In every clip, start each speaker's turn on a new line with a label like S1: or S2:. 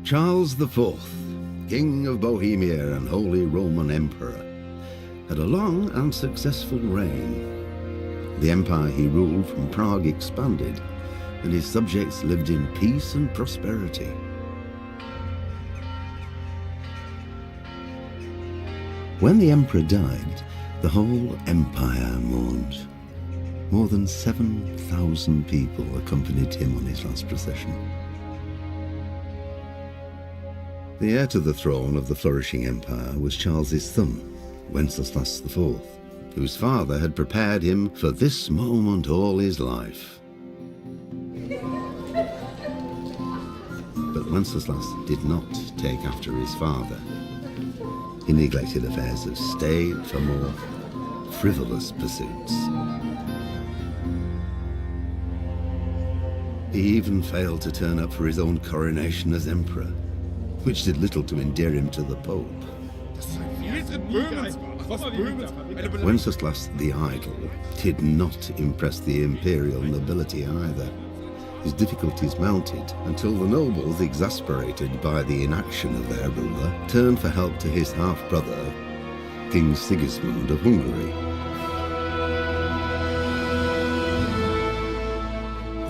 S1: Charles IV, King of Bohemia and Holy Roman Emperor, had a long and successful reign. The empire he ruled from Prague expanded, and his subjects lived in peace and prosperity. When the emperor died, the whole empire mourned. More than 7,000 people accompanied him on his last procession. The heir to the throne of the flourishing empire was Charles's son, Wenceslaus IV, whose father had prepared him for this moment all his life. But Wenceslaus did not take after his father. He neglected affairs of state for more frivolous pursuits. He even failed to turn up for his own coronation as emperor, which did little to endear him to the Pope. Wenceslas the Idle did not impress the imperial nobility either. His difficulties mounted until the nobles, exasperated by the inaction of their ruler, turned for help to his half-brother, King Sigismund of Hungary.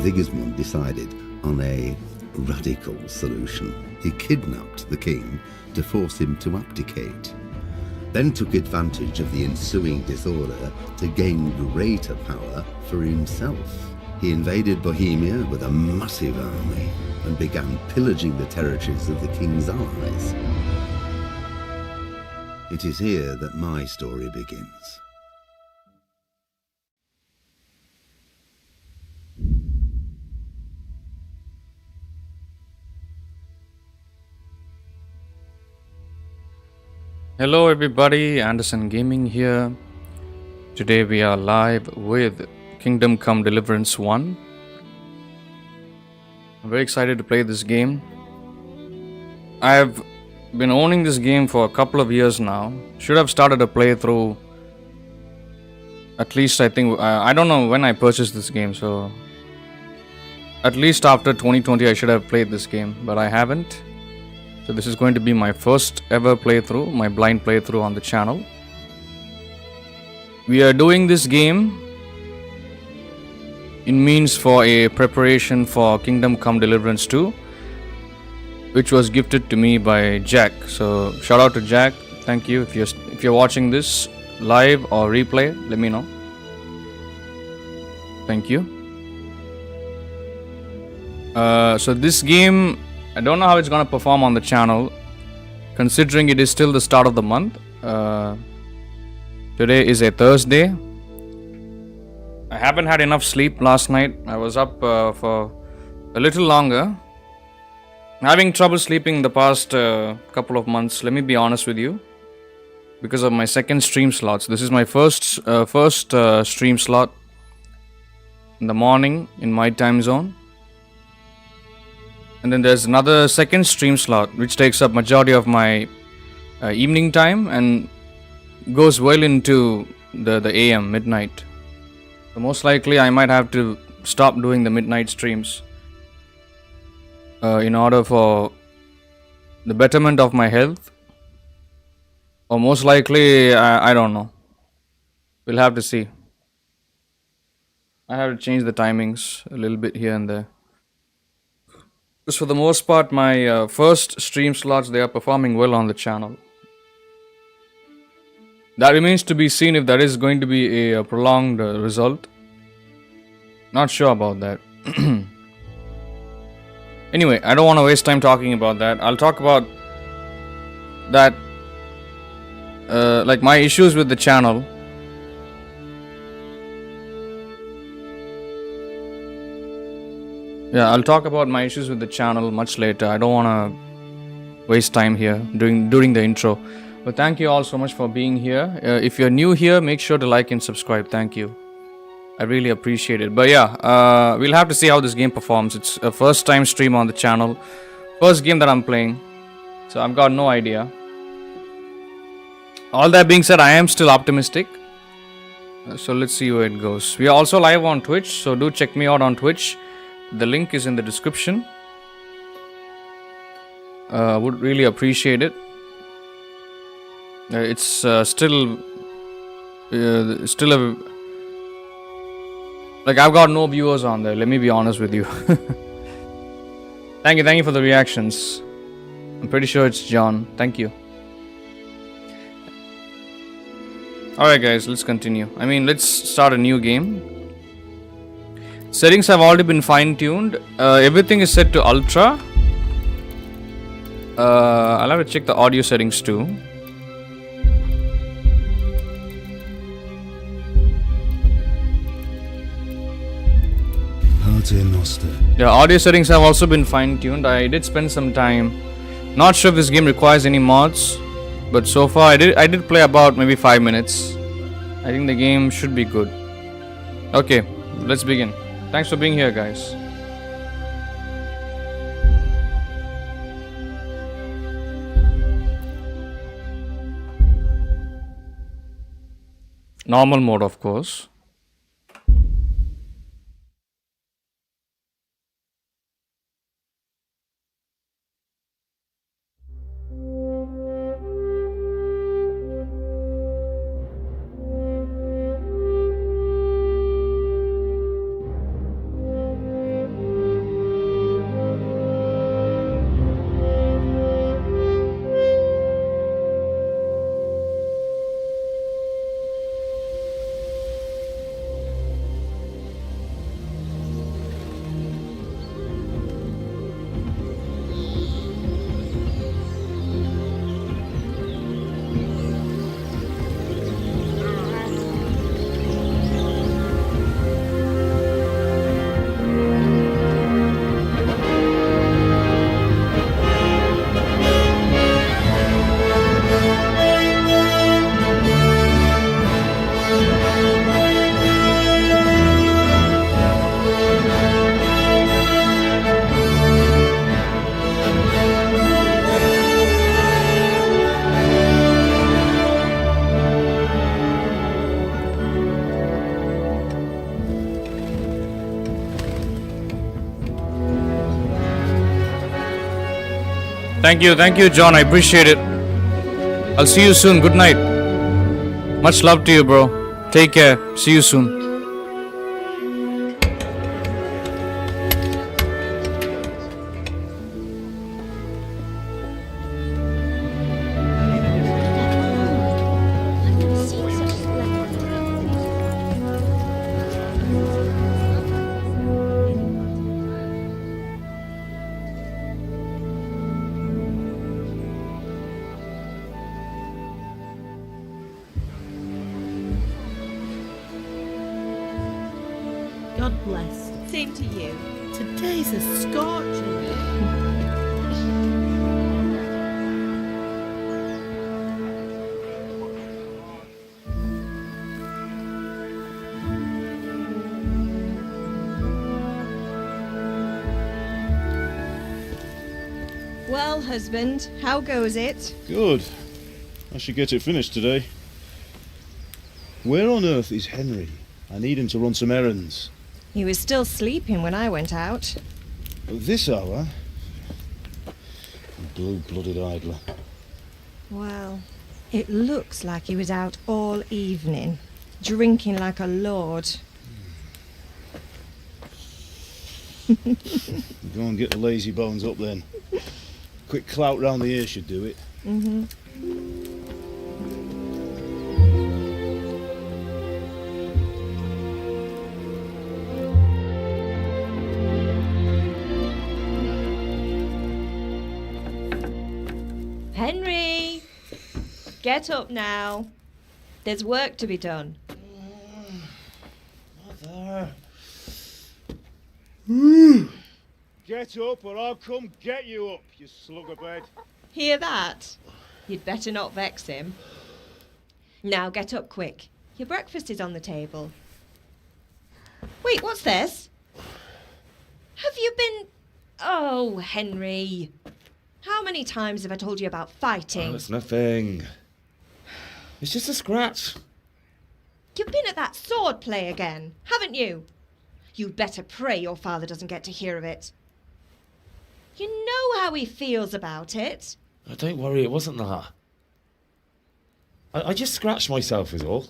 S1: Sigismund decided on a radical solution. He kidnapped the king to force him to abdicate, then took advantage of the ensuing disorder to gain greater power for himself. He invaded Bohemia with a massive army and began pillaging the territories of the king's allies. It is here that my story begins.
S2: Hello everybody, Anderson Gaming here. Today we are live with Kingdom Come Deliverance 1. I'm very excited to play this game. I've been owning this game for a couple of years now. Should have started a playthrough. At least I think, I don't know when I purchased this game, so at least after 2020 I should have played this game, but I haven't. So this is going to be my first ever playthrough, my blind playthrough on the channel. We are doing this game in means for a preparation for Kingdom Come Deliverance 2, which was gifted to me by Jack. So shout out to Jack. Thank you. If you're watching this live or replay, let me know. Thank you. So this game, I don't know how it's gonna perform on the channel, considering it is still the start of the month. Today is a Thursday. I haven't had enough sleep last night. I was up for a little longer. Having trouble sleeping the past couple of months, let me be honest with you, because of my second stream slots. This is my first stream slot in the morning in my time zone. And then there's another second stream slot which takes up majority of my evening time and goes well into the AM, midnight. So most likely I might have to stop doing the midnight streams in order for the betterment of my health. Or most likely, I don't know. We'll have to see. I have to change the timings a little bit here and there. Because for the most part, my first stream slots, they are performing well on the channel. That remains to be seen if there is going to be a prolonged result. Not sure about that. Anyway, I don't want to waste time talking about that. I'll talk about that, like my issues with the channel. Yeah, I'll talk about my issues with the channel much later. I don't want to waste time here during the intro. But thank you all so much for being here. If you're new here, make sure to like and subscribe. Thank you. I really appreciate it. But yeah, we'll have to see how this game performs. It's a first time stream on the channel. First game that I'm playing. So I've got no idea. All that being said, I am still optimistic. So let's see where it goes. We are also live on Twitch, so do check me out on Twitch. The link is in the description. would really appreciate it. It's still a, like, I've got no viewers on there, let me be honest with you. Thank you for the reactions. I'm pretty sure it's John. Thank you. Alright guys, let's continue. Let's start a new game. Settings have already been fine-tuned. Everything is set to ultra. I'll have to check the audio settings too. Yeah, audio settings have also been fine-tuned. I did spend some time. Not sure if this game requires any mods, but so far I did play about maybe 5 minutes. I think the game should be good. Okay, let's begin. Thanks for being here, guys. Normal mode, of course. Thank you, John. I appreciate it. I'll see you soon. Good night. Much love to you, bro. Take care. See you soon.
S3: God bless.
S4: Same to you.
S3: Today's a scorcher.
S4: Well, husband, how goes it?
S5: Good. I should get it finished today. Where on earth is Henry? I need him to run some errands.
S4: He was still sleeping when I went out.
S5: At this hour? Blue-blooded idler.
S4: Well, it looks like he was out all evening, drinking like a lord.
S5: Go and get the lazy bones up then. Quick clout round the ear should do it.
S4: Mm-hmm. Henry! Get up now. There's work to be done.
S5: Mother. Get up or I'll come get you up, you slugabed.
S4: Hear that? You'd better not vex him. Now get up quick. Your breakfast is on the table. Wait, what's this? Have you been... Oh, Henry. How many times have I told you about fighting?
S6: Oh, it's nothing. It's just a scratch.
S4: You've been at that sword play again, haven't you? You'd better pray your father doesn't get to hear of it. You know how he feels about it.
S6: Oh, don't worry, it wasn't that. I just scratched myself is all.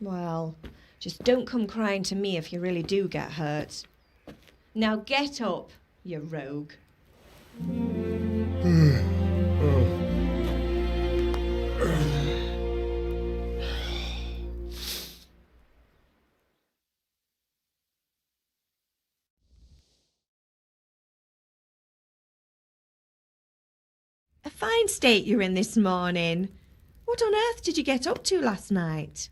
S4: Well, just don't come crying to me if you really do get hurt. Now get up, you rogue. A fine state you're in this morning. What on earth did you get up to last night?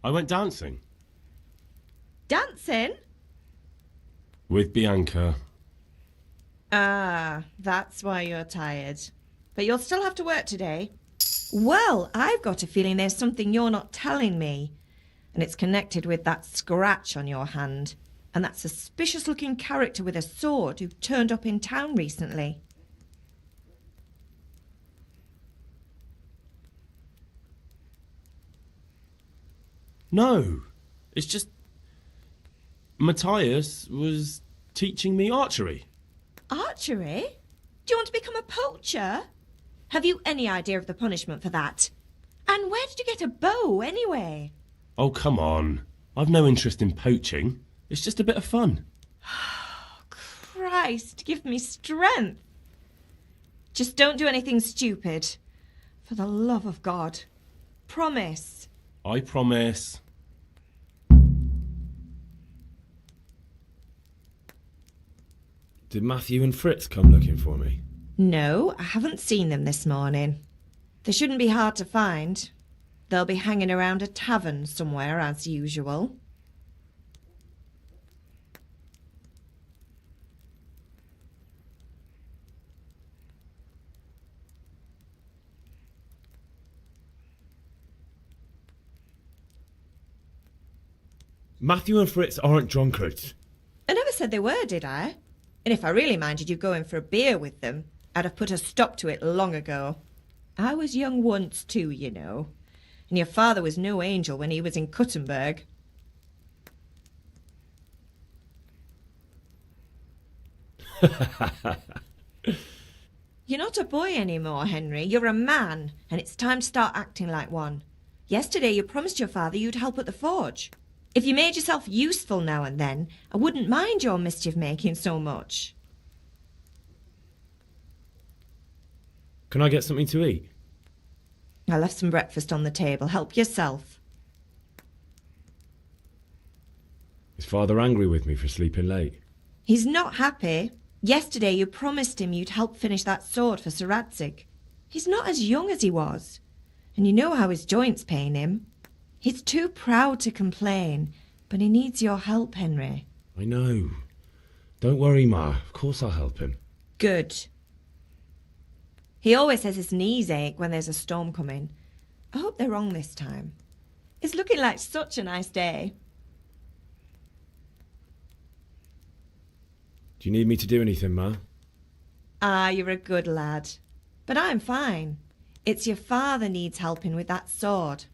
S7: I went dancing.
S4: Dancing?
S7: With Bianca.
S4: Ah, that's why you're tired. But you'll still have to work today. Well, I've got a feeling there's something you're not telling me. And it's connected with that scratch on your hand. And that suspicious-looking character with a sword who turned up in town recently.
S7: No, it's just Matthias was teaching me archery.
S4: Archery? Do you want to become a poacher? Have you any idea of the punishment for that? And where did you get a bow, anyway?
S7: Oh, come on. I've no interest in poaching. It's just a bit of fun.
S4: Christ, give me strength. Just don't do anything stupid. For the love of God. Promise.
S7: I promise.
S6: Did Matthew and Fritz come looking for me?
S4: No, I haven't seen them this morning. They shouldn't be hard to find. They'll be hanging around a tavern somewhere, as usual.
S6: Matthew and Fritz aren't drunkards.
S4: I never said they were, did I? And if I really minded you going for a beer with them, I'd have put a stop to it long ago. I was young once too, you know. And your father was no angel when he was in Kuttenberg. You're not a boy anymore, Henry. You're a man, and it's time to start acting like one. Yesterday you promised your father you'd help at the forge. If you made yourself useful now and then, I wouldn't mind your mischief-making so much.
S6: Can I get something to eat?
S4: I left some breakfast on the table. Help yourself.
S6: Is Father angry with me for sleeping late?
S4: He's not happy. Yesterday you promised him you'd help finish that sword for Sir Radzig. He's not as young as he was. And you know how his joints pain him. He's too proud to complain, but he needs your help, Henry.
S6: I know. Don't worry, Ma. Of course I'll help him.
S4: Good. He always says his knees ache when there's a storm coming. I hope they're wrong this time. It's looking like such a nice day.
S6: Do you need me to do anything, Ma?
S4: Ah, you're a good lad. But I'm fine. It's your father needs helping with that sword.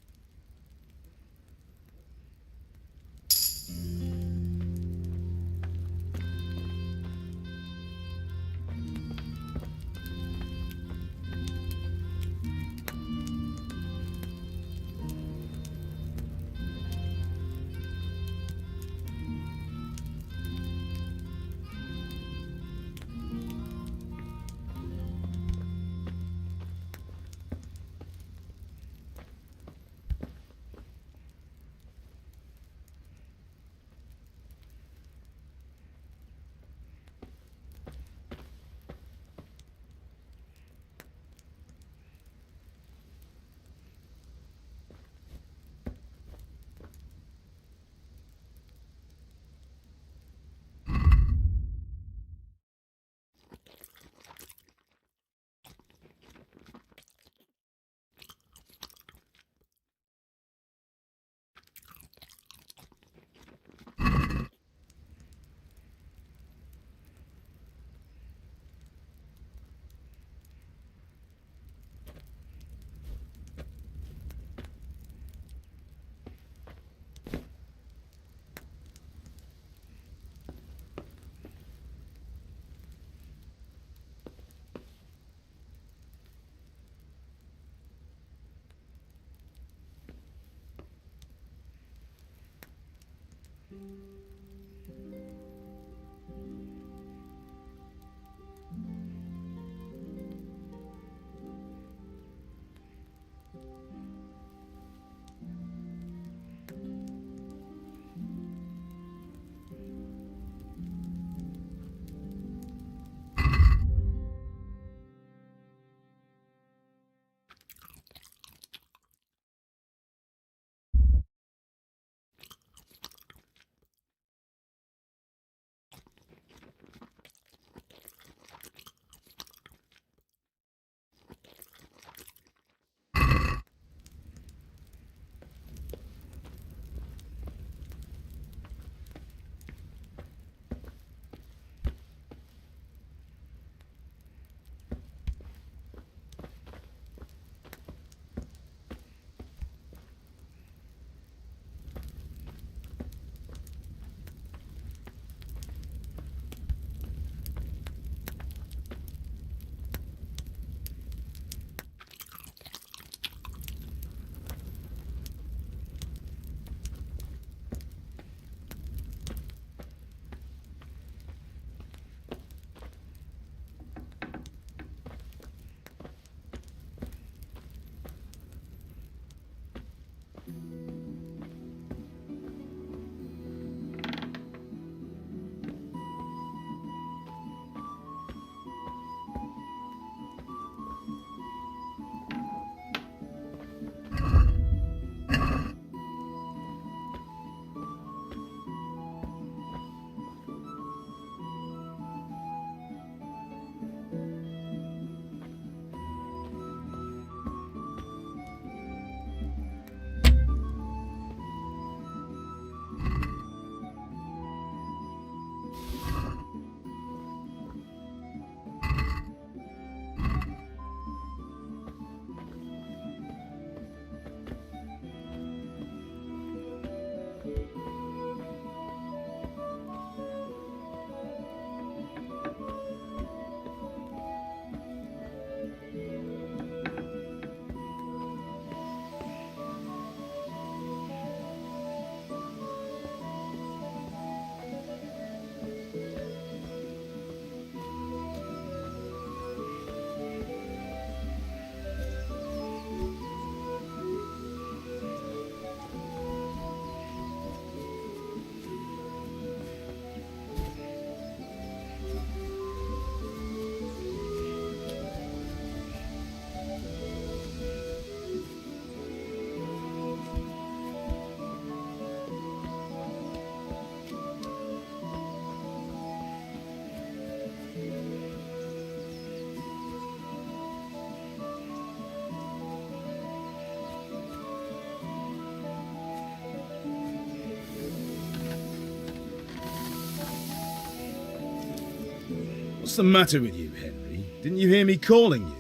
S5: What's the matter with you, Henry? Didn't you hear me calling you?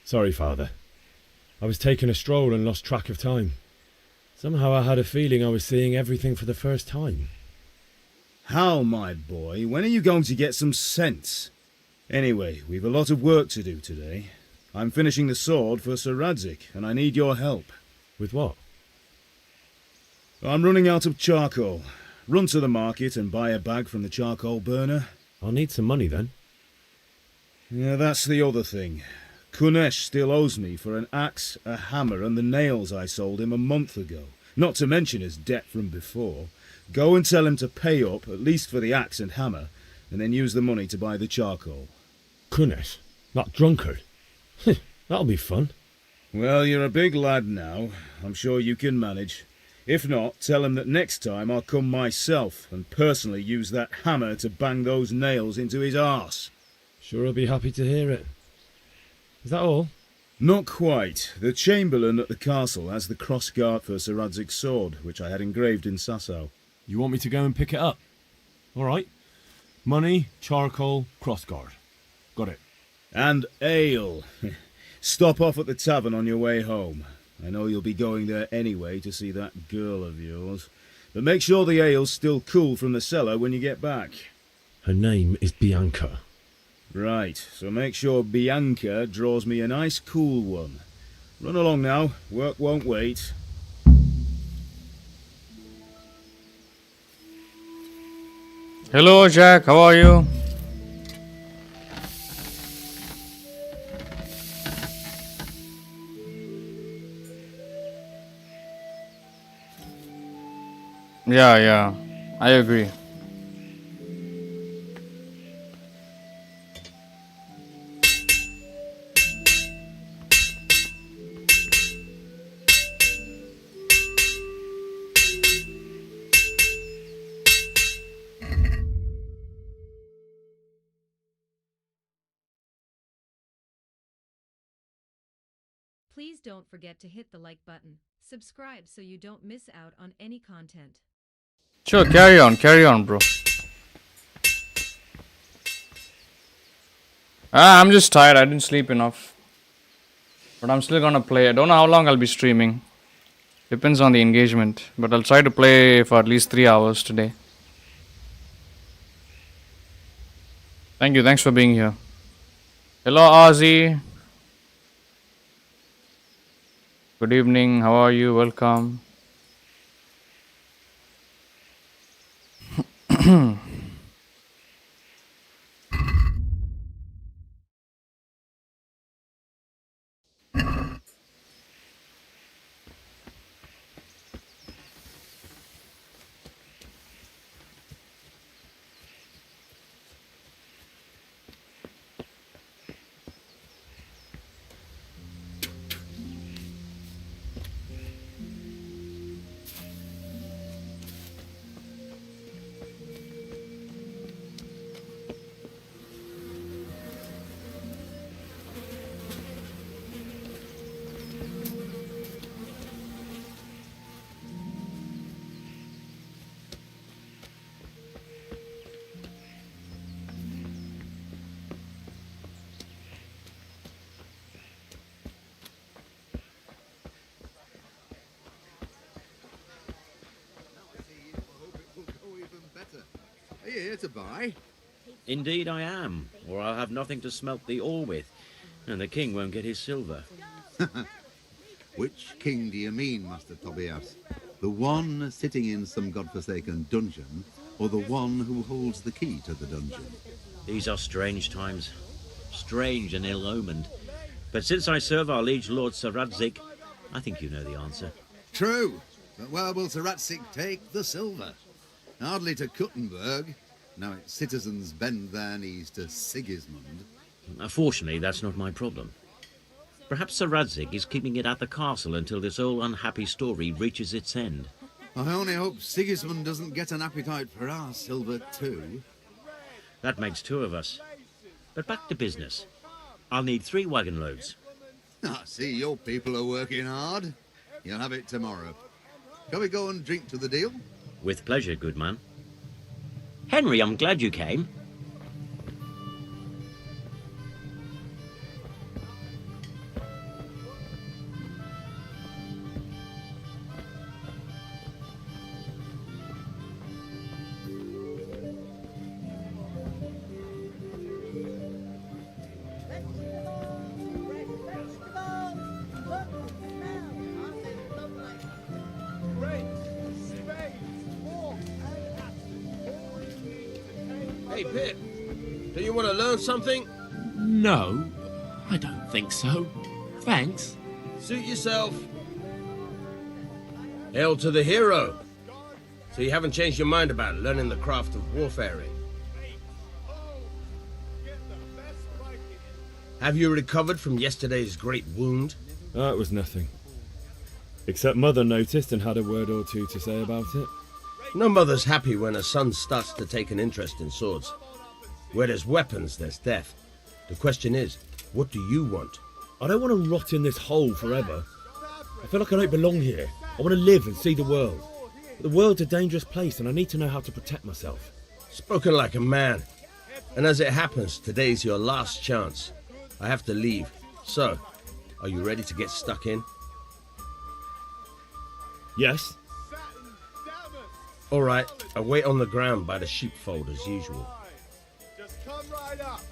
S7: Sorry, Father. I was taking a stroll and lost track of time. Somehow I had a feeling I was seeing everything for the first time.
S5: Hal, my boy, when are you going to get some sense? Anyway, we've a lot of work to do today. I'm finishing the sword for Sir Radzig, and I need your help.
S7: With what?
S5: I'm running out of charcoal. Run to the market and buy a bag from the charcoal burner.
S7: I'll need some money then.
S5: Yeah, that's the other thing. Kunesh still owes me for an axe, a hammer, and the nails I sold him a month ago. Not to mention his debt from before. Go and tell him to pay up, at least for the axe and hammer, and then use the money to buy the charcoal.
S7: Kunesh? That drunkard? That'll be fun.
S5: Well, you're a big lad now. I'm sure you can manage. If not, tell him that next time I'll come myself and personally use that hammer to bang those nails into his arse.
S7: Sure I'll be happy to hear it. Is that all?
S5: Not quite. The Chamberlain at the castle has the cross-guard for Sir Radzig's sword, which I had engraved in Sasau.
S7: You want me to go and pick it up? All right. Money, charcoal, crossguard. Got it.
S5: And ale. Stop off at the tavern on your way home. I know you'll be going there anyway to see that girl of yours. But make sure the ale's still cool from the cellar when you get back.
S7: Her name is Bianca.
S5: Right, so make sure Bianca draws me a nice cool one. Run along now, work won't wait.
S2: Hello, Jack. How are you? Yeah, I agree.
S8: Please don't forget to hit the like button. Subscribe so you don't miss out on any content.
S2: Sure, carry on, bro. I'm just tired. I didn't sleep enough. But I'm still gonna play. I don't know how long I'll be streaming. Depends on the engagement. But I'll try to play for at least 3 hours today. Thank you. Thanks for being here. Hello, Ozzy. Good evening. How are you? Welcome.
S1: Are you here to buy?
S9: Indeed I am, or I'll have nothing to smelt the ore with, and the king won't get his silver.
S1: Which king do you mean, Master Tobias? The one sitting in some godforsaken dungeon, or the one who holds the key to the dungeon?
S9: These are strange times, strange and ill-omened. But since I serve our liege Lord Sir Radzig, I think you know the answer.
S1: True, but where will Sir Radzig take the silver? Hardly to Kuttenberg. Now its citizens bend their knees to Sigismund.
S9: Fortunately, that's not my problem. Perhaps Sir Radzig is keeping it at the castle until this old unhappy story reaches its end.
S1: I only hope Sigismund doesn't get an appetite for our silver too.
S9: That makes 2 of us. But back to business. I'll need 3 wagon loads.
S1: I see your people are working hard. You'll have it tomorrow. Shall we go and drink to the deal?
S9: With pleasure, good man. Henry, I'm glad you came.
S10: Hey, Pip. Do you want to learn something?
S6: No, I don't think so. Thanks.
S10: Suit yourself. Hail to the hero. So you haven't changed your mind about learning the craft of warfaring? Have you recovered from yesterday's great wound?
S7: That was nothing. Except Mother noticed and had a word or two to say about it.
S10: No mother's happy when her son starts to take an interest in swords. Where there's weapons, there's death. The question is, what do you want?
S7: I don't want to rot in this hole forever. I feel like I don't belong here. I want to live and see the world. But the world's a dangerous place and I need to know how to protect myself.
S10: Spoken like a man. And as it happens, today's your last chance. I have to leave. So, are you ready to get stuck in?
S7: Yes.
S10: All right, I'll wait on the ground by the sheepfold as usual.
S11: Just come right up.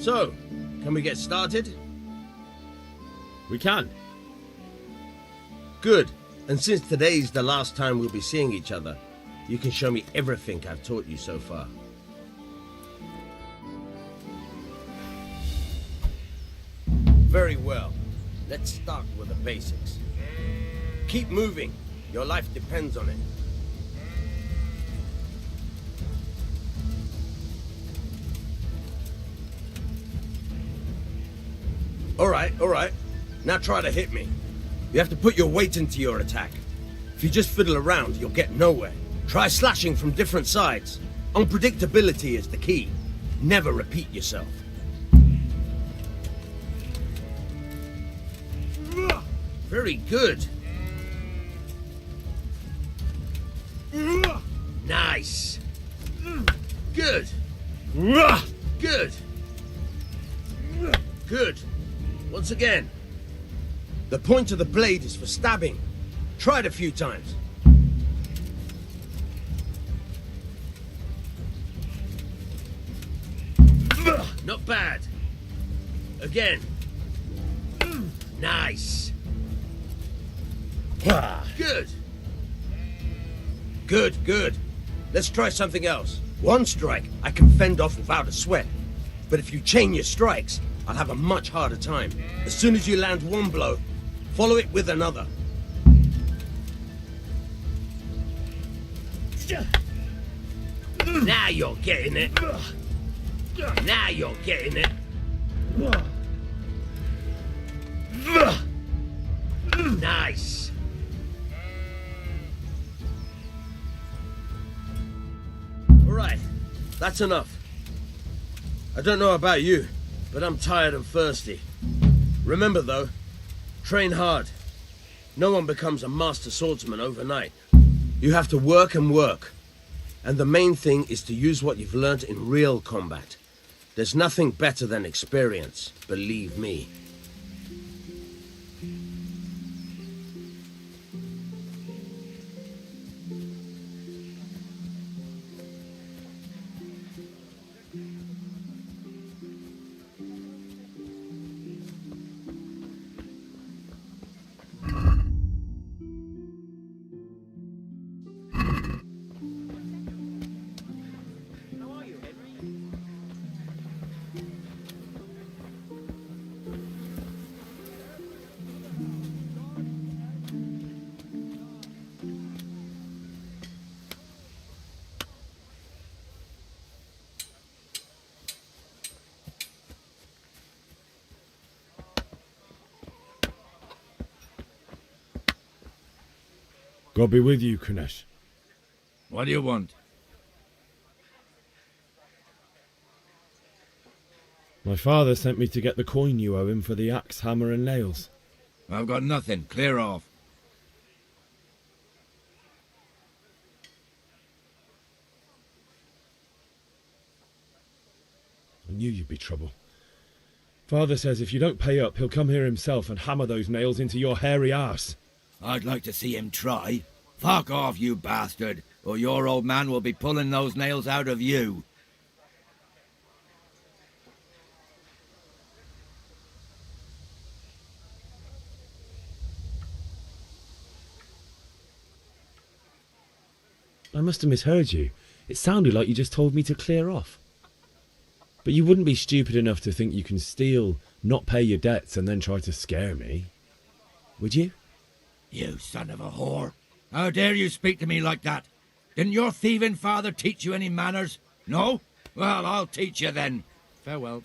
S10: So, can we get started?
S7: We can.
S10: Good. And since today's the last time we'll be seeing each other, you can show me everything I've taught you so far. Very well. Let's start with the basics. Keep moving. Your life depends on it. All right. Now try to hit me. You have to put your weight into your attack. If you just fiddle around, you'll get nowhere. Try slashing from different sides. Unpredictability is the key. Never repeat yourself. Very good. Nice. Good. Good. Good. Once again. The point of the blade is for stabbing. Try it a few times. Not bad. Again. Nice. Good. Good. Let's try something else. One strike I can fend off without a sweat. But if you chain your strikes, I'll have a much harder time. As soon as you land one blow, follow it with another. Now you're getting it. Now you're getting it. Nice. All right, that's enough. I don't know about you, but I'm tired and thirsty. Remember though, train hard. No one becomes a master swordsman overnight. You have to work and work. And the main thing is to use what you've learned in real combat. There's nothing better than experience, believe me.
S7: God be with you, Kunesh.
S12: What do you want?
S7: My father sent me to get the coin you owe him for the axe, hammer and nails.
S12: I've got nothing. Clear off.
S7: I knew you'd be trouble. Father says if you don't pay up, he'll come here himself and hammer those nails into your hairy arse.
S12: I'd like to see him try. Fuck off, you bastard, or your old man will be pulling those nails out of you.
S7: I must have misheard you. It sounded like you just told me to clear off. But you wouldn't be stupid enough to think you can steal, not pay your debts, and then try to scare me, would you?
S12: You son of a whore. How dare you speak to me like that? Didn't your thieving father teach you any manners? No? Well, I'll teach you then. Farewell.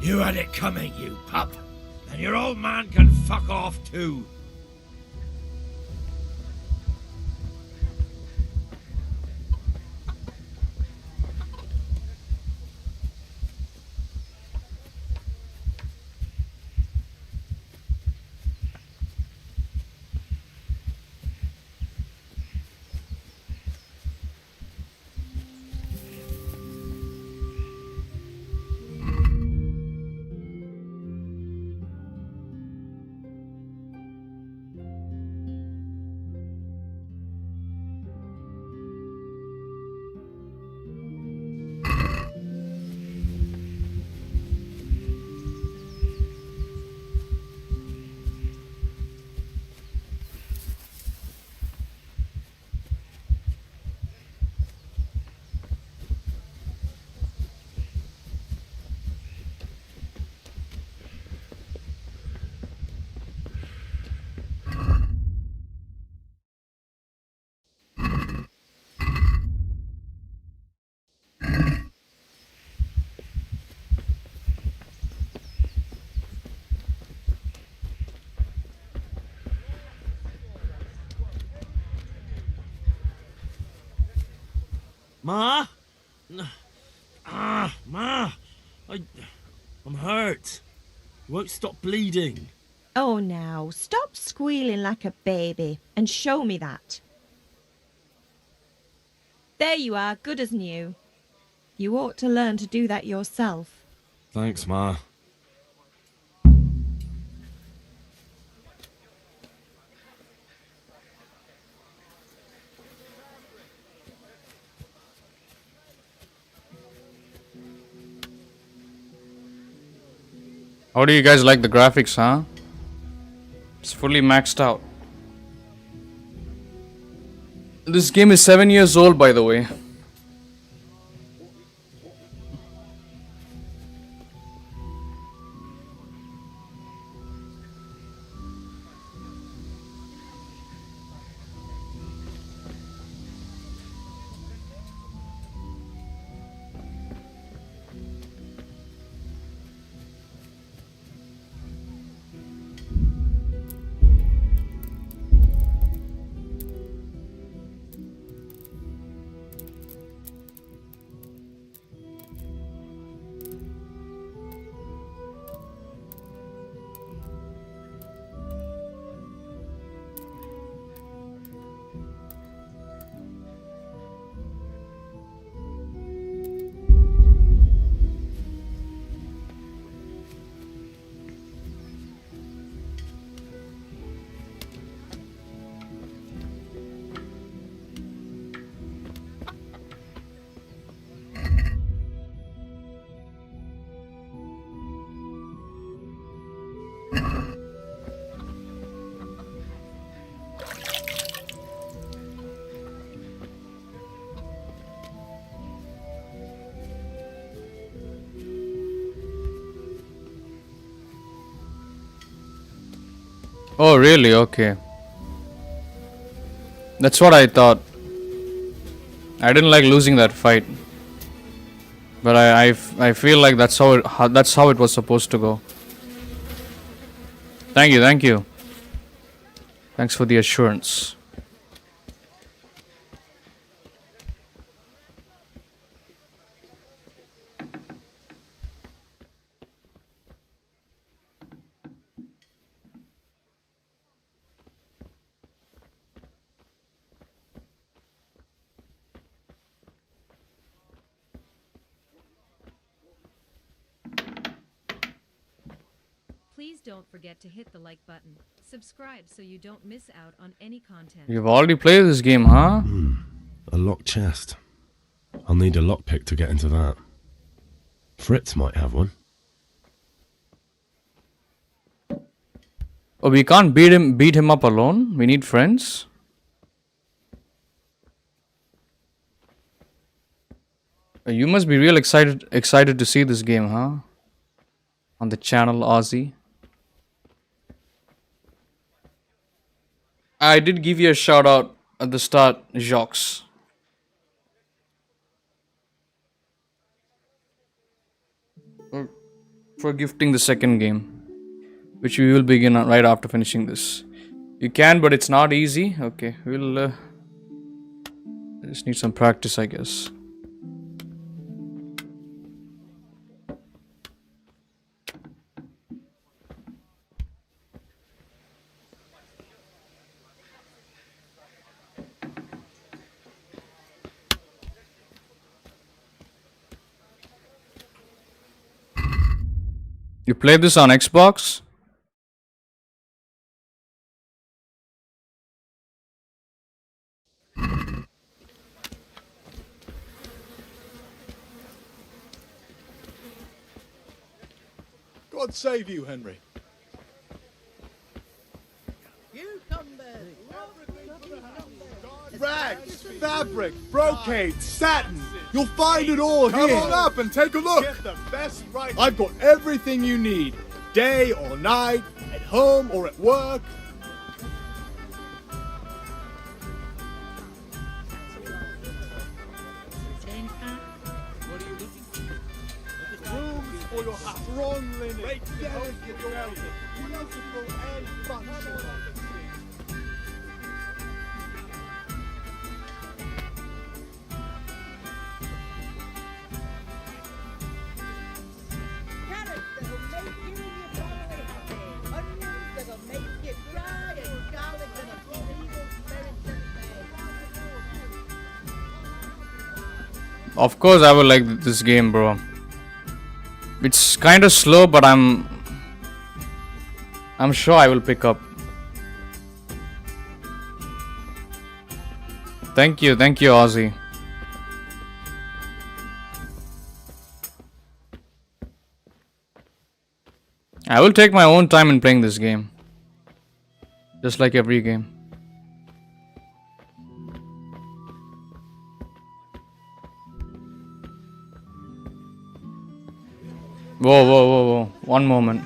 S12: You had it coming, you pup. And your old man can fuck off too.
S6: Ma? Ma! I'm hurt. You won't stop bleeding.
S4: Oh, now, stop squealing like a baby and show me that. There you are, good as new. You ought to learn to do that yourself.
S6: Thanks, Ma.
S2: How do you guys like the graphics, huh? It's fully maxed out. This game is 7 years old, by the way. Oh, really? Okay. That's what I thought. I didn't like losing that fight. But I feel like that's how it was supposed to go. Thank you, thank you. Thanks for the assurance.
S8: Please don't forget to hit the like button. Subscribe so you don't miss out on any content.
S2: You've already played this game, huh?
S7: A locked chest. I'll need a lockpick to get into that. Fritz might have one.
S2: Oh, we can't beat him up alone. We need friends. You must be real excited to see this game, huh? On the channel, Aussie. I did give you a shout out at the start, Jacques. For gifting the second game, which we will begin right after finishing this. You can, but it's not easy. Okay, we'll just need some practice, I guess. You played this on Xbox?
S11: God save you, Henry. Rags, fabric, brocade, satin. You'll find it all here. Come on up and take a look. Get the best right. I've got everything you need. Day or night, at home or at work. Rooms for your house. Strong linen. Great delicate velvet. Beautiful and functional.
S2: Of course I will like this game, bro. It's kind of slow, but I'm sure I will pick up. Thank you, Ozzy. I will take my own time in playing this game. Just like every game. Whoa. One moment.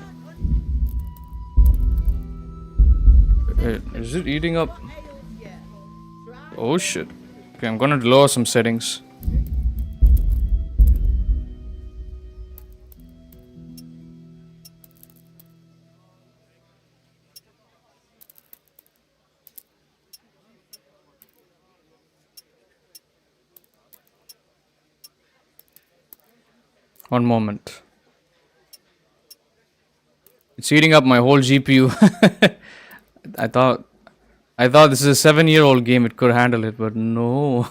S2: Is it eating up? Oh shit. Okay, I'm gonna lower some settings. One moment. It's eating up my whole GPU. I thought this is a 7-year-old game, it could handle it, but no.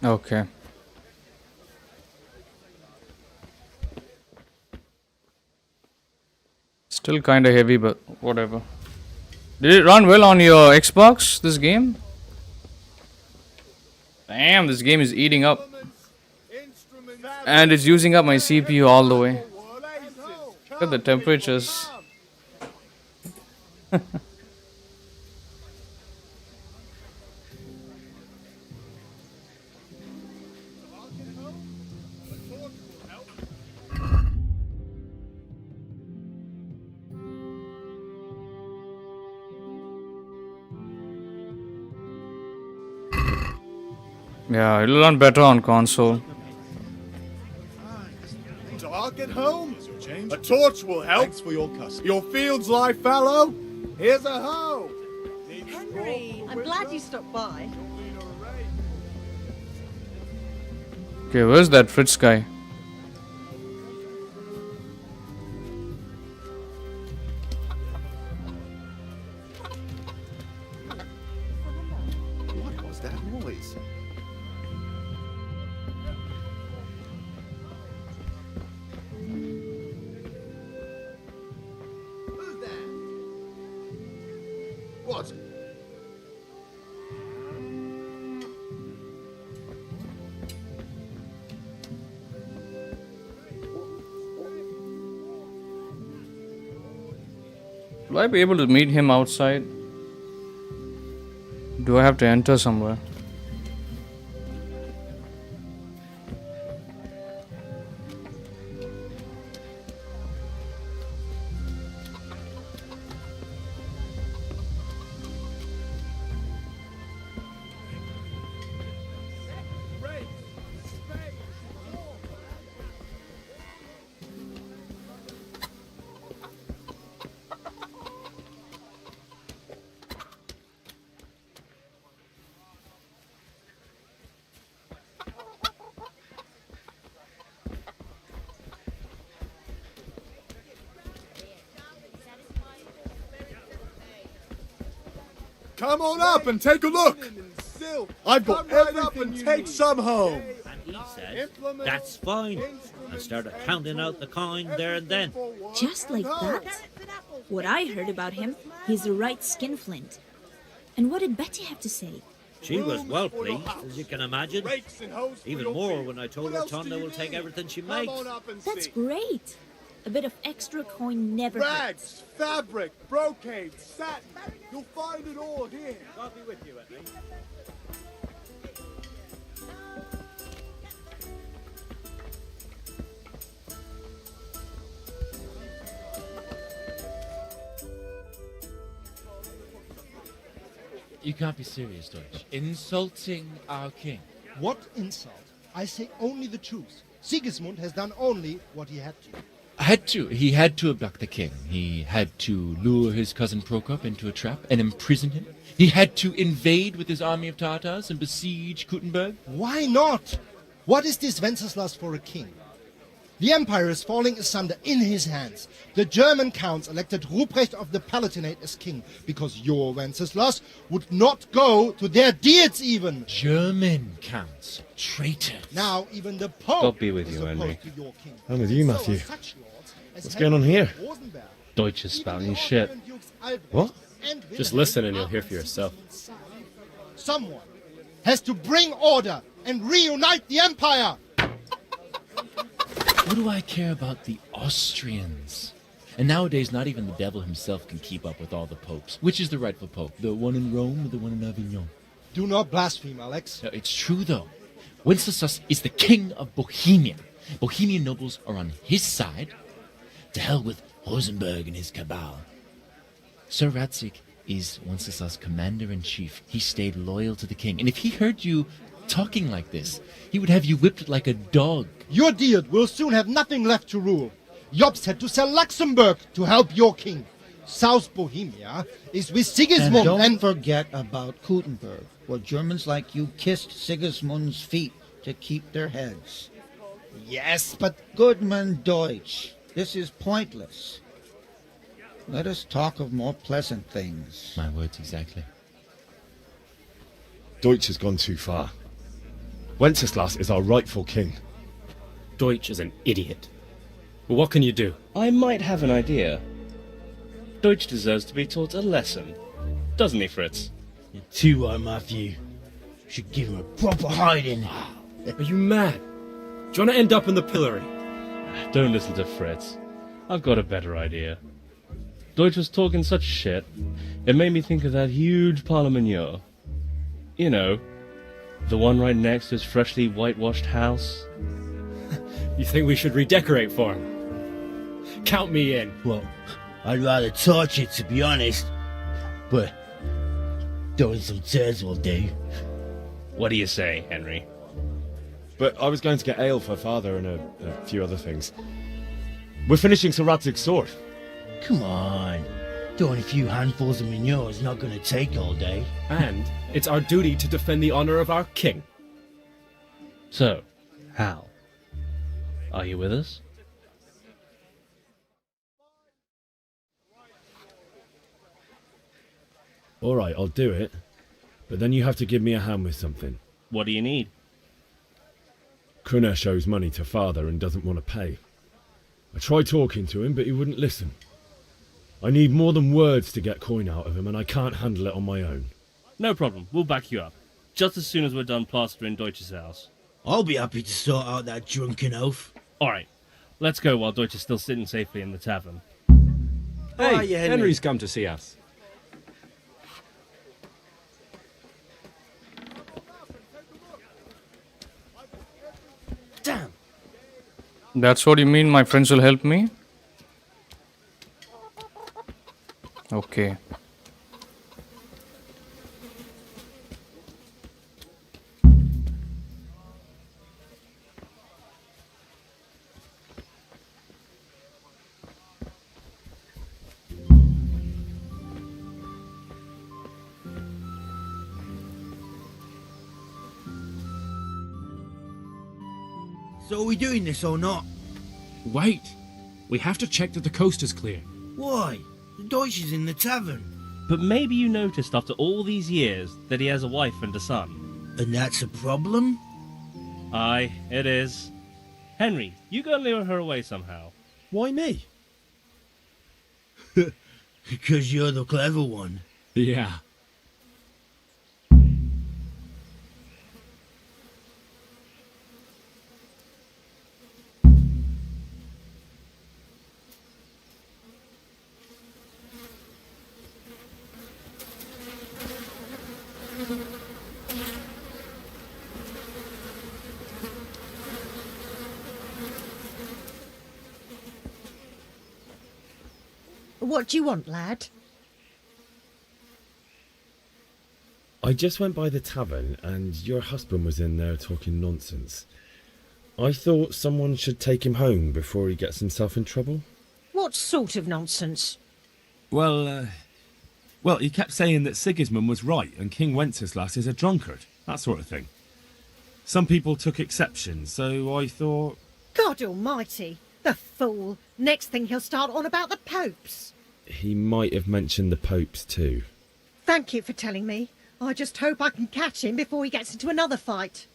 S2: Okay. Still kind of heavy, but whatever. Did it run well on your Xbox, this game? Damn, this game is eating up. And it's using up my CPU all the way. Look at the temperatures. Yeah, it'll run better on console.
S11: Dark at home? A torch will help. Thanks for your custom. Your fields lie fallow? Here's a hoe.
S4: Henry, I'm glad you stopped by.
S2: Okay, where's that Fritz guy?
S1: What was that noise?
S11: Who's that? What?
S2: Will I be able to meet him outside? Do I have to enter somewhere?
S11: Come on up and take a look. I've got everything you take some home.
S9: And he says, that's fine. And started counting out the coin there and then.
S13: Just like that? What I heard about him, he's a right skinflint. And what did Betty have to say?
S9: She was well pleased, as you can imagine. Even more when I told her Tonda will take everything she makes.
S13: That's great. A bit of extra coin never hurts.
S11: Rags, fabric, brocade, satin. You'll find it all here.
S9: I'll be with you, Edley.
S14: You can't be serious, Deutsch. Insulting our king.
S15: What insult? I say only the truth. Sigismund has done only what he had to.
S14: He had to abduct the king. He had to lure his cousin Prokop into a trap and imprison him. He had to invade with his army of Tartars and besiege Kuttenberg.
S15: Why not? What is this Wenceslaus for a king? The empire is falling asunder in his hands. The German counts elected Ruprecht of the Palatinate as king because your Wenceslaus would not go to their deeds even.
S14: German counts. Traitors.
S15: Now even the Pope
S7: God be with
S15: is
S7: you, Henry.
S15: opposed to your king.
S7: I'm with you, Matthew.
S15: So are such lords as
S7: What's going on here?
S15: Henry of Rosenberg,
S7: Deutsch is spouting shit. What? Just listen and you'll hear for yourself.
S15: Someone has to bring order and reunite the empire.
S14: What do I care about the Austrians? And nowadays, not even the devil himself can keep up with all the popes. Which is the rightful pope? The one in Rome or the one in Avignon?
S15: Do not blaspheme, Alex.
S14: No, it's true, though. Wenceslaus is the king of Bohemia. Bohemian nobles are on his side. To hell with Rosenberg and his cabal. Sir Radzig is Wenceslaus' commander-in-chief. He stayed loyal to the king. And if he heard you talking like this, he would have you whipped like a dog.
S15: Your Diet will soon have nothing left to rule. Jobst had to sell Luxembourg to help your king. South Bohemia is with Sigismund
S16: and don't forget about Kuttenberg, where Germans like you kissed Sigismund's feet to keep their heads.
S15: Yes, but...
S16: Goodman Deutsch, this is pointless. Let us talk of more pleasant things.
S14: My words exactly.
S7: Deutsch has gone too far. Wenceslaus is our rightful king.
S17: Deutsch is an idiot. Well, what can you do?
S18: I might have an idea. Deutsch deserves to be taught a lesson. Doesn't he, Fritz?
S12: You too are, Matthew. Should give him a proper hiding.
S17: Are you mad? Do you want to end up in the pillory?
S18: Don't listen to Fritz. I've got a better idea. Deutsch was talking such shit, it made me think of that huge parliament. You know, the one right next to his freshly whitewashed house.
S17: You think we should redecorate for him? Count me in.
S19: Well, I'd rather torch it, to be honest. But throwing some turds will do.
S18: What do you say, Henry?
S7: But I was going to get ale for father and a few other things. We're finishing Sir Radzig's sword.
S19: Come on. Throwing a few handfuls of manure is not going to take all day.
S17: And it's our duty to defend the honor of our king.
S18: So, Hal, are you with us?
S7: All right, I'll do it. But then you have to give me a hand with something.
S18: What do you need?
S7: Kunesh owes money to father and doesn't want to pay. I tried talking to him, but he wouldn't listen. I need more than words to get coin out of him, and I can't handle it on my own.
S18: No problem, we'll back you up. Just as soon as we're done plastering Deutsch's house.
S19: I'll be happy to sort out that drunken oaf.
S18: Alright, let's go while Deutsch is still sitting safely in the tavern.
S17: Hey,
S10: are you, Henry?
S17: Henry's come to see us.
S10: Damn.
S2: That's what you mean my friends will help me? Okay.
S19: So are we doing this or not?
S20: Wait. We have to check that the coast is clear.
S19: Why? The Deutsch is in the tavern.
S18: But maybe you noticed after all these years that he has a wife and a son.
S19: And that's a problem?
S18: Aye, it is. Henry, you go and lure her away somehow.
S7: Why me?
S19: Because you're the clever one.
S20: Yeah.
S3: What do you want, lad?
S7: I just went by the tavern and your husband was in there talking nonsense. I thought someone should take him home before he gets himself in trouble.
S3: What sort of nonsense?
S20: Well, he kept saying that Sigismund was right and King Wenceslaus is a drunkard. That sort of thing. Some people took exception, so I thought...
S3: God almighty, the fool. Next thing he'll start on about the popes.
S7: He might have mentioned the popes too.
S3: Thank you for telling me. I just hope I can catch him before he gets into another fight.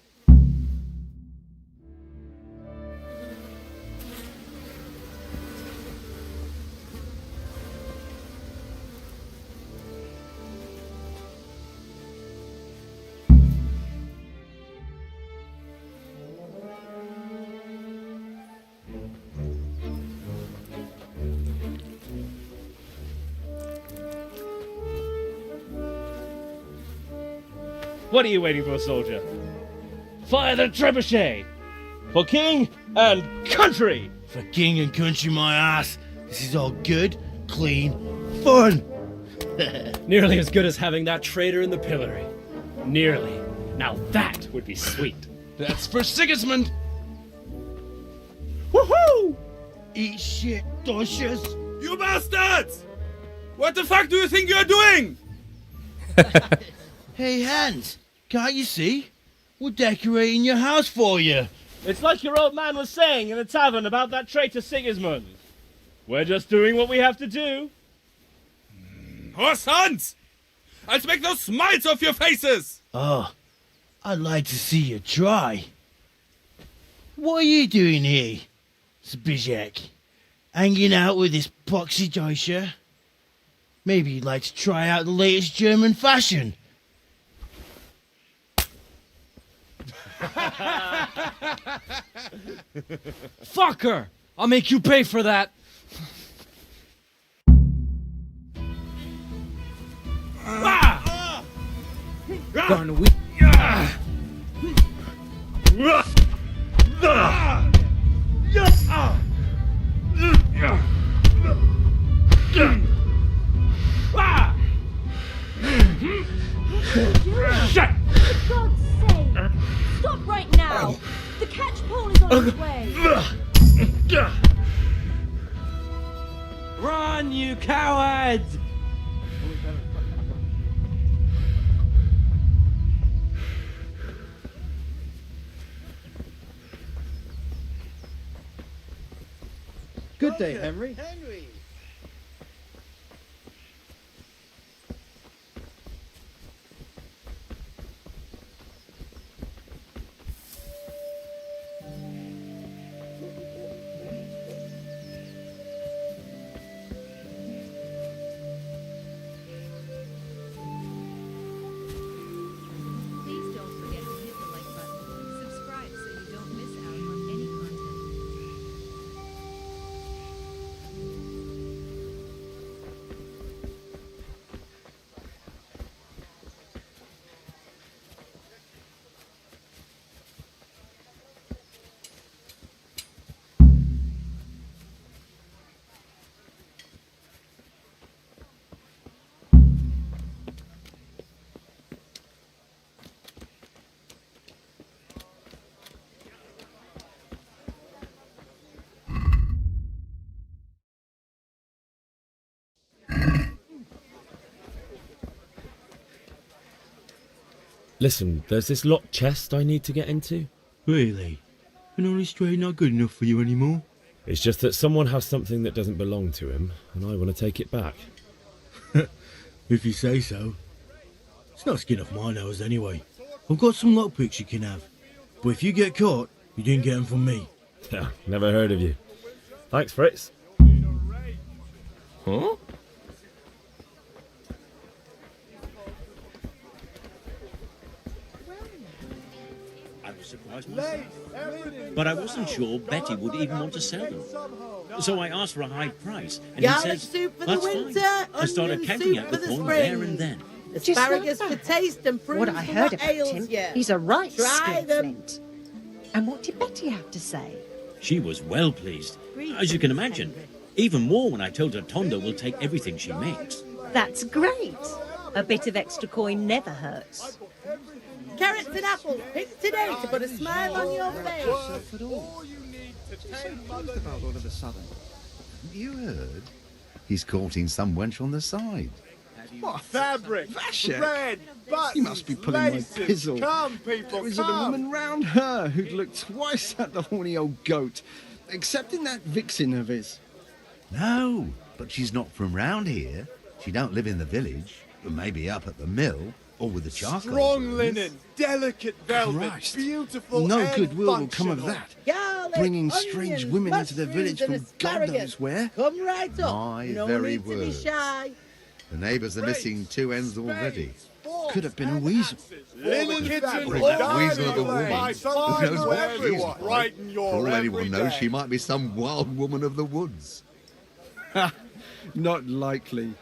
S18: What are you waiting for, soldier? Fire the trebuchet! For king and country!
S19: For king and country, my ass. This is all good, clean, fun.
S17: Nearly as good as having that traitor in the pillory. Nearly. Now that would be sweet.
S12: That's for Sigismund.
S19: Woohoo! Eat shit, Deutsches.
S11: You bastards! What the fuck do you think you're doing?
S19: Hey, Hans, can't you see? We're decorating your house for you.
S18: It's like your old man was saying in the tavern about that traitor Sigismund. We're just doing what we have to do.
S11: Horse Hans! I'll make those smiles off your faces!
S19: Oh, I'd like to see you try. What are you doing here, Zbigniew? Hanging out with this poxy Deutscher? Maybe you'd like to try out the latest German fashion.
S17: Fucker! I'll make you pay for that! Darn weak.
S13: Shit! For God's sake! Stop right now! The catch pole is on its way!
S17: Run, you cowards!
S21: Good day, Henry.
S8: Please don't forget to hit the like button. Subscribe so you don't miss out on any content.
S7: Listen, there's this locked chest I need to get into.
S19: Really? And only straight not good enough for you anymore?
S7: It's just that someone has something that doesn't belong to him, and I want to take it back.
S19: If you say so. It's not skin off my nose anyway. I've got some lockpicks you can have. But if you get caught, you didn't get them from me.
S7: Never heard of you. Thanks, Fritz.
S18: Huh?
S9: I was surprised myself. But I wasn't sure Betty would even want to sell them. So I asked for a high price, and he
S22: Garlic
S9: says,
S22: soup for the
S9: that's
S22: winter,
S9: fine. I started
S22: onion
S9: counting
S22: soup
S9: out
S22: for
S9: the
S22: the
S9: corn there
S22: spring.
S9: and then.
S22: Asparagus
S3: like
S22: for
S3: that.
S22: taste and prunes
S3: What I
S22: for
S3: heard
S22: what
S3: about
S22: ails
S3: him,
S22: you.
S3: he's a right
S22: Try them.
S3: skinflint. And what did Betty have to say?
S9: She was well pleased, as you can imagine. Even more when I told her Tondo will take everything she makes.
S23: That's great. A bit of extra coin never hurts.
S22: Carrots and apples picked today to put a smile on your face.
S1: About all of a sudden. Haven't you heard? He's courting some wench on the side.
S11: What fabric,
S24: Vashek.
S11: red, buttons,
S24: You must be pulling
S11: laces.
S24: my pizzle.
S11: Come, people,
S24: There isn't a
S11: come.
S24: woman round her who'd look twice at the horny old goat, except in that vixen of his.
S1: No, but she's not from round here. She don't live in the village, but maybe up at the mill or with the charcoal.
S11: Strong
S1: burners.
S11: linen, delicate velvet,
S24: Christ.
S11: beautiful
S24: No
S11: and
S24: goodwill will come of
S11: functional.
S24: that.
S22: Garlic,
S24: Bringing
S22: onions,
S24: strange women into the village
S22: mushrooms
S24: from
S22: and
S24: God
S22: asparagus.
S24: knows where.
S22: Come right up.
S1: My
S22: no
S1: very
S22: need to be
S1: words.
S22: shy.
S1: The neighbours are missing two ends already.
S24: Could have been a weasel.
S11: Linen kitchen,
S1: Bring that
S11: dining
S1: weasel of a woman.
S11: room,
S1: Who
S11: fine
S1: knows
S11: for
S1: what she's
S11: everyone,
S1: like?
S11: brighten
S1: For
S11: your
S1: all anyone
S11: every
S1: knows,
S11: day.
S1: she might be some wild woman of the woods.
S24: Not likely.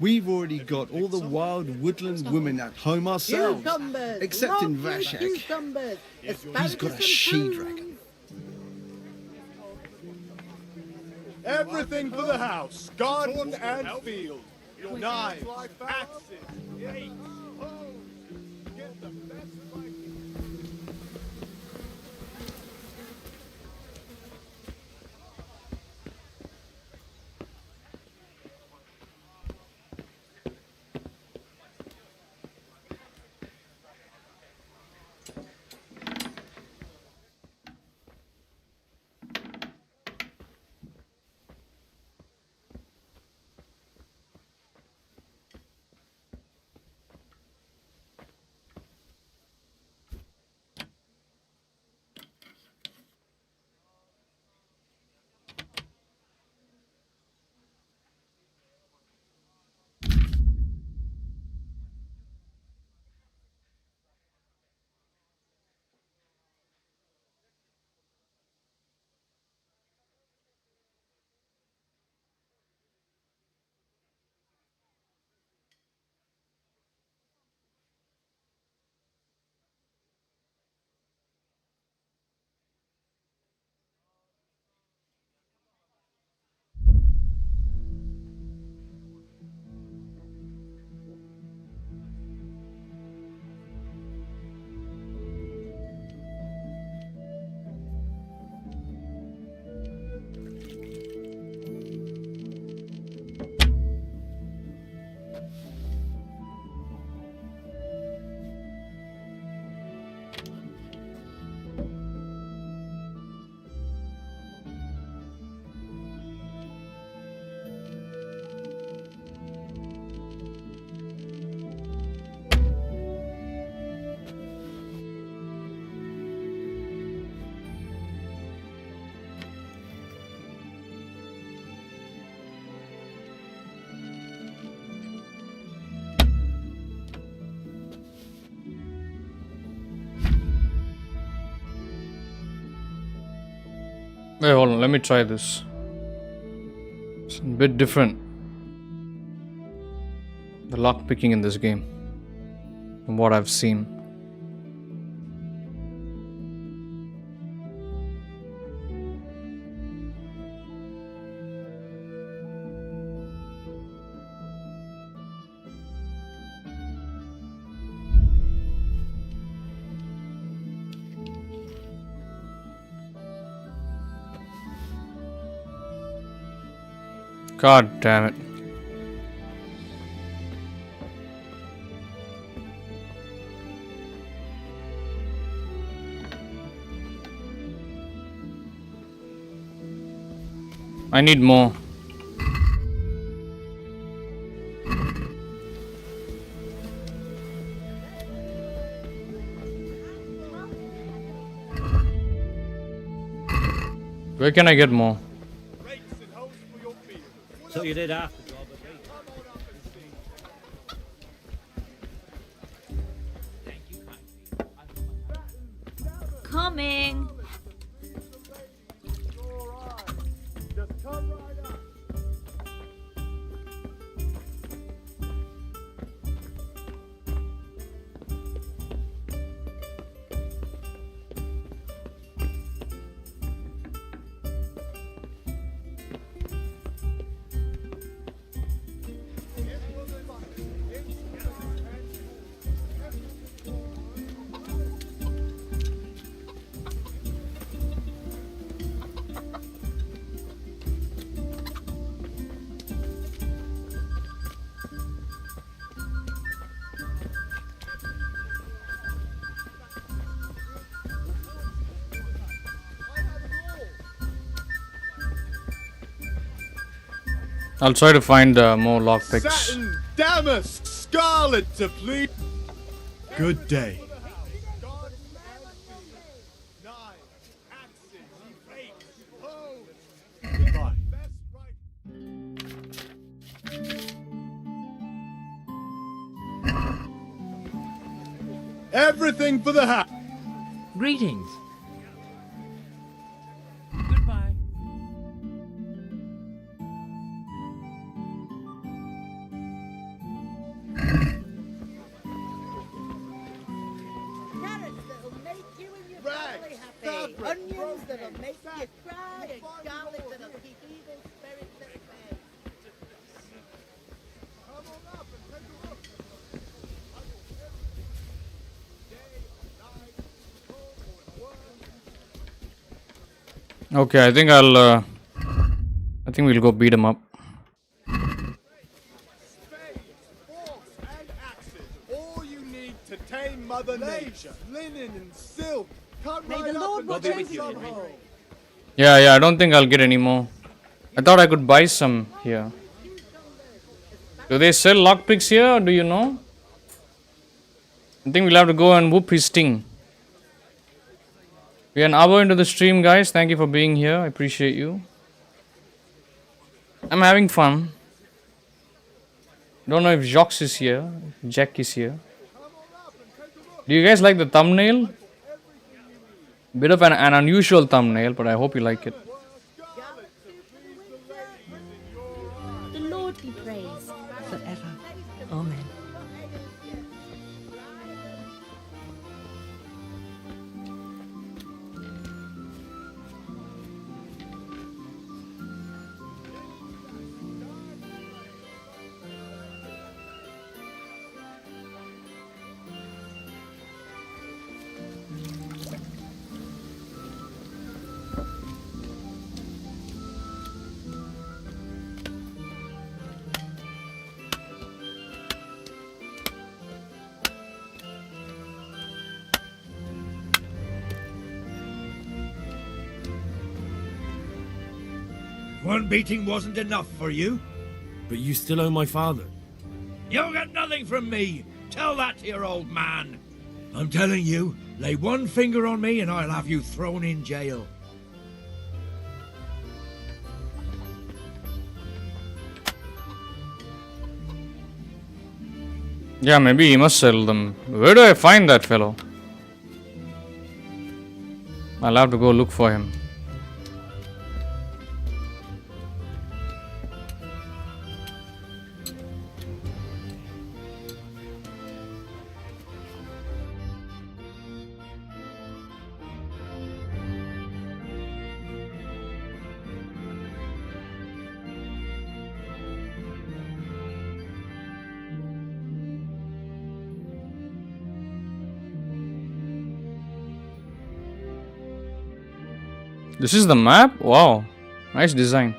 S24: We've already got all the wild woodland women at home ourselves,
S22: Cucumbers,
S24: except in
S22: lovely
S24: Vashek.
S22: cucumbers,
S24: He's got a
S22: asparagus and
S24: she-dragon.
S11: Everything for the house, garden and field. Knives, axes, gates, hoes. Get the best
S2: Wait, hold on. Let me try this. It's a bit different. The lock picking in this game, from what I've seen. God damn it. I need more. Where can I get more?
S9: So you did after all, but
S13: Coming.
S2: I'll try to find more lockpicks.
S11: Satin, damask, scarlet to please. Good day. Goodbye. Everything for the house.
S4: Greetings.
S22: Onions that'll make you cry, and garlic that'll keep evil spirits at bay.
S2: Okay, I think we'll go beat him up.
S11: All you need to tame Mother Nature. Linen and silk.
S22: May the Lord watch over you, Henry.
S2: Yeah, I don't think I'll get any more. I thought I could buy some here. Do they sell lockpicks here, or do you know? I think we'll have to go and whoop his sting. We're an hour into the stream, guys. Thank you for being here. I appreciate you. I'm having fun. Don't know if Jacques is here. If Jack is here. Do you guys like the thumbnail? Bit of an unusual thumbnail, but I hope you like it.
S13: The Lord be praised forever. Amen.
S12: One beating wasn't enough for you?
S20: But you still owe my father.
S12: You'll get nothing from me. Tell that to your old man. I'm telling you, lay one finger on me and I'll have you thrown in jail.
S2: Yeah, maybe he must sell them. Where do I find that fellow? I'll have to go look for him. This is the map? Wow. Nice design.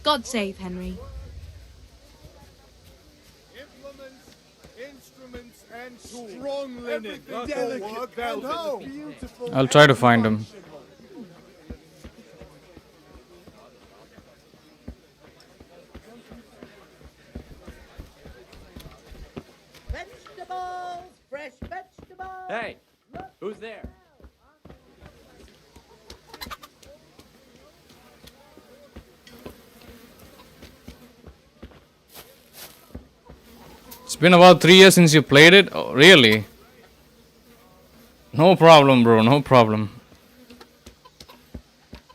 S4: God save Henry.
S11: Instruments and tools. Strong linen, delicate velvet, beautiful.
S2: I'll try to find him.
S22: Vegetables, fresh vegetables.
S5: Hey, who's there?
S2: It's been about 3 years since you played it? Oh, really? No problem, bro. No problem.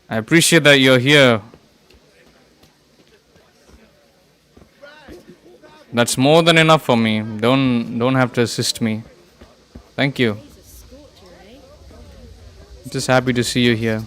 S2: I appreciate that you're here. That's more than enough for me. Don't have to assist me. Thank you. Just happy to see you here.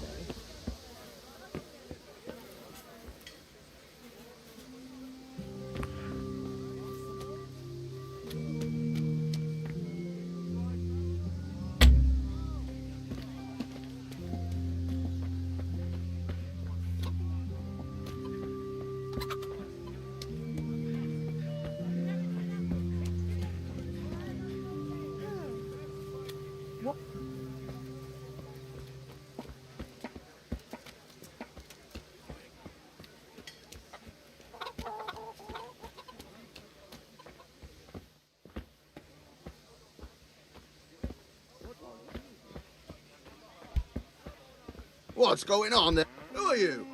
S6: What's going on there? Who are you?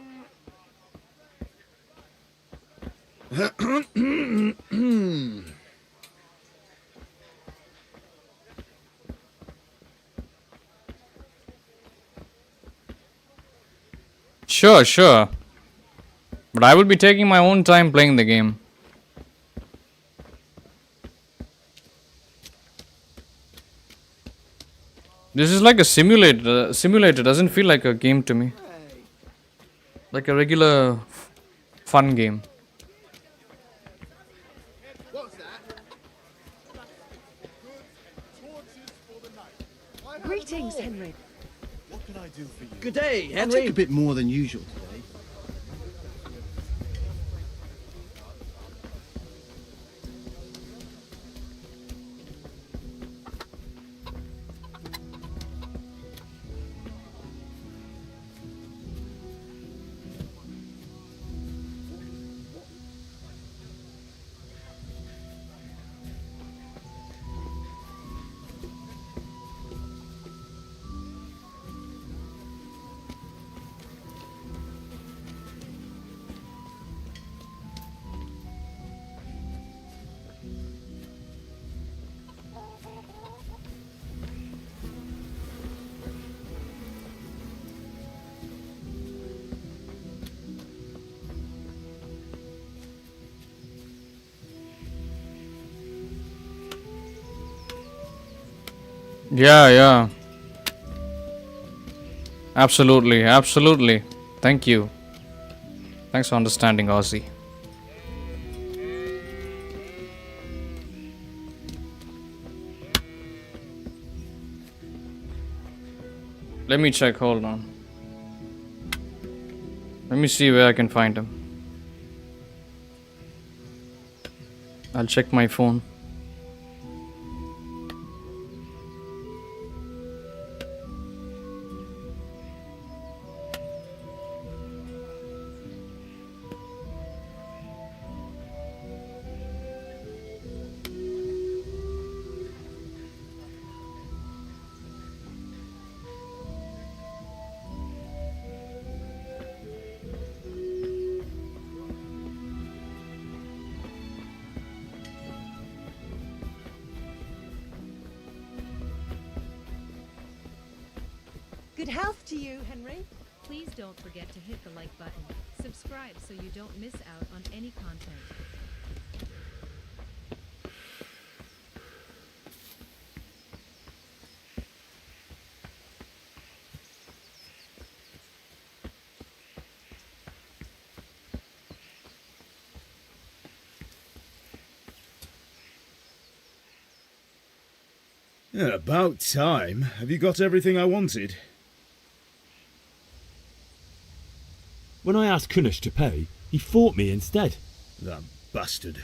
S2: Sure. But I will be taking my own time playing the game. This is like a simulator. Simulator doesn't feel like a game to me. Like a regular fun game.
S3: Greetings, Henry.
S11: What can I do for you?
S24: Good day,
S6: I took a bit more than usual today.
S2: Yeah. Absolutely. Thank you. Thanks for understanding, Ozzy. Let me check, hold on. Let me see where I can find him. I'll check my phone.
S3: Good health to you, Henry.
S8: Please don't forget to hit the like button. Subscribe so you don't miss out on any content.
S11: Yeah, about time. Have you got everything I wanted?
S7: When I asked Kunish to pay, he fought me instead.
S11: That bastard.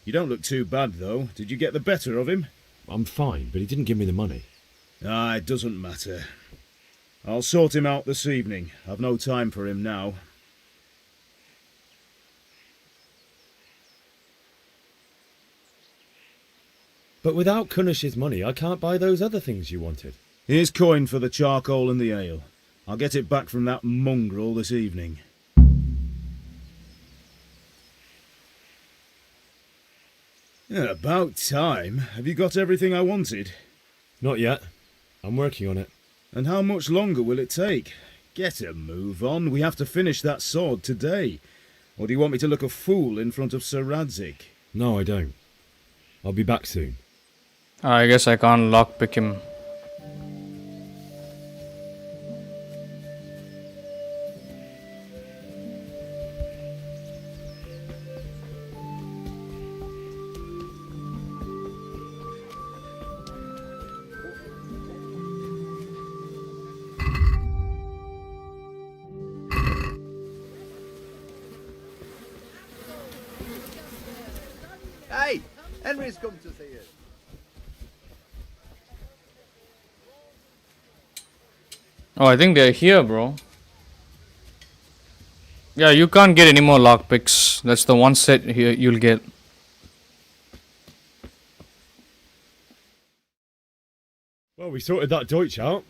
S11: You don't look too bad, though. Did you get the better of him?
S7: I'm fine, but he didn't give me the money.
S11: Ah, it doesn't matter. I'll sort him out this evening. I've no time for him now.
S7: But without Kunish's money, I can't buy those other things you wanted.
S11: Here's coin for the charcoal and the ale. I'll get it back from that mongrel this evening. Yeah, about time. Have you got everything I wanted?
S7: Not yet. I'm working on it.
S11: And how much longer will it take? Get a move on. We have to finish that sword today. Or do you want me to look a fool in front of Sir Radzig?
S7: No, I don't. I'll be back soon.
S2: I guess I can't lockpick him.
S6: Hey, Henry's come to see you.
S2: Oh, I think they're here, bro. Yeah, you can't get any more lockpicks. That's the one set here you'll get.
S7: Well, we sorted that Deutsch out.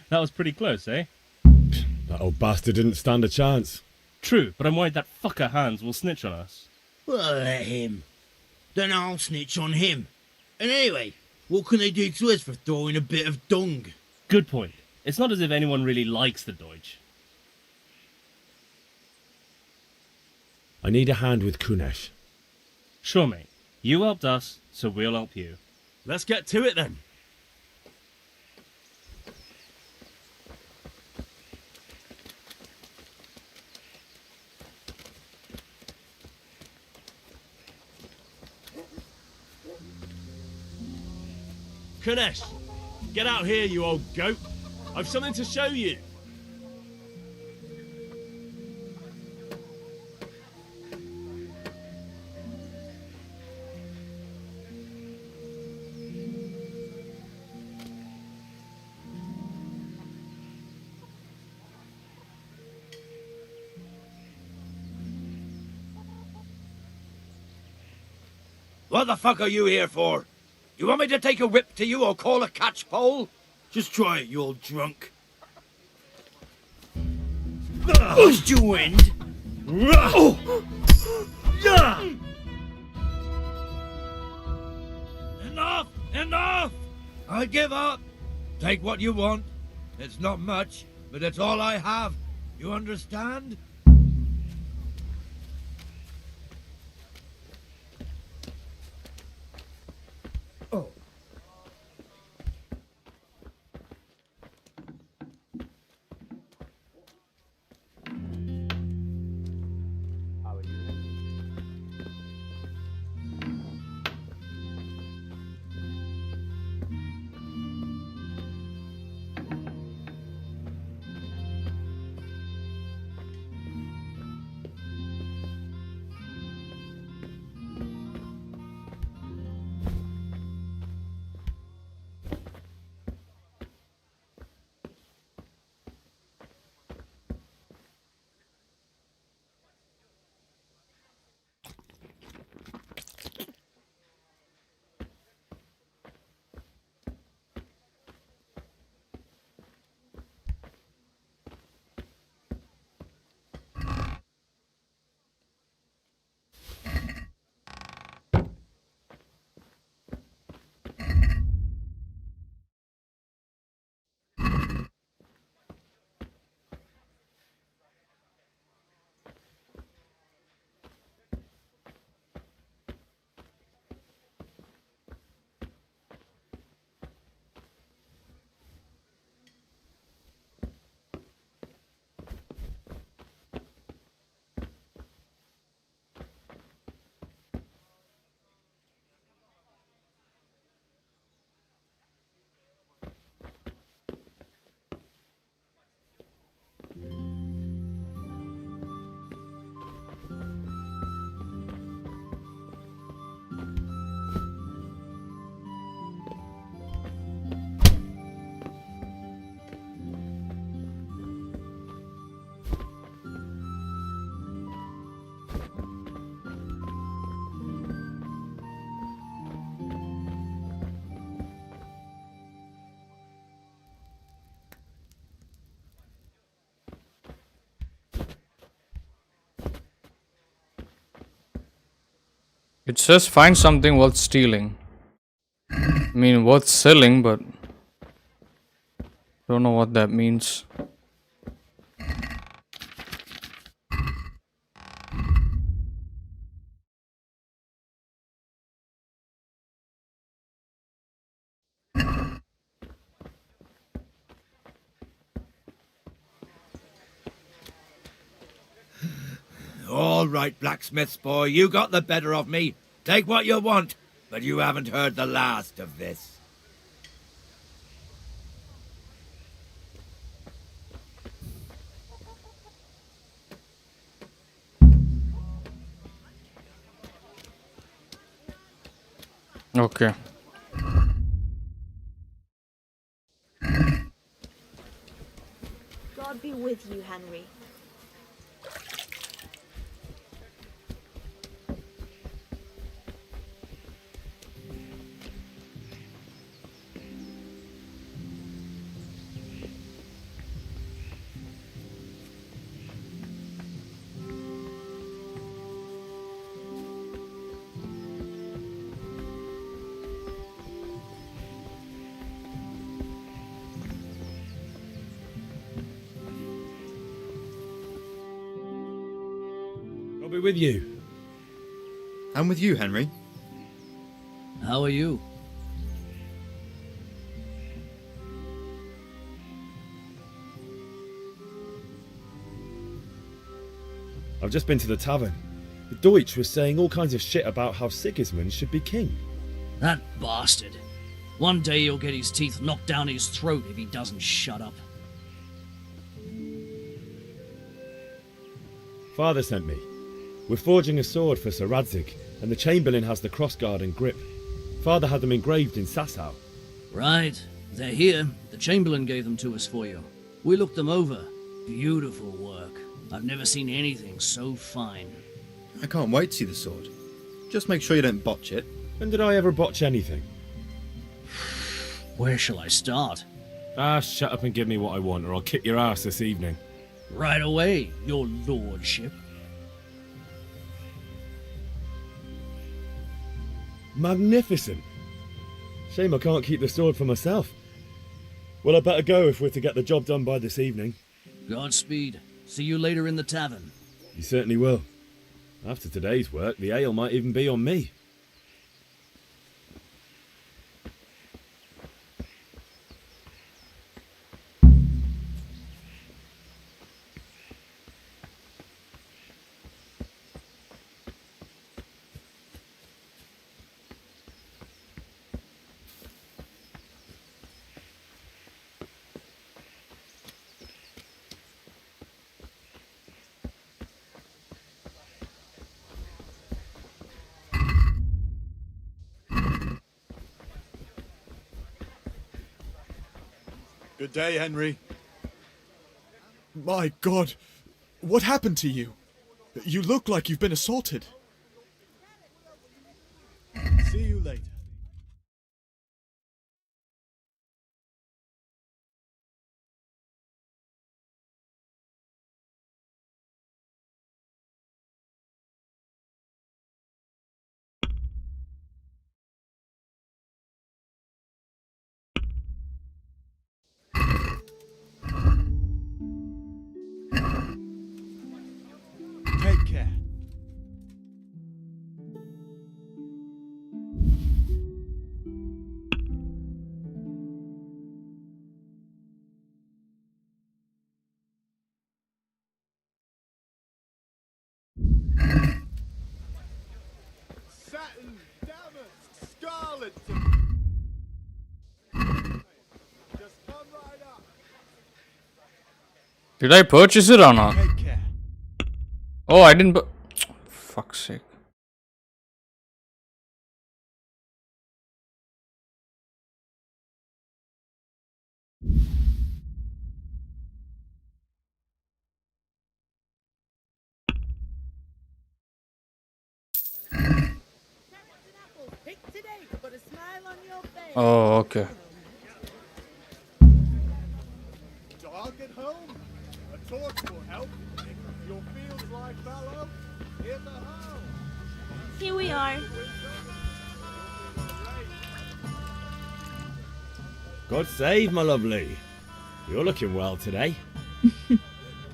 S18: That was pretty close, eh?
S7: That old bastard didn't stand a chance.
S18: True, but I'm worried that fucker Hans will snitch on us.
S19: Well, let him. Then I'll snitch on him. And anyway, what can they do to us for throwing a bit of dung?
S18: Good point. It's not as if anyone really likes the Deutsch.
S7: I need a hand with Kunesh.
S18: Sure, mate. You helped us, so we'll help you.
S20: Let's get to it then. Kunesh, get out here, you old goat. I've something to show you.
S12: What the fuck are you here for? You want me to take a whip to you or call a catchpole?
S19: Just try it, you old drunk. Bust your wind.
S12: Enough! Enough! I give up. Take what you want. It's not much, but it's all I have. You understand? Oh.
S2: It says find something worth stealing. I mean, worth selling, but don't know what that means.
S12: All right, blacksmith's boy, you got the better of me. Take what you want, but you haven't heard the last of this.
S2: Okay.
S13: God be with you, Henry.
S7: I'll be with you.
S21: I'm with you, Henry.
S4: How are you?
S7: I've just been to the tavern. The Deutsch was saying all kinds of shit about how Sigismund should be king.
S4: That bastard. One day he'll get his teeth knocked down his throat if he doesn't shut up.
S7: Father sent me. We're forging a sword for Sir Radzig, and the Chamberlain has the crossguard and grip. Father had them engraved in Sasau.
S4: Right. They're here. The Chamberlain gave them to us for you. We looked them over. Beautiful work. I've never seen anything so fine.
S21: I can't wait to see the sword. Just make sure you don't botch it.
S7: When did I ever botch anything?
S4: Where shall I start?
S7: Shut up and give me what I want, or I'll kick your ass this evening.
S4: Right away, your lordship.
S7: Magnificent! Shame I can't keep the sword for myself. Well, I better go if we're to get the job done by this evening.
S4: Godspeed. See you later in the tavern.
S7: You certainly will. After today's work, the ale might even be on me.
S11: Good day, Henry. My God, what happened to you? You look like you've been assaulted. See you later. Take care. Satin, damask, scarlet. Just come right up.
S2: Did I purchase it or not? Oh, I didn't. Fuck's sake. Oh, okay.
S11: Dark at home? A torch will help. If your fields like fallow, here's a hoe.
S13: Here we are.
S7: God save, my lovely. You're looking well today.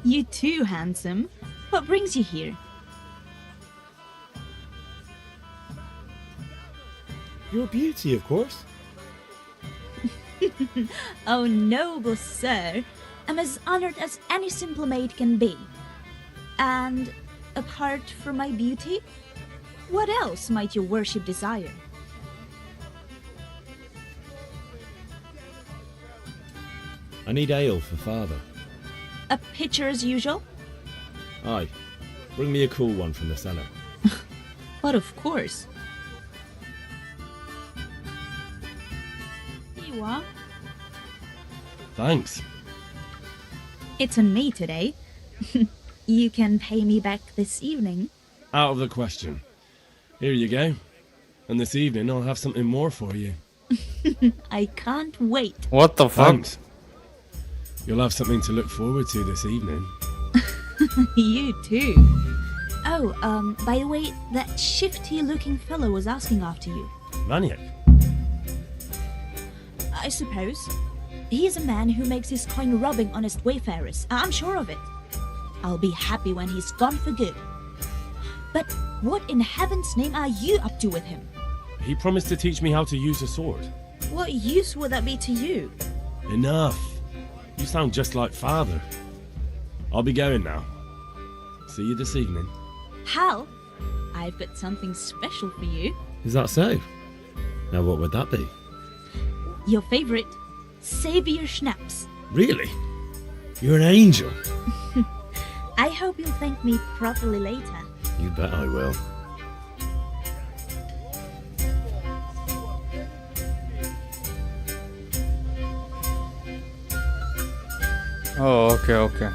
S13: You too, handsome. What brings you here?
S7: Your beauty, of course.
S13: Oh, noble sir. I'm as honored as any simple maid can be. And apart from my beauty, what else might your worship desire?
S7: I need ale for father.
S13: A pitcher as usual?
S7: Aye. Bring me a cool one from the cellar.
S13: But of course. Here you are.
S7: Thanks.
S13: It's on me today. You can pay me back this evening.
S7: Out of the question. Here you go. And this evening I'll have something more for you.
S13: I can't wait.
S2: What the fuck?
S7: Thanks. You'll have something to look forward to this evening.
S13: You too. Oh, by the way, that shifty-looking fellow was asking after you.
S7: Maniac?
S13: I suppose. He is a man who makes his coin robbing honest wayfarers. I'm sure of it. I'll be happy when he's gone for good. But what in heaven's name are you up to with him?
S7: He promised to teach me how to use a sword.
S13: What use would that be to you?
S7: Enough. You sound just like father. I'll be going now. See you this evening.
S13: Hal, I've got something special for you.
S7: Is that so? Now what would that be?
S13: Your favorite, Savior Schnapps.
S7: Really? You're an angel.
S13: I hope you'll thank me properly later.
S7: You bet I will.
S2: Oh, okay.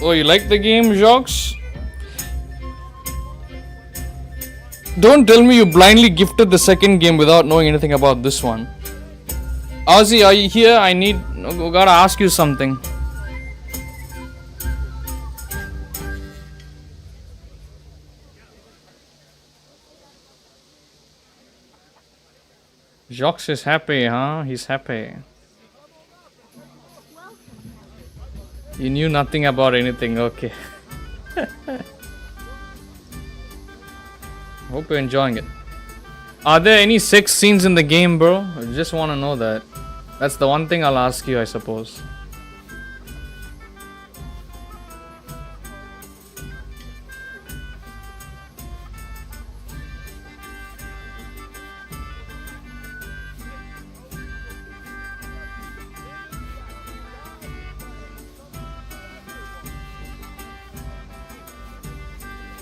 S2: Oh, you like the game, Jacques? Don't tell me you blindly gifted the second game without knowing anything about this one. Ozzy, are you here? I gotta ask you something. Jacques is happy, huh? He's happy. You knew nothing about anything, okay. Hope you're enjoying it. Are there any sex scenes in the game, bro? I just want to know that. That's the one thing I'll ask you, I suppose.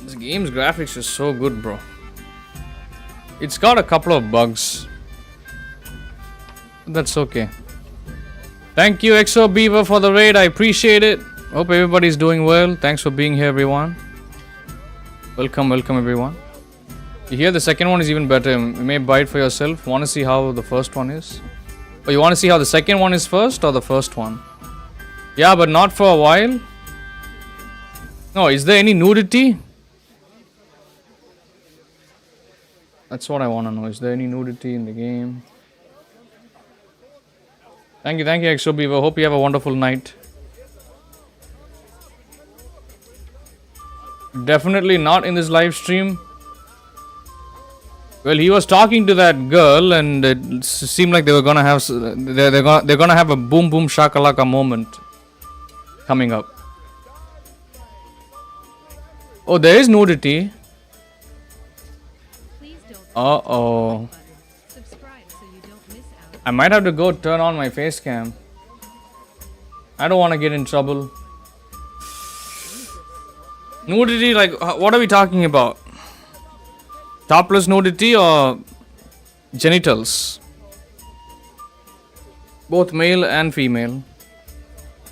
S2: This game's graphics is so good, bro. It's got a couple of bugs. That's okay. Thank you, Exo Beaver, for the raid. I appreciate it. Hope everybody's doing well. Thanks for being here, everyone. Welcome, everyone. You hear the second one is even better. You may buy it for yourself. Want to see how the first one is? Or you want to see how the second one is first or the first one? Yeah, but not for a while. No, is there any nudity? That's what I want to know. Is there any nudity in the game? Thank you, Exo Beaver. Hope you have a wonderful night. Definitely not in this live stream. Well, he was talking to that girl, and it seemed like they were gonna have they're gonna have a boom boom shakalaka moment coming up. Oh, there is nudity. Uh-oh. I might have to go turn on my face cam. I don't want to get in trouble. Nudity, like, what are we talking about? Topless nudity or genitals? Both male and female.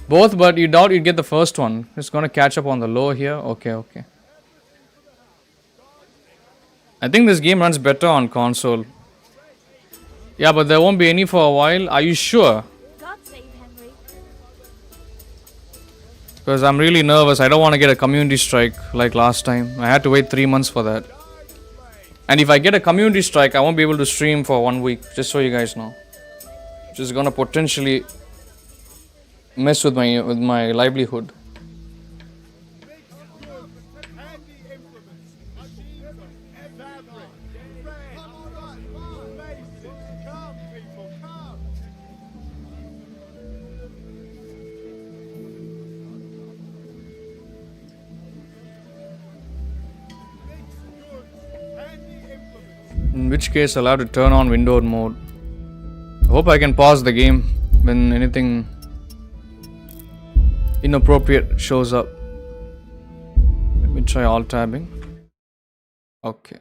S2: Both, but you doubt you'd get the first one. It's gonna catch up on the low here. Okay. I think this game runs better on console. Yeah, but there won't be any for a while. Are you sure?
S13: God save Henry.
S2: Because I'm really nervous. I don't want to get a community strike like last time. I had to wait 3 months for that. And if I get a community strike, I won't be able to stream for 1 week. Just so you guys know. Which is gonna potentially mess with my livelihood. In which case I'll have to turn on windowed mode. I hope I can pause the game when anything inappropriate shows up. Let me try alt tabbing. Okay.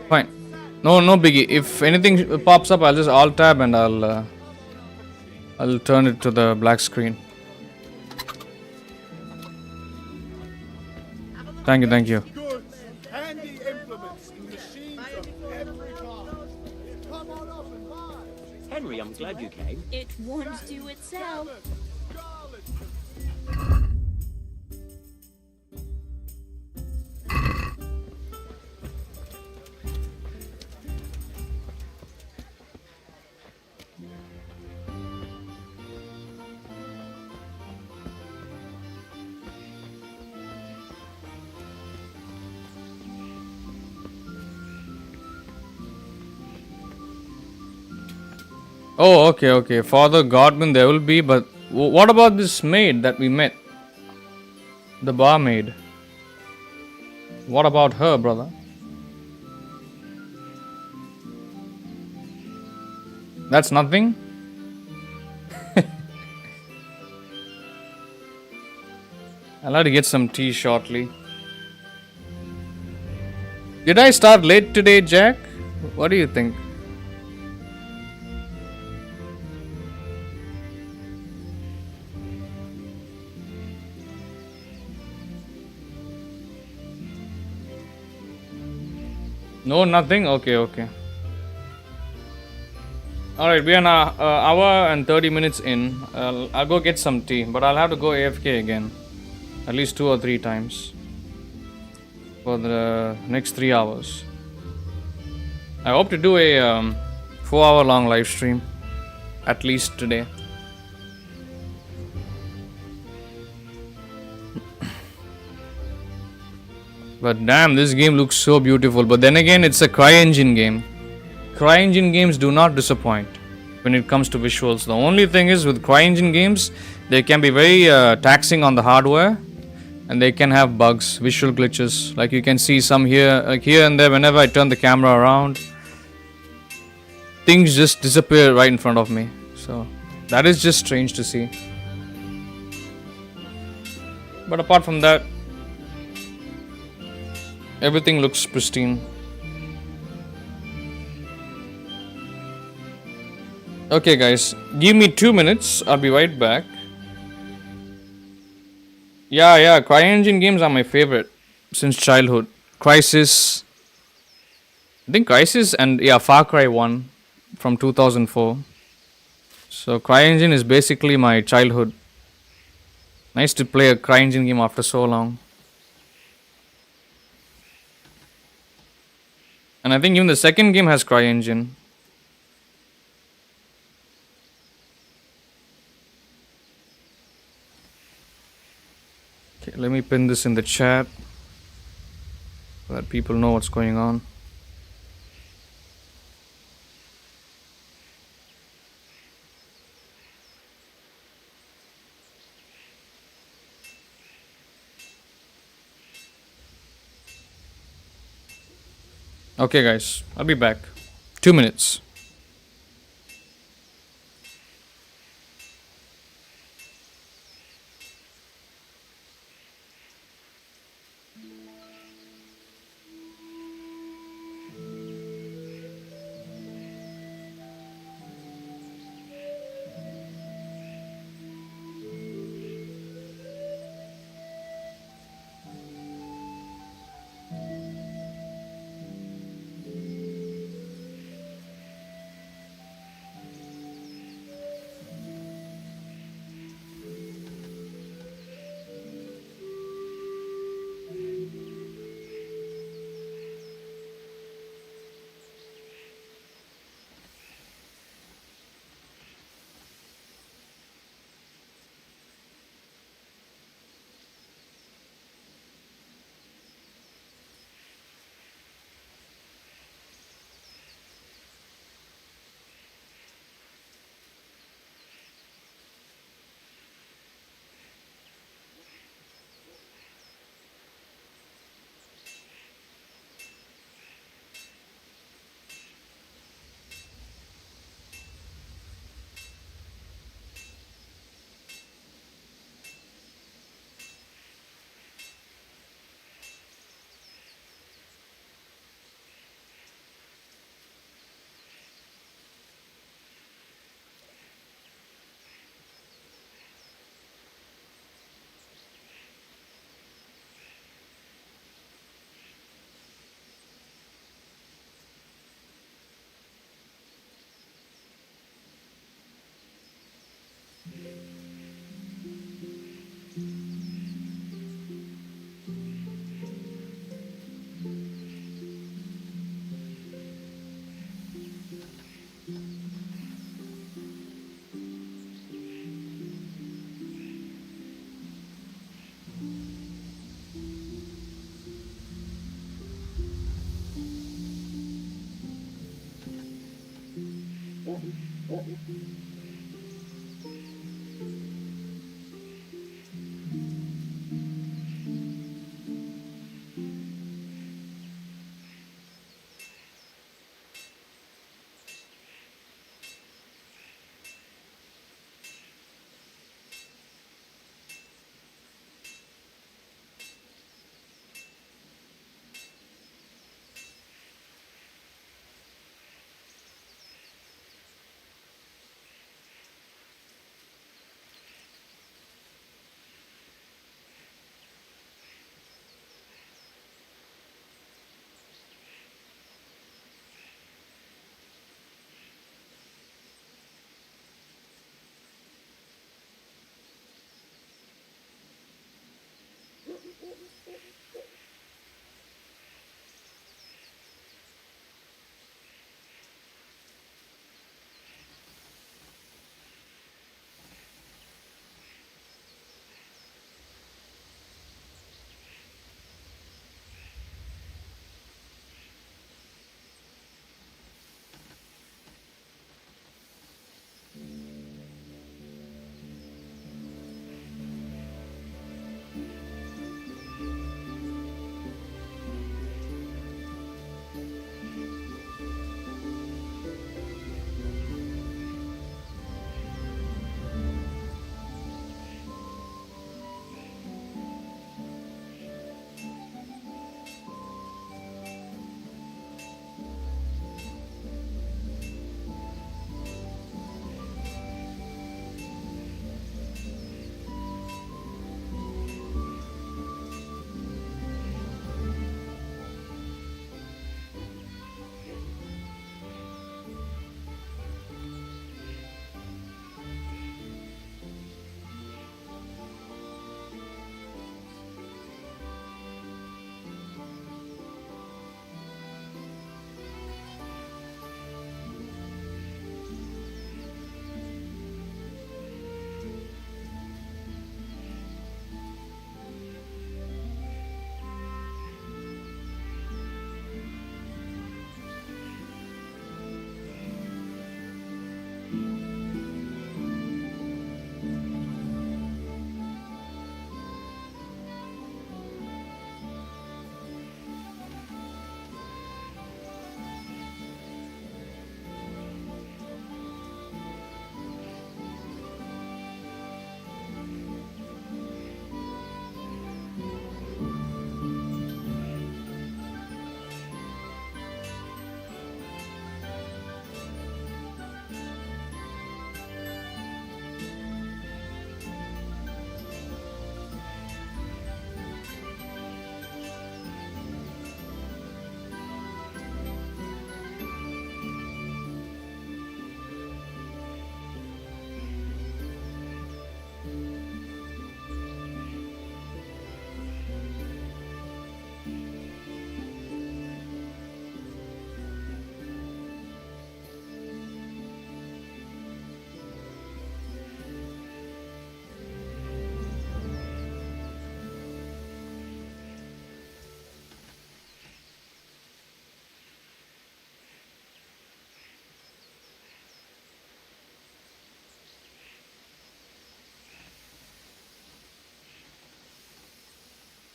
S2: Fine. No biggie. If anything pops up, I'll just alt tab and I'll turn it to the black screen. Thank you.
S9: Henry, I'm glad you came.
S13: It won't do itself.
S2: Oh, okay. Father Godwin there will be, but what about this maid that we met? The barmaid. What about her, brother? That's nothing? I'll have to get some tea shortly. Did I start late today, Jack? What do you think? No, nothing? Okay. Alright, we're an hour and 30 minutes in. I'll go get some tea, but I'll have to go AFK again. At least 2 or 3 times. For the next 3 hours. I hope to do a 4-hour long live stream. At least today. But damn, this game looks so beautiful. But then again, it's a CryEngine game. CryEngine games do not disappoint when it comes to visuals. The only thing is with CryEngine games, they can be very taxing on the hardware. And they can have bugs, visual glitches. Like you can see some here, like here and there whenever I turn the camera around. Things just disappear right in front of me. So that is just strange to see. But apart from that, everything looks pristine. Okay guys, give me 2 minutes. I'll be right back. Yeah, CryEngine games are my favorite since childhood. Crisis. I think Crisis and Far Cry 1 from 2004. So CryEngine is basically my childhood. Nice to play a CryEngine game after so long. And I think even the second game has CryEngine. Okay, let me pin this in the chat so that people know what's going on. Okay guys, I'll be back. 2 minutes.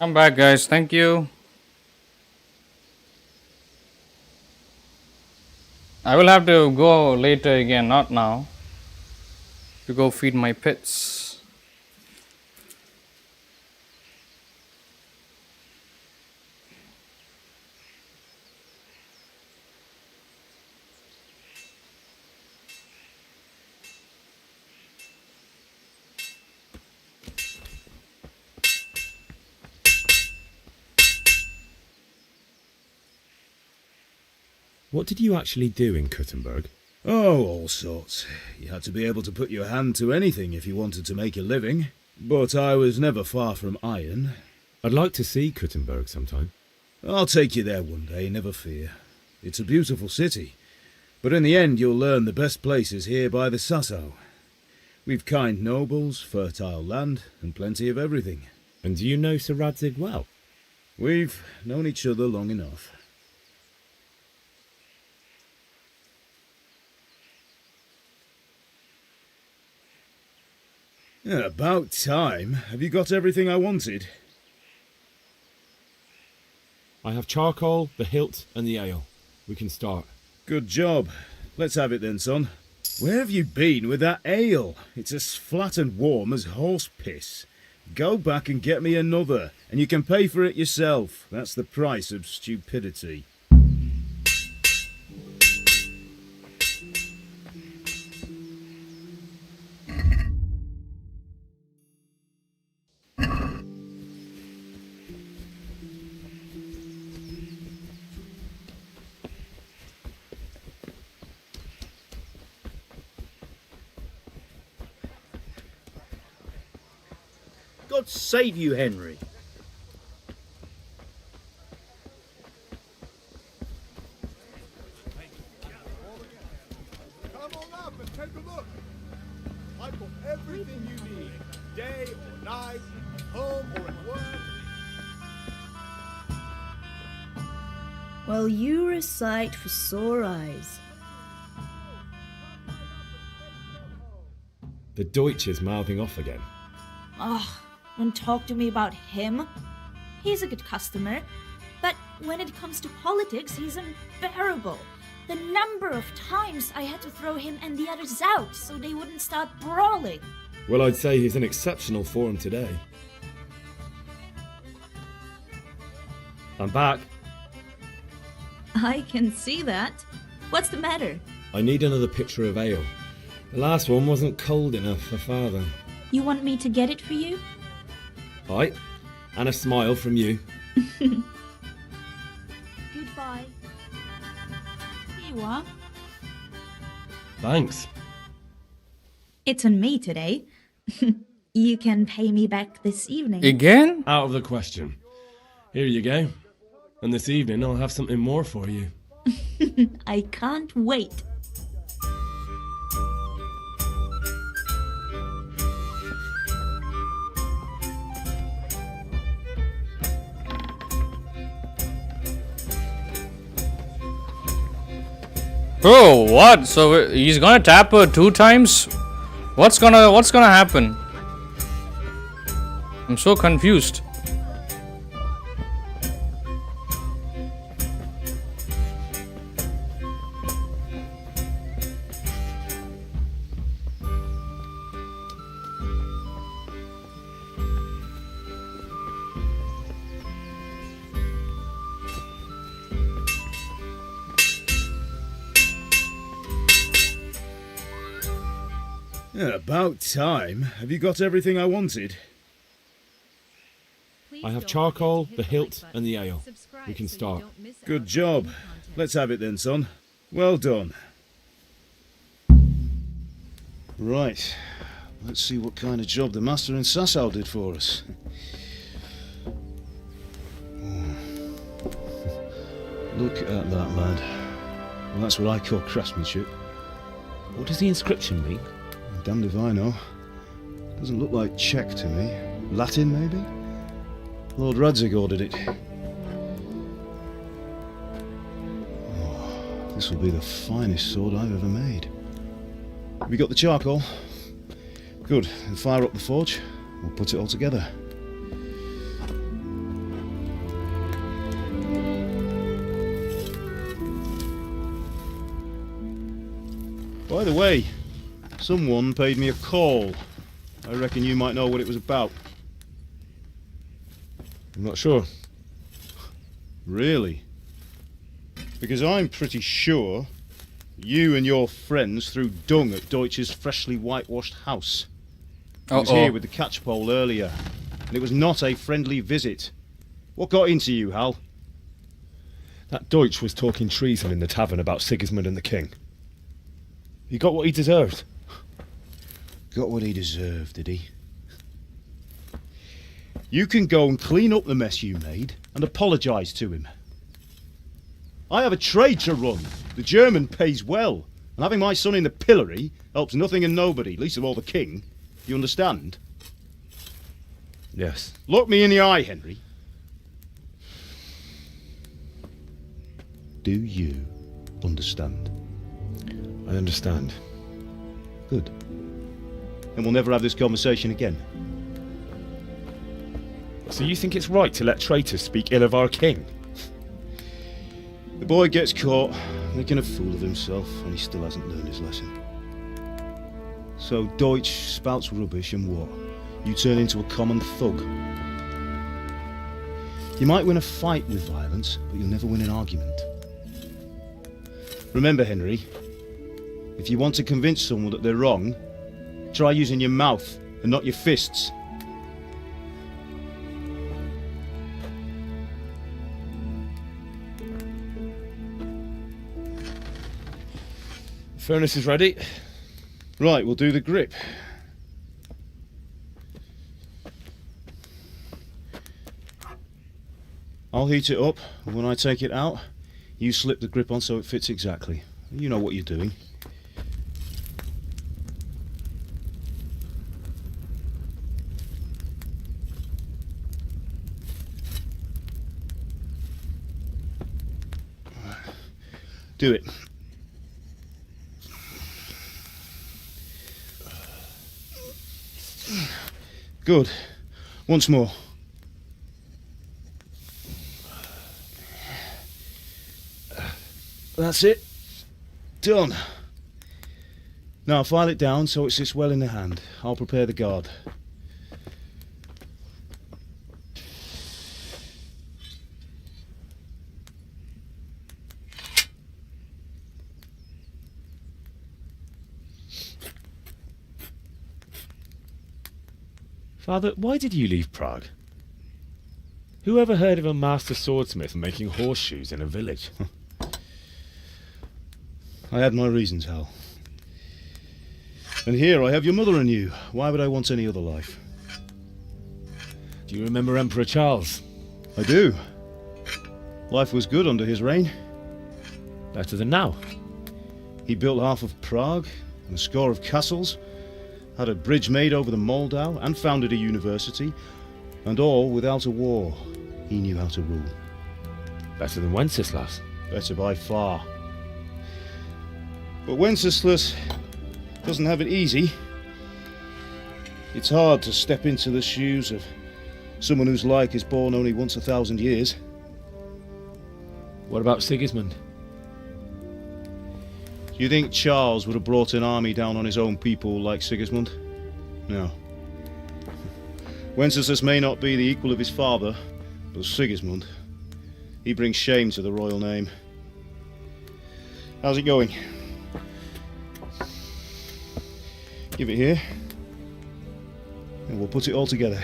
S2: I'm back, guys. Thank you. I will have to go later again, not now, to go feed my pets.
S7: What did you actually do in Kuttenberg?
S10: Oh, all sorts. You had to be able to put your hand to anything if you wanted to make a living. But I was never far from iron.
S7: I'd like to see Kuttenberg sometime.
S10: I'll take you there one day, never fear. It's a beautiful city. But in the end you'll learn the best places here by the Sasso. We've kind nobles, fertile land, and plenty of everything.
S7: And do you know Sir Radzig well?
S10: We've known each other long enough. Yeah, about time. Have you got everything I wanted?
S7: I have charcoal, the hilt, and the ale. We can start.
S10: Good job. Let's have it then, son. Where have you been with that ale? It's as flat and warm as horse piss. Go back and get me another, and you can pay for it yourself. That's the price of stupidity.
S6: God save you, Henry.
S11: Come on up and take a look. I've got everything you need, day or night, at home or at work.
S13: Well, you're a sight for sore eyes.
S7: The Deutsch is mouthing off again.
S13: Oh, don't talk to me about him. He's a good customer, but when it comes to politics, he's unbearable. The number of times I had to throw him and the others out so they wouldn't start brawling.
S7: Well, I'd say he's in exceptional form today. I'm back.
S13: I can see that. What's the matter?
S7: I need another pitcher of ale. The last one wasn't cold enough for father.
S13: You want me to get it for you?
S7: Right, and a smile from you.
S13: Goodbye. Here you are.
S7: Thanks.
S13: It's on me today. You can pay me back this evening.
S2: Again?
S7: Out of the question. Here you go. And this evening I'll have something more for you.
S13: I can't wait.
S2: Oh, what? So he's gonna tap her 2 times? What's gonna happen? I'm so confused.
S10: Yeah, about time. Have you got everything I wanted?
S7: I have charcoal, the hilt, and the ale. We can start.
S10: Good job. Let's have it then, son. Well done. Right. Let's see what kind of job the master in Sasau did for us. Look at that, lad. Well, that's what I call craftsmanship.
S7: What does the inscription mean?
S10: Damned if I know. Doesn't look like Czech to me. Latin, maybe? Lord Radzig ordered it. Oh, this will be the finest sword I've ever made. Have you got the charcoal? Good. Then fire up the forge. We'll put it all together. By the way, someone paid me a call. I reckon you might know what it was about.
S7: I'm not sure.
S10: Really? Because I'm pretty sure you and your friends threw dung at Deutsch's freshly whitewashed house. I was here with the catchpole earlier, and it was not a friendly visit. What got into you, Hal?
S7: That Deutsch was talking treason in the tavern about Sigismund and the king. He got what he deserved.
S10: Got what he deserved, did he? You can go and clean up the mess you made and apologise to him. I have a trade to run. The German pays well, and having my son in the pillory helps nothing and nobody, least of all the king. You understand?
S7: Yes.
S10: Look me in the eye, Henry. Do you understand?
S7: I understand.
S10: Good. and we'll never have this conversation again.
S7: So you think it's right to let traitors speak ill of our king?
S10: The boy gets caught, making a fool of himself, and he still hasn't learned his lesson. So Deutsch spouts rubbish, and what? You turn into a common thug. You might win a fight with violence, but you'll never win an argument. Remember, Henry, if you want to convince someone that they're wrong, try using your mouth and not your fists.
S7: Furnace is ready.
S10: Right, we'll do the grip. I'll heat it up, and when I take it out, you slip the grip on so it fits exactly. You know what you're doing. Do it. Good. Once more. That's it. Done. Now file it down so it sits well in the hand. I'll prepare the guard.
S7: Father, why did you leave Prague? Who ever heard of a master swordsmith making horseshoes in a village?
S10: I had my reasons, Hal. And here I have your mother and you. Why would I want any other life?
S7: Do you remember Emperor Charles?
S10: I do. Life was good under his reign.
S7: Better than now.
S10: He built half of Prague and a score of castles, had a bridge made over the Moldau, and founded a university, and all without a war. He knew how to rule.
S7: Better than Wenceslaus.
S10: Better by far. But Wenceslaus doesn't have it easy. It's hard to step into the shoes of someone whose like is born only once 1,000 years.
S7: What about Sigismund?
S10: Do you think Charles would have brought an army down on his own people like Sigismund? No. Wenceslaus may not be the equal of his father, but Sigismund, he brings shame to the royal name. How's it going? Give it here, and we'll put it all together.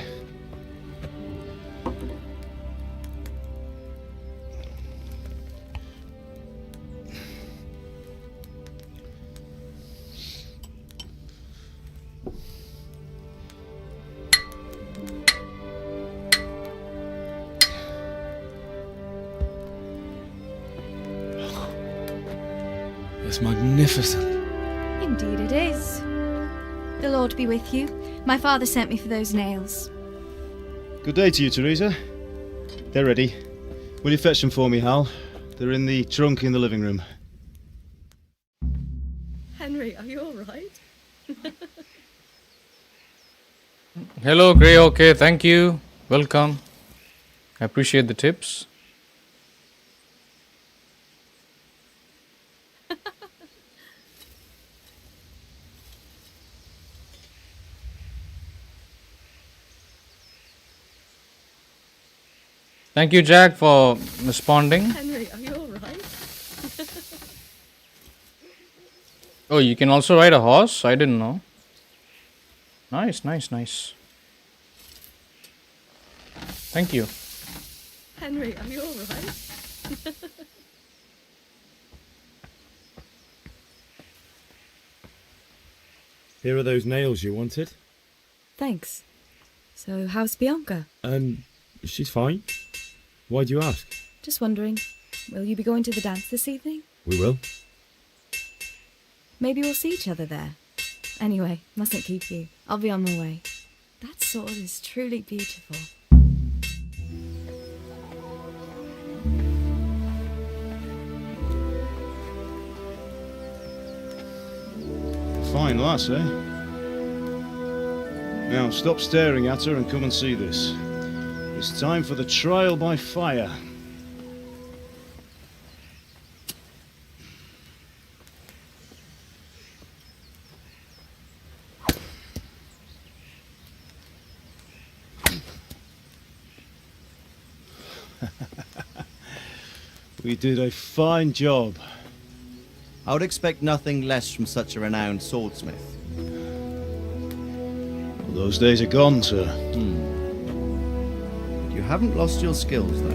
S7: It's magnificent.
S14: Indeed it is. The Lord be with you. My father sent me for those nails.
S10: Good day to you, Teresa. They're ready. Will you fetch them for me, Hal? They're in the trunk in the living room.
S22: Henry, are you all right?
S2: Hello, Grey. Okay, thank you. Welcome. I appreciate the tips. Thank you, Jack, for responding.
S22: Henry, are you all right?
S2: Oh, you can also ride a horse? I didn't know. Nice, nice, nice. Thank you.
S22: Henry, are you all right?
S7: Here are those nails you wanted.
S14: Thanks. So, how's Bianca?
S7: She's fine. Why do you ask?
S14: Just wondering, will you be going to the dance this evening?
S7: We will.
S14: Maybe we'll see each other there. Anyway, mustn't keep you. I'll be on my way. That sword is truly beautiful.
S10: Fine lass, eh? Now stop staring at her and come and see this. It's time for the trial by fire. We did a fine job.
S6: I would expect nothing less from such a renowned swordsmith.
S10: Those days are gone, sir.
S6: You haven't lost your skills, though.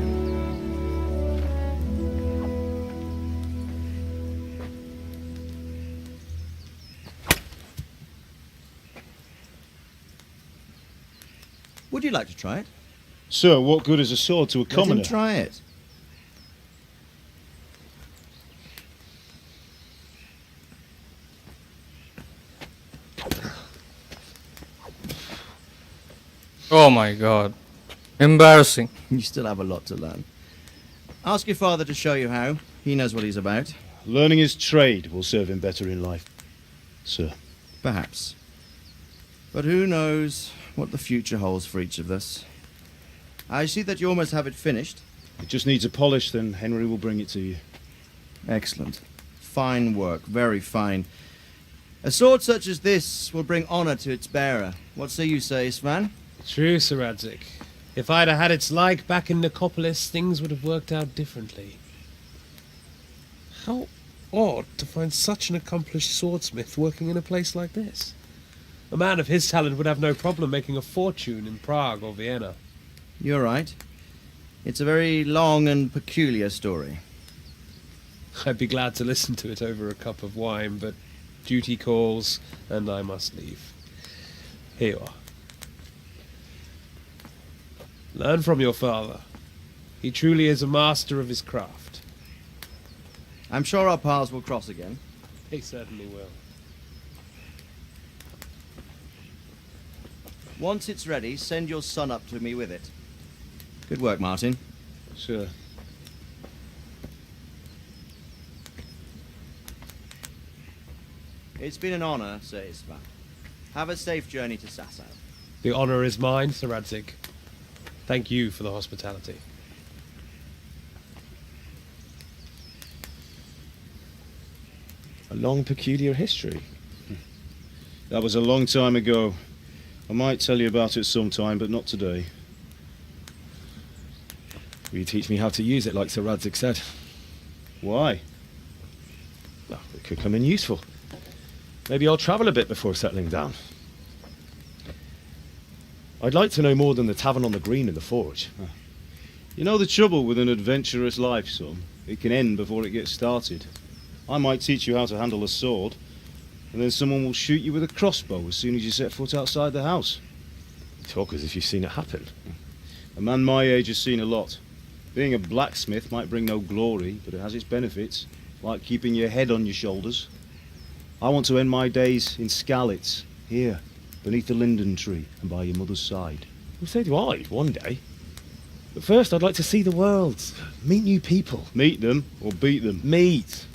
S6: Would you like to try it?
S10: Sir, what good is a sword to a commoner?
S6: Let him try it.
S2: Oh my god. Embarrassing.
S6: You still have a lot to learn. Ask your father to show you how. He knows what he's about.
S10: Learning his trade will serve him better in life, sir.
S6: Perhaps. But who knows what the future holds for each of us. I see that you almost have it finished.
S10: It just needs a polish, then Henry will bring it to you.
S6: Excellent. Fine work, very fine. A sword such as this will bring honour to its bearer. What say you, Svan?
S15: True, Sir Radzig. If I'd have had its like back in Nicopolis, things would have worked out differently. How odd to find such an accomplished swordsmith working in a place like this. A man of his talent would have no problem making a fortune in Prague or Vienna.
S6: You're right. It's a very long and peculiar story.
S15: I'd be glad to listen to it over a cup of wine, but duty calls, and I must leave. Here you are. Learn from your father. He truly is a master of his craft.
S6: I'm sure our paths will cross again.
S15: He certainly will.
S6: Once it's ready, send your son up to me with it. Good work, Martin.
S10: Sure.
S6: It's been an honour, Sir Isvan. Have a safe journey to Sasau.
S15: The honour is mine, Sir Radzig. Thank you for the hospitality.
S10: A long, peculiar history. That was a long time ago. I might tell you about it sometime, but not today.
S7: Will you teach me how to use it, like Sir Radzig said?
S10: Why?
S7: Well, it could come in useful. Maybe I'll travel a bit before settling down. I'd like to know more than the tavern on the green and the forge.
S10: You know the trouble with an adventurous life, son? It can end before it gets started. I might teach you how to handle a sword, and then someone will shoot you with a crossbow as soon as you set foot outside the house.
S7: You talk as if you've seen it happen.
S10: A man my age has seen a lot. Being a blacksmith might bring no glory, but it has its benefits, like keeping your head on your shoulders. I want to end my days in Skalitz, here, beneath the linden tree and by your mother's side.
S7: Well, so do I, one day. But first I'd like to see the world, meet new people.
S10: Meet them or beat them?
S7: Meet.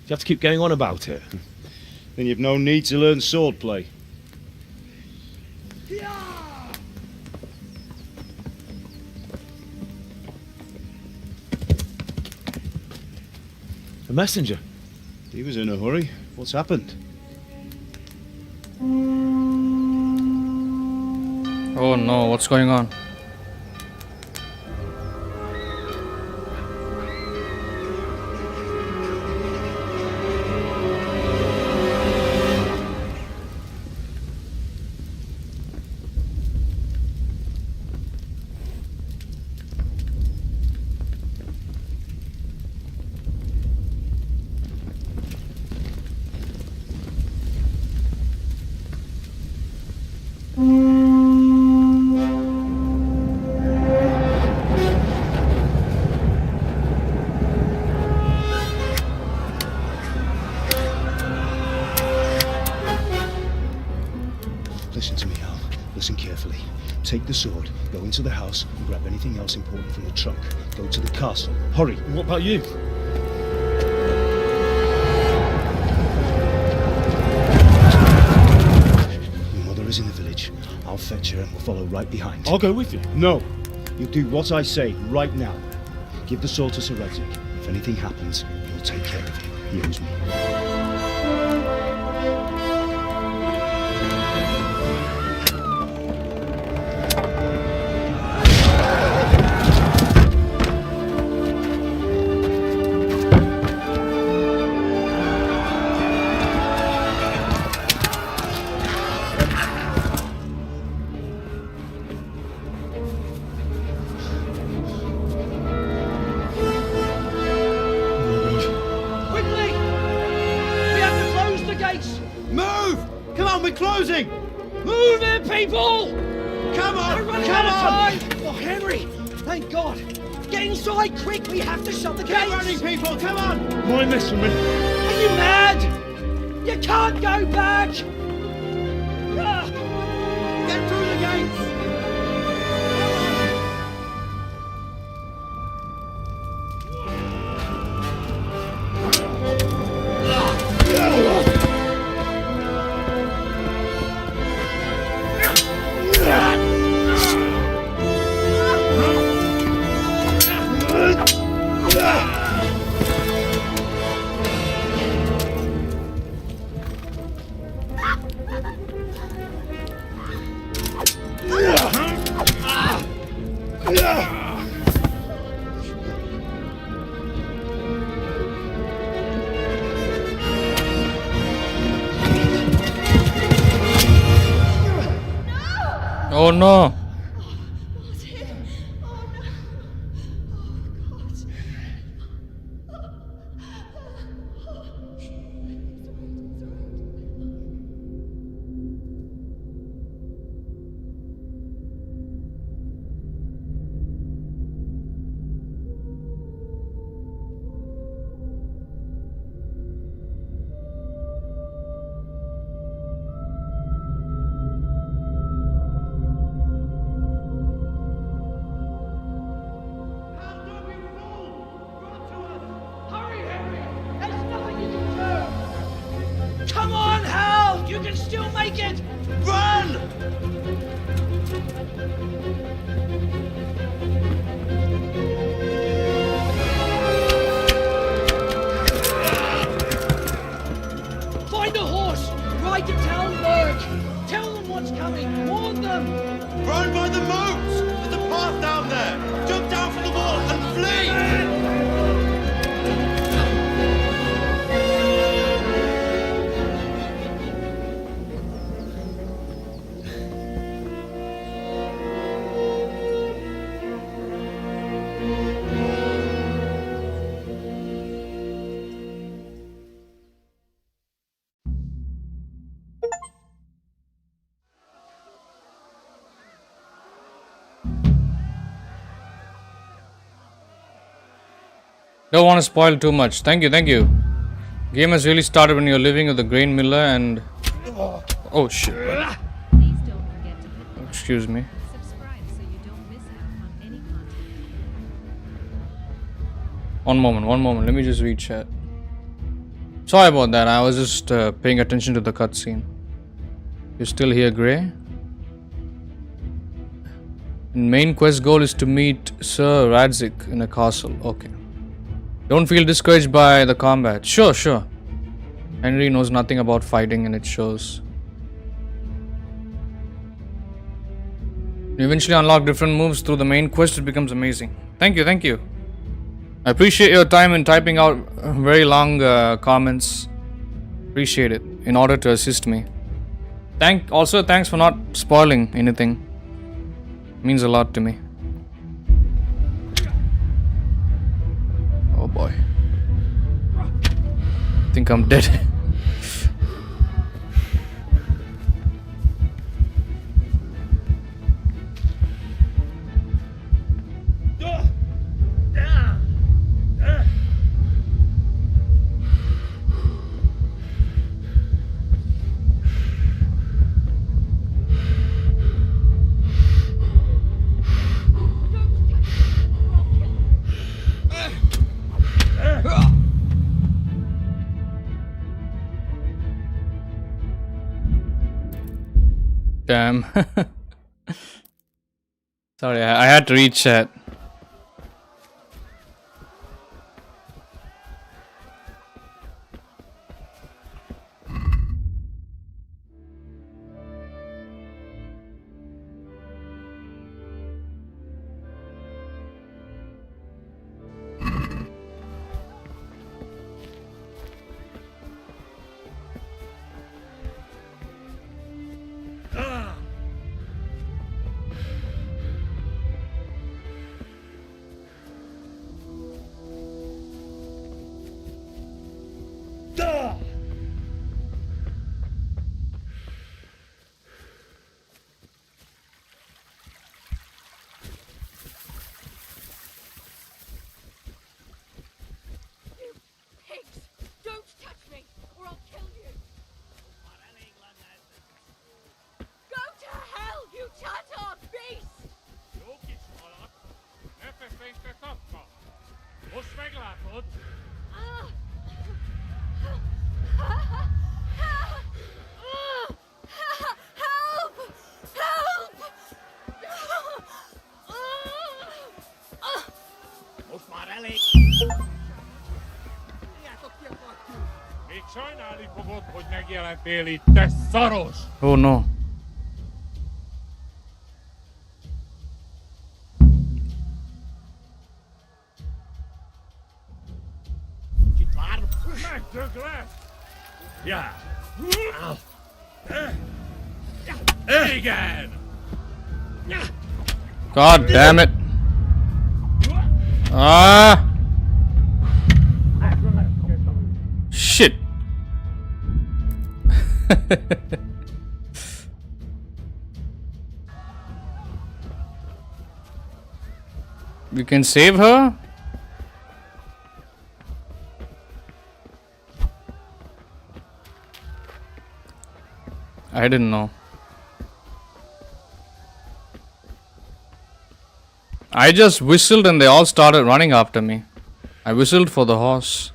S7: You have to keep going on about it.
S10: Then you've no need to learn swordplay.
S7: A messenger.
S10: He was in a hurry. What's happened?
S2: Oh no, what's going on?
S10: Listen to me, Al. Listen carefully. Take the sword, go into the house, and grab anything else important from the trunk. Go to the castle. Hurry.
S7: What about you?
S10: Your mother is in the village. I'll fetch her and we'll follow right behind.
S7: I'll go with you.
S10: No. You do what I say right now. Give the sword to Sir Radzig. If anything happens, he'll take care of you. He owes me.
S19: Closing! Move it, people! Come on! We're running out of time! Oh, Henry! Thank God! Get inside, quick! We have to shut the gates! Keep running, people! Come on!
S10: Mind this for me.
S19: Are you mad? You can't go back! Get through the gates!
S2: Oh no!
S19: Come on, Hal! You can still make it! Run! Find a horse! Ride to Talmberg! Tell them what's coming! Warn them!
S1: Run by the moat! There's a path down there! Jump down from the wall and flee!
S2: Don't want to spoil too much. Thank you, thank you. Game has really started when you're living with the grain miller and... Oh shit.
S8: Please don't forget to hit
S2: Excuse me.
S8: subscribe so you don't miss out on any content.
S2: One moment. Let me just read chat. Sorry about that. I was just paying attention to the cutscene. You're still here, Grey? And main quest goal is to meet Sir Radzig in a castle. Okay. Don't feel discouraged by the combat. Sure. Henry knows nothing about fighting and it shows. You eventually unlock different moves through the main quest. It becomes amazing. Thank you. I appreciate your time in typing out very long comments. Appreciate it in order to assist me. Also, thanks for not spoiling anything. Means a lot to me. Oh boy. I think I'm dead. Damn. Sorry, I had to read chat. Oh no.
S5: Ja.
S2: God damn it. Ah. Shit. We can save her? I didn't know. I just whistled and they all started running after me. I whistled for the horse.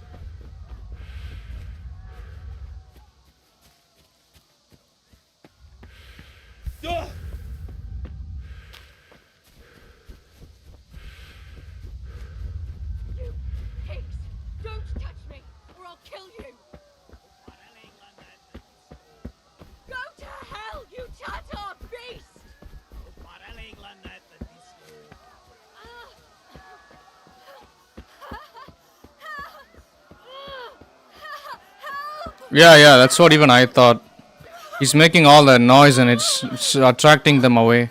S2: Yeah, that's what even I thought. He's making all that noise and it's attracting them away.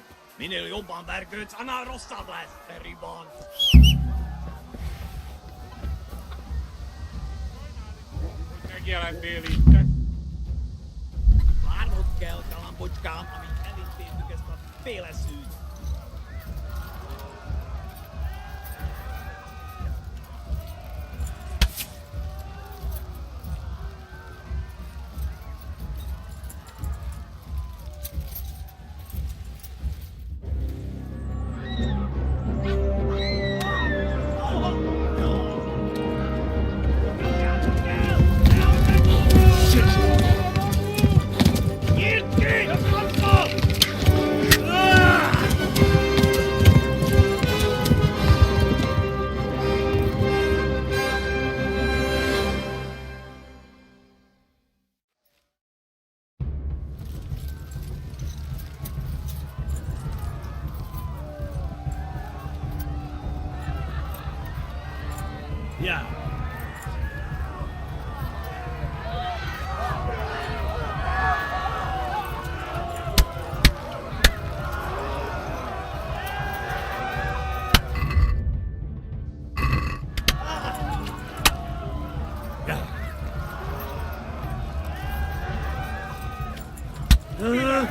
S5: Ja.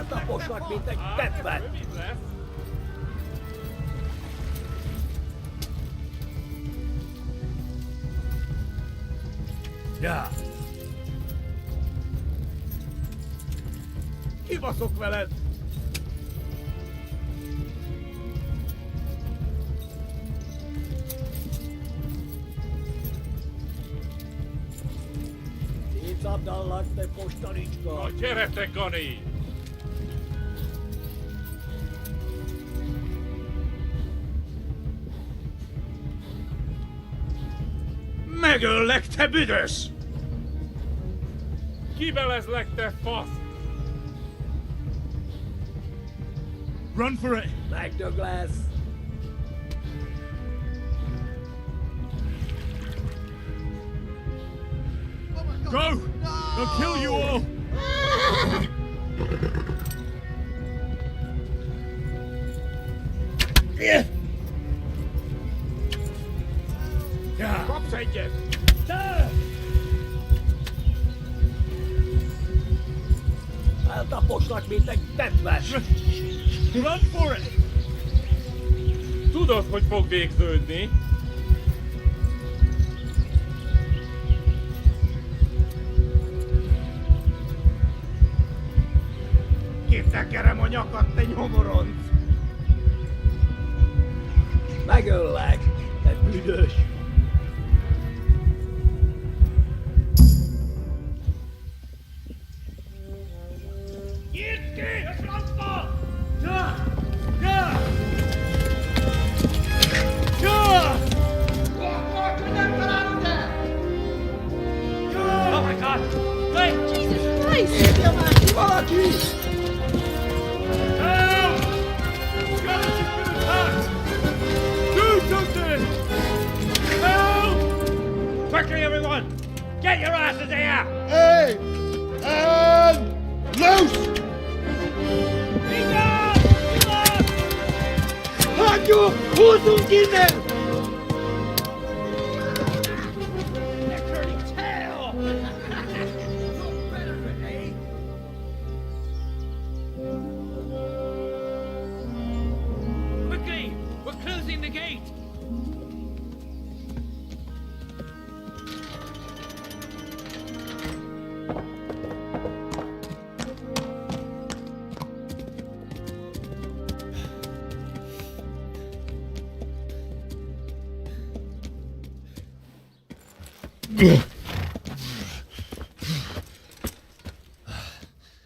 S12: Taposnak, mint egy petvet!
S5: Ja. Kibaszok veled!
S12: Szétszabdallak, te postanicska!
S5: Na gyere te, Gani!
S12: Megöllek, te büdös!
S5: Kibelezlek, te fasz!
S12: Run for it!
S5: Meg Douglas!
S12: Go! They'll kill you all!
S5: Yeah! Kopsz egyet! Eltaposlak, mint egy tetves!
S12: Run for it!
S5: Tudod, hogy fog végződni?
S12: Kitekerem a nyakat, te nyomoronc!
S5: Megöllek, te büdös!
S12: Nyitd ki a francba! Ja! Ja! Ja! Nem találod el! Ja! Oh my God! Hey! Jesus Christ! Érje már ki valaki! Help! Skalitz has been attacked! Do something! Help! Quickly, everyone! Get your asses here!
S1: Hey! And loose!
S12: Hagyjuk! Húzzunk innen! They're turning tail! Look better, eh? Quickly! We're closing the gate!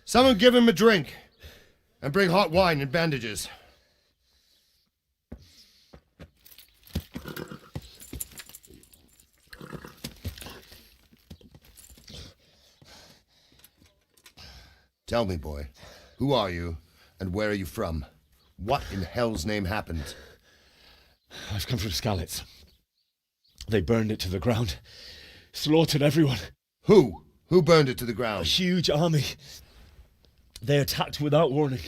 S1: Someone give him a drink. And bring hot wine and bandages. Tell me, boy, who are you and where are you from? What in hell's name happened?
S7: I've come from Skalitz. They burned it to the ground. Slaughtered everyone.
S1: Who? Who burned it to the ground?
S7: A huge army. They attacked without warning.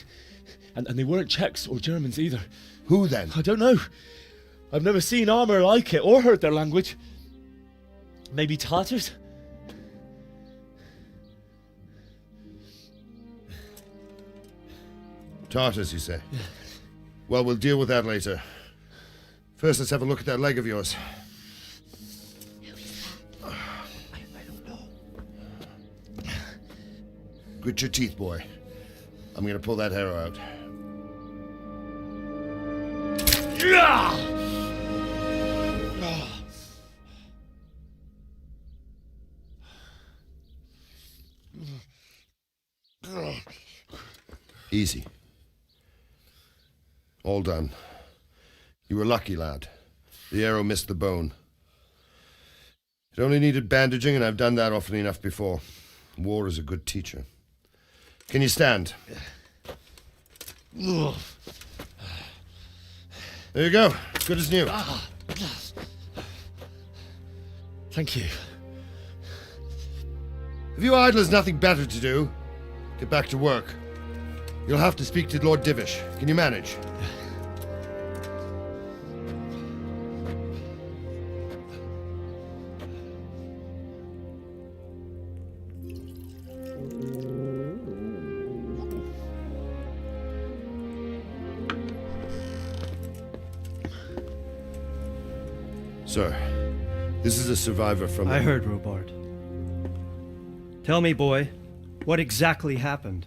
S7: And they weren't Czechs or Germans either.
S1: Who then?
S7: I don't know. I've never seen armor like it or heard their language. Maybe Tatars?
S1: Tartars, you say? Well, we'll deal with that later. First, let's have a look at that leg of yours. Grit your teeth, boy. I'm gonna pull that hair out. Easy. All done. You were lucky, lad. The arrow missed the bone. It only needed bandaging, and I've done that often enough before. War is a good teacher. Can you stand? There you go. Good as new.
S7: Thank you.
S1: If you idlers nothing better to do, get back to work. You'll have to speak to Lord Divish. Can you manage? Sir, this is a survivor from...
S16: I heard, Robard. Tell me, boy, what exactly happened?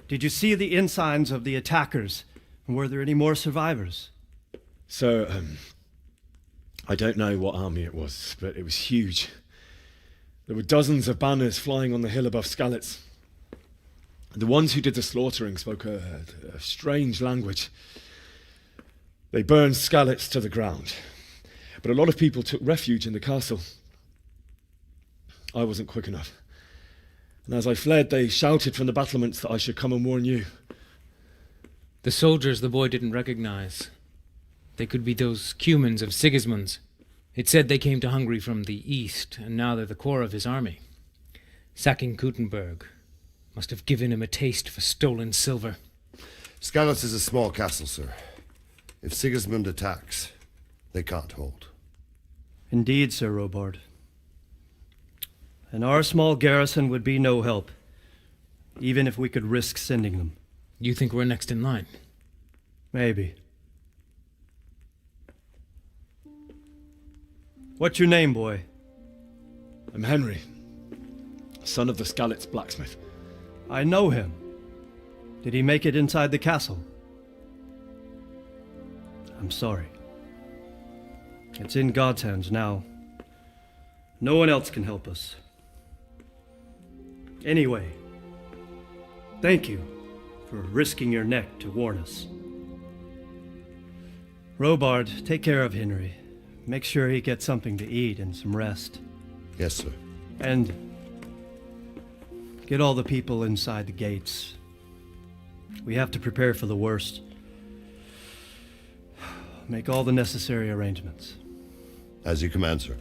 S16: Did you see the ensigns of the attackers? And were there any more survivors?
S7: So, I don't know what army it was, but it was huge. There were dozens of banners flying on the hill above Skalitz. The ones who did the slaughtering spoke a strange language. They burned Skalitz to the ground. But a lot of people took refuge in the castle. I wasn't quick enough. And as I fled, they shouted from the battlements that I should come and warn you.
S3: The soldiers the boy didn't recognize. They could be those Cumans of Sigismund's. It said they came to Hungary from the east, and now they're the core of his army. Sacking Kuttenberg must have given him a taste for stolen silver.
S1: Skalitz is a small castle, sir. If Sigismund attacks, they can't hold.
S16: Indeed, Sir Robard. And our small garrison would be no help, even if we could risk sending them.
S3: You think we're next in line?
S16: Maybe. What's your name, boy?
S7: I'm Henry, son of the Skalitz blacksmith.
S16: I know him. Did he make it inside the castle? I'm sorry. It's in God's hands now. No one else can help us. Anyway, thank you for risking your neck to warn us. Robard, take care of Henry. Make sure he gets something to eat and some rest.
S1: Yes, sir.
S16: And get all the people inside the gates. We have to prepare for the worst. Make all the necessary arrangements.
S1: As you command, sir.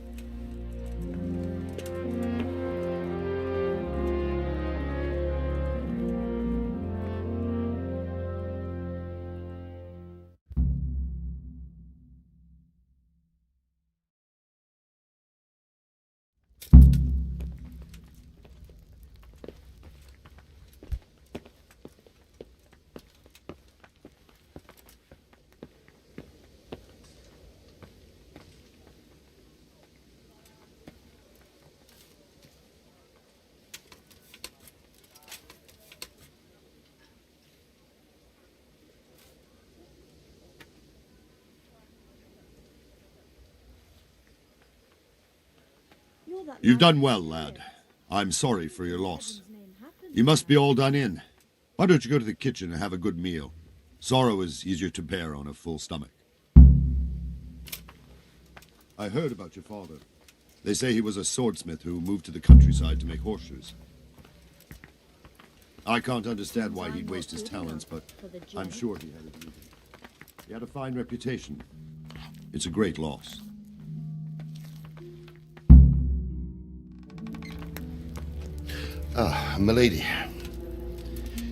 S17: You've done well, lad. I'm sorry for your loss. You must be all done in. Why don't you go to the kitchen and have a good meal? Sorrow is easier to bear on a full stomach. I heard about your father. They say he was a swordsmith who moved to the countryside to make horseshoes. I can't understand why he'd waste his talents, but I'm sure he had a reason. He had a fine reputation. It's a great loss.
S1: Ah, milady.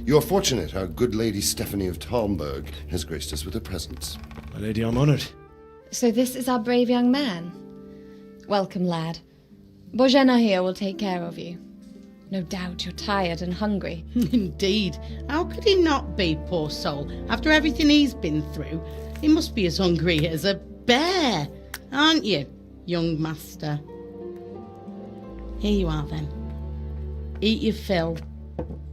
S1: You are fortunate our good lady Stephanie of Talmberg has graced us with her presence.
S7: My lady, I'm honored.
S23: So this is our brave young man. Welcome, lad. Bozhena here will take care of you. No doubt you're tired and hungry.
S22: Indeed. How could he not be, poor soul? After everything he's been through, he must be as hungry as a bear. Aren't you, young master? Here you are, then. Eat your fill.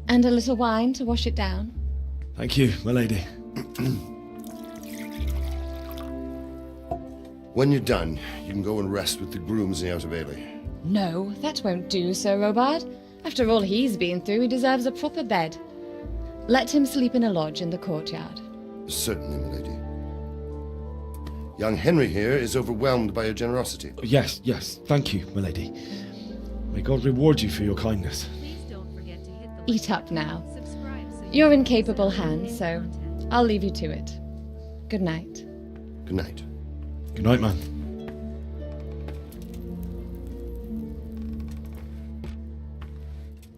S23: And a little wine to wash it down.
S7: Thank you, my lady.
S1: When you're done, you can go and rest with the grooms in the Outer Bailey.
S23: No, that won't do, Sir Robard. After all he's been through, he deserves a proper bed. Let him sleep in a lodge in the courtyard.
S1: Certainly, my lady. Young Henry here is overwhelmed by your generosity.
S7: Yes, yes. Thank you, my lady. May God reward you for your kindness.
S23: Eat up now. You're in capable hands, so I'll leave you to it. Good night.
S1: Good night.
S7: Good night, man.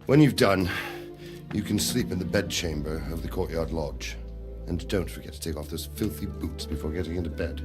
S1: When you've done, you can sleep in the bedchamber of the courtyard lodge. And don't forget to take off those filthy boots before getting into bed.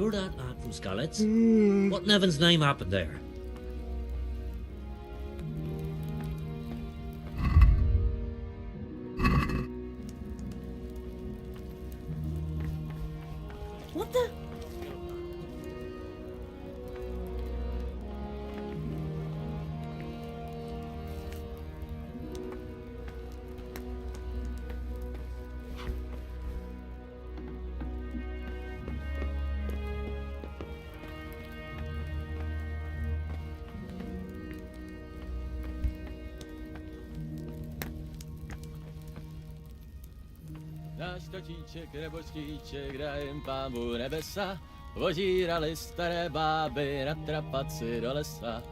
S9: You're that lad from Skalitz? What in heaven's name happened there?
S13: What the?
S18: Náš točíček nebožtíček, hrajem pámu nebesa, vodírali staré báby na trapaci do lesa.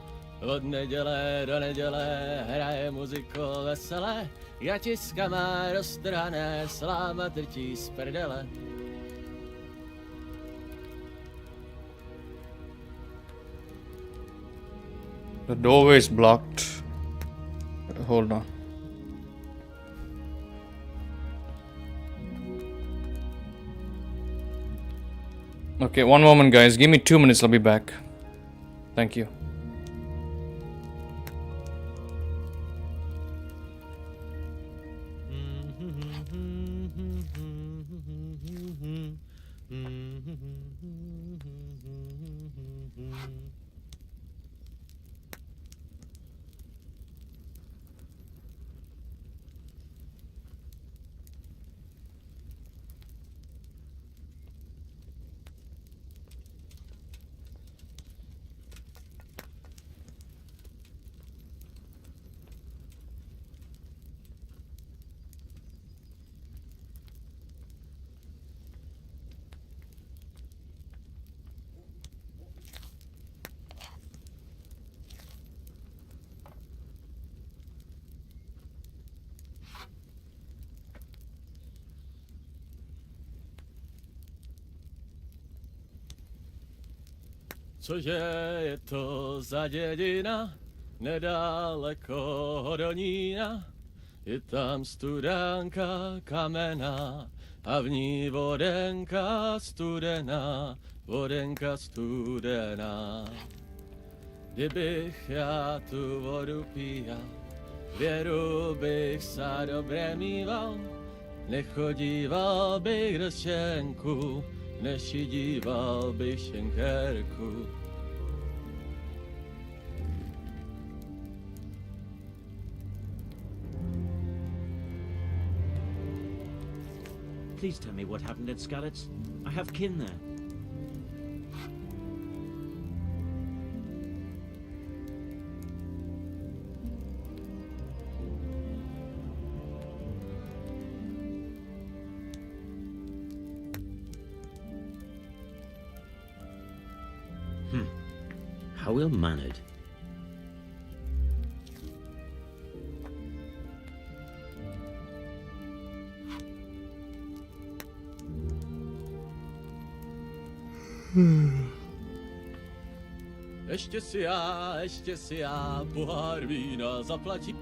S18: Od neděle do neděle hraje muziku veselé, gatiska má roztrhané, sláma trčí z prdele.
S2: The doorway is blocked. Hold on. Okay, one moment, guys. Give me 2 minutes. I'll be back. Thank you.
S18: Cože je to za dědina, nedaleko od Hodonína? Je tam studánka kamená a v ní vodenka studená, vodenka studená. Kdybych já tu vodu píjal, věru bych se dobře mýval, nechodíval bych do šenku, nešidíval bych šenkerku.
S9: Please tell me what happened at Skalitz. I have kin there. How ill-mannered.
S18: Ještě si já pohár vína zaplatím.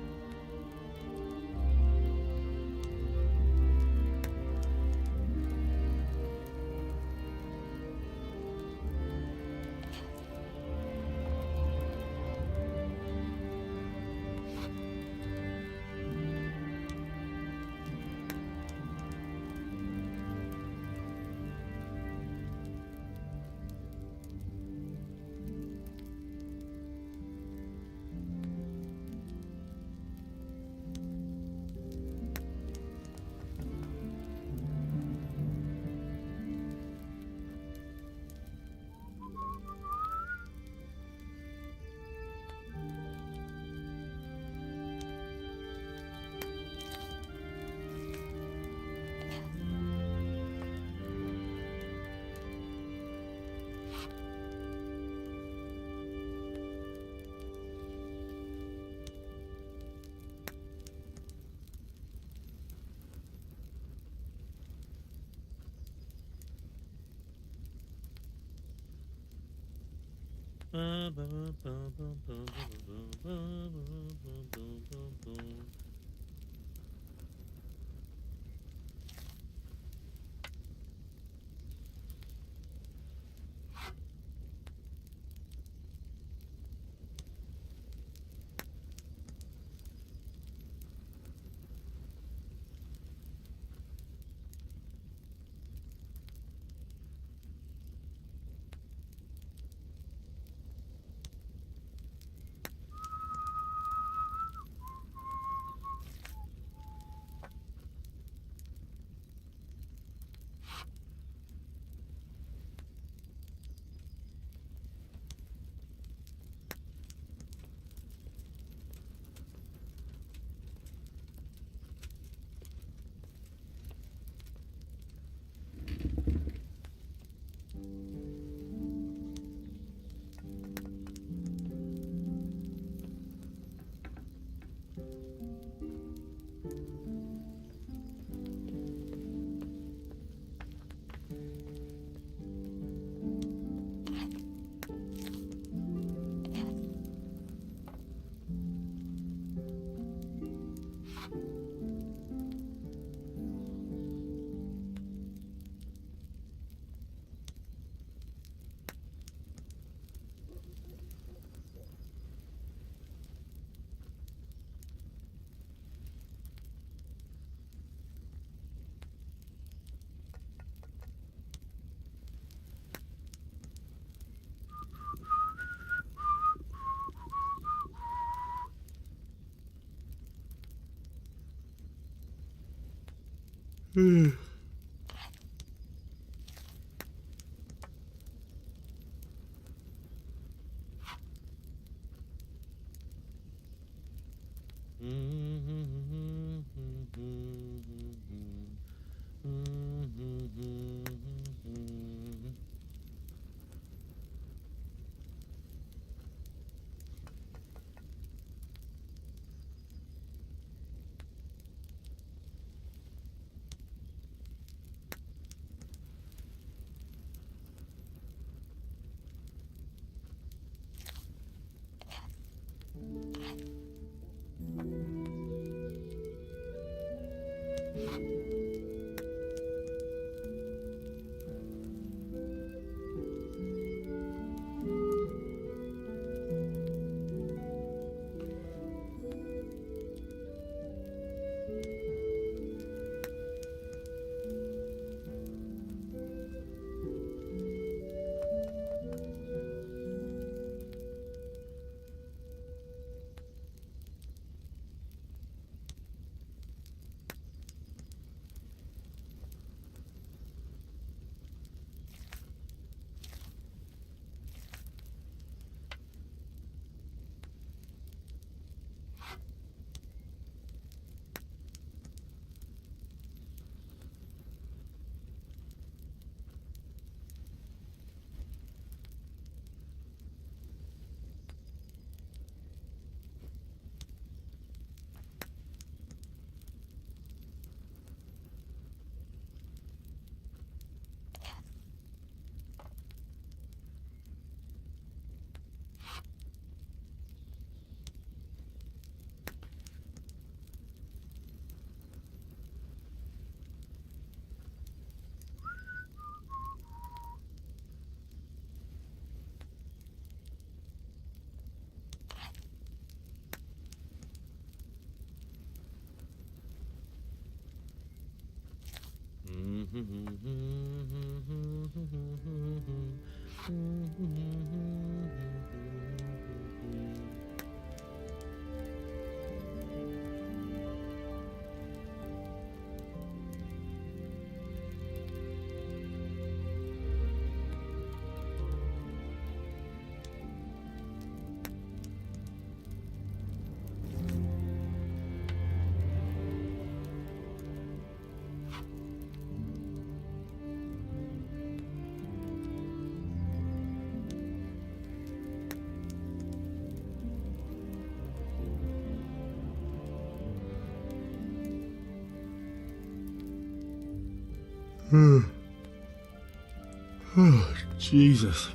S7: Oh, Jesus.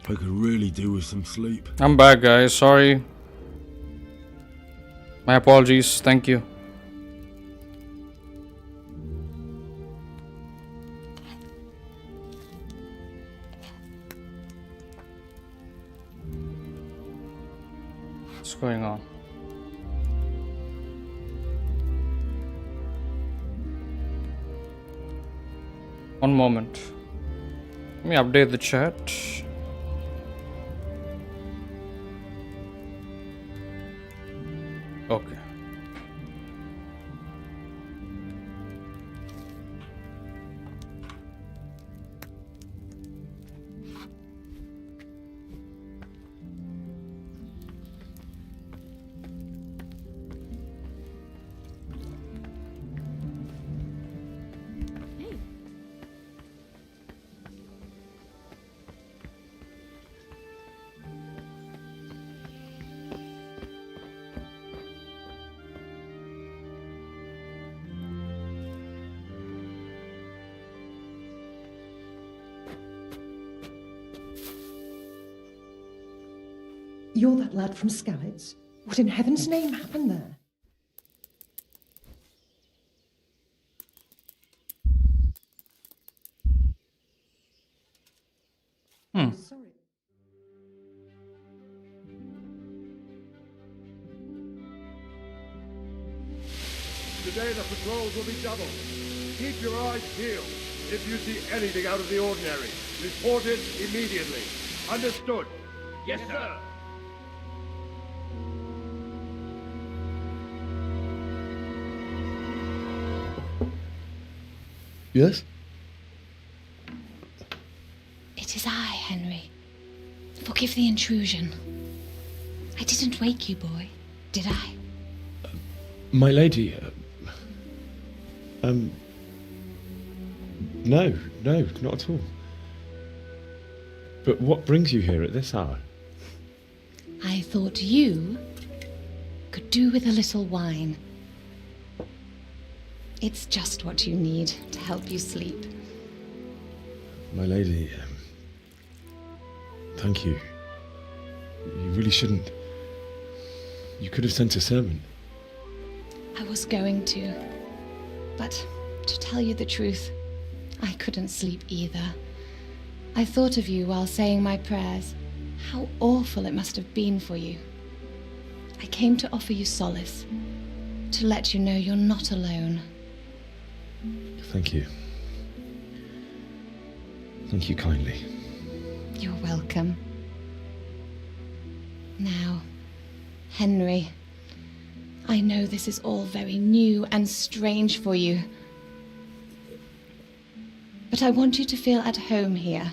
S7: I could really do with some sleep.
S2: I'm back, guys. Sorry. My apologies. Thank you. What's going on? One moment. Let me update the chat. Okay.
S4: You're that lad from Skalitz? What in heaven's name happened there? Sorry.
S11: Today the patrols will be doubled. Keep your eyes peeled. If you see anything out of the ordinary, report it immediately. Understood?
S5: Yes, sir.
S7: Yes?
S23: It is I, Henry. Forgive the intrusion. I didn't wake you, boy, did I?
S7: My lady, no, not at all. But what brings you here at this hour?
S23: I thought you could do with a little wine. It's just what you need to help you sleep.
S7: My lady, thank you. You really shouldn't. You could have sent a servant.
S23: I was going to. But to tell you the truth, I couldn't sleep either. I thought of you while saying my prayers. How awful it must have been for you. I came to offer you solace, to let you know you're not alone.
S7: Thank you. Thank you kindly.
S23: You're welcome. Now, Henry, I know this is all very new and strange for you, but I want you to feel at home here.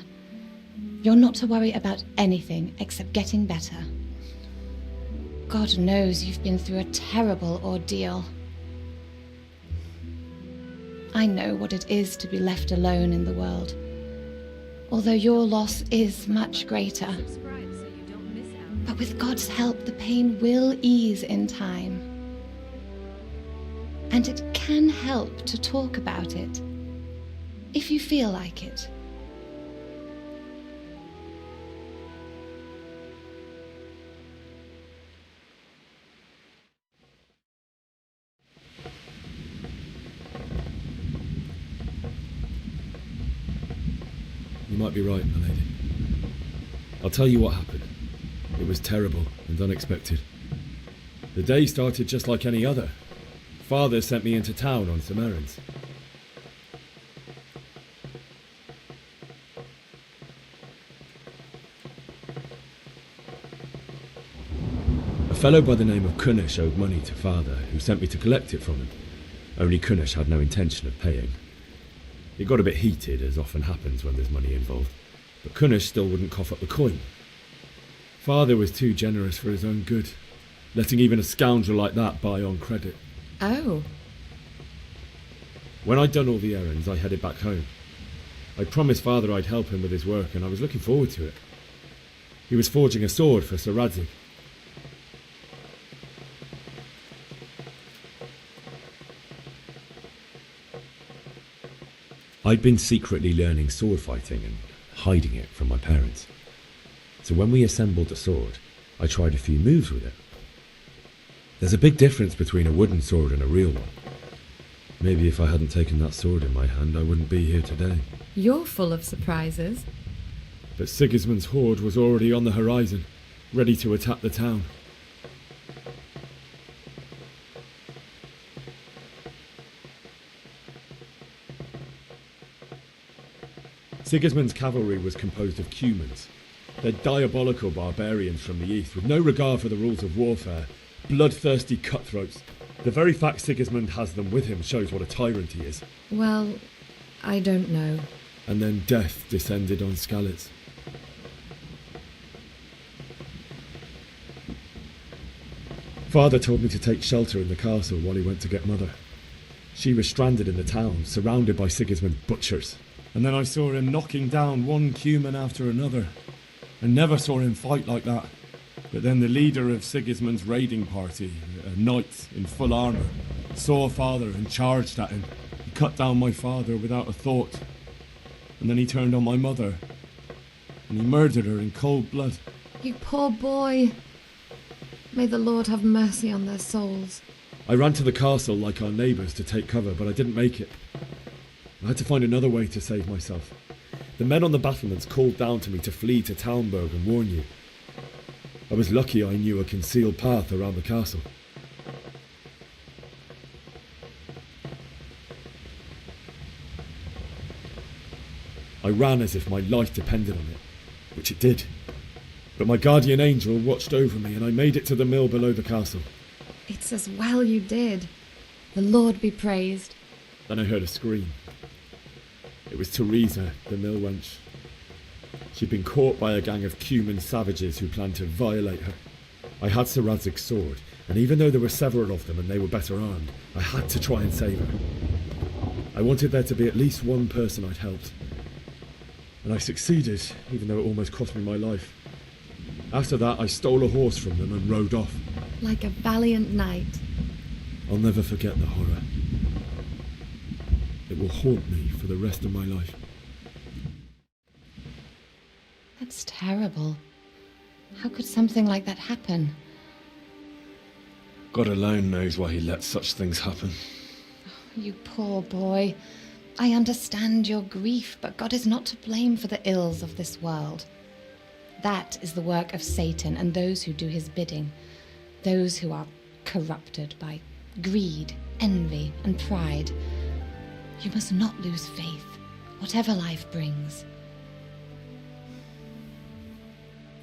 S23: You're not to worry about anything except getting better. God knows you've been through a terrible ordeal. I know what it is to be left alone in the world, although your loss is much greater. But with God's help, the pain will ease in time. And it can help to talk about it, if you feel like it.
S7: You might be right, my lady. I'll tell you what happened. It was terrible and unexpected. The day started just like any other. Father sent me into town on some errands. A fellow by the name of Kunish owed money to Father, who sent me to collect it from him. Only Kunish had no intention of paying. It got a bit heated, as often happens when there's money involved, but Kunish still wouldn't cough up the coin. Father was too generous for his own good, letting even a scoundrel like that buy on credit.
S23: Oh.
S7: When I'd done all the errands, I headed back home. I promised Father I'd help him with his work, and I was looking forward to it. He was forging a sword for Sir Radzig. I'd been secretly learning sword fighting and hiding it from my parents. So when we assembled the sword, I tried a few moves with it. There's a big difference between a wooden sword and a real one. Maybe if I hadn't taken that sword in my hand, I wouldn't be here today.
S23: You're full of surprises.
S7: But Sigismund's horde was already on the horizon, ready to attack the town. Sigismund's cavalry was composed of Cumans. They're diabolical barbarians from the east, with no regard for the rules of warfare, bloodthirsty cutthroats. The very fact Sigismund has them with him shows what a tyrant he is.
S23: Well, I don't know.
S7: And then death descended on Skalitz. Father told me to take shelter in the castle while he went to get Mother. She was stranded in the town, surrounded by Sigismund's butchers. And then I saw him knocking down one Cuman after another. I never saw him fight like that. But then the leader of Sigismund's raiding party, a knight in full armour, saw Father and charged at him. He cut down my father without a thought. And then he turned on my mother. And he murdered her in cold blood.
S23: You poor boy. May the Lord have mercy on their souls.
S7: I ran to the castle like our neighbours to take cover, but I didn't make it. I had to find another way to save myself. The men on the battlements called down to me to flee to Talmberg and warn you. I was lucky I knew a concealed path around the castle. I ran as if my life depended on it, which it did. But my guardian angel watched over me and I made it to the mill below the castle.
S23: It's as well you did. The Lord be praised.
S7: Then I heard a scream. It was Teresa, the mill wench. She'd been caught by a gang of Cuman savages who planned to violate her. I had Sir Radzig's sword, and even though there were several of them and they were better armed, I had to try and save her. I wanted there to be at least one person I'd helped. And I succeeded, even though it almost cost me my life. After that, I stole a horse from them and rode off.
S23: Like a valiant knight.
S7: I'll never forget the horror. It will haunt me for the rest of my life.
S23: That's terrible. How could something like that happen?
S7: God alone knows why he lets such things happen.
S23: You poor boy. I understand your grief, but God is not to blame for the ills of this world. That is the work of Satan and those who do his bidding. Those who are corrupted by greed, envy, and pride. You must not lose faith, whatever life brings.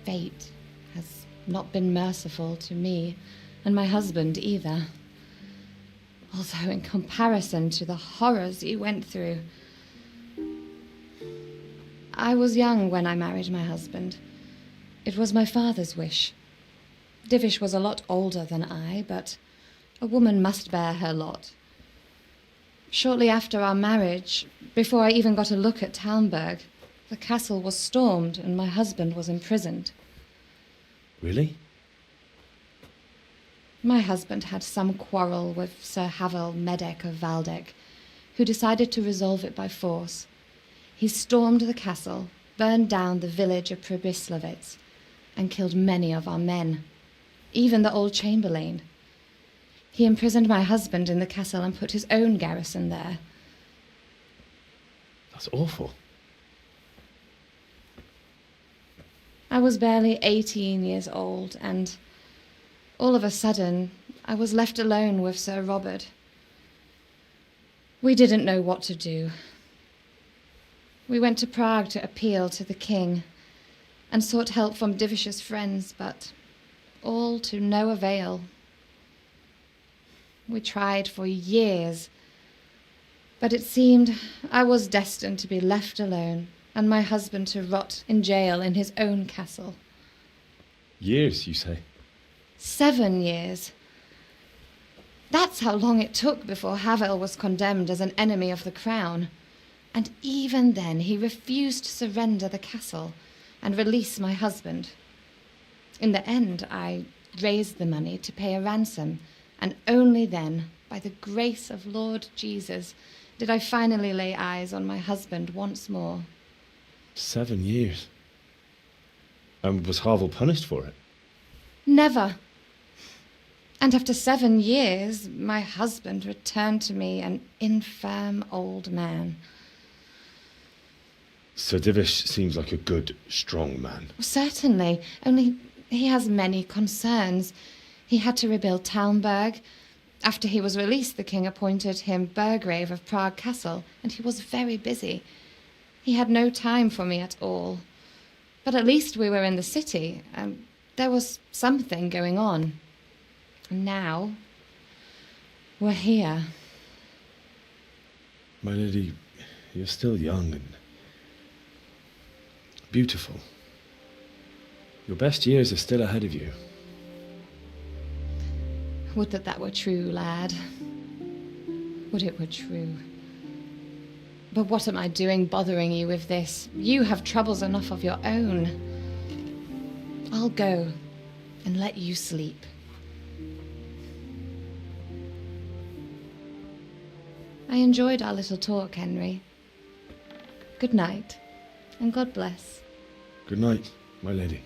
S23: Fate has not been merciful to me, and my husband either. Although in comparison to the horrors you went through. I was young when I married my husband. It was my father's wish. Divish was a lot older than I, but a woman must bear her lot. Shortly after our marriage, before I even got a look at Talmberg, the castle was stormed and my husband was imprisoned.
S7: Really?
S23: My husband had some quarrel with Sir Havel Medek of Valdek, who decided to resolve it by force. He stormed the castle, burned down the village of Pribyslavitz, and killed many of our men, even the old chamberlain. He imprisoned my husband in the castle and put his own garrison there.
S7: That's awful.
S23: I was barely 18 years old, and all of a sudden, I was left alone with Sir Robert. We didn't know what to do. We went to Prague to appeal to the king and sought help from Divish's friends, but all to no avail. We tried for years, but it seemed I was destined to be left alone and my husband to rot in jail in his own castle.
S7: Years, you say?
S23: 7 years. That's how long it took before Havel was condemned as an enemy of the crown. And even then he refused to surrender the castle and release my husband. In the end, I raised the money to pay a ransom, and only then, by the grace of Lord Jesus, did I finally lay eyes on my husband once more.
S7: 7 years? And was Havel punished for it?
S23: Never. And after 7 years, my husband returned to me an infirm old man.
S7: Sir Divish seems like a good, strong man.
S23: Certainly, only he has many concerns. He had to rebuild Talmberg. After he was released, the king appointed him Burgrave of Prague Castle, and he was very busy. He had no time for me at all. But at least we were in the city, and there was something going on. And now, we're here.
S7: My lady, you're still young and beautiful. Your best years are still ahead of you.
S23: Would that that were true, lad. Would it were true. But what am I doing bothering you with this? You have troubles enough of your own. I'll go and let you sleep. I enjoyed our little talk, Henry. Good night, and God bless.
S7: Good night, my lady.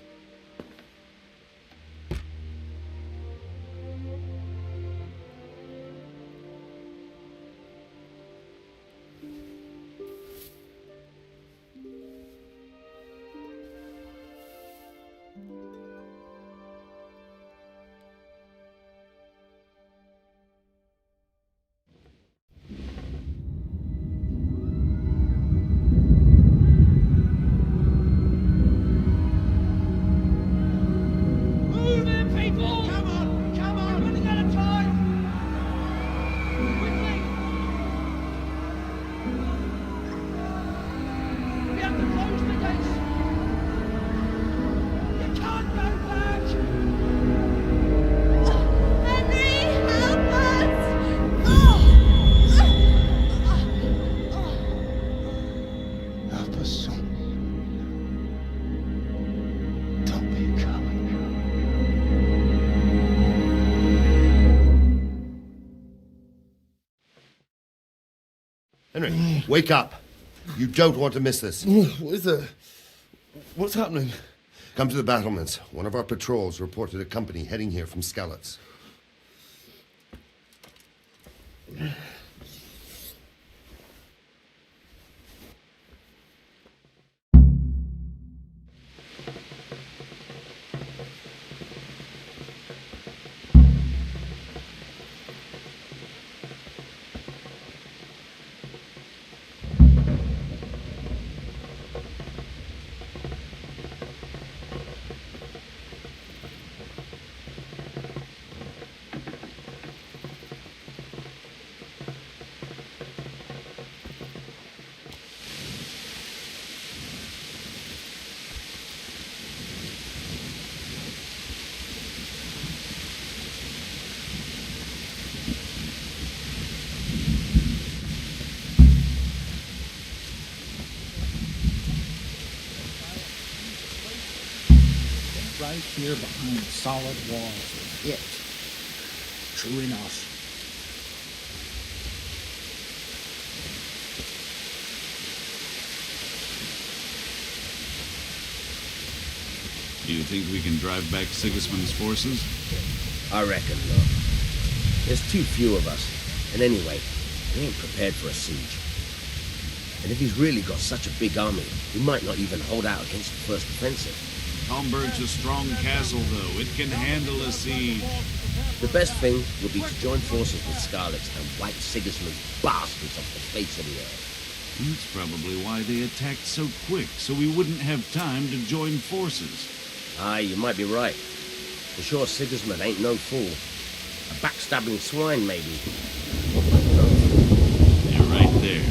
S1: Henry, wake up. You don't want to miss this.
S11: What is it? What's happening?
S1: Come to the battlements. One of our patrols reported a company heading here from Skalitz.
S14: Right here behind the solid walls is it. True enough.
S20: Do you think we can drive back Sigismund's forces?
S21: I reckon not. There's too few of us. And anyway, we ain't prepared for a siege. And if he's really got such a big army, he might not even hold out against the first offensive.
S20: Talmberg's a strong castle, though. It can handle a siege.
S21: The best thing would be to join forces with Skalitz and wipe Sigismund's bastards off the face of the earth.
S20: That's probably why they attacked so quick, so we wouldn't have time to join forces.
S21: Aye, you might be right. For sure, Sigismund ain't no fool. A backstabbing swine, maybe.
S20: They're right there.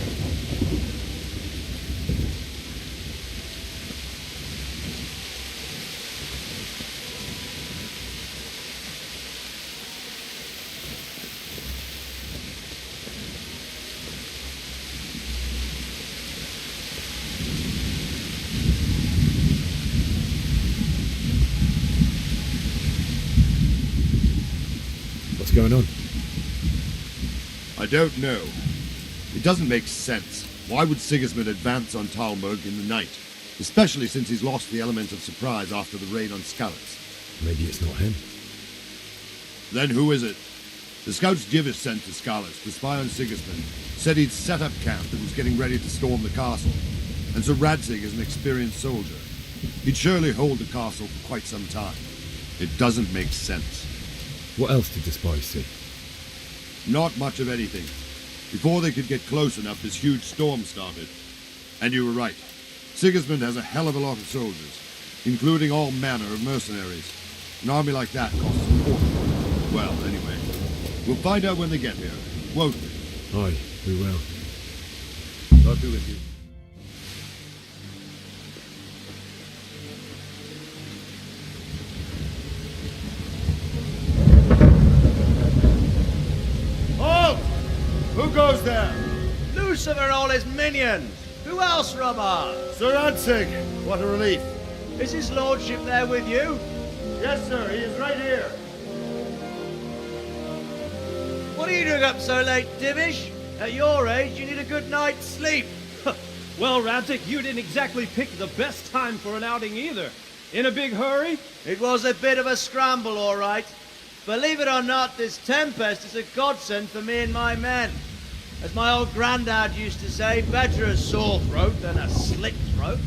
S7: What's going on?
S17: I don't know. It doesn't make sense. Why would Sigismund advance on Talmberg in the night? Especially since he's lost the element of surprise after the raid on Skalitz.
S7: Maybe it's not him.
S17: Then who is it? The scouts Jivish sent to Skalitz to spy on Sigismund said he'd set up camp and was getting ready to storm the castle. And Sir Radzig is an experienced soldier. He'd surely hold the castle for quite some time. It doesn't make sense.
S7: What else did the spies see?
S17: Not much of anything. Before they could get close enough, this huge storm started. And you were right. Sigismund has a hell of a lot of soldiers, including all manner of mercenaries. An army like that costs a fortune. Well, anyway, we'll find out when they get here, won't we?
S7: Aye, we will.
S17: God be with you.
S6: Halt!
S17: Who goes there?
S6: Lucifer and all his minions! Who else, Robert?
S17: Sir Radzig! What a relief.
S6: Is his lordship there with you?
S17: Yes, sir, he is right here.
S6: What are you doing up so late, Divish? At your age, you need a good night's sleep.
S24: Well, Radzig, you didn't exactly pick the best time for an outing either. In a big hurry?
S6: It was a bit of a scramble, all right. Believe it or not, this tempest is a godsend for me and my men. As my old granddad used to say, better a sore throat than a slit throat.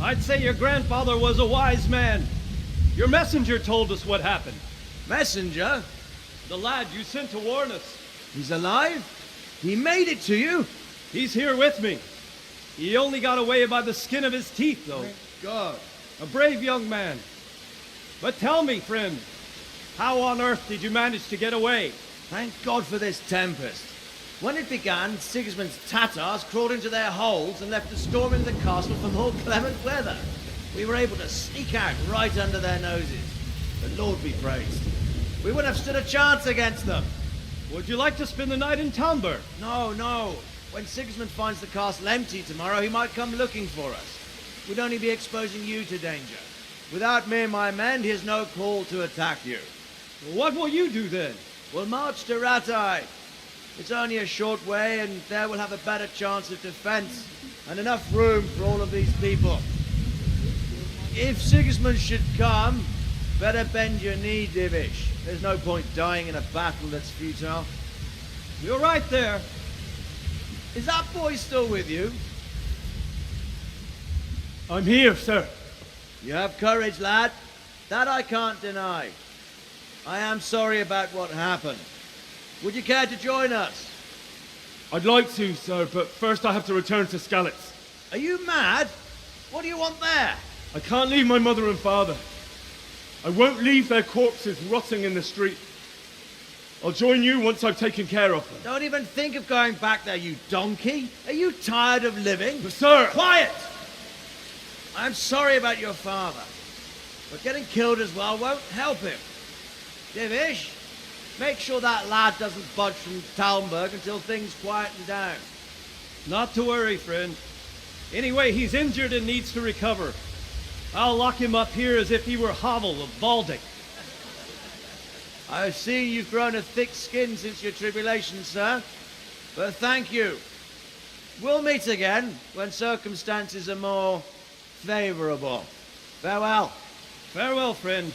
S24: I'd say your grandfather was a wise man. Your messenger told us what happened.
S6: Messenger?
S24: The lad you sent to warn us.
S6: He's alive? He made it to you?
S24: He's here with me. He only got away by the skin of his teeth, though.
S6: Thank God.
S24: A brave young man. But tell me, friend, how on earth did you manage to get away?
S6: Thank God for this tempest. When it began, Sigismund's Tatars crawled into their holes and left us storming the castle for more clement weather. We were able to sneak out right under their noses. The Lord be praised. We wouldn't have stood a chance against them.
S24: Would you like to spend the night in Talmberg?
S6: No, no. When Sigismund finds the castle empty tomorrow, he might come looking for us. We'd only be exposing you to danger. Without me and my men, he has no call to attack you.
S24: What will you do then?
S6: We'll march to Ratai. It's only a short way, and there we'll have a better chance of defense, and enough room for all of these people. If Sigismund should come, better bend your knee, Divish. There's no point dying in a battle that's futile.
S24: You're right there.
S6: Is that boy still with you?
S24: I'm here, sir.
S6: You have courage, lad. That I can't deny. I am sorry about what happened. Would you care to join us?
S24: I'd like to, sir, but first I have to return to Skalitz.
S6: Are you mad? What do you want there?
S24: I can't leave my mother and father. I won't leave their corpses rotting in the street. I'll join you once I've taken care of them.
S6: Don't even think of going back there, you donkey. Are you tired of living?
S24: But sir!
S6: Quiet! I'm sorry about your father, but getting killed as well won't help him. Divish, make sure that lad doesn't budge from Talmberg until things quieten down.
S24: Not to worry, friend. Anyway, he's injured and needs to recover. I'll lock him up here as if he were Havel of Baldic.
S6: I've seen you've grown a thick skin since your tribulation, sir. But thank you. We'll meet again when circumstances are more favorable. Farewell.
S24: Farewell, friend,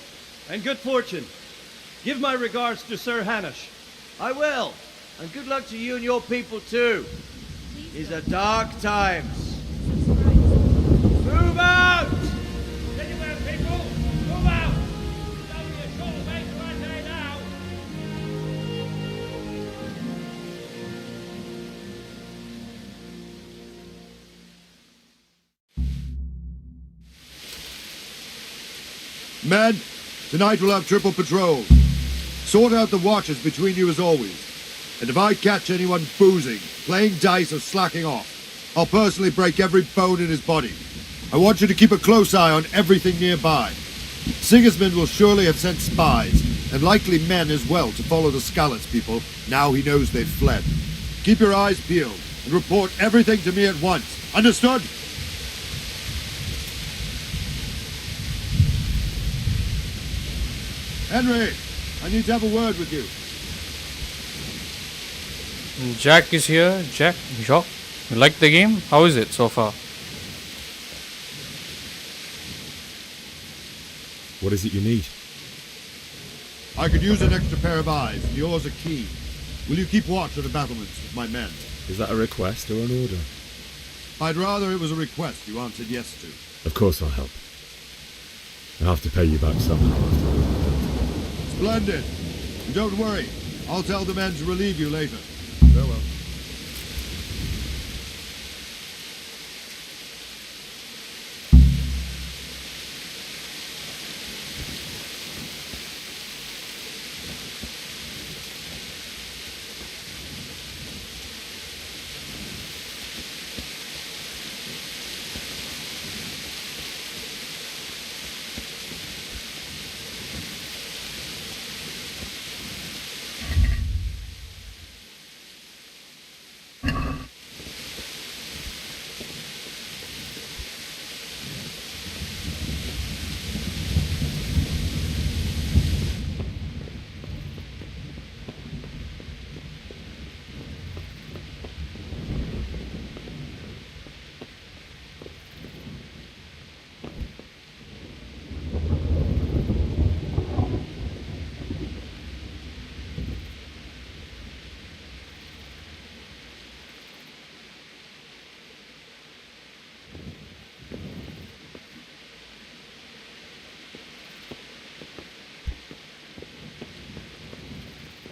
S24: and good fortune. Give my regards to Sir Hanush.
S6: I will. And good luck to you and your people too. These are dark times. Move out!
S5: Anywhere, people! Move out! It's only a short way to our day now.
S17: Men, tonight we'll have triple patrols. Sort out the watches between you as always. And if I catch anyone boozing, playing dice or slacking off, I'll personally break every bone in his body. I want you to keep a close eye on everything nearby. Sigismund will surely have sent spies, and likely men as well, to follow the Skalitz people, now he knows they've fled. Keep your eyes peeled, and report everything to me at once. Understood? Henry, I need to have a word with you.
S2: Jack is here. Jack, you like the game? How is it so far?
S7: What is it you need?
S17: I could use an extra pair of eyes, and yours are keen. Will you keep watch at the battlements with my men?
S7: Is that a request or an order?
S17: I'd rather it was a request you answered yes to.
S7: Of course I'll help. I'll have to pay you back somehow.
S17: Splendid. And don't worry, I'll tell the men to relieve you later. Farewell.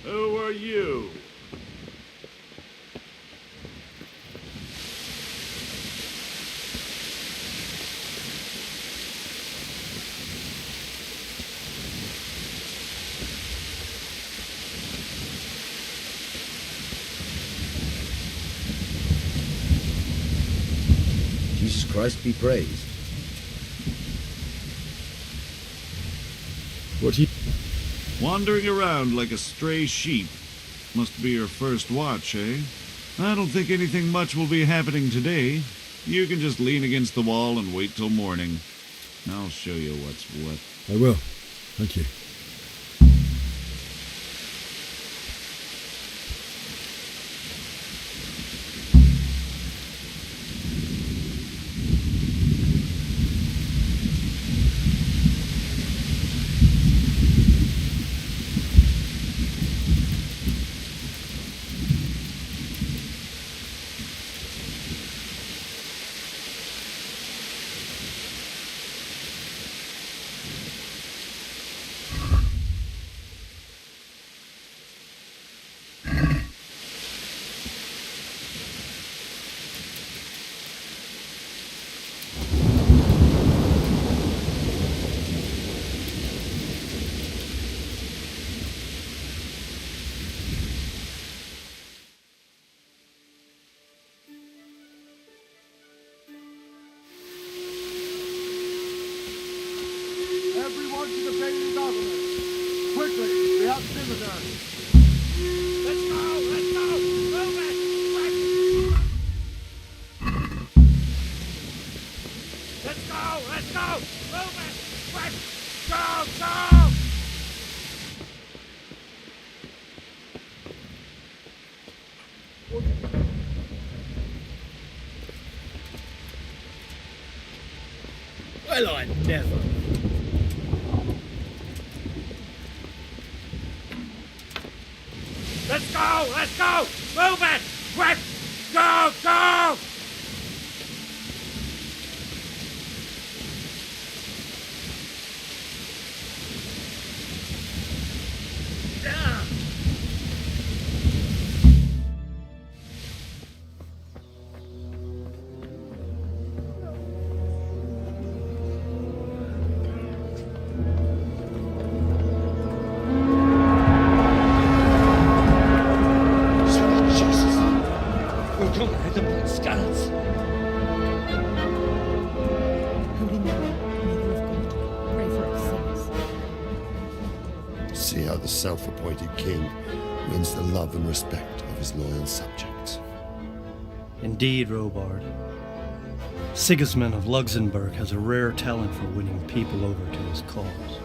S20: Who are you?
S21: Jesus Christ be praised.
S7: What you...
S20: Wandering around like a stray sheep. Must be your first watch, eh? I don't think anything much will be happening today. You can just lean against the wall and wait till morning. I'll show you what's what.
S7: I will. Thank you.
S12: Well, I never.
S5: Let's go! Let's go! Move it! Quick! Go! Go!
S1: See how the self-appointed king wins the love and respect of his loyal subjects.
S16: Indeed, Robard. Sigismund of Luxembourg has a rare talent for winning people over to his cause.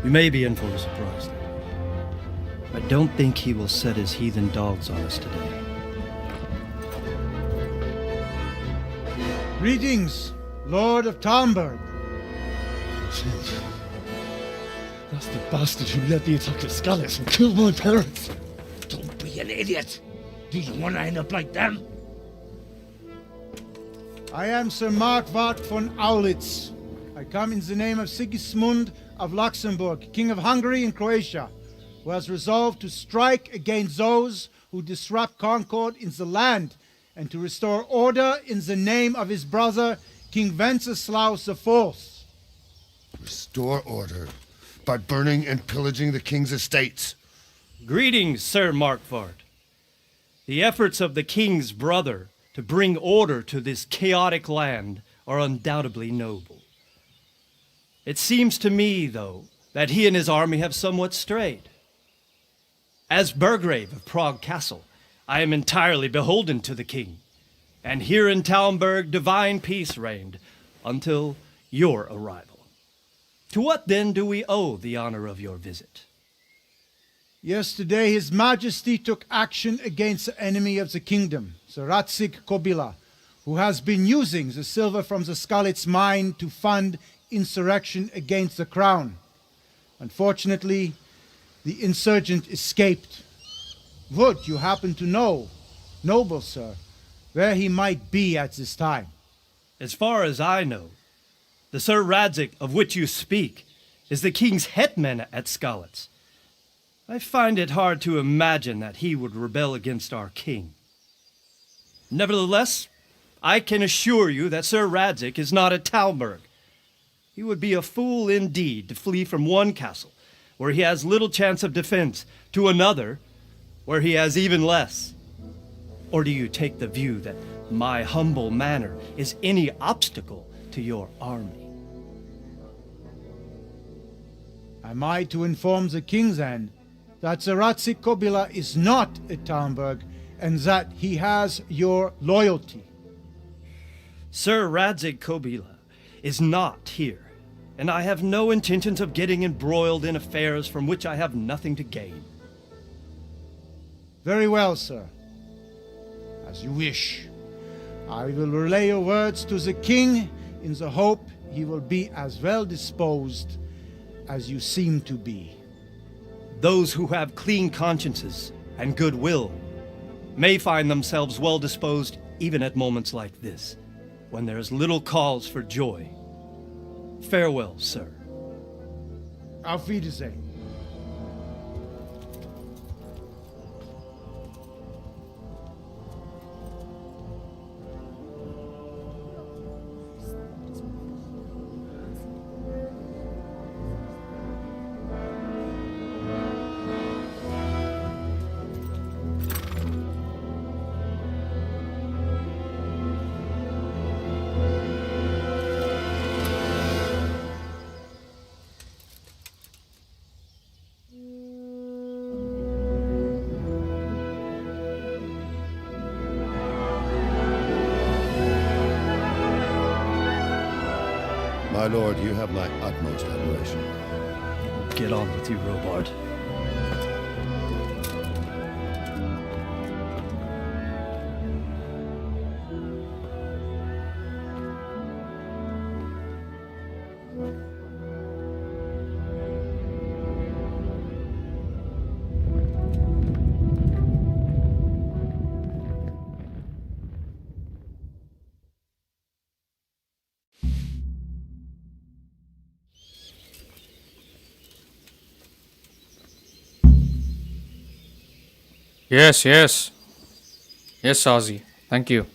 S16: We may be in for a surprise, though. I don't think he will set his heathen dogs on us today.
S8: Greetings, Lord of Talmberg.
S7: That's the bastard who led the attack at Skalitz and killed my parents.
S12: Don't be an idiot. Do you want to end up like them?
S8: I am Sir Markwart von Aulitz. I come in the name of Sigismund of Luxembourg, King of Hungary and Croatia, who has resolved to strike against those who disrupt concord in the land and to restore order in the name of his brother, King Wenceslaus IV.
S1: Restore order by burning and pillaging the king's estates.
S16: Greetings, Sir Markwart. The efforts of the king's brother to bring order to this chaotic land are undoubtedly noble. It seems to me, though, that he and his army have somewhat strayed. As Burgrave of Prague Castle, I am entirely beholden to the king, and here in Talmberg divine peace reigned until your arrival. To what then do we owe the honor of your visit?
S8: Yesterday, His Majesty took action against the enemy of the kingdom, Sir Radzig Kobyla, who has been using the silver from the Skalitz mine to fund insurrection against the crown. Unfortunately, the insurgent escaped. Would you happen to know, noble sir, where he might be at this time?
S16: As far as I know, the Sir Radzig of which you speak is the king's hetman at Skalitz. I find it hard to imagine that he would rebel against our king. Nevertheless, I can assure you that Sir Radzig is not at Talmberg. He would be a fool indeed to flee from one castle, where he has little chance of defense, to another, where he has even less. Or do you take the view that my humble manner is any obstacle to your army?
S8: Am I to inform the king then that Sir Radzig Kobyla is not at Talmberg and that he has your loyalty?
S16: Sir Radzig Kobyla is not here, and I have no intentions of getting embroiled in affairs from which I have nothing to gain.
S8: Very well, sir. As you wish. I will relay your words to the king in the hope he will be as well disposed as you seem to be.
S16: Those who have clean consciences and goodwill may find themselves well disposed even at moments like this, when there is little cause for joy. Farewell, sir.
S8: Auf Wiedersehen.
S1: My lord, you have my utmost admiration.
S16: Get on with you, Robard.
S2: Yes, yes. Yes, Ozzy. Thank you.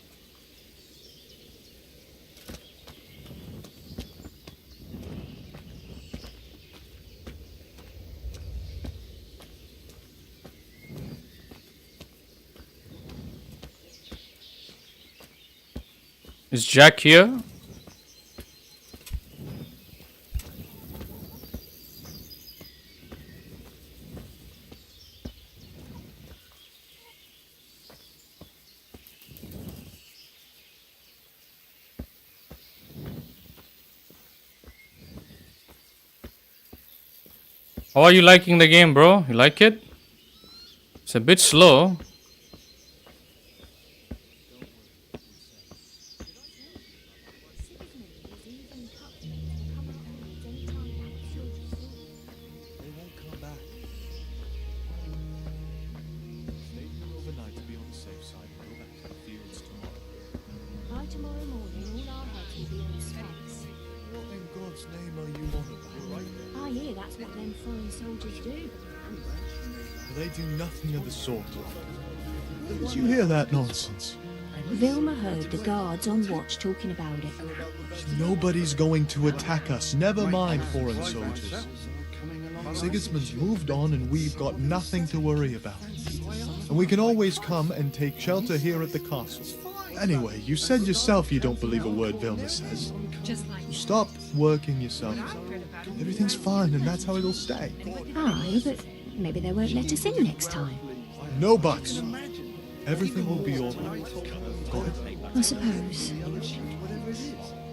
S2: Is Jack here? How are you liking the game, bro? You like it? It's a bit slow.
S3: By tomorrow morning, all our heads will be on spikes.
S11: What in God's name are you on about?
S3: I hear that's what them foreign soldiers do.
S11: They do nothing of the sort. Didn't you hear that nonsense?
S3: Vilma heard the guards on watch talking about it.
S11: Nobody's going to attack us, never mind foreign soldiers. Sigismund's moved on and we've got nothing to worry about. And we can always come and take shelter here at the castle. Anyway, you said yourself you don't believe a word Vilma says. Stop working yourself. Everything's fine and that's how it'll stay.
S3: Aye, but maybe they won't let us in next time.
S11: No buts. Everything will be all right. Got it?
S3: I suppose.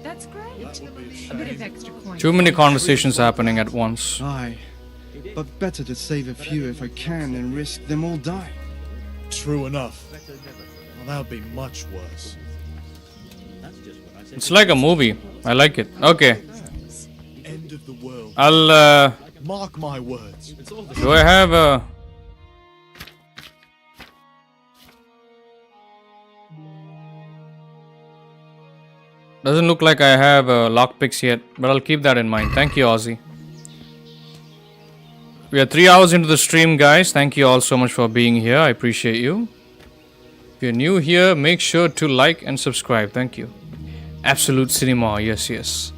S10: That's great. A bit of extra coin.
S2: Too many conversations happening at once.
S15: Aye, but better to save a few if I can than risk them all die.
S11: True enough. Well, that would be much worse.
S2: It's like a movie. I like it. Okay.
S11: End of the world.
S2: I'll
S11: Mark my words.
S2: do I have a Doesn't look like I have lockpicks yet, but I'll keep that in mind. Thank you, Ozzy. We are 3 hours into the stream, guys. Thank you all so much for being here. I appreciate you. If you're new here, make sure to like and subscribe. Thank you. Absolute Cinema. Yes, yes.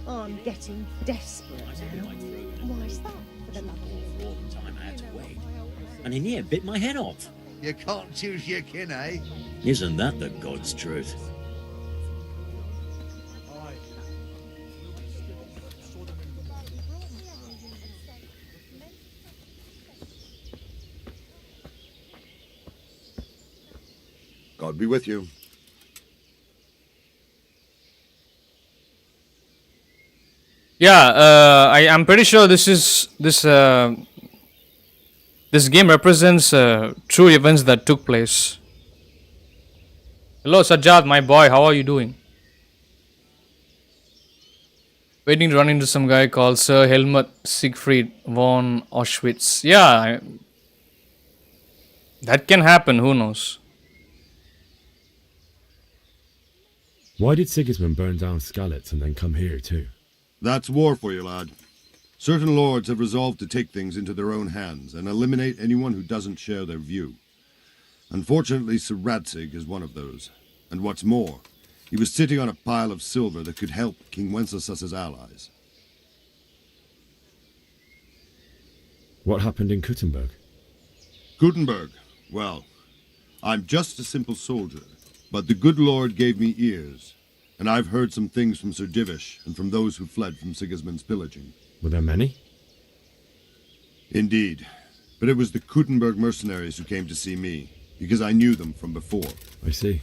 S4: I'm getting desperate now. Why's that, for the love of
S9: Time I had to wait. And he near bit my head off.
S19: You can't choose your kin, eh?
S9: Isn't that the God's truth?
S17: God be with you.
S2: Yeah, I'm pretty sure this game represents true events that took place. Hello, Sajjad, my boy. How are you doing? Waiting to run into some guy called Sir Helmut Siegfried von Auschwitz. Yeah, that can happen. Who knows?
S7: Why did Sigismund burn down Skalitz and then come here too?
S17: That's war for you, lad. Certain lords have resolved to take things into their own hands and eliminate anyone who doesn't share their view. Unfortunately, Sir Radzig is one of those. And what's more, he was sitting on a pile of silver that could help King Wenceslaus's allies.
S7: What happened in Kuttenberg?
S17: Gutenberg, well, I'm just a simple soldier, but the good Lord gave me ears, and I've heard some things from Sir Divish and from those who fled from Sigismund's pillaging.
S7: Were there many?
S17: Indeed, but it was the Kuttenberg mercenaries who came to see me, because I knew them from before.
S7: I see.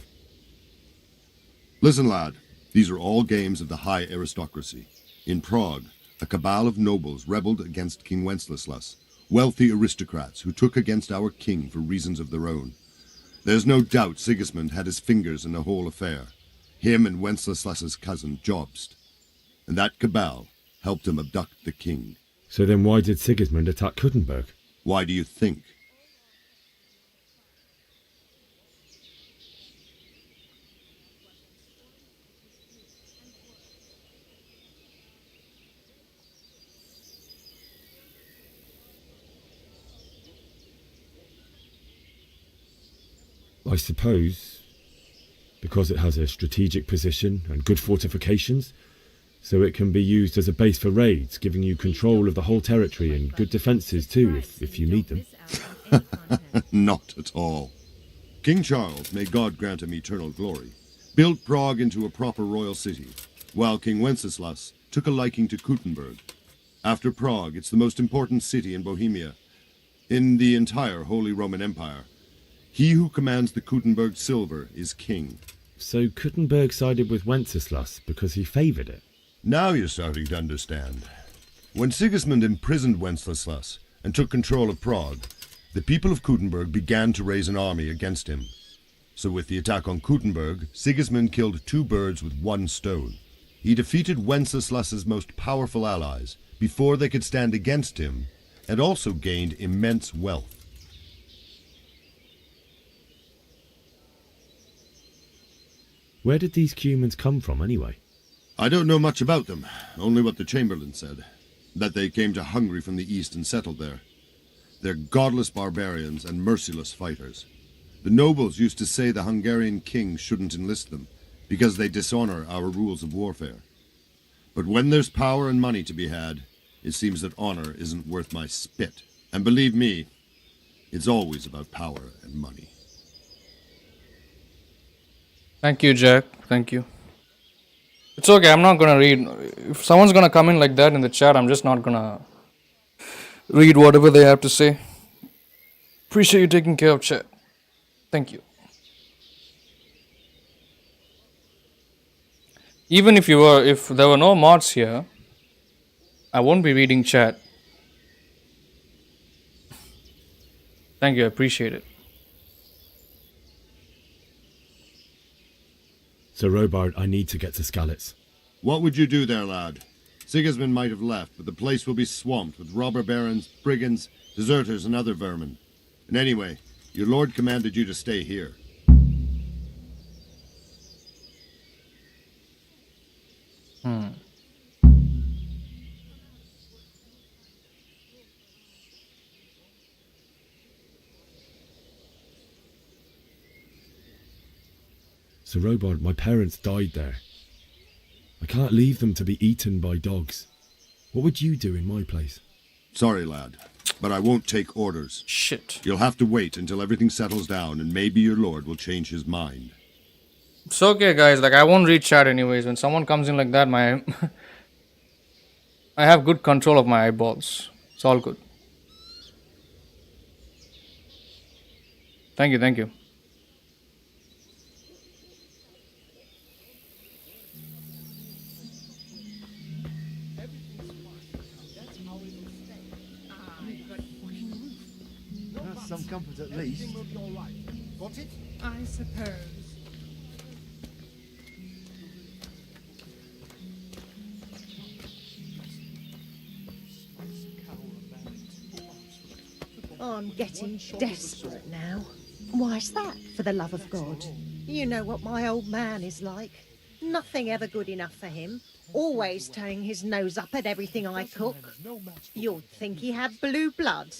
S17: Listen, lad, these are all games of the high aristocracy. In Prague, a cabal of nobles rebelled against King Wenceslaus, wealthy aristocrats who took against our king for reasons of their own. There's no doubt Sigismund had his fingers in the whole affair. Him and Wenceslaus's cousin, Jobst. And that cabal helped him abduct the king.
S7: So then why did Sigismund attack Kuttenberg?
S17: Why do you think?
S7: I suppose because it has a strategic position and good fortifications, so it can be used as a base for raids, giving you control of the whole territory and good defences too, if you need them.
S17: Not at all. King Charles, may God grant him eternal glory, built Prague into a proper royal city, while King Wenceslaus took a liking to Kuttenberg. After Prague, it's the most important city in Bohemia, in the entire Holy Roman Empire. He who commands the Kuttenberg silver is king.
S7: So Kuttenberg sided with Wenceslaus because he favoured it?
S17: Now you're starting to understand. When Sigismund imprisoned Wenceslaus and took control of Prague, the people of Kuttenberg began to raise an army against him. So with the attack on Kuttenberg, Sigismund killed 2 birds with 1 stone. He defeated Wenceslaus's most powerful allies before they could stand against him, and also gained immense wealth.
S7: Where did these Cumans come from anyway?
S17: I don't know much about them, only what the Chamberlain said, that they came to Hungary from the east and settled there. They're godless barbarians and merciless fighters. The nobles used to say the Hungarian king shouldn't enlist them, because they dishonor our rules of warfare. But when there's power and money to be had, it seems that honor isn't worth my spit. And believe me, it's always about power and money.
S2: Thank you, Jack. Thank you. It's okay, I'm not gonna read. If someone's gonna come in like that in the chat, I'm just not gonna read whatever they have to say. Appreciate you taking care of chat. Thank you. Even if there were no mods here, I won't be reading chat. Thank you, I appreciate it.
S7: Sir Robard, I need to get to Skalitz.
S17: What would you do there, lad? Sigismund might have left, but the place will be swamped with robber barons, brigands, deserters, and other vermin. And anyway, your lord commanded you to stay here.
S7: Sir Robard, my parents died there. I can't leave them to be eaten by dogs. What would you do in my place?
S17: Sorry, lad, but I won't take orders.
S2: Shit.
S17: You'll have to wait until everything settles down, and maybe your lord will change his mind.
S2: It's okay, guys. Like, I won't read chat anyways. When someone comes in like that, I have good control of my eyeballs. It's all good. Thank you, thank you.
S19: Some comfort at least.
S10: Got it? I suppose.
S3: I'm getting desperate now. Why's that, for the love of God? You know what my old man is like. Nothing ever good enough for him. Always turning his nose up at everything I cook. You'd think he had blue blood.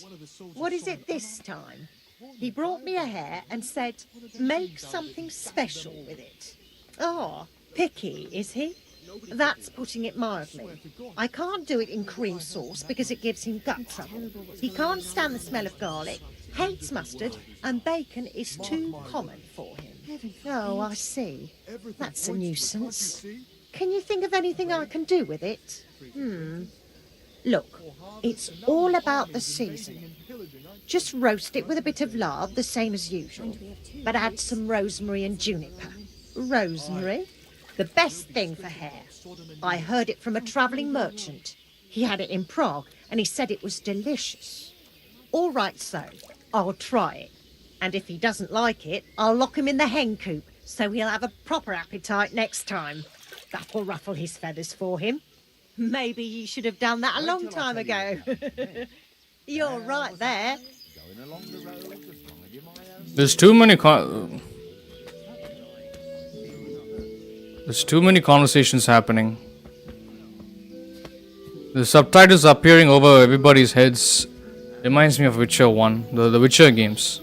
S3: What is it this time? He brought me a hare and said, make something special with it. Oh, picky, is he? That's putting it mildly. I can't do it in cream sauce because it gives him gut trouble. He can't stand the smell of garlic, hates mustard, and bacon is too common for him. Oh, I see. That's a nuisance. Can you think of anything I can do with it? Look, it's all about the seasoning. Just roast it with a bit of lard, the same as usual, but add some rosemary and juniper. Rosemary? The best thing for hair. I heard it from a travelling merchant. He had it in Prague, and he said it was delicious. All right, so, I'll try it. And if he doesn't like it, I'll lock him in the hen coop, so he'll have a proper appetite next time. That'll ruffle his feathers for him. Maybe you should have done that a long time ago. You're right there.
S2: There's too many conversations happening. The subtitles appearing over everybody's heads reminds me of Witcher 1, the Witcher games.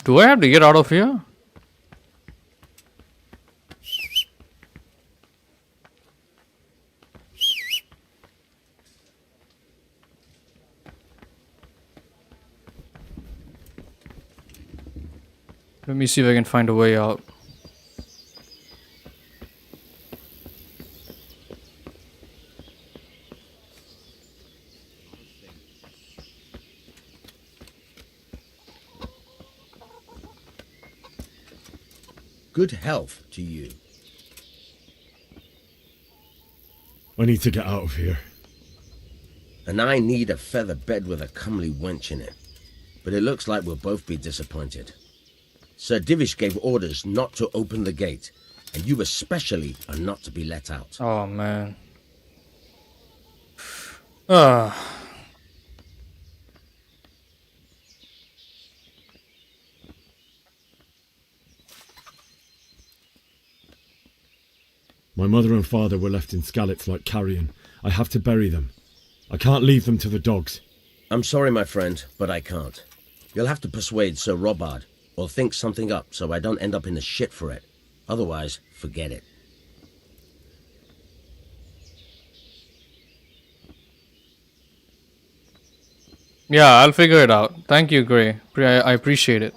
S2: Do I have to get out of here? Let me see if I can find a way out.
S21: Good health to you.
S7: I need to get out of here.
S21: And I need a feather bed with a comely wench in it. But it looks like we'll both be disappointed. Sir Divish gave orders not to open the gate, and you especially are not to be let out.
S2: Oh, man. Ah.
S7: My mother and father were left in Skalitz like carrion. I have to bury them. I can't leave them to the dogs.
S21: I'm sorry, my friend, but I can't. You'll have to persuade Sir Robard, or think something up so I don't end up in the shit for it. Otherwise, forget it.
S2: Yeah, I'll figure it out. Thank you, Gray. I appreciate it.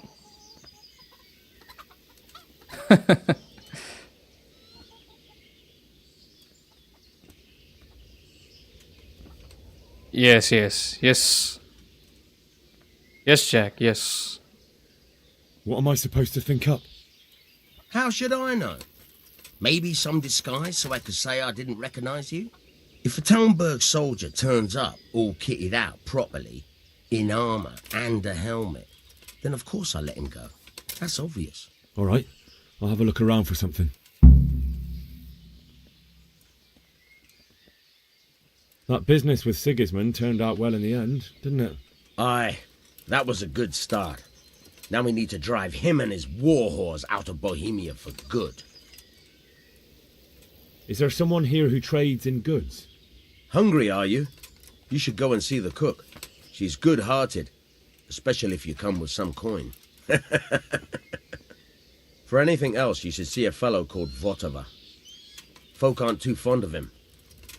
S2: Yes. Yes, Jack, yes.
S7: What am I supposed to think up?
S21: How should I know? Maybe some disguise so I could say I didn't recognize you? If a Talmberg soldier turns up all kitted out properly, in armor and a helmet, then of course I'll let him go. That's obvious.
S7: All right, I'll have a look around for something. That business with Sigismund turned out well in the end, didn't it?
S21: Aye, that was a good start. Now we need to drive him and his warhorse out of Bohemia for good.
S7: Is there someone here who trades in goods?
S21: Hungry, are you? You should go and see the cook. She's good-hearted, especially if you come with some coin. For anything else, you should see a fellow called Votava. Folk aren't too fond of him,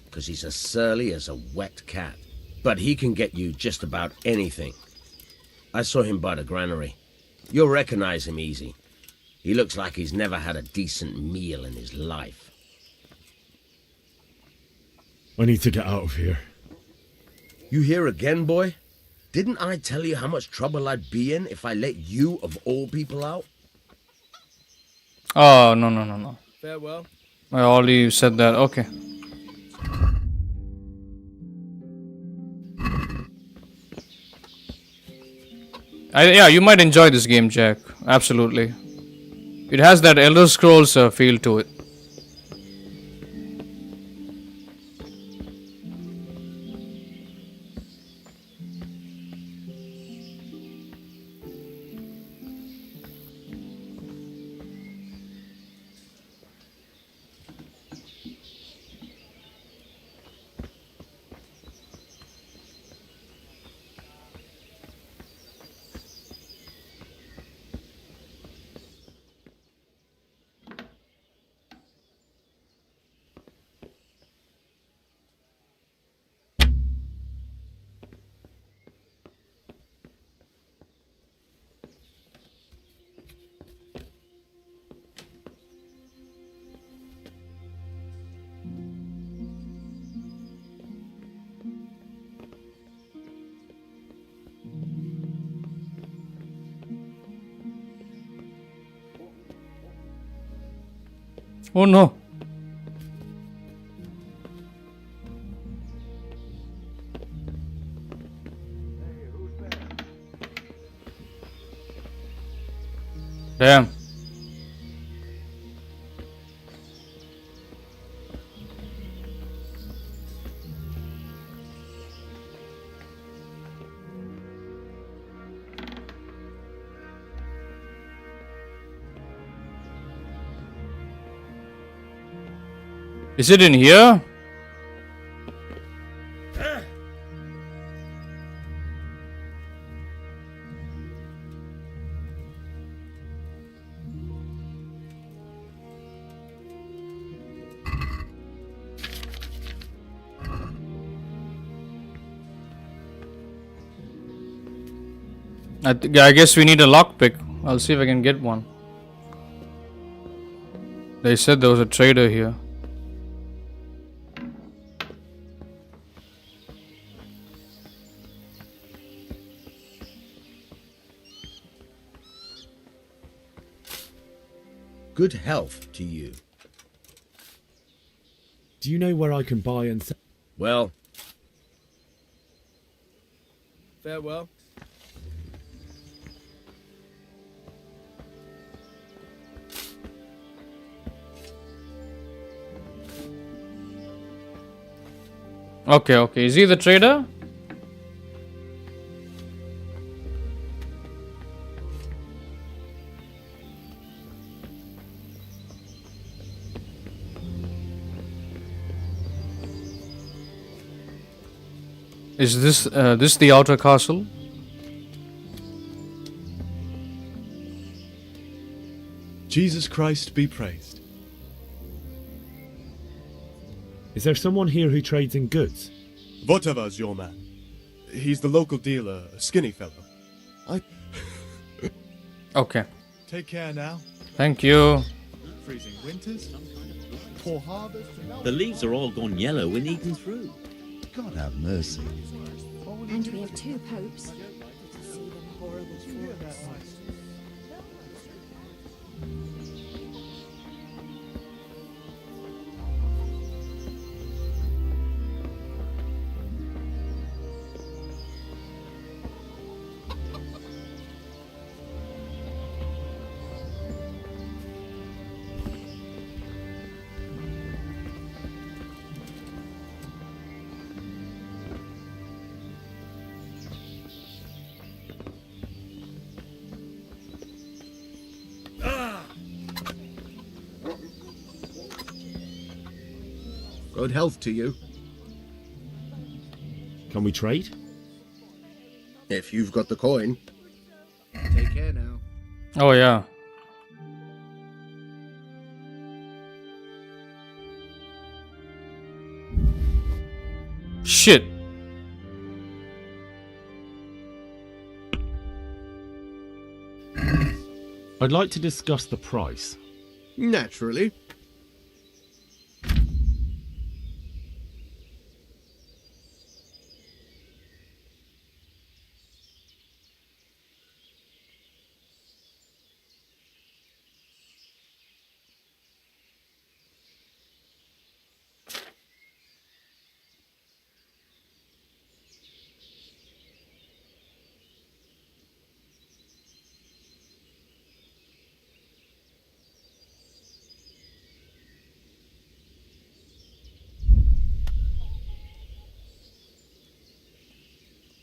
S21: because he's as surly as a wet cat. But he can get you just about anything. I saw him by the granary. You'll recognize him easy. He looks like he's never had a decent meal in his life.
S7: I need to get out of here.
S21: You here again, boy? Didn't I tell you how much trouble I'd be in if I let you, of all people, out?
S2: Oh, no.
S21: Farewell.
S2: I already said that. Okay. Yeah, you might enjoy this game, Jack. Absolutely. It has that Elder Scrolls feel to it. Oh no. Damn. Is it in here? I guess we need a lockpick. I'll see if I can get one. They said there was a trader here.
S21: Good health to you.
S7: Do you know where I can buy and sell?
S21: Well, farewell.
S2: Okay. Is he the trader? Is this the outer castle?
S13: Jesus Christ be praised.
S7: Is there someone here who trades in goods?
S13: Votava's your man. He's the local dealer, a skinny fellow.
S2: Okay.
S13: Take care now.
S2: Thank you.
S13: Freezing winters, poor harvest.
S9: The leaves are all gone yellow when eaten through.
S19: God have mercy.
S10: And we have 2 popes. See them horrible fools.
S21: Good health to you.
S7: Can we trade?
S21: If you've got the coin. Take care now.
S2: Oh yeah. Shit.
S7: I'd like to discuss the price.
S21: Naturally.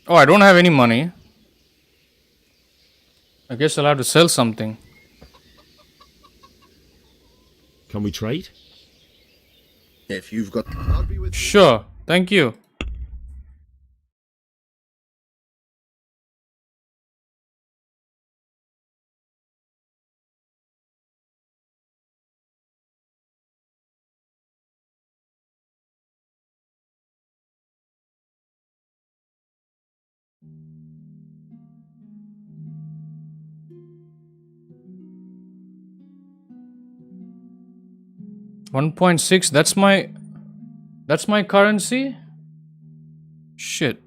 S2: Oh, I don't have any money. I guess I'll have to sell something.
S7: Can we trade?
S21: If you've got...
S2: Sure. Thank you. $1.6. That's my currency. Shit.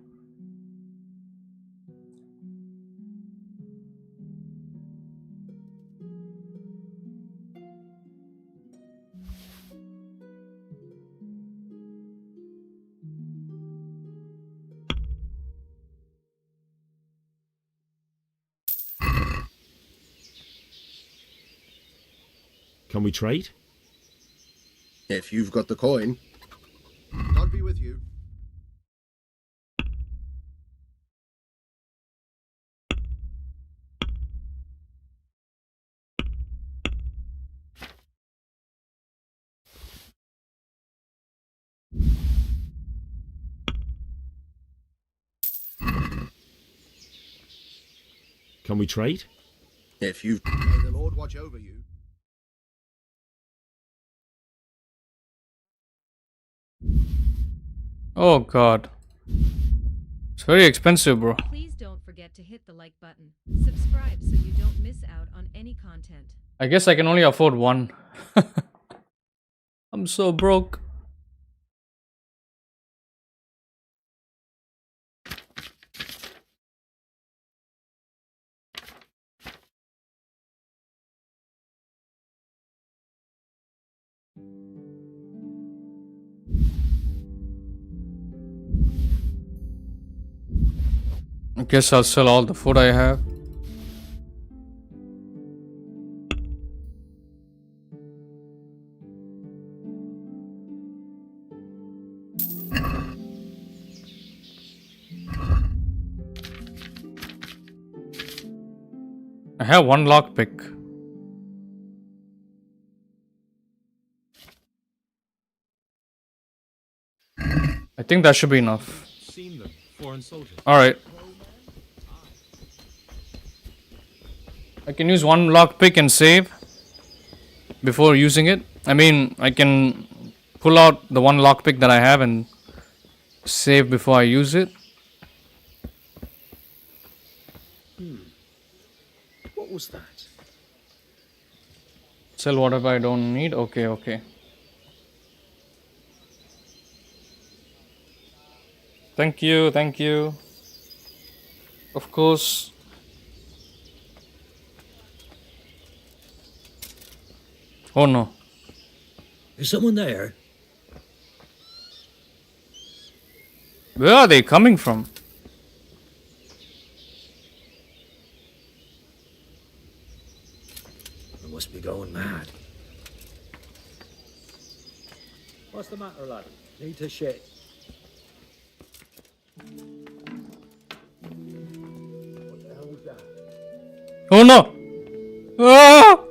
S7: Can we trade?
S21: If you've got the coin. God be with you.
S7: Can we trade?
S21: If you've... May the Lord watch over you.
S2: Oh god. It's very expensive, bro.
S10: Please don't forget
S14: forget to hit the like button. Subscribe so you don't miss out on any content.
S2: I guess I can only afford one. I'm so broke. I guess I'll sell all the food I have. I have one lockpick. I think that should be enough.
S18: Seen them, foreign soldiers.
S2: Alright. I can use one lockpick and save before using it. I mean, I can pull out the one lockpick that I have and save before I use it.
S18: What was that?
S2: Sell whatever I don't need. Okay, okay. Thank you, thank you. Of course. Oh no.
S12: Is someone there?
S2: Where are they coming from?
S12: I must be going mad.
S18: What's the matter, lad? Need to shit. What the hell was that?
S2: Oh no! Ah!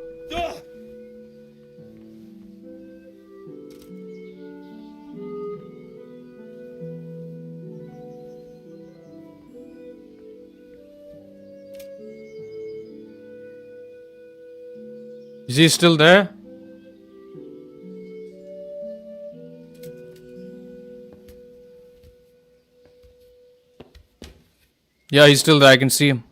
S2: Is he still there? Yeah, he's still there. I can see him.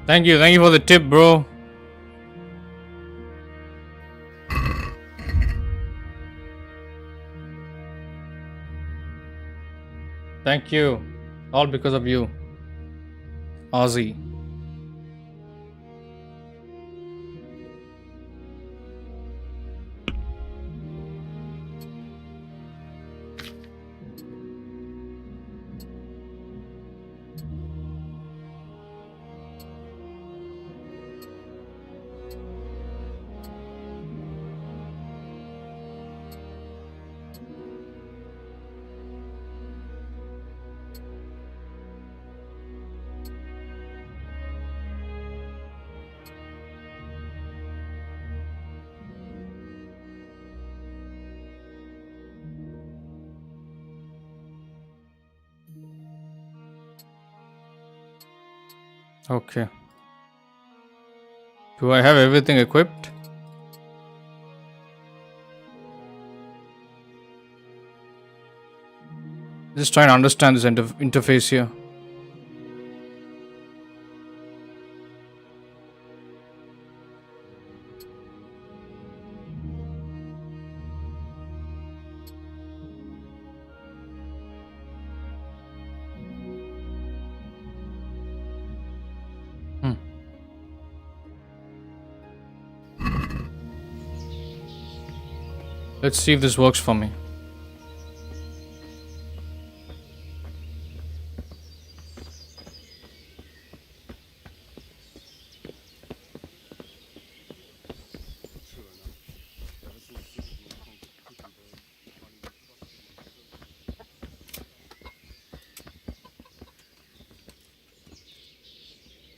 S2: Thank you for the tip, bro. Thank you. All because of you, Ozzy. Okay. Do I have everything equipped? Just trying to understand this interface here. Let's see if this works for me.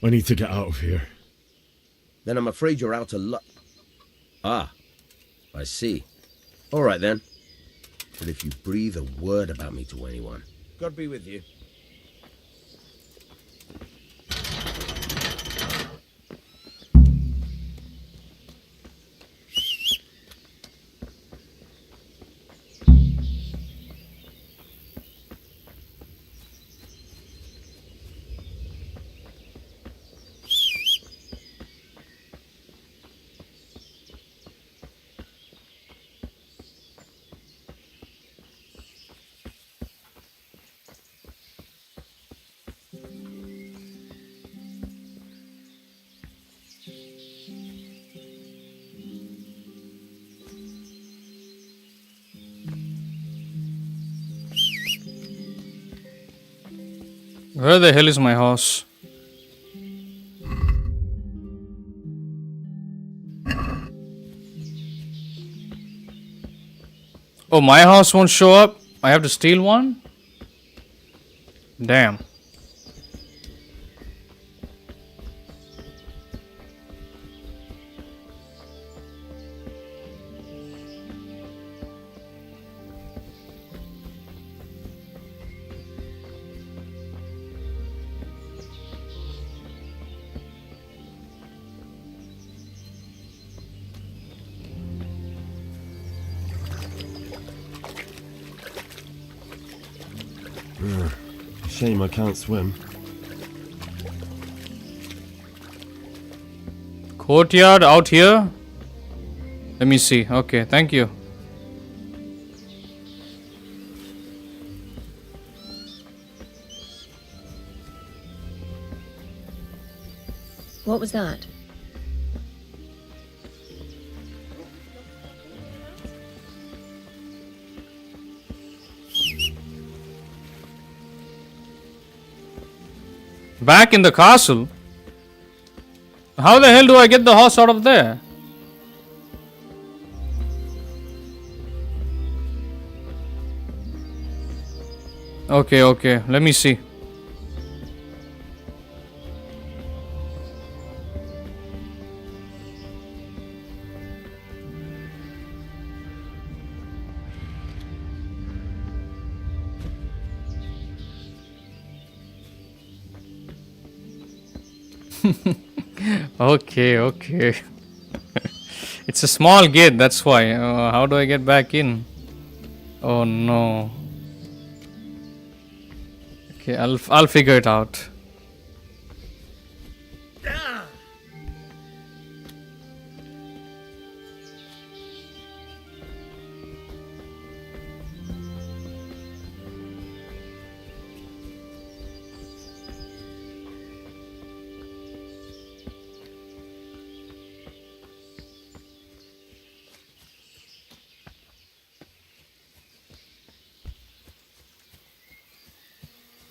S7: I need to get out of here.
S21: Then I'm afraid you're out of luck. Ah, I see. All right then. But if you breathe a word about me to anyone, God be with you.
S2: Where the hell is my horse? Oh, my horse won't show up? I have to steal one? Damn.
S13: Shame I can't swim.
S2: Courtyard out here? Let me see. Okay, thank you.
S10: What was that?
S2: Back in the castle? How the hell do I get the horse out of there? Okay, let me see. Okay. It's a small gate, that's why. How do I get back in? Oh no. Okay, I'll figure it out.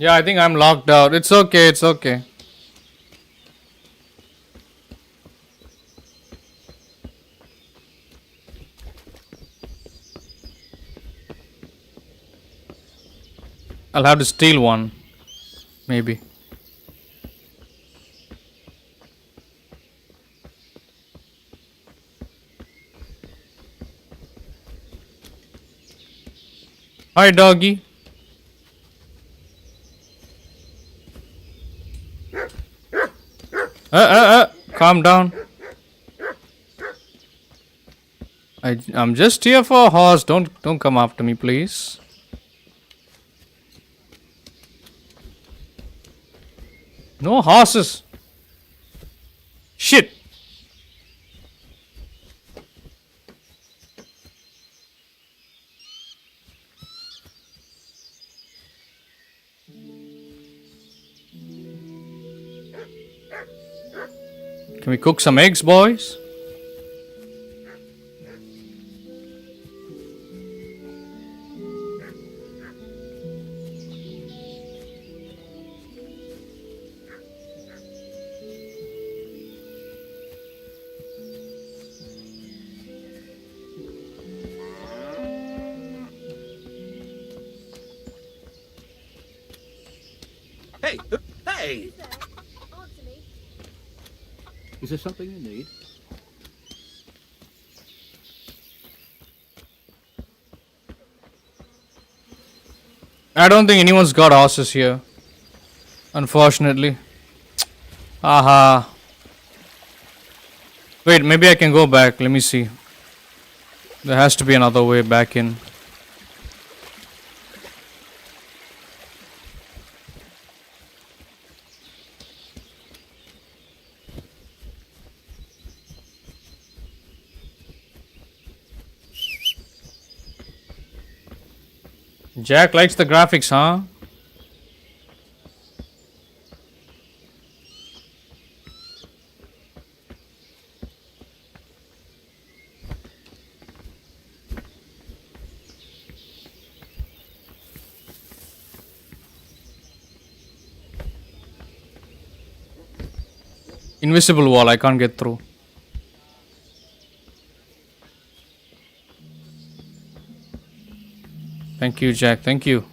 S2: Yeah, I think I'm locked out. It's okay. I'll have to steal one. Maybe. Hi, doggy. Calm down. I'm just here for a horse. Don't come after me, please. No horses. Shit. Can we cook some eggs, boys?
S12: Hey! Hey!
S18: Is there something you need?
S2: I don't think anyone's got horses here. Unfortunately. Aha. Wait, maybe I can go back. Let me see. There has to be another way back in. Jack likes the graphics, huh? Invisible wall, I can't get through. Thank you, Jack. Thank you.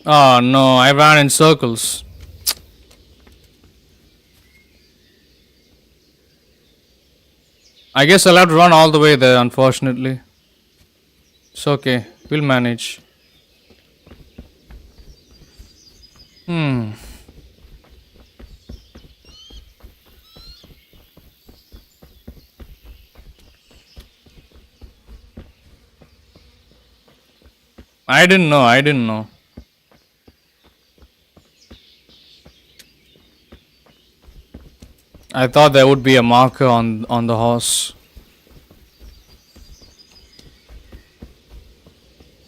S2: Oh no, I ran in circles. I guess I'll have to run all the way there, unfortunately. It's okay, we'll manage. I didn't know. I thought there would be a marker on the horse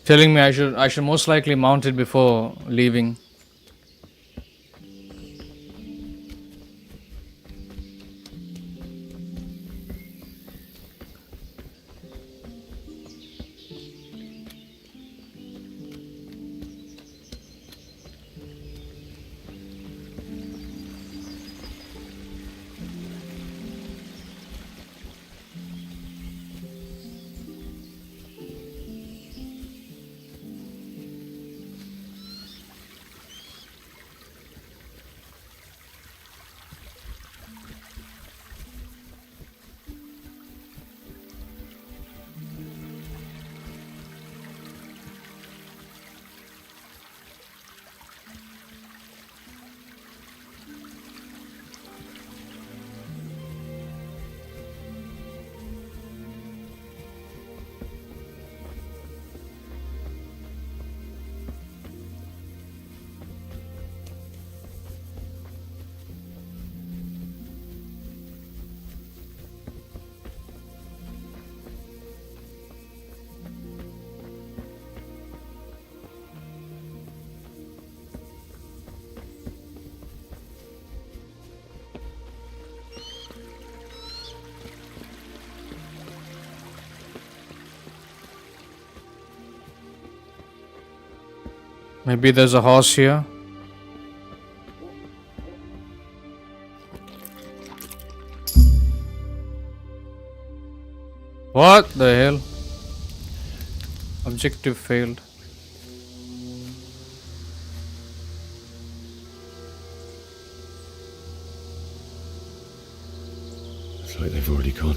S2: telling me I should most likely mount it before leaving. Maybe there's a horse here. What the hell? Objective failed.
S7: It's like they've already gone.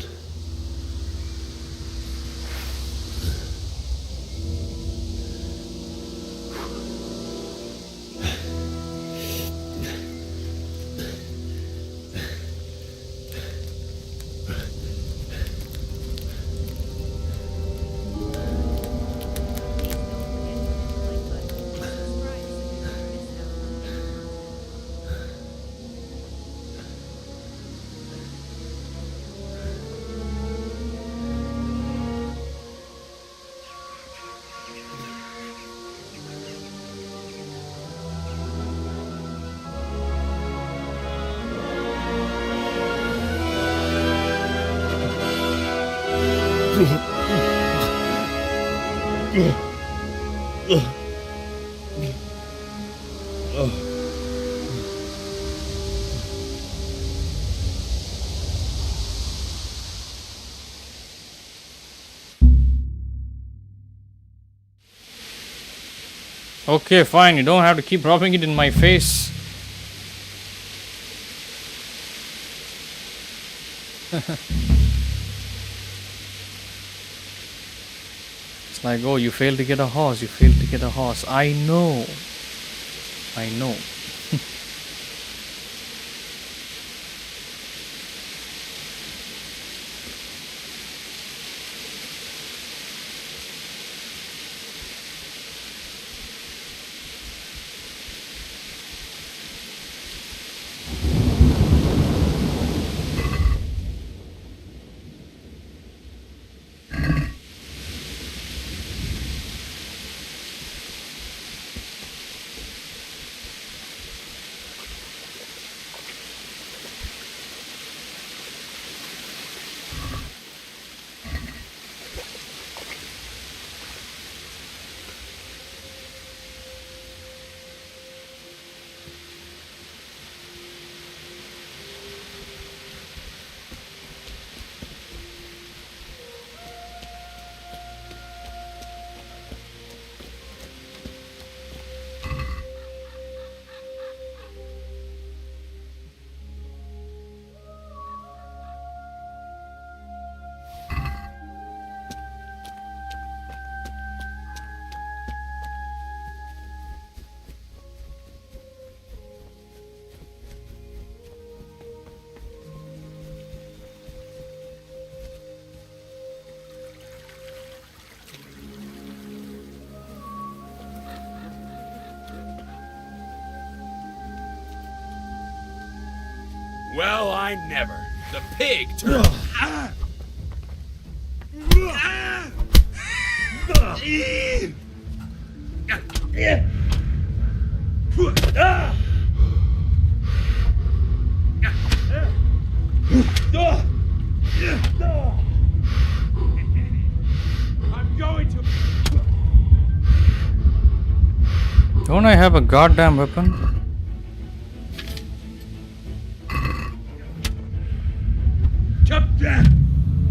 S2: Okay, fine. You don't have to keep rubbing it in my face. It's like, oh, you failed to get a horse. You failed to get a horse. I know. I know.
S5: Well, I never. The pig turned. I'm going to.
S2: Don't I have a goddamn weapon?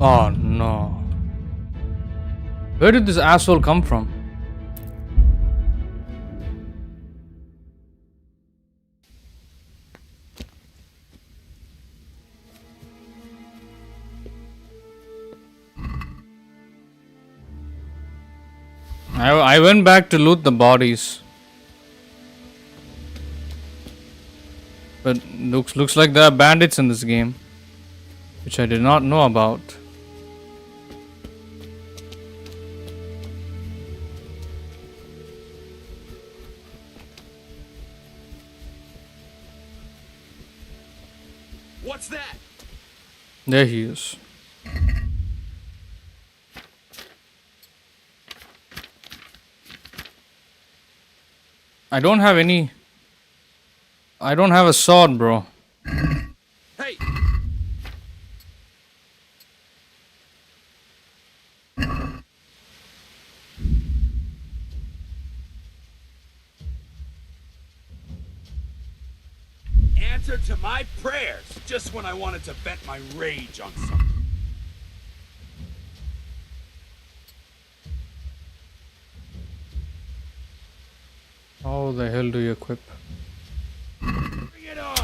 S2: Oh no. Where did this asshole come from? I went back to loot the bodies. But looks like there are bandits in this game, which I did not know about.
S5: What's that?
S2: There he is. I don't have a sword, bro.
S5: Hey! Answer to my prayers, just when I wanted to vent my rage on something.
S2: How the hell do you equip?
S5: Bring it on!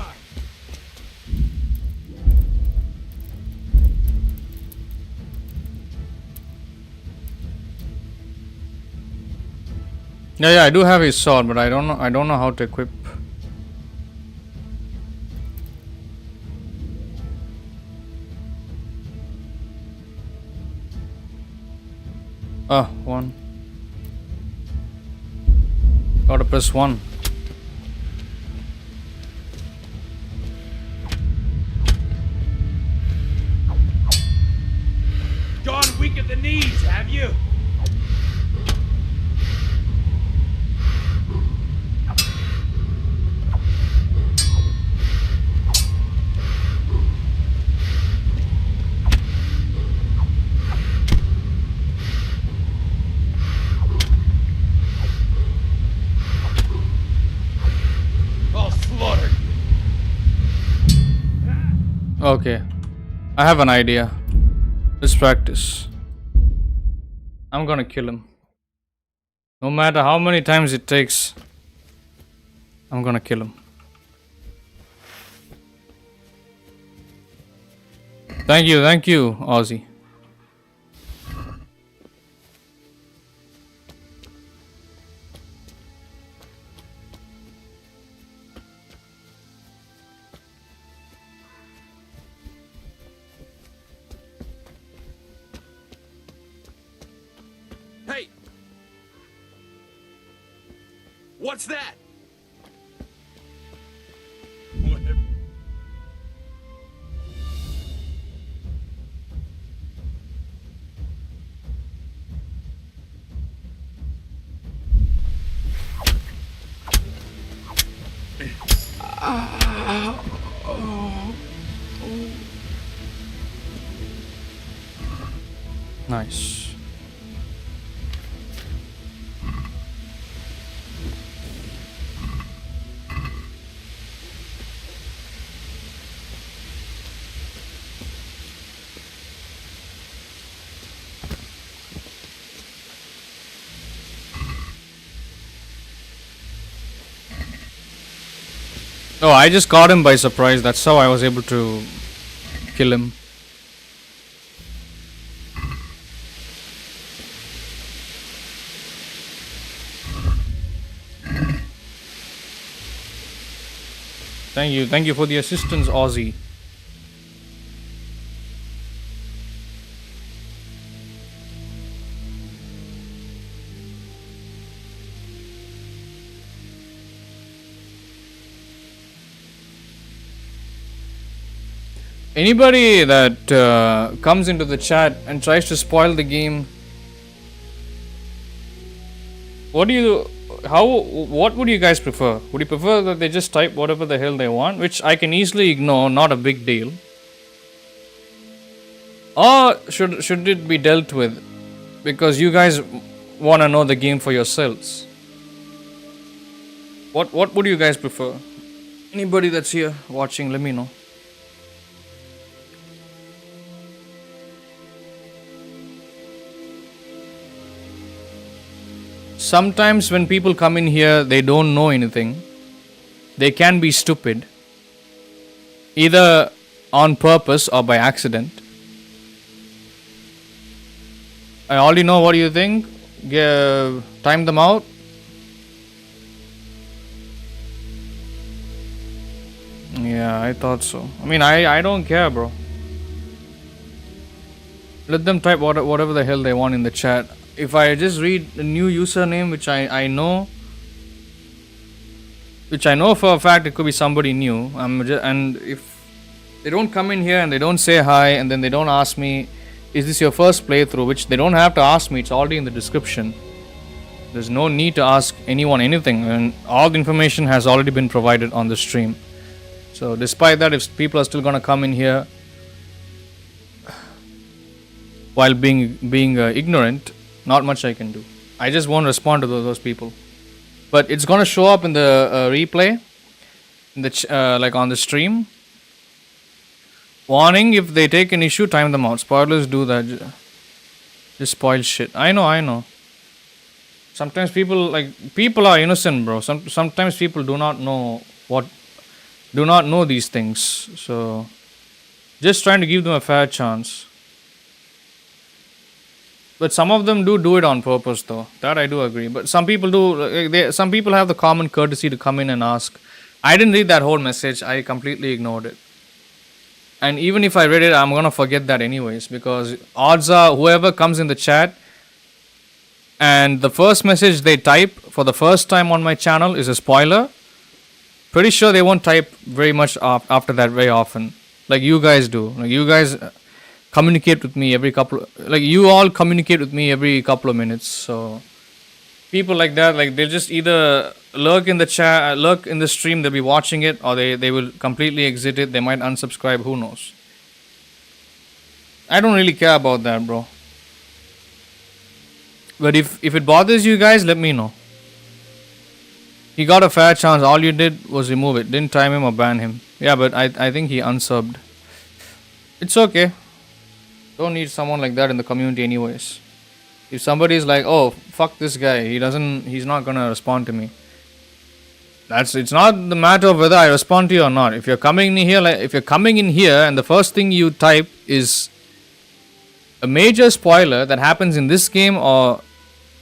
S2: Yeah, I do have his sword, but I don't know how to equip. One. Gotta press 1.
S5: Gone weak at the knees, have you?
S2: Okay. I have an idea. Let's practice. I'm gonna kill him. No matter how many times it takes, I'm gonna kill him. Thank you, Ozzy.
S6: Hey! What's that? Whatever.
S2: Nice. Oh, I just caught him by surprise. That's how I was able to kill him. Thank you for the assistance, Ozzy. Anybody that comes into the chat and tries to spoil the game, what would you guys prefer? Would you prefer that they just type whatever the hell they want, which I can easily ignore, not a big deal? Or should it be dealt with because you guys want to know the game for yourselves? What would you guys prefer? Anybody that's here watching, let me know. Sometimes when people come in here, they don't know anything. They can be stupid. Either on purpose or by accident. I already know what you think. Time them out. Yeah, I thought so. I mean, I don't care, bro. Let them type whatever the hell they want in the chat. If I just read a new username, which I know for a fact it could be somebody new, and if they don't come in here and they don't say hi and then they don't ask me, is this your first playthrough, which they don't have to ask me, it's already in the description. There's no need to ask anyone anything, and all the information has already been provided on the stream. So despite that, if people are still gonna come in here while being ignorant, not much I can do. I just won't respond to those people. But it's gonna show up in the replay, in the like on the stream. Warning: if they take an issue, time them out. Spoilers do that. Just spoil shit. I know. Sometimes people are innocent, bro. Sometimes people do not know these things. So just trying to give them a fair chance. But some of them do it on purpose, though. That I do agree. But some people do. Some people have the common courtesy to come in and ask. I didn't read that whole message. I completely ignored it. And even if I read it, I'm gonna forget that anyways, because odds are whoever comes in the chat and the first message they type for the first time on my channel is a spoiler, pretty sure they won't type very much after that very often, like you guys do. Like you guys communicate with me you all communicate with me every couple of minutes. So people like that, they'll just either lurk in the chat, lurk in the stream, they'll be watching it, or they will completely exit it. They might unsubscribe, who knows. I don't really care about that, bro. But if it bothers you guys, let me know. He got a fair chance. All you did was remove it. Didn't time him or ban him. Yeah, but I think he unsubbed. It's okay. Don't need someone like that in the community anyways. If somebody is like, oh, fuck this guy, he's not gonna respond to me. It's not the matter of whether I respond to you or not. If you're coming in here, and the first thing you type is a major spoiler that happens in this game or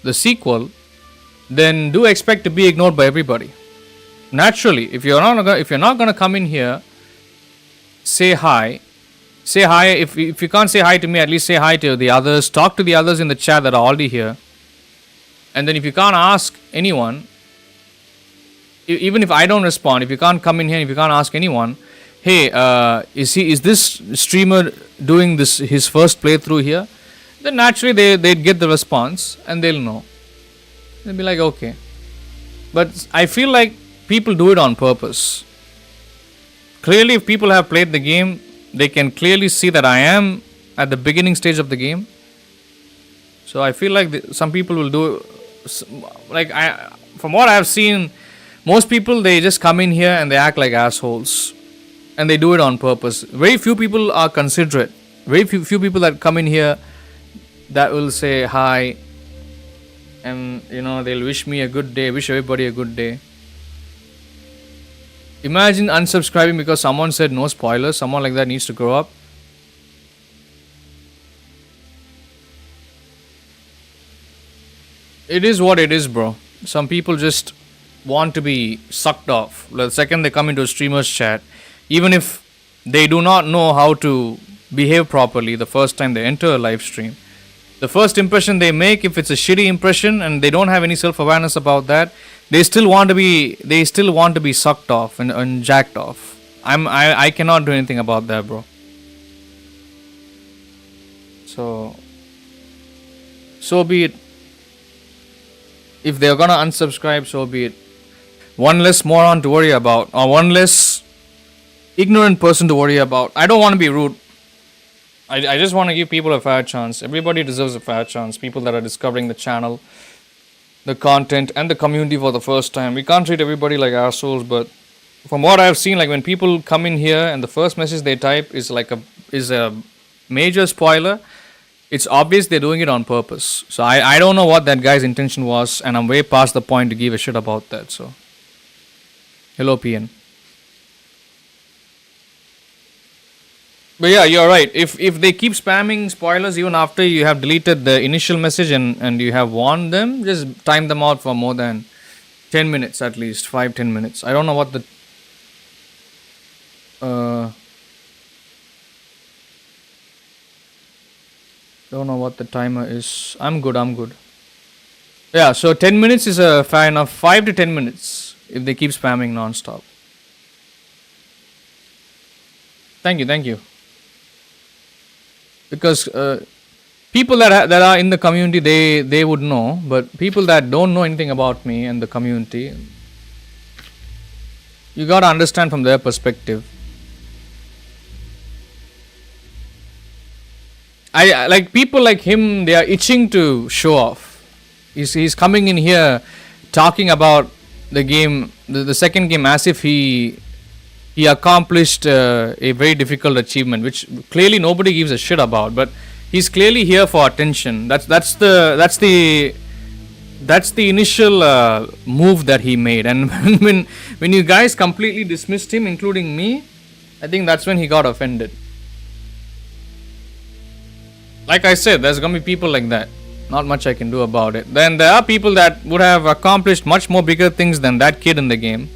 S2: the sequel, then do expect to be ignored by everybody. Naturally, if you're not gonna come in here, say hi. Say hi. If you can't say hi to me, at least say hi to the others. Talk to the others in the chat that are already here. And then if you can't ask anyone, even if I don't respond, if you can't come in here, if you can't ask anyone, hey, is this streamer doing his first playthrough here? Then naturally they'd get the response and they'll know. They'll be like, okay. But I feel like people do it on purpose. Clearly, if people have played the game, they can clearly see that I am at the beginning stage of the game. So I feel like some people will do, from what I have seen, most people, they just come in here and they act like assholes. And they do it on purpose. Very few people are considerate. Very few people that come in here that will say hi. And, they'll wish me a good day, wish everybody a good day. Imagine unsubscribing because someone said no spoilers. Someone like that needs to grow up. It is what it is, bro. Some people just want to be sucked off. The second they come into a streamer's chat, even if they do not know how to behave properly the first time they enter a live stream, the first impression they make, if it's a shitty impression and they don't have any self-awareness about that, they still want to be sucked off and jacked off. I cannot do anything about that, bro. So be it. If they're gonna unsubscribe, so be it. One less moron to worry about, or one less ignorant person to worry about. I don't want to be rude. I just want to give people a fair chance. Everybody deserves a fair chance. People that are discovering the channel, the content, and the community for the first time. We can't treat everybody like assholes, but from what I've seen, like when people come in here and the first message they type is a major spoiler, it's obvious they're doing it on purpose. So I don't know what that guy's intention was, and I'm way past the point to give a shit about that. So, hello, PN. But yeah, you're right. If they keep spamming spoilers even after you have deleted the initial message and you have warned them, just time them out for more than 10 minutes at least, 5-10 minutes. I don't know what the timer is. I'm good. Yeah, so 10 minutes is fair enough. 5 to 10 minutes if they keep spamming non-stop. Thank you. Because people that are in the community, they would know, but people that don't know anything about me and the community, you gotta understand from their perspective. I like people like him, they are itching to show off. He's coming in here talking about the game, the second game, as if he accomplished a very difficult achievement, which clearly nobody gives a shit about. But he's clearly here for attention. That's the initial move that he made. And when you guys completely dismissed him, including me, I think that's when he got offended. Like I said, there's gonna be people like that. Not much I can do about it. Then there are people that would have accomplished much more bigger things than that kid in the game.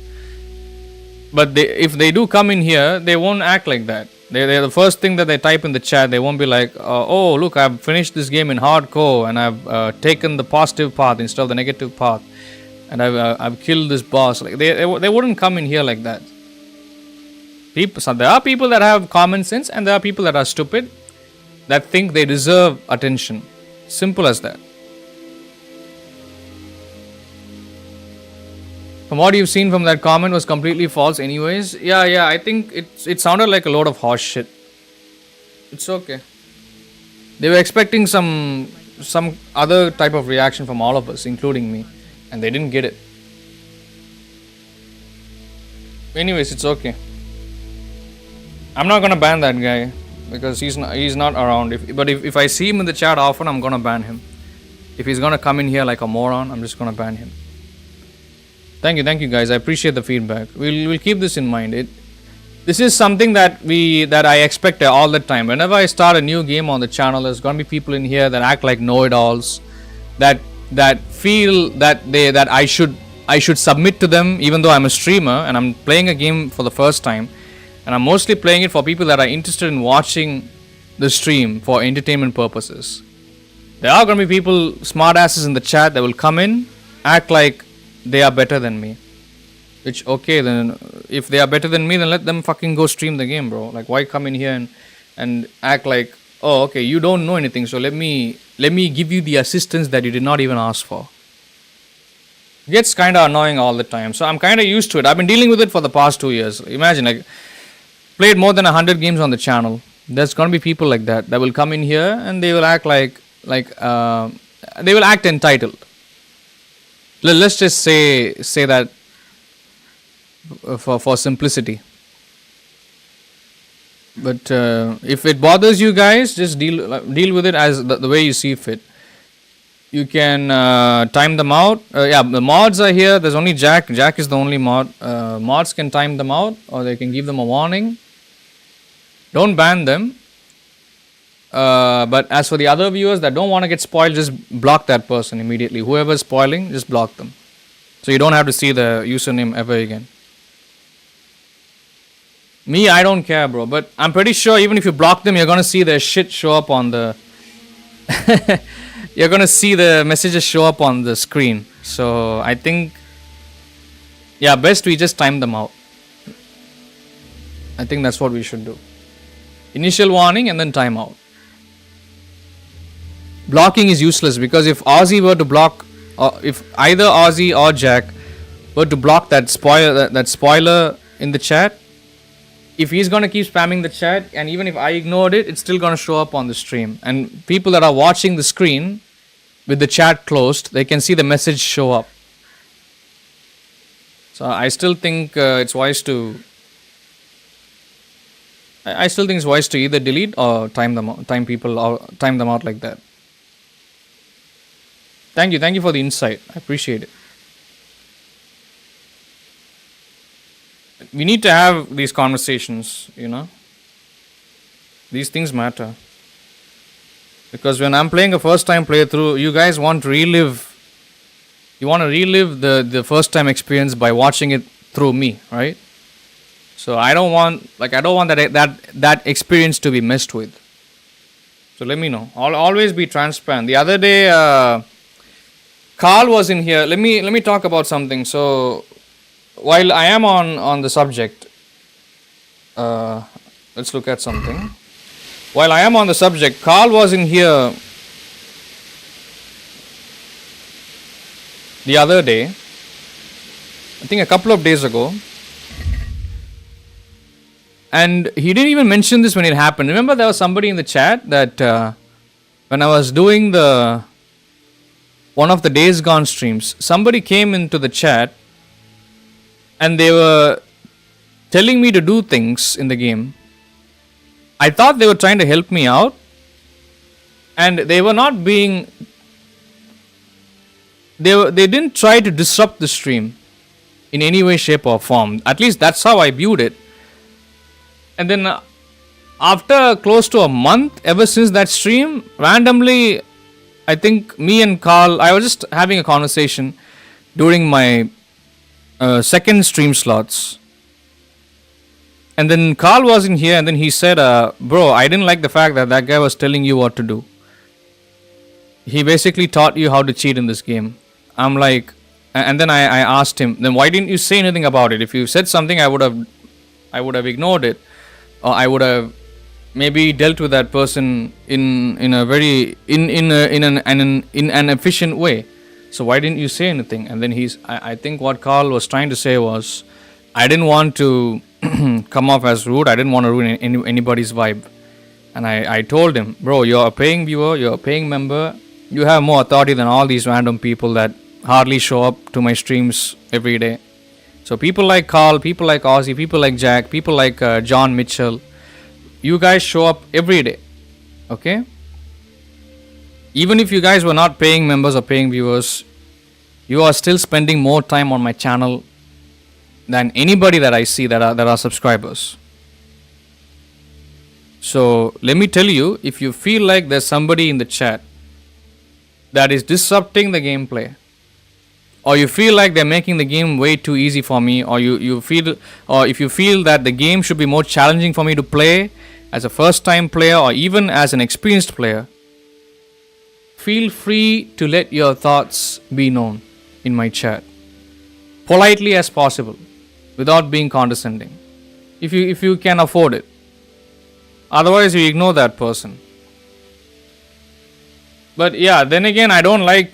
S2: But if they do come in here, they won't act like that. They're the first thing that they type in the chat. They won't be like, oh, look, I've finished this game in hardcore and I've taken the positive path instead of the negative path, and I've killed this boss. Like they wouldn't come in here like that. So there are people that have common sense, and there are people that are stupid, that think they deserve attention. Simple as that. From what you've seen from that comment was completely false anyways. Yeah, I think it sounded like a load of horse shit. It's okay. They were expecting some other type of reaction from all of us, including me, and they didn't get it. Anyways, it's okay. I'm not gonna ban that guy. because he's not around. If I see him in the chat often, I'm gonna ban him. If he's gonna come in here like a moron, I'm just gonna ban him. Thank you guys. I appreciate the feedback. We'll keep this in mind. This is something that I expect all the time. Whenever I start a new game on the channel, there's gonna be people in here that act like know-it-alls, that feel that I should submit to them, even though I'm a streamer and I'm playing a game for the first time, and I'm mostly playing it for people that are interested in watching the stream for entertainment purposes. There are gonna be people, smartasses in the chat, that will come in, act like they are better than me. Which, okay, then if they are better than me, then let them fucking go stream the game, bro. Like, why come in here and act like, oh, okay, you don't know anything, so let me give you the assistance that you did not even ask for. It gets kind of annoying all the time, so I'm kind of used to it. I've been dealing with it for the past 2 years. Imagine, like, played more than 100 games on the channel. There's gonna be people like that will come in here and they will act like they will act entitled. Let's just say that for simplicity. But if it bothers you guys, just deal with it as the way you see fit. You can time them out. Yeah, the mods are here. There's only Jack. Jack is the only mod. Mods can time them out, or they can give them a warning. Don't ban them. But as for the other viewers that don't want to get spoiled, just block that person immediately. Whoever's spoiling, just block them. So you don't have to see the username ever again. Me, I don't care, bro. But I'm pretty sure even if you block them, you're going to see their shit show up on the... you're going to see the messages show up on the screen. So I think... yeah, best we just time them out. I think that's what we should do. Initial warning and then time out. Blocking is useless because if Ozzy were to block... if either Ozzy or Jack were to block that spoiler in the chat, if he's going to keep spamming the chat, and even if I ignored it, it's still going to show up on the stream. And people that are watching the screen with the chat closed, they can see the message show up. So I still think it's wise to... I still think it's wise to either delete or time them out like that. Thank you for the insight. I appreciate it. We need to have these conversations, you know. These things matter. Because when I'm playing a first time playthrough, you guys want to relive. You want to relive the first time experience by watching it through me, right? So I don't want that experience to be messed with. So let me know. I'll always be transparent. The other day, Carl was in here. Let me talk about something. So while I am on the subject, let's look at something. While I am on the subject, Carl was in here the other day. I think a couple of days ago. And he didn't even mention this when it happened. Remember there was somebody in the chat that when I was doing one of the Days Gone streams, somebody came into the chat and they were telling me to do things in the game. I thought they were trying to help me out, and they were not being... They didn't try to disrupt the stream in any way, shape or form. At least that's how I viewed it. And then after close to a month, ever since that stream, randomly, I think me and Carl, I was just having a conversation during my second stream slots. And then Carl was in here and then he said, bro, I didn't like the fact that guy was telling you what to do. He basically taught you how to cheat in this game. I'm like, and then I asked him, then why didn't you say anything about it? If you said something, I would have ignored it. Or I would have maybe dealt with that person in an efficient way. So why didn't you say anything? And then I think what Carl was trying to say was, I didn't want to come off as rude. I didn't want to ruin anybody's vibe. And I told him, bro, you're a paying viewer, you're a paying member. You have more authority than all these random people that hardly show up to my streams every day. So people like Carl, people like Ozzy, people like Jack, people like John Mitchell, you guys show up every day. Okay? Even if you guys were not paying members or paying viewers, you are still spending more time on my channel than anybody that I see that are subscribers. So let me tell you, if you feel like there's somebody in the chat that is disrupting the gameplay, or you feel like they're making the game way too easy for me, or if you feel that the game should be more challenging for me to play as a first time player or even as an experienced player, feel free to let your thoughts be known in my chat, politely as possible, without being condescending, if you can afford it. Otherwise you ignore that person. But yeah, then again, I don't like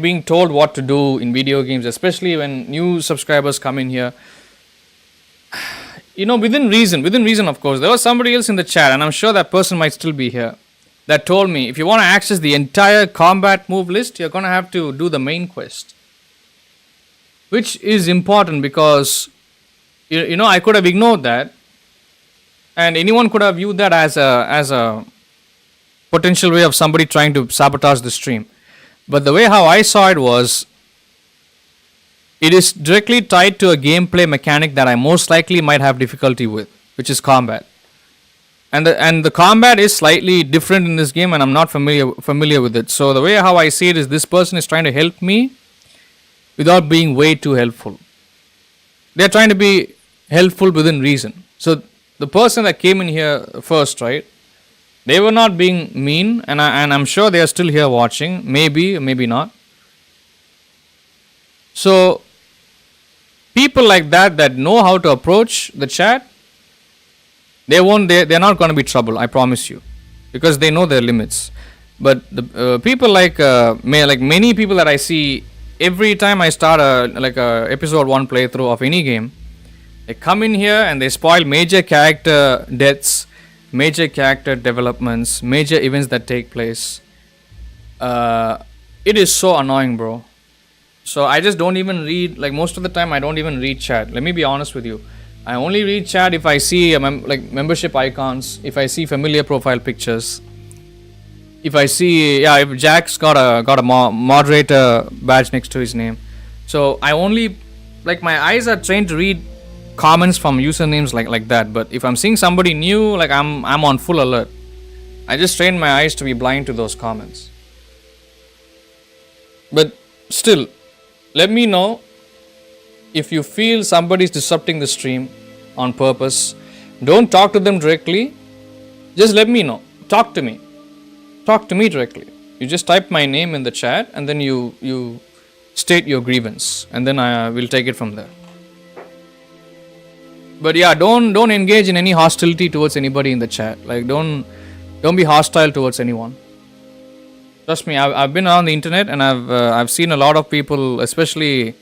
S2: being told what to do in video games, especially when new subscribers come in here. Within reason, of course. There was somebody else in the chat, and I'm sure that person might still be here, that told me, if you want to access the entire combat move list, you're going to have to do the main quest. Which is important because, I could have ignored that, and anyone could have viewed that as a potential way of somebody trying to sabotage the stream. But the way how I saw it was, it is directly tied to a gameplay mechanic that I most likely might have difficulty with, which is combat. And the combat is slightly different in this game, and I'm not familiar with it. So the way how I see it is, this person is trying to help me without being way too helpful. They're trying to be helpful within reason. So the person that came in here first, right? They were not being mean, and I'm sure they are still here watching. Maybe, maybe not. So people like that know how to approach the chat, they're not going to be trouble, I promise you, because they know their limits. But the people like many people that I see every time I start a episode 1 playthrough of any game, they come in here and they spoil major character deaths, major character developments, major events that take place. It is so annoying, bro. So I just don't even read, most of the time I don't even read chat. Let me be honest with you. I only read chat if I see membership icons, if I see familiar profile pictures, if I see, if Jack's got a moderator badge next to his name. So I only, my eyes are trained to read comments from usernames like that. But if I'm seeing somebody new, I'm on full alert. I just train my eyes to be blind to those comments. But still, let me know if you feel somebody's disrupting the stream on purpose. Don't talk to them directly. Just let me know. Talk to me. Talk to me directly. You just type my name in the chat and then you state your grievance, and then I will take it from there. But yeah, don't engage in any hostility towards anybody in the chat. Don't be hostile towards anyone. Trust me, I've been around the internet and I've seen a lot of people, especially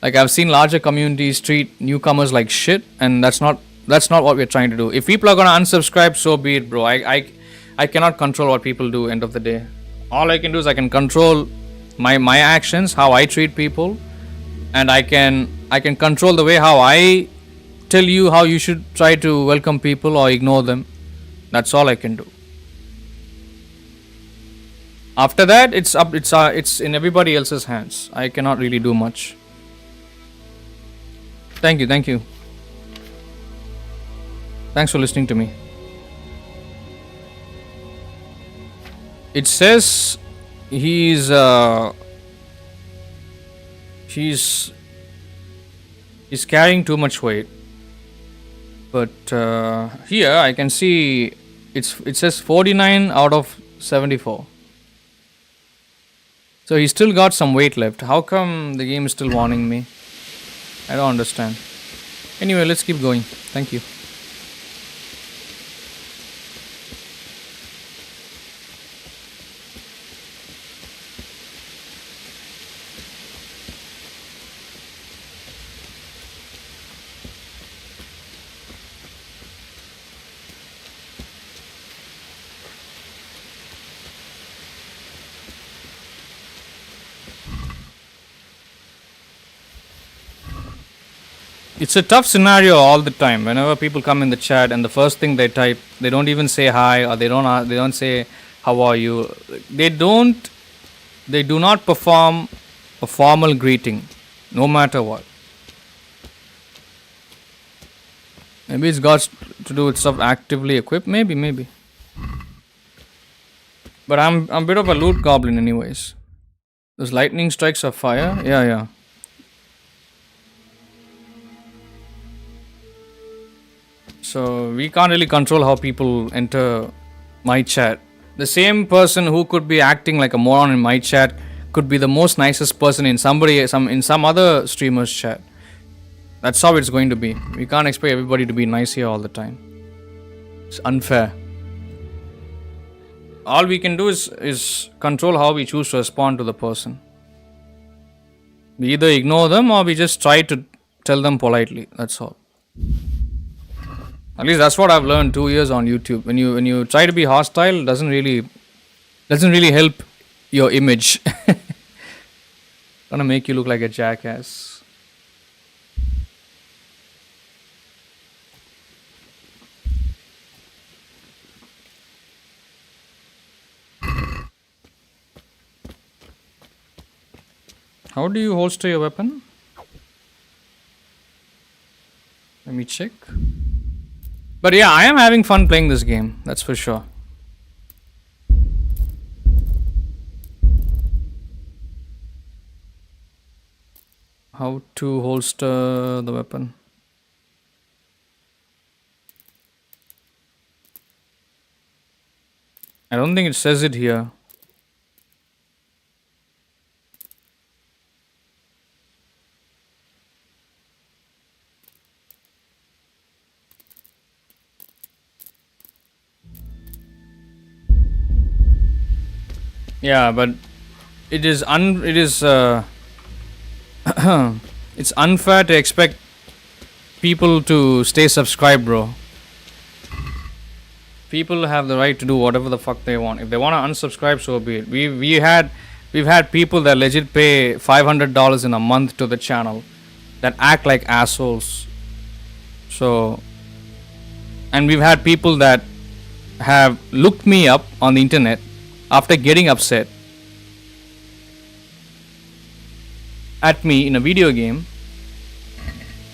S2: I've seen larger communities treat newcomers like shit, and that's not what we're trying to do. If people are gonna unsubscribe, so be it, bro. I cannot control what people do. End of the day, all I can do is I can control my actions, how I treat people, and I can control the way how I tell you how you should try to welcome people or ignore them. That's all I can do. After that, it's in everybody else's hands. I cannot really do much. Thank you. Thanks for listening to me. It says he's carrying too much weight. But here I can see it says 49 out of 74. So he's still got some weight left. How come the game is still warning me? I don't understand. Anyway, let's keep going. Thank you. It's a tough scenario all the time. Whenever people come in the chat and the first thing they type, they don't even say hi, or they don't say how are you. They do not perform a formal greeting, no matter what. Maybe it's got to do with stuff actively equipped. Maybe. But I'm a bit of a loot goblin, anyways. Those lightning strikes are fire. Yeah. So we can't really control how people enter my chat. The same person who could be acting like a moron in my chat could be the most nicest person in some other streamer's chat. That's how it's going to be. We can't expect everybody to be nice here all the time. It's unfair. All we can do is control how we choose to respond to the person. We either ignore them or we just try to tell them politely. That's all. At least that's what I've learned 2 years on YouTube. When you try to be hostile, it doesn't really help your image. Gonna make you look like a jackass. How do you holster your weapon? Let me check. But yeah, I am having fun playing this game, that's for sure. How to holster the weapon? I don't think it says it here. Yeah, but it is it's unfair to expect people to stay subscribed, bro. People have the right to do whatever the fuck they want. If they want to unsubscribe, so be it. We've had people that legit pay $500 in a month to the channel that act like assholes. So, and we've had people that have looked me up on the internet after getting upset at me in a video game,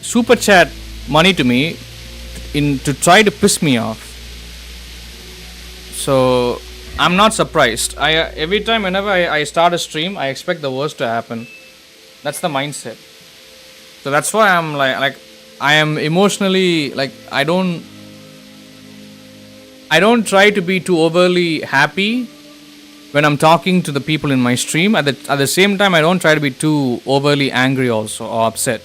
S2: super chat money to me to try to piss me off. So I'm not surprised. Every time whenever I start a stream, I expect the worst to happen. That's the mindset. So that's why I'm like I am emotionally like I don't try to be too overly happy when I'm talking to the people in my stream. At the same time, I don't try to be too overly angry also or upset.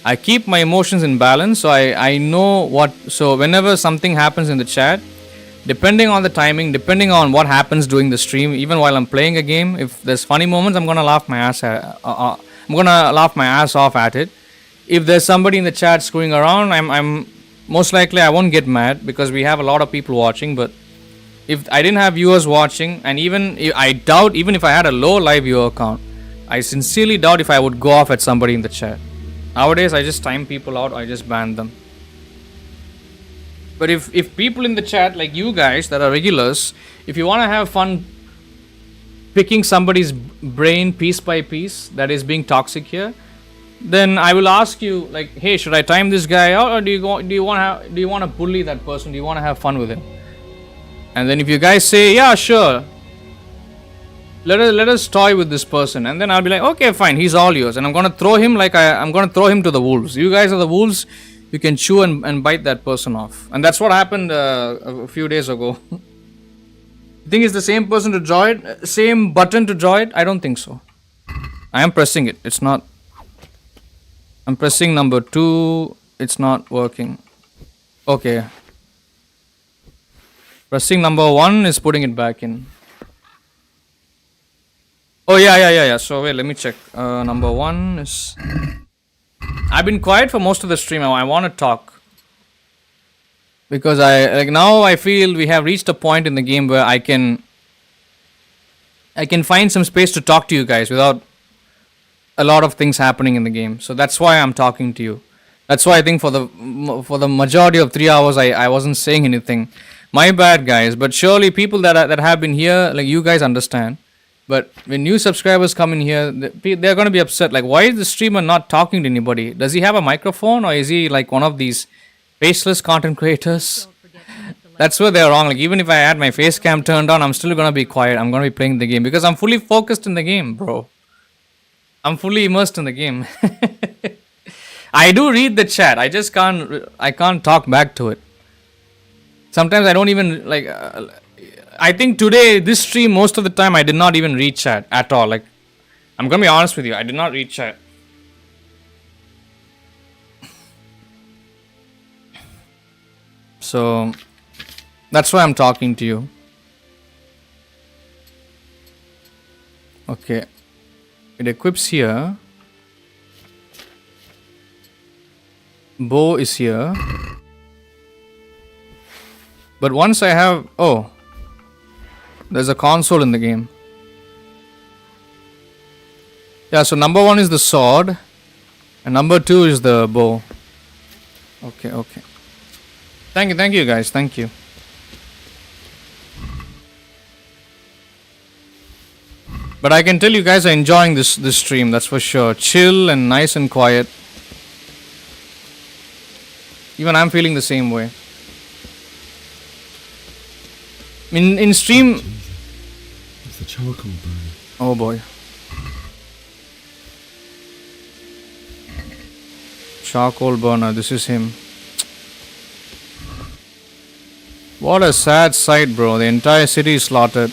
S2: I keep my emotions in balance, so I know what. So whenever something happens in the chat, depending on the timing, depending on what happens during the stream, even while I'm playing a game, if there's funny moments, I'm gonna laugh my ass off at it. If there's somebody in the chat screwing around, I'm most likely I won't get mad because we have a lot of people watching. But if I didn't have viewers watching, and I doubt even if I had a low live viewer count, I sincerely doubt if I would go off at somebody in the chat. Nowadays, I just time people out. I just ban them. But if people in the chat, like you guys that are regulars, if you want to have fun picking somebody's brain piece by piece that is being toxic here, then I will ask you like, hey, should I time this guy out, or do you want to bully that person? Do you want to have fun with him? And then if you guys say, yeah, sure, let us toy with this person, and then I'll be like, okay, fine, he's all yours, and I'm gonna throw him I'm gonna throw him to the wolves. You guys are the wolves. You can chew and bite that person off, and that's what happened a few days ago. You think it's the same person to draw it, same button to draw it? I don't think so. I am pressing it. It's not. I'm pressing number 2. It's not working. Okay. Pressing number 1 is putting it back in. Oh yeah. So wait, let me check. Number 1 is. I've been quiet for most of the stream. I want to talk because now I feel we have reached a point in the game where I can find some space to talk to you guys without a lot of things happening in the game. So that's why I'm talking to you. That's why I think for the majority of 3 hours I wasn't saying anything. My bad, guys. But surely people that have been here, like you guys understand. But when new subscribers come in here, they're going to be upset. Like, why is the streamer not talking to anybody? Does he have a microphone, or is he like one of these faceless content creators? That's where they're wrong. Like, even if I had my face cam turned on, I'm still going to be quiet. I'm going to be playing the game because I'm fully focused in the game, bro. I'm fully immersed in the game. I do read the chat. I just can't talk back to it. Sometimes I don't even like. I think today, this stream, most of the time, I did not even read chat at all. Like, I'm gonna be honest with you, I did not read chat. So, that's why I'm talking to you. Okay. It equips here. Bow is here. But once I have... Oh. There's a console in the game. Yeah, so number 1 is the sword. And number 2 is the bow. Okay. Thank you guys, thank you. But I can tell you guys are enjoying this stream, that's for sure. Chill and nice and quiet. Even I'm feeling the same way. In stream...
S7: It's the charcoal burner.
S2: Oh boy. Charcoal burner, this is him. What a sad sight, bro. The entire city is slaughtered.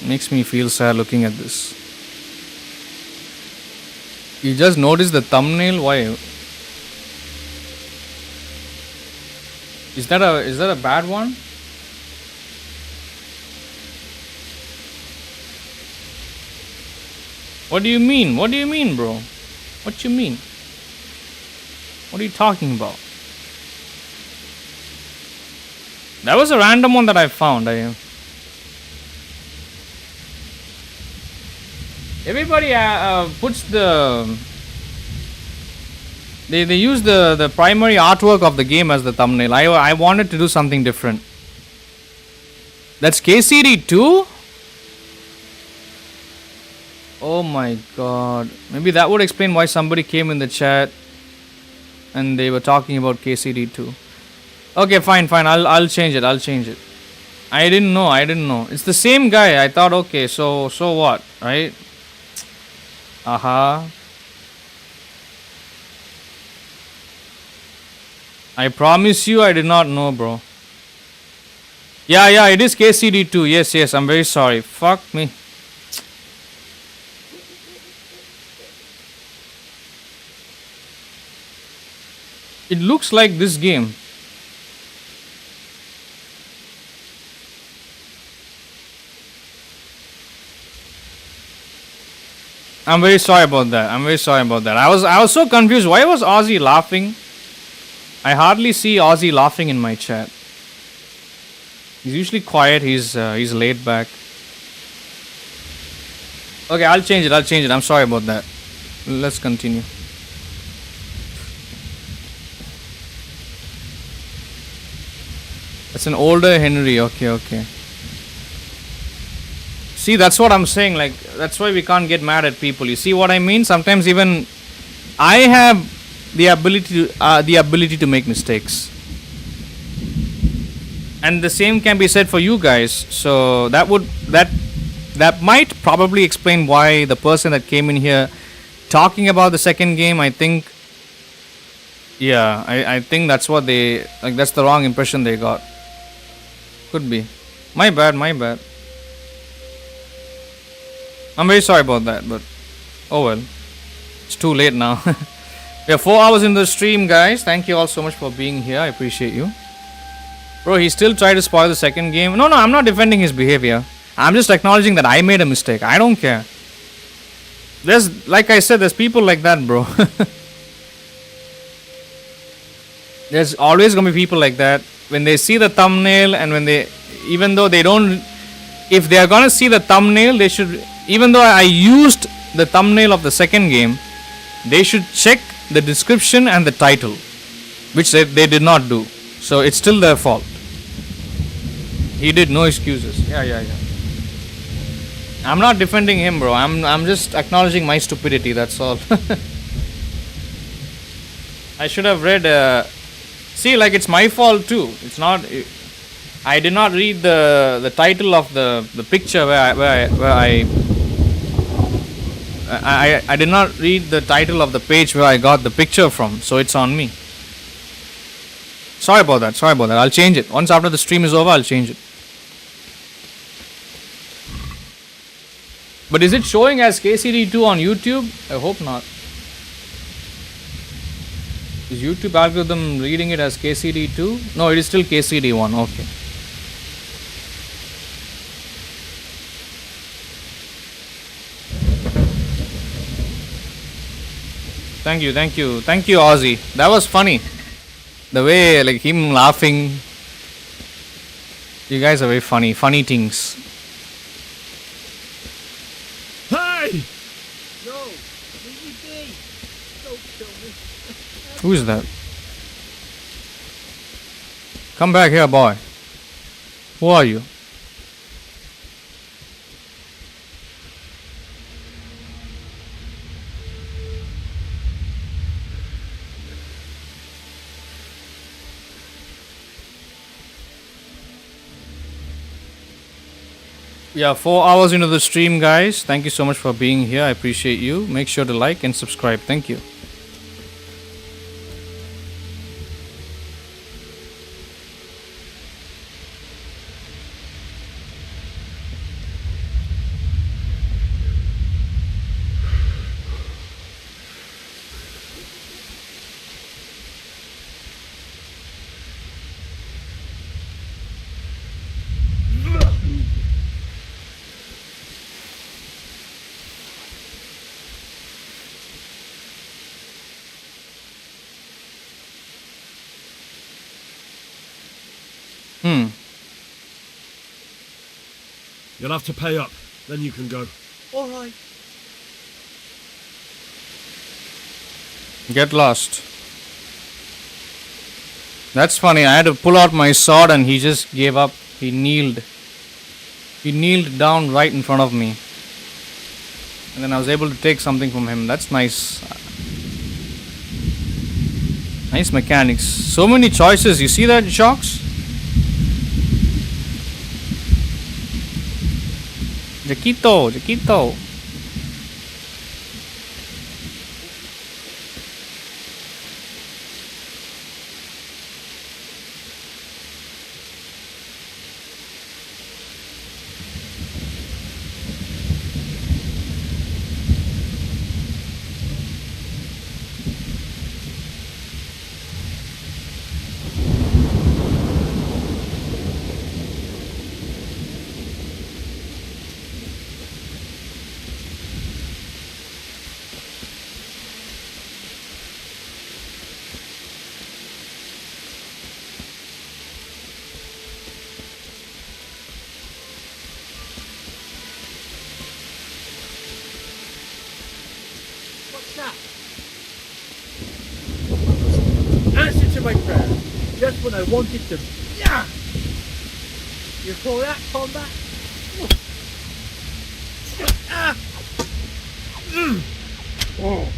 S2: Makes me feel sad looking at this. You just noticed the thumbnail? Why? Is that a bad one? What do you mean? What do you mean, bro? What you mean? What are you talking about? That was a random one that I found. Everybody puts the... They use the primary artwork of the game as the thumbnail. I wanted to do something different. That's KCD 2? Oh my god. Maybe that would explain why somebody came in the chat and they were talking about KCD 2. Okay, fine. I'll change it. I didn't know. It's the same guy. I thought, okay, so what, right? Aha. I promise you I did not know, bro. Yeah, it is KCD 2. Yes, I'm very sorry. Fuck me. It looks like this game. I'm very sorry about that. I was so confused. Why was Ozzy laughing? I hardly see Ozzy laughing in my chat. He's usually quiet. He's laid back. Okay, I'll change it. I'm sorry about that. Let's continue. It's an older Henry. Okay. See, that's what I'm saying. Like, that's why we can't get mad at people. You see what I mean? Sometimes even I have the ability to make mistakes, and the same can be said for you guys. So that might probably explain why the person that came in here talking about the second game, I think, yeah, I think that's what they like. That's the wrong impression they got. Could be. My bad. I'm very sorry about that, but oh well. It's too late now. We are 4 hours in the stream, guys. Thank you all so much for being here. I appreciate you. Bro, he still tried to spoil the second game. No, I'm not defending his behavior. I'm just acknowledging that I made a mistake. I don't care. Like I said, there's people like that, bro. There's always going to be people like that. When they see the thumbnail and even though they don't, if they are going to see the thumbnail, they should, even though I used the thumbnail of the second game, they should check the description and the title, which they did not do. So it's still their fault. He did, no excuses. Yeah. I'm not defending him, bro. I'm just acknowledging my stupidity, that's all. I should have read see, like, it's my fault too. It's not I did not read the title of the picture where I did not read the title of the page where I got the picture from, so it's on me. Sorry about that. I'll change it. Once after the stream is over, I'll change it. But is it showing as KCD2 on YouTube? I hope not. Is YouTube algorithm reading it as KCD2? No, it is still KCD1. Okay. Thank you, Ozzy. That was funny. The way, like, him laughing. You guys are very funny. Funny things.
S11: Hey!
S5: No, leave me be. Don't kill me.
S2: Who is that? Come back here, boy. Who are you? Yeah, 4 hours into the stream, guys. Thank you so much for being here. I appreciate you. Make sure to like and subscribe. Thank you.
S7: You'll have to pay up, then you can go.
S5: All right.
S2: Get lost. That's funny. I had to pull out my sword and he just gave up. He kneeled. He kneeled down right in front of me. And then I was able to take something from him. That's nice. Nice mechanics. So many choices. You see that, Shocks? Jaquito.
S5: What's that? Answer to my prayer. Just when I wanted to. Yeah! You call that combat? Ah! Oh.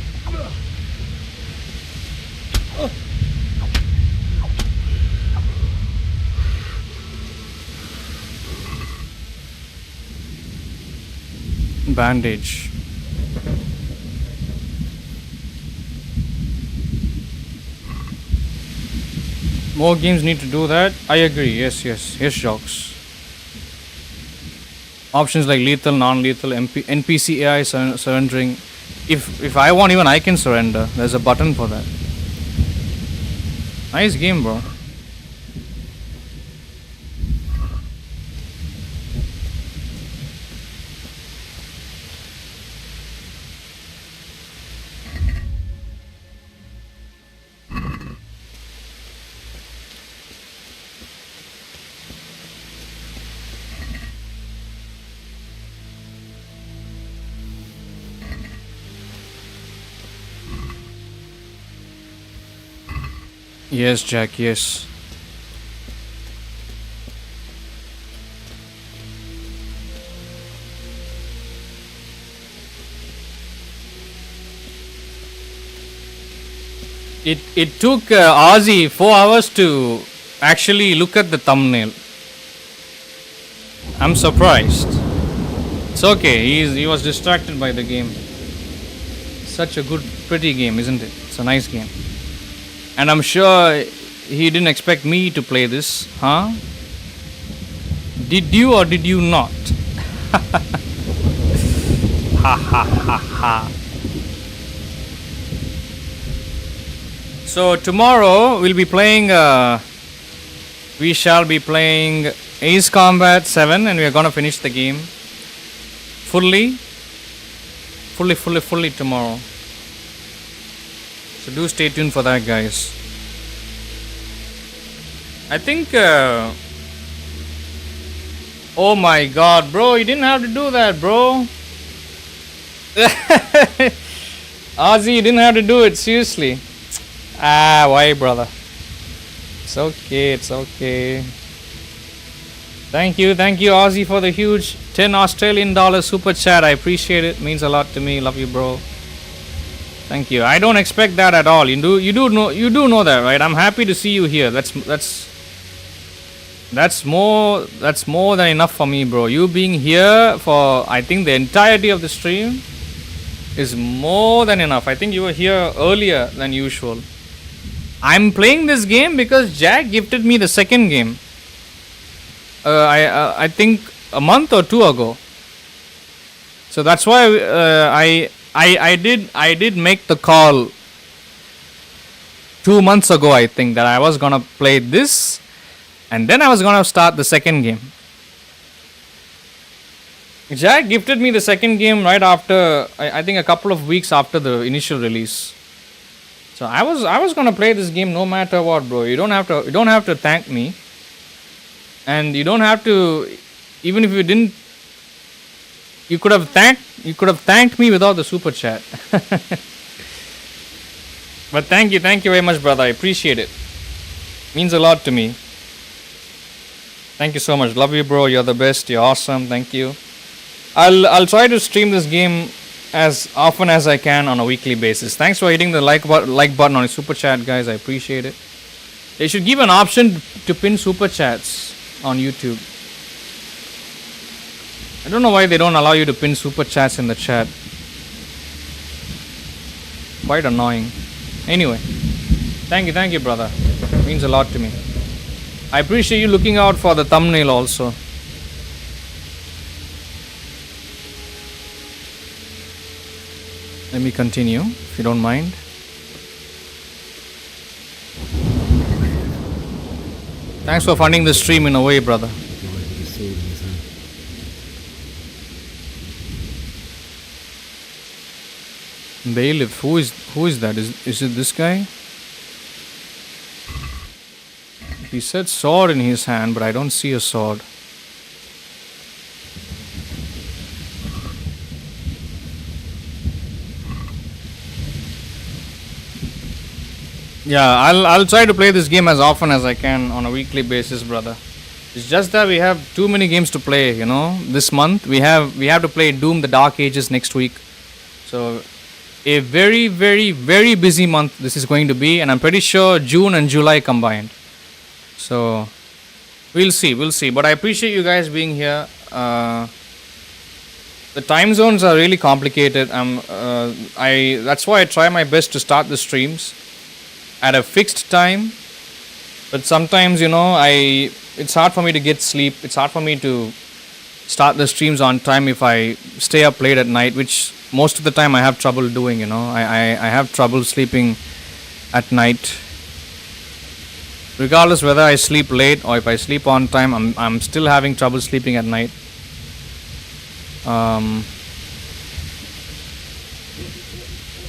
S2: Bandage. More games need to do that. I agree. Yes, Jocks. Options like lethal, non-lethal, NPC AI surrendering. If I want, even I can surrender. There's a button for that. Nice game, bro. Yes, Jack, yes. It took Ozzy 4 hours to actually look at the thumbnail. I'm surprised. It's okay, he was distracted by the game. Such a good, pretty game, isn't it? It's a nice game. And I'm sure he didn't expect me to play this, huh? Did you or did you not? Ha ha ha ha. So tomorrow we'll be playing, we shall be playing Ace Combat 7 and we are gonna finish the game fully tomorrow. So do stay tuned for that, guys. I think, oh my god, bro, you didn't have to do that, bro. Ozzy, you didn't have to do it, seriously. Ah, why, brother? It's okay, it's okay. Thank you, Ozzy, for the huge 10 Australian dollar super chat. I appreciate it. Means a lot to me. Love you, bro. Thank you. I don't expect that at all. You do know that, right? I'm happy to see you here. That's more than enough for me, bro. You being here for, I think, the entirety of the stream is more than enough. I think you were here earlier than usual. I'm playing this game because Jack gifted me the second game. I think a month or two ago. So that's why I did make the call 2 months ago, I think, that I was gonna play this and then I was gonna start the second game. Jack gifted me the second game right after, I think a couple of weeks after the initial release. So I was gonna play this game no matter what, bro. You don't have to thank me. And you don't have to, even if you didn't, you could have thanked me without the super chat. But thank you very much, brother. I appreciate it. Means a lot to me. Thank you so much. Love you, bro. You're the best. You're awesome. Thank you. I'll try to stream this game as often as I can on a weekly basis. Thanks for hitting the like button on the super chat, guys. I appreciate it. They should give an option to pin super chats on YouTube. I don't know why they don't allow you to pin super chats in the chat. Quite annoying. Anyway, thank you, brother. Means a lot to me. I appreciate you looking out for the thumbnail also. Let me continue, if you don't mind. Thanks for funding the stream in a way, brother. Bailiff, who is that? Is it this guy? He said sword in his hand, but I don't see a sword. Yeah, I'll try to play this game as often as I can on a weekly basis, brother. It's just that we have too many games to play, you know. This month we have to play Doom: The Dark Ages next week. So a very, very, very busy month this is going to be, and I'm pretty sure June and July combined. So we'll see. But I appreciate you guys being here. The time zones are really complicated. That's why I try my best to start the streams at a fixed time, but sometimes, you know, it's hard for me to get sleep. It's hard for me to start the streams on time if I stay up late at night, which most of the time I have trouble doing, you know. I have trouble sleeping at night. Regardless whether I sleep late or if I sleep on time, I'm still having trouble sleeping at night.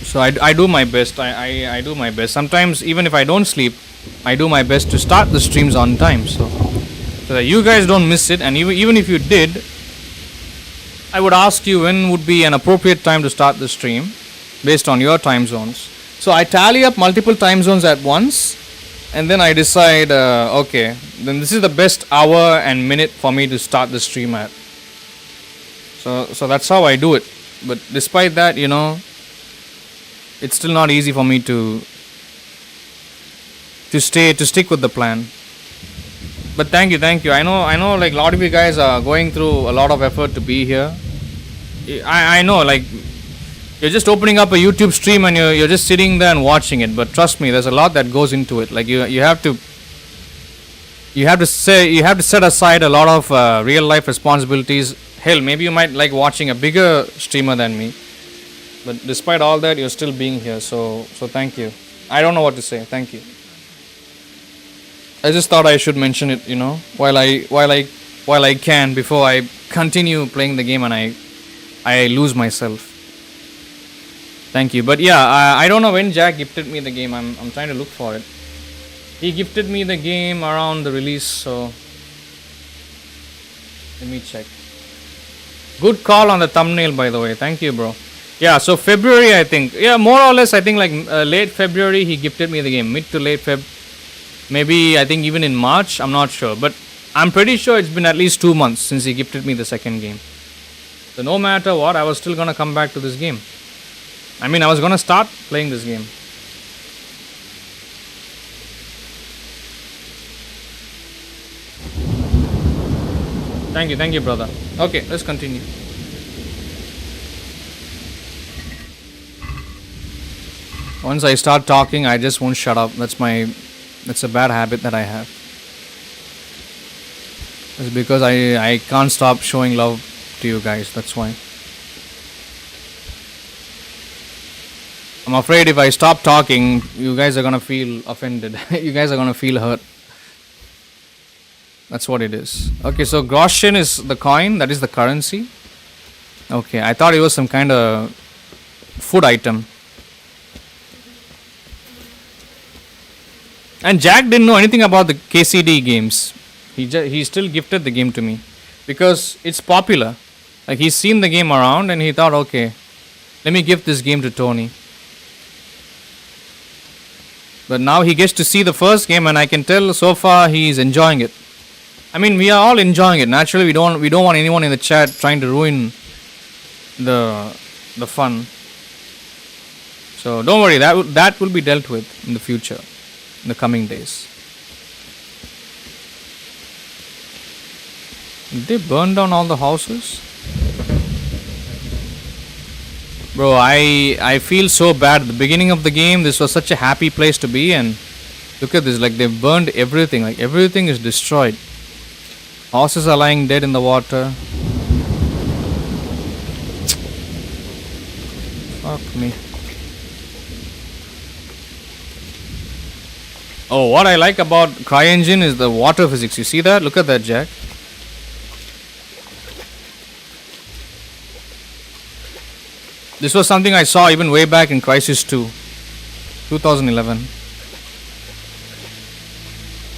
S2: So I do my best. I do my best. Sometimes even if I don't sleep, I do my best to start the streams on time, so that you guys don't miss it. And even if you did, I would ask you when would be an appropriate time to start the stream based on your time zones. So I tally up multiple time zones at once, and then I decide, okay, then this is the best hour and minute for me to start the stream at. So that's how I do it. But despite that, you know, it's still not easy for me to stick with the plan. But thank you. I know like a lot of you guys are going through a lot of effort to be here. I know, like, you're just opening up a YouTube stream and you're just sitting there and watching it, but trust me, there's a lot that goes into it. Like you have to set aside a lot of real life responsibilities. Hell, maybe you might like watching a bigger streamer than me, but despite all that, you're still being here. So thank you. I don't know what to say. Thank you. I just thought I should mention it, you know, while I can, before I continue playing the game and I lose myself. Thank you. But yeah, I don't know when Jack gifted me the game. I'm trying to look for it. He gifted me the game around the release, so let me check. Good call on the thumbnail, by the way. Thank you, bro. Yeah, so February, I think. Yeah, more or less, I think like late February he gifted me the game. Mid to late Feb. Maybe, I think even in March. I'm not sure. But I'm pretty sure it's been at least 2 months since he gifted me the second game. So no matter what, I was still going to come back to this game. I mean, I was going to start playing this game. Thank you, brother. Okay, let's continue. Once I start talking, I just won't shut up. That's a bad habit that I have. It's because I can't stop showing love to you guys. That's why. I'm afraid if I stop talking, you guys are gonna feel offended. You guys are gonna feel hurt. That's what it is. Okay, so groschen is the coin, that is the currency. Okay, I thought it was some kind of food item. And Jack didn't know anything about the KCD games. He still gifted the game to me because it's popular. Like, he's seen the game around and he thought, okay, let me gift this game to Tony. But now he gets to see the first game, and I can tell so far he's enjoying it. I mean, we are all enjoying it. Naturally, we don't want anyone in the chat trying to ruin the fun. So don't worry, that will be dealt with in the future, in the coming days. Did they burn down all the houses? Bro, I feel so bad. At the beginning of the game, this was such a happy place to be, and look at this, like they've burned everything. Like everything is destroyed. Horses are lying dead in the water. Fuck me. Oh, what I like about CryEngine is the water physics. You see that? Look at that, Jack. This was something I saw even way back in Crisis 2, 2011.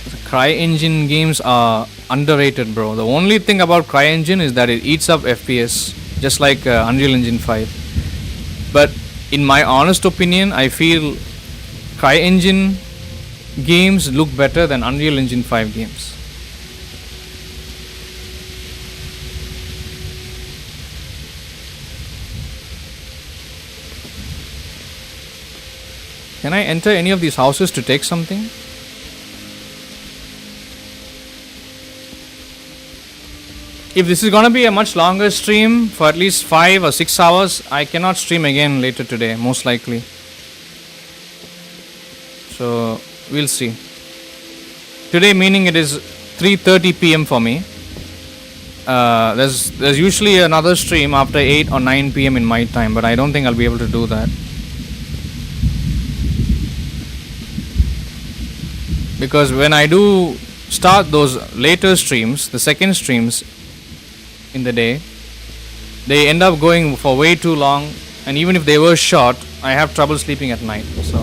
S2: The CryEngine games are underrated, bro. The only thing about CryEngine is that it eats up FPS, just like Unreal Engine 5. But in my honest opinion, I feel CryEngine games look better than Unreal Engine 5 games. Can I enter any of these houses to take something? If this is gonna be a much longer stream for at least 5 or 6 hours, I cannot stream again later today, most likely. So we'll see. Today meaning it is 3:30 PM for me. There's usually another stream after 8 or 9 PM in my time, but I don't think I'll be able to do that. Because when I do start those later streams, the second streams in the day, they end up going for way too long, and even if they were short, I have trouble sleeping at night. So,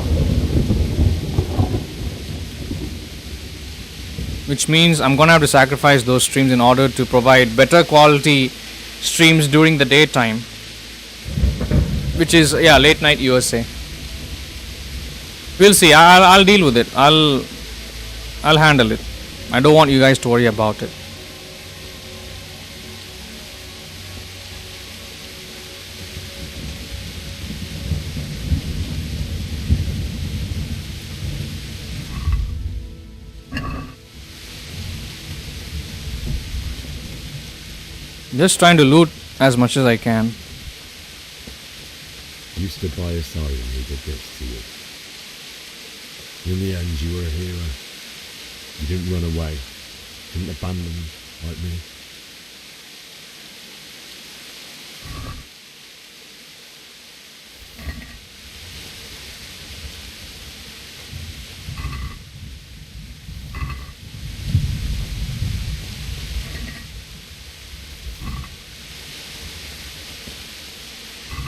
S2: which means I'm gonna have to sacrifice those streams in order to provide better quality streams during the daytime, which is late night USA. We'll see. I'll deal with it. I'll handle it. I don't want you guys to worry about it. Just trying to loot as much as I can.
S20: You stood by his side when he did this to you. In the end, you were a hero. You didn't run away. Didn't abandon like me.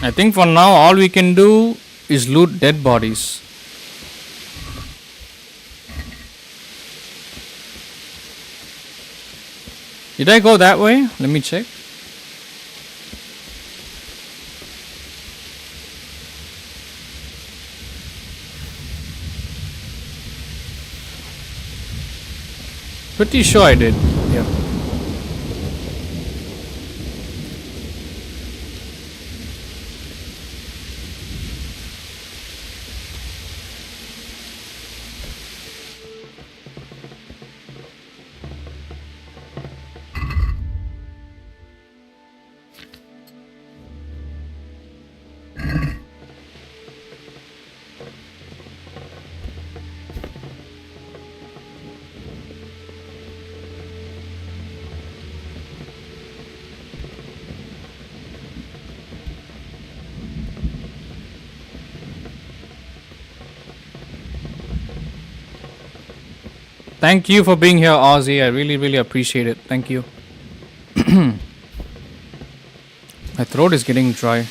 S2: I think for now all we can do is loot dead bodies. Did I go that way? Let me check. Pretty sure I did. Yeah. Thank you for being here, Ozzy. I really appreciate it. Thank you. My throat is getting dry.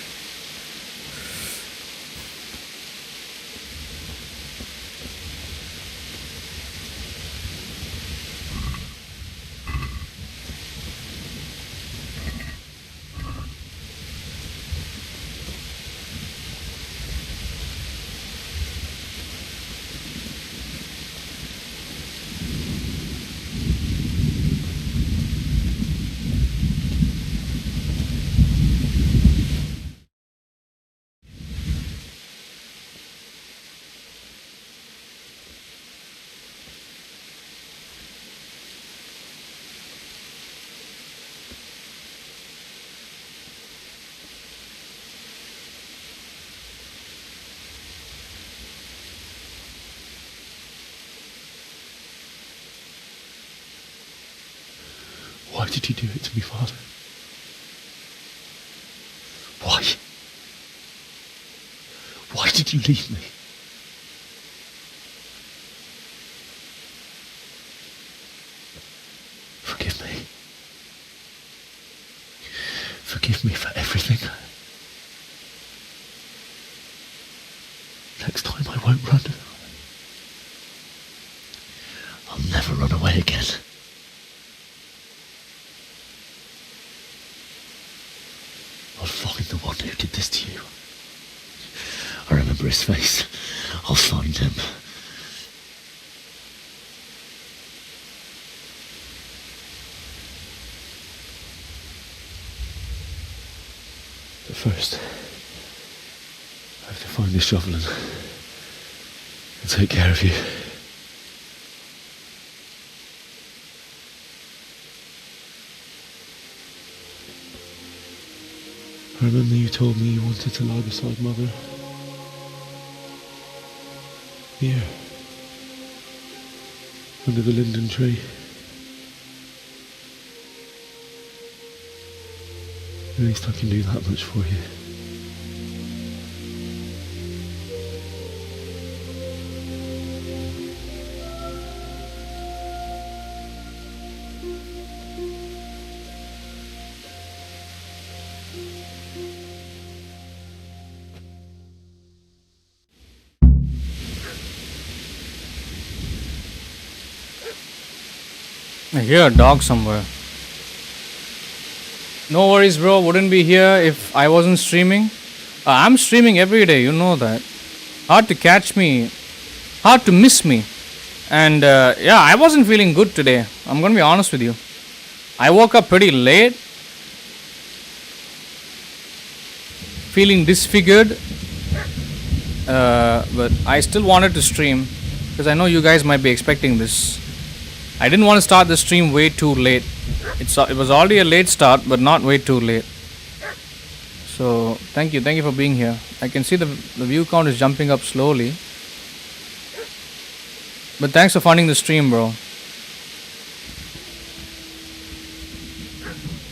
S20: Why did you do it to me, Father? Why? Why did you leave me? Forgive me. Forgive me for everything. Next time I won't run. I'll never run away again. I'll find the one who did this to you. I remember his face. I'll find him. But first, I have to find this shovel and take care of you. I remember you told me you wanted to lie beside Mother. Here. Under the linden tree. At least I can do that much for you.
S2: I hear a dog somewhere. No worries, bro. Wouldn't be here if I wasn't streaming. I'm streaming every day, you know that. Hard to catch me. Hard to miss me. And yeah, I wasn't feeling good today. I'm going to be honest with you. I woke up pretty late, feeling disfigured, but I still wanted to stream because I know you guys might be expecting this. I didn't want to start the stream way too late. It was already a late start, but not way too late. So thank you for being here. I can see the view count is jumping up slowly, but thanks for funding the stream, bro.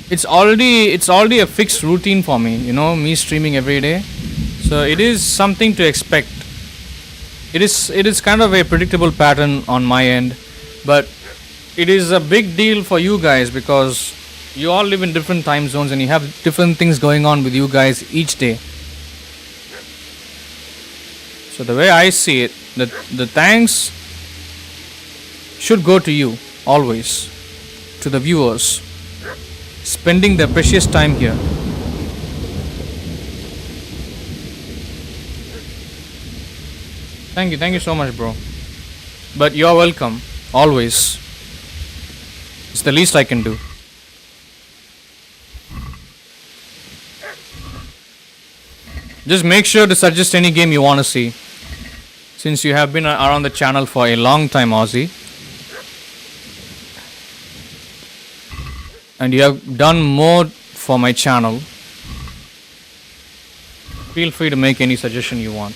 S2: It's already a fixed routine for me, you know, me streaming every day. So it is something to expect. It is kind of a predictable pattern on my end, but it is a big deal for you guys because you all live in different time zones and you have different things going on with you guys each day. So the way I see it, the thanks should go to you always, to the viewers spending their precious time here. Thank you so much, bro. But you're welcome, always. It's the least I can do. Just make sure to suggest any game you want to see, since you have been around the channel for a long time, Ozzy, and you have done more for my channel. Feel free to make any suggestion you want,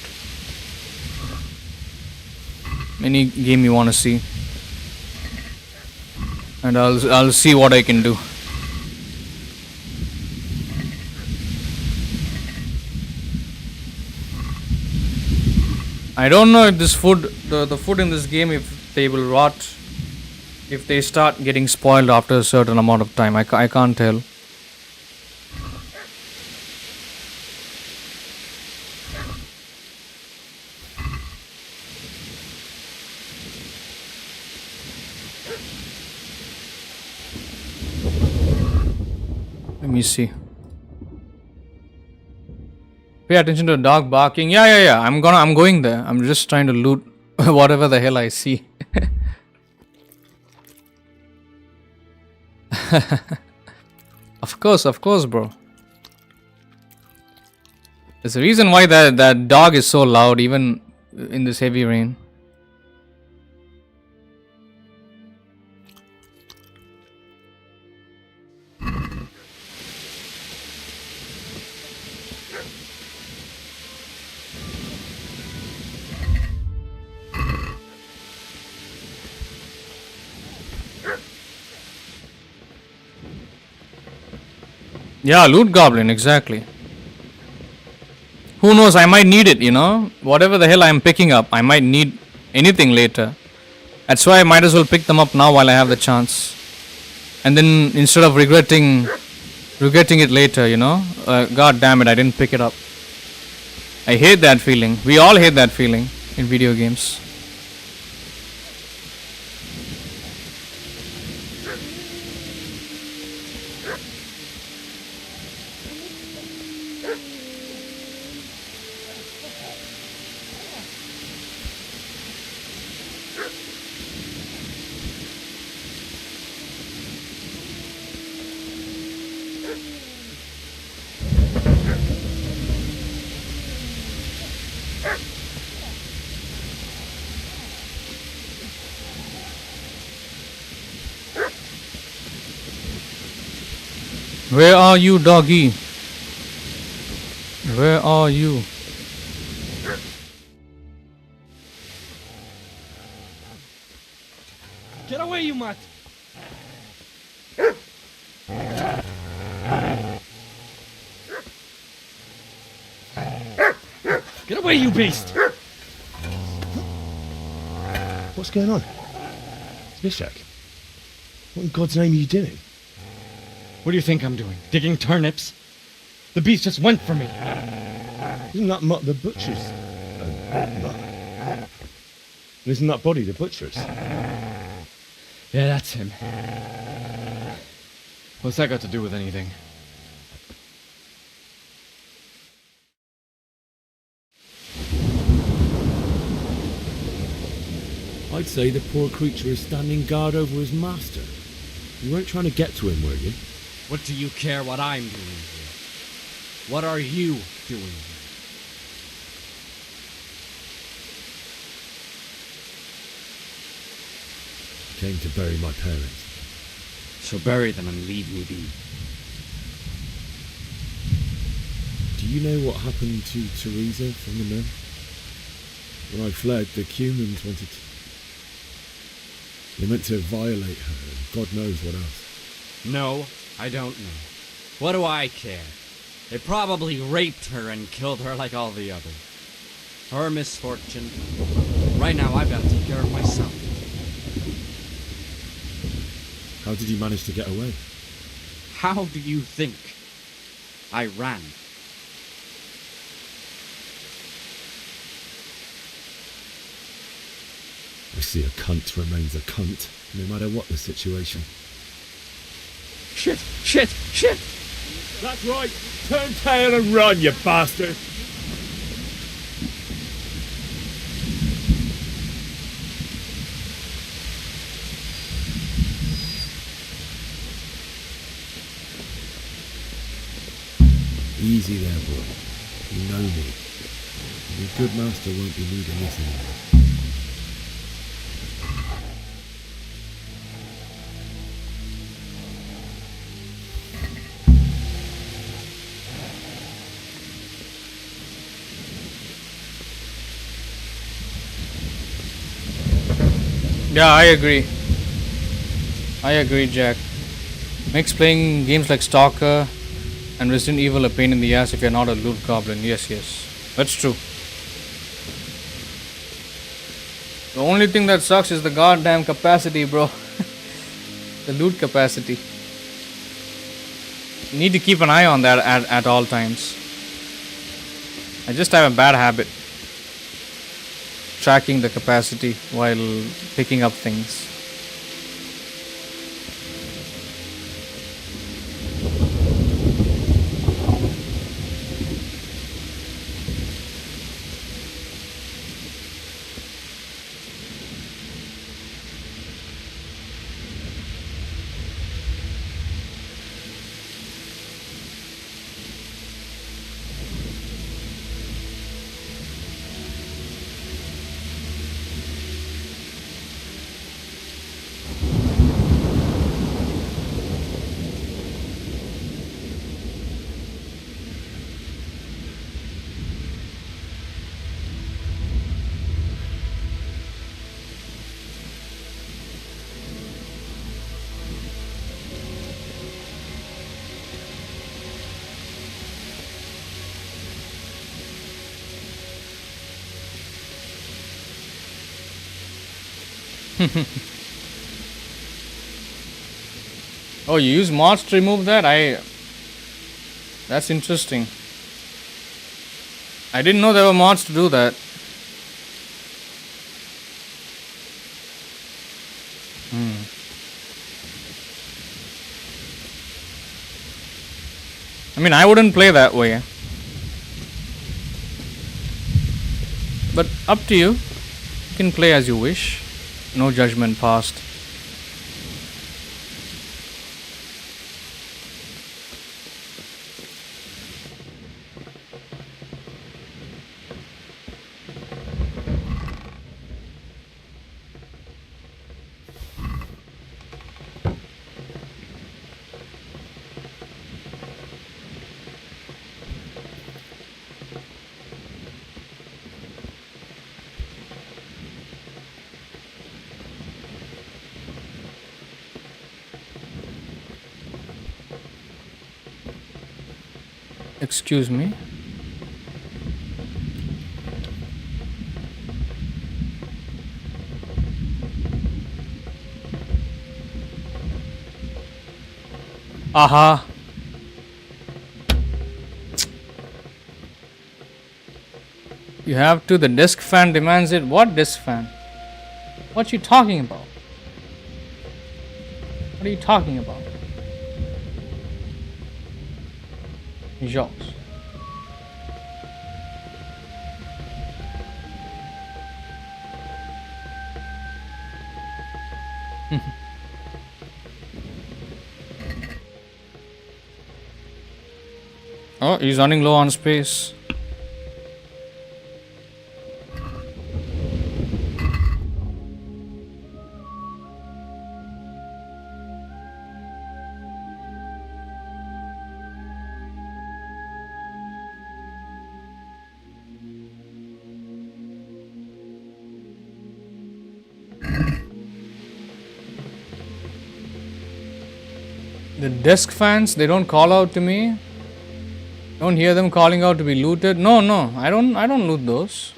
S2: any game you want to see, and I'll see what I can do. I don't know if this food, the food in this game, if they will rot, if they start getting spoiled after a certain amount of time. I can't tell. Let me see. Pay attention to the dog barking. Yeah. I'm going there. I'm just trying to loot whatever the hell I see. Of course, bro. There's a reason why that dog is so loud even in this heavy rain. Yeah, loot goblin, exactly. Who knows, I might need it, you know. Whatever the hell I'm picking up, I might need anything later. That's why I might as well pick them up now while I have the chance. And then instead of regretting it later, you know. God damn it, I didn't pick it up. I hate that feeling. We all hate that feeling in video games. Where are you, doggy? Where are you?
S16: Get away, you mutt! Get away, you beast!
S7: What's going on? Mishak, what in God's name are you doing?
S16: What do you think I'm doing? Digging turnips? The beast just went for me.
S7: Isn't that the butcher's? Isn't that body the butcher's?
S16: Yeah, that's him. What's that got to do with anything?
S20: I'd say the poor creature is standing guard over his master. You weren't trying to get to him, were you?
S8: What do you care what I'm doing here? What are you doing here?
S20: Came to bury my parents.
S8: So bury them and leave me be.
S20: Do you know what happened to Teresa from the mill? When I fled, the Cumans wanted to... They meant to violate her, and God knows what else.
S8: No, I don't know. What do I care? They probably raped her and killed her like all the others. Her misfortune. Right now I've got to take care of myself.
S20: How did you manage to get away?
S8: How do you think? I ran.
S20: I see a cunt remains a cunt, no matter what the situation.
S8: Shit! Shit! Shit!
S20: That's right! Turn tail and run, you bastard! Easy there, boy. You know me. Your good master won't be needing this anymore.
S2: Yeah, I agree. I agree, Jack. Makes playing games like Stalker and Resident Evil a pain in the ass if you're not a loot goblin. Yes, yes. That's true. The only thing that sucks is the goddamn capacity, bro. The loot capacity. You need to keep an eye on that at all times. I just have a bad habit. Tracking the capacity while picking up things. Oh, you use mods to remove that? That's interesting. I didn't know there were mods to do that. I mean, I wouldn't play that way. But up to you. You can play as you wish. No judgment passed. Excuse me. Aha. You have to. The desk fan demands it. What desk fan? What you talking about? What are you talking about? Jokes. Oh, he's running low on space. The desk fans, they don't call out to me. Don't hear them calling out to be looted. No, I don't loot those.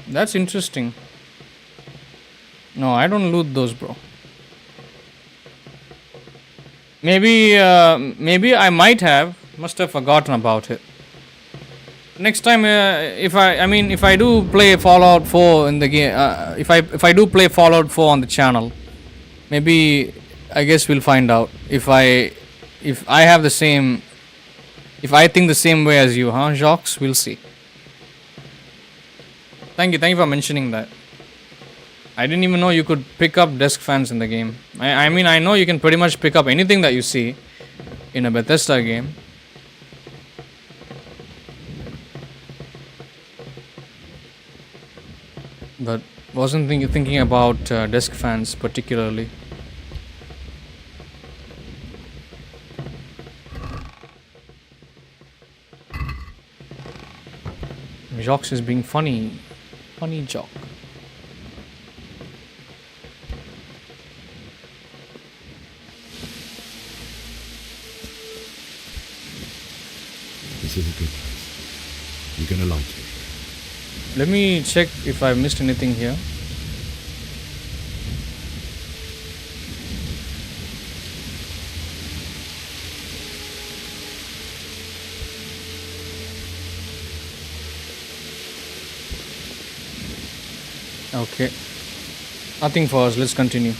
S2: That's interesting. No, I don't loot those, bro. Maybe I must have forgotten about it. Next time, if I do play Fallout 4 in the game, if I do play Fallout 4 on the channel, maybe I guess we'll find out if I have the same, if I think the same way as you, huh, Jacques? We'll see. Thank you for mentioning that. I didn't even know you could pick up desk fans in the game. I mean, I know you can pretty much pick up anything that you see in a Bethesda game. But wasn't thinking about desk fans particularly. Jacques is being funny. Funny Jock.
S20: This is a good place. You're gonna like it.
S2: Let me check if I've missed anything here. Okay. Nothing for us. Let's continue.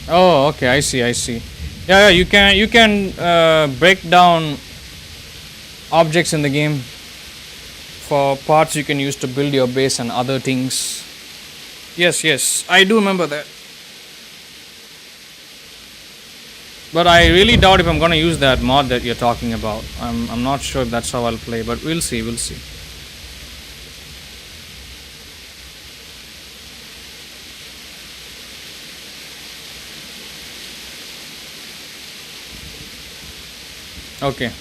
S2: Oh, okay. I see. Yeah. You can break down objects in the game for parts you can use to build your base and other things. Yes. I do remember that. But I really doubt if I'm gonna use that mod that you're talking about. I'm not sure if that's how I'll play, but we'll see. Okay.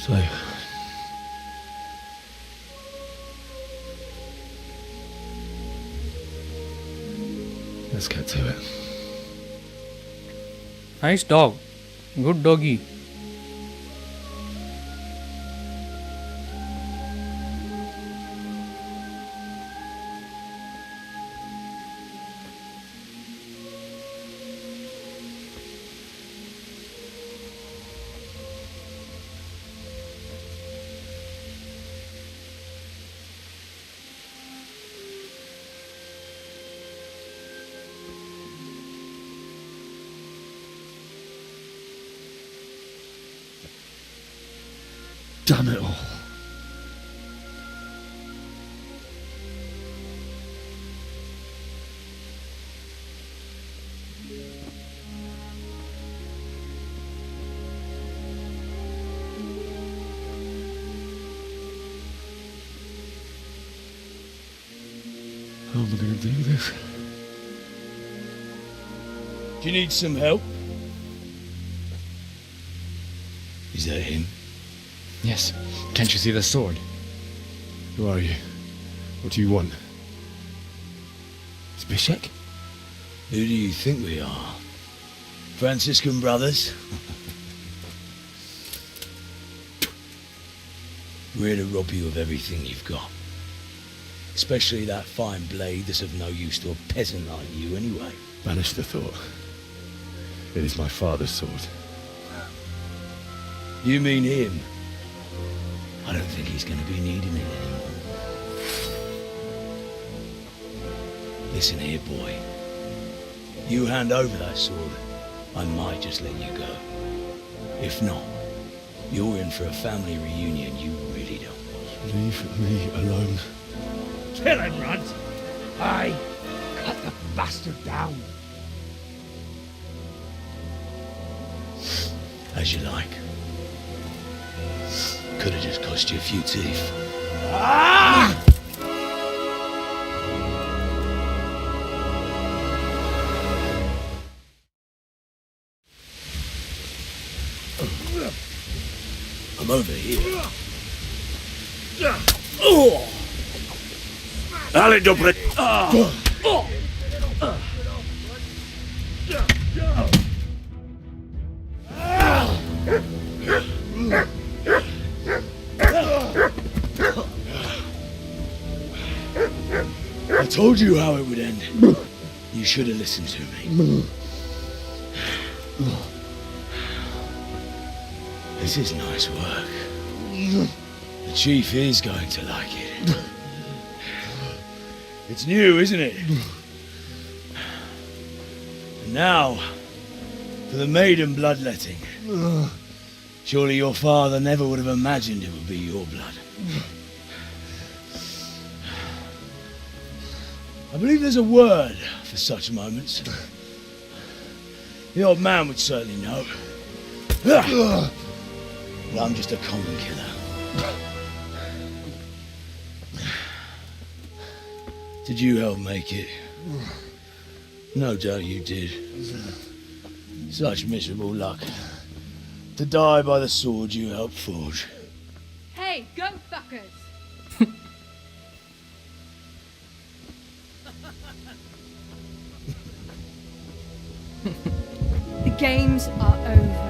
S20: So, let's get to it.
S2: Nice dog. Good doggy.
S20: Damn it all. How am I going to do this?
S1: Do you need some help? Is that him?
S22: Yes. Can't you see the sword?
S20: Who are you? What do you want?
S1: Zbyszek? Who do you think we are? Franciscan brothers? We're here to rob you of everything you've got. Especially that fine blade that's of no use to a peasant like you anyway.
S20: Banish the thought. It is my father's sword.
S1: You mean him? I don't think he's going to be needing it anymore. Listen here, boy. You hand over that sword, I might just let you go. If not, you're in for a family reunion you really don't want.
S20: Leave me alone.
S12: Kill him, Runt! Aye, cut the bastard down.
S1: As you like. Could have just cost you a few teeth.
S12: Ah!
S1: I'm over here.
S12: Ale dobre.
S1: I told you how it would end. You should have listened to me. This is nice work. The chief is going to like it. It's new, isn't it? And now, for the maiden bloodletting. Surely your father never would have imagined it would be your blood. I believe there's a word for such moments. The old man would certainly know. Well, I'm just a common killer. Did you help make it? No doubt you did. Such miserable luck. To die by the sword you helped forge.
S14: Hey, go fuckers! The games are over.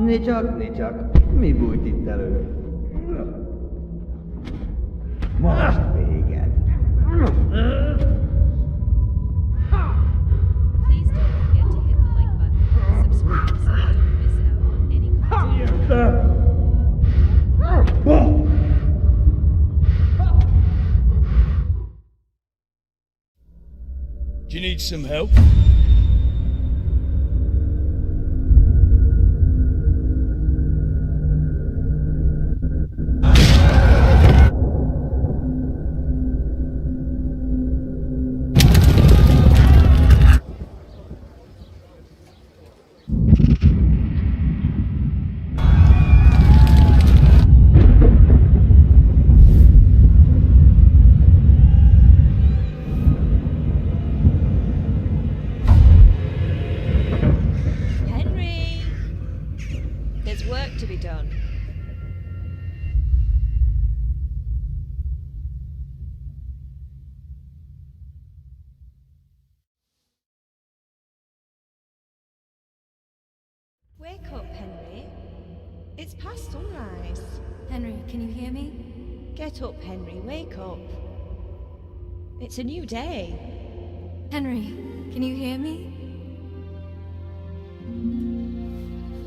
S4: Nicsak, mi bújt itt elő? Most véget.
S14: Please don't forget to hit the like button, subscribe so you don't miss out on any content.
S1: Do you need some help?
S15: Henry! There's work to be done. Wake up, Henry. It's past sunrise.
S10: Henry, can you hear me?
S15: Get up, Henry. Wake up. It's a new day.
S10: Henry, can you hear me?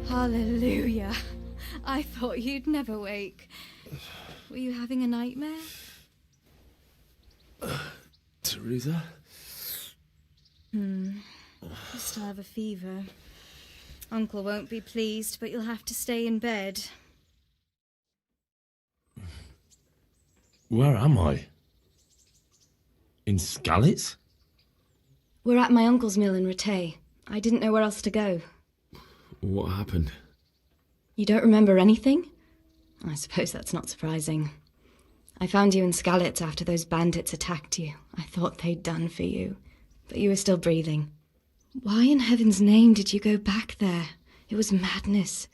S10: Hallelujah. I thought you'd never wake. Were you having a nightmare?
S20: Teresa?
S10: You still have a fever. Uncle won't be pleased, but you'll have to stay in bed.
S23: Where am I? In Skalitz?
S10: We're at my uncle's mill in Rattay. I didn't know where else to go.
S20: What happened?
S10: You don't remember anything? I suppose that's not surprising. I found you in Skalitz after those bandits attacked you. I thought they'd done for you, but you were still breathing. Why in heaven's name did you go back there? It was madness.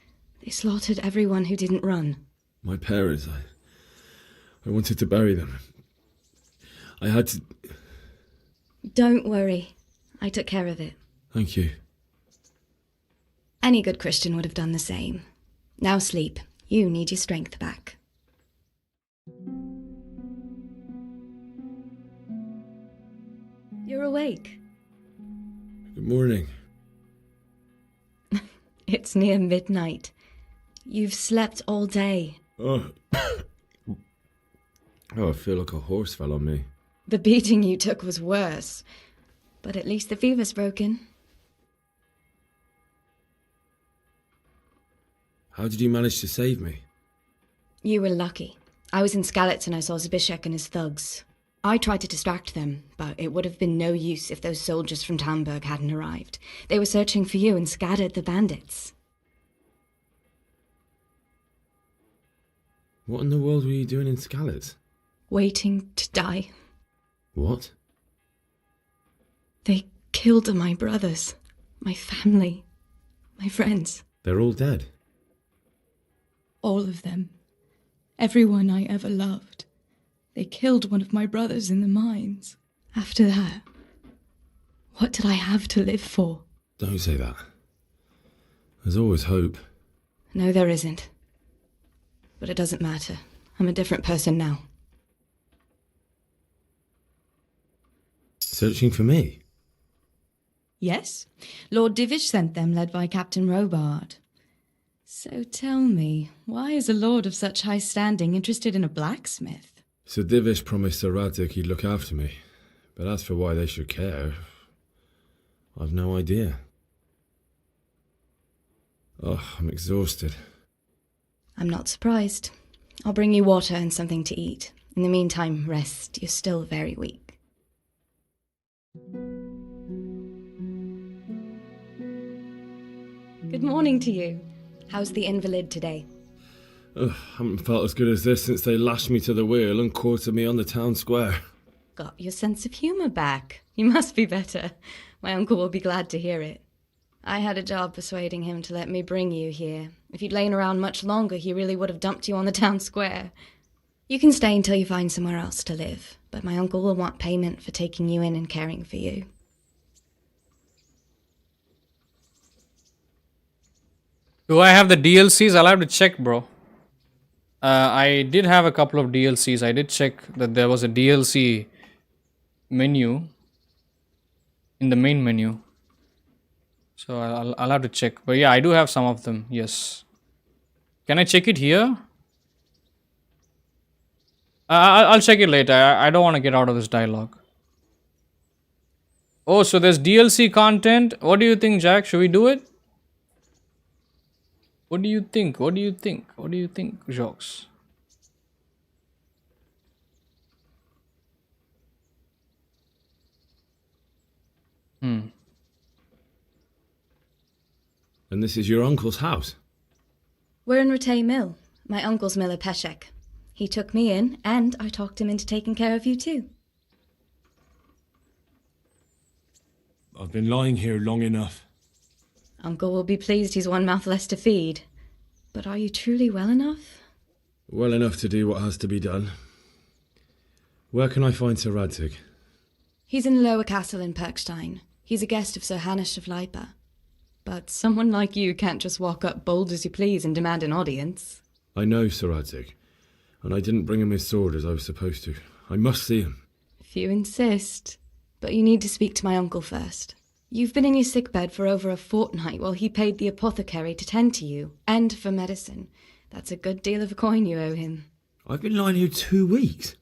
S10: They slaughtered everyone who didn't run.
S20: My parents, I wanted to bury them. I had to...
S10: Don't worry. I took care of it.
S20: Thank you.
S10: Any good Christian would have done the same. Now sleep. You need your strength back. You're awake.
S20: Good morning.
S10: It's near midnight. You've slept all day.
S20: Oh. I feel like a horse fell on me.
S10: The beating you took was worse. But at least the fever's broken.
S20: How did you manage to save me?
S10: You were lucky. I was in Skalitz and I saw Zbyszek and his thugs. I tried to distract them, but it would have been no use if those soldiers from Tamburg hadn't arrived. They were searching for you and scattered the bandits.
S20: What in the world were you doing in Skalitz?
S10: Waiting to die.
S20: What?
S10: They killed my brothers, my family, my friends.
S20: They're all dead.
S10: All of them. Everyone I ever loved. They killed one of my brothers in the mines. After that, what did I have to live for?
S20: Don't say that. There's always hope.
S10: No, there isn't. But it doesn't matter. I'm a different person now.
S20: Searching for me?
S10: Yes. Lord Divish sent them, led by Captain Robard. So tell me, why is a lord of such high standing interested in a blacksmith?
S20: Sir Divish promised Sir Radzig he'd look after me. But as for why they should care, I've no idea. Oh, I'm exhausted.
S10: I'm not surprised. I'll bring you water and something to eat. In the meantime, rest. You're still very weak. Good morning to you. How's the invalid today?
S20: Ugh, haven't felt as good as this since they lashed me to the wheel and quartered me on the town square.
S10: Got your sense of humour back. You must be better. My uncle will be glad to hear it. I had a job persuading him to let me bring you here. If you'd lain around much longer, he really would have dumped you on the town square. You can stay until you find somewhere else to live, but my uncle will want payment for taking you in and caring for you.
S2: Do I have the DLCs? I'll have to check, bro. I did have a couple of DLCs. I did check that there was a DLC menu in the main menu. So I'll have to check. But yeah, I do have some of them. Yes. Can I check it here? I'll check it later. I don't want to get out of this dialogue. Oh, so there's DLC content. What do you think, Jack? Should we do it? What do you think? What do you think? What do you think, Jocks?
S20: And this is your uncle's house?
S10: We're in Ratay Mill. My uncle's miller Peshek. He took me in, and I talked him into taking care of you too.
S23: I've been lying here long enough.
S10: Uncle will be pleased he's one mouth less to feed. But are you truly well enough?
S20: Well enough to do what has to be done. Where can I find Sir Radzig?
S10: He's in the lower castle in Perkstein. He's a guest of Sir Hanush of Leipa. But someone like you can't just walk up bold as you please and demand an audience.
S20: I know Sir Radzig, and I didn't bring him his sword as I was supposed to. I must see him.
S10: If you insist. But you need to speak to my uncle first. You've been in your sickbed for over a fortnight while he paid the apothecary to tend to you, and for medicine. That's a good deal of a coin you owe him.
S20: I've been lying here 2 weeks.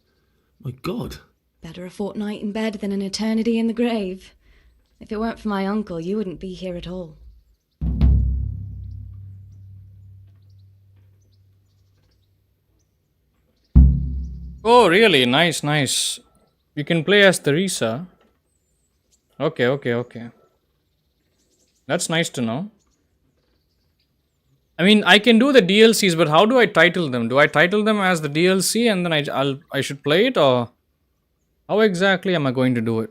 S20: My God.
S10: Better a fortnight in bed than an eternity in the grave. If it weren't for my uncle, you wouldn't be here at all.
S2: Oh, really? Nice, nice. You can play as Theresa. Okay. That's nice to know. I mean, I can do the DLCs, but how do I title them? Do I title them as the DLC and then I should play it, or how exactly am I going to do it?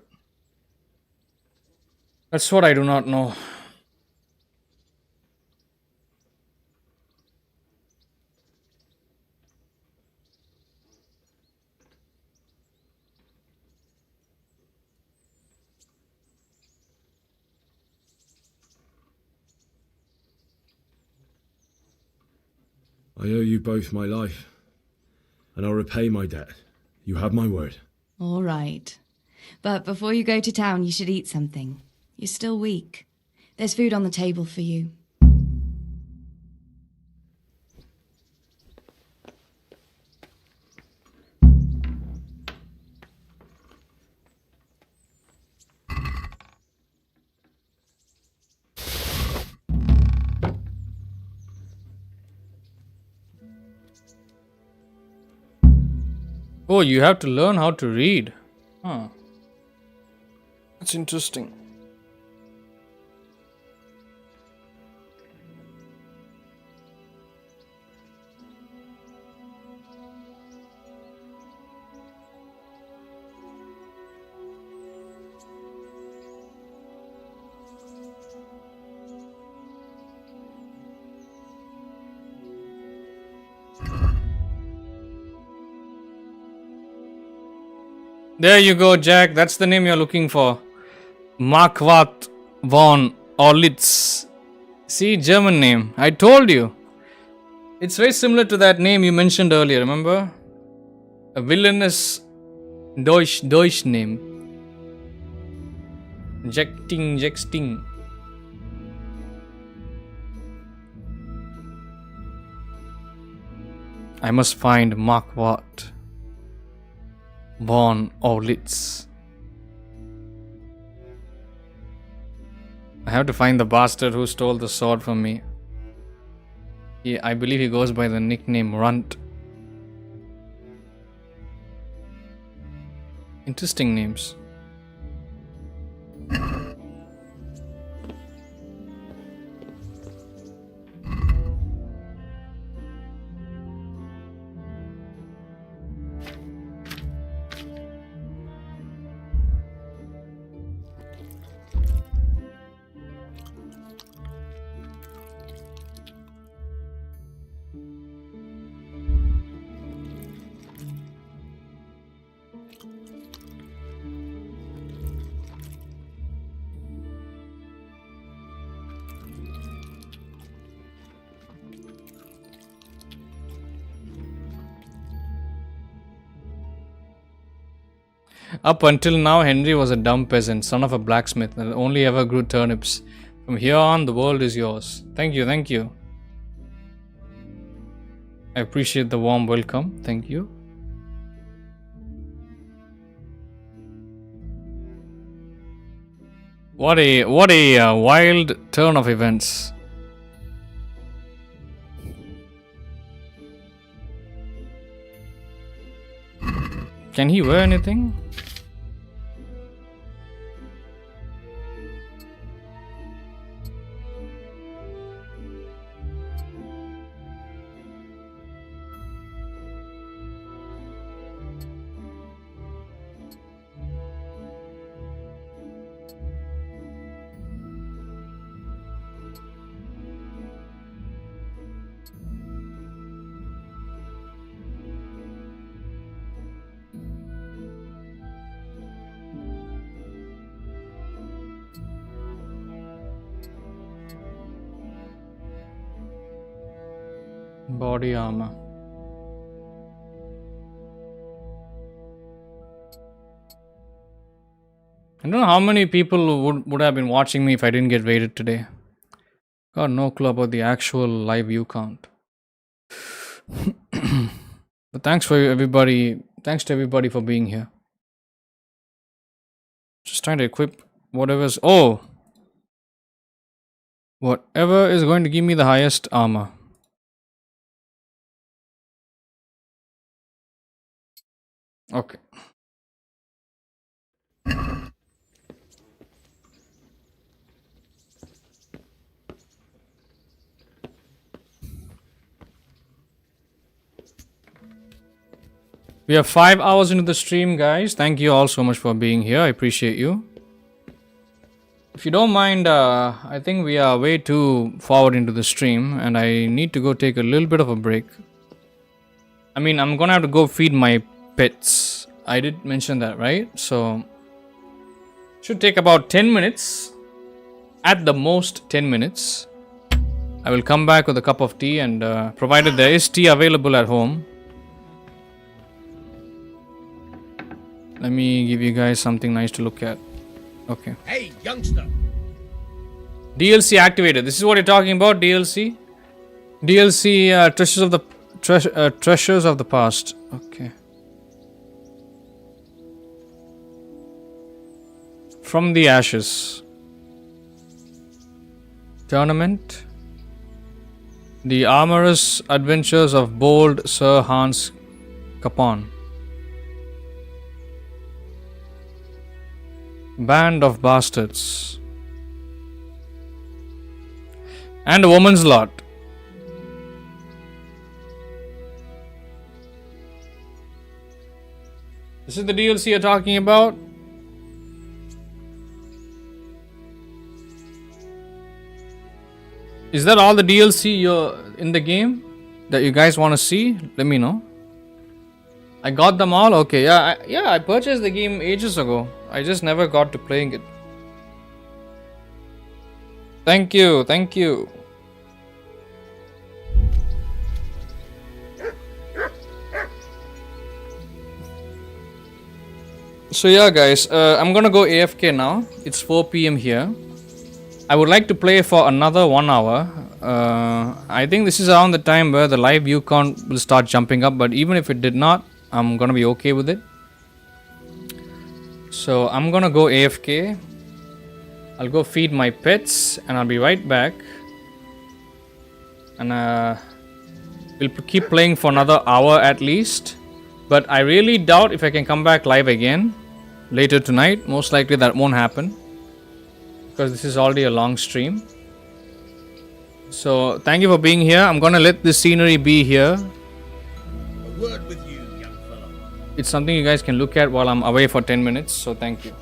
S2: That's what I do not know.
S20: I owe you both my life, and I'll repay my debt. You have my word.
S10: All right. But before you go to town, you should eat something. You're still weak. There's food on the table for you.
S2: Oh, you have to learn how to read. Huh. That's interesting. There you go, Jack. That's the name you're looking for. Marquardt von Orlitz. See, German name. I told you. It's very similar to that name you mentioned earlier, remember? A villainous Deutsch name. Jexting. I must find Marquardt von Orlitz. I have to find the bastard who stole the sword from me. I believe he goes by the nickname Runt. Interesting names. Up until now, Henry was a dumb peasant, son of a blacksmith, and only ever grew turnips. From here on, the world is yours. Thank you, thank you. I appreciate the warm welcome. Thank you. What a wild turn of events. Can he wear anything? Body armor. I don't know how many people would have been watching me if I didn't get raided today. Got no clue about the actual live view count. But thanks to everybody for being here. Just trying to equip whatever is going to give me the highest armor. Okay. We are 5 hours into the stream, guys. Thank you all so much for being here. I appreciate you. If you don't mind, I think we are way too forward into the stream and I need to go take a little bit of a break. I mean, I'm gonna have to go feed my pets. I did mention that, right? So, should take about 10 minutes. At the most 10 minutes. I will come back with a cup of tea and provided there is tea available at home. Let me give you guys something nice to look at. Okay.
S21: Hey, youngster.
S2: DLC activated. This is what you're talking about, DLC? DLC treasures of the past. Okay. From the ashes. Tournament. The amorous adventures of bold Sir Hans Capon. Band of bastards. And a woman's lot. This is the DLC you're talking about? Is that all the DLC you're in the game that you guys want to see? Let me know. I got them all? Okay, yeah, I purchased the game ages ago. I just never got to playing it. Thank you, thank you. So yeah guys, I'm gonna go AFK now. It's 4 PM here. I would like to play for another 1 hour. I think this is around the time where the live view count will start jumping up, but even if it did not, I'm gonna be okay with it. So I'm gonna go AFK. I'll go feed my pets and I'll be right back. And we'll keep playing for another hour at least. But I really doubt if I can come back live again later tonight. Most likely that won't happen, because this is already a long stream. So thank you for being here. I'm gonna let this scenery be here.
S21: A word with you, young fellow.
S2: It's something you guys can look at while I'm away for 10 minutes, so thank you.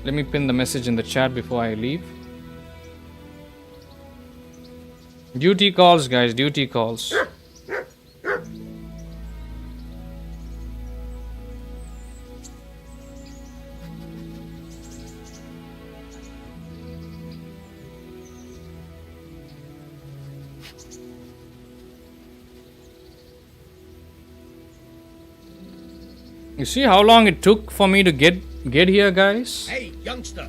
S2: Let me pin the message in the chat before I leave. Duty calls, guys, duty calls. You see how long it took for me to get here, guys?
S21: Hey, youngster,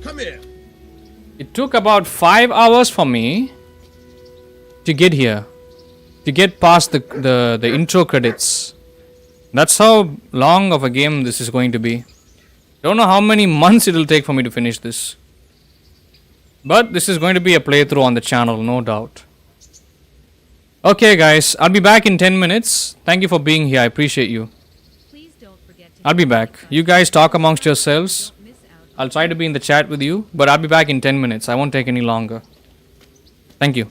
S21: come here.
S2: It took about 5 hours for me to get here, to get past the intro credits. That's how long of a game this is going to be. Don't know how many months it will take for me to finish this. But this is going to be a playthrough on the channel, no doubt. Okay guys, I'll be back in 10 minutes. Thank you for being here, I appreciate you. I'll be back. You guys talk amongst yourselves. I'll try to be in the chat with you, but I'll be back in 10 minutes. I won't take any longer. Thank you.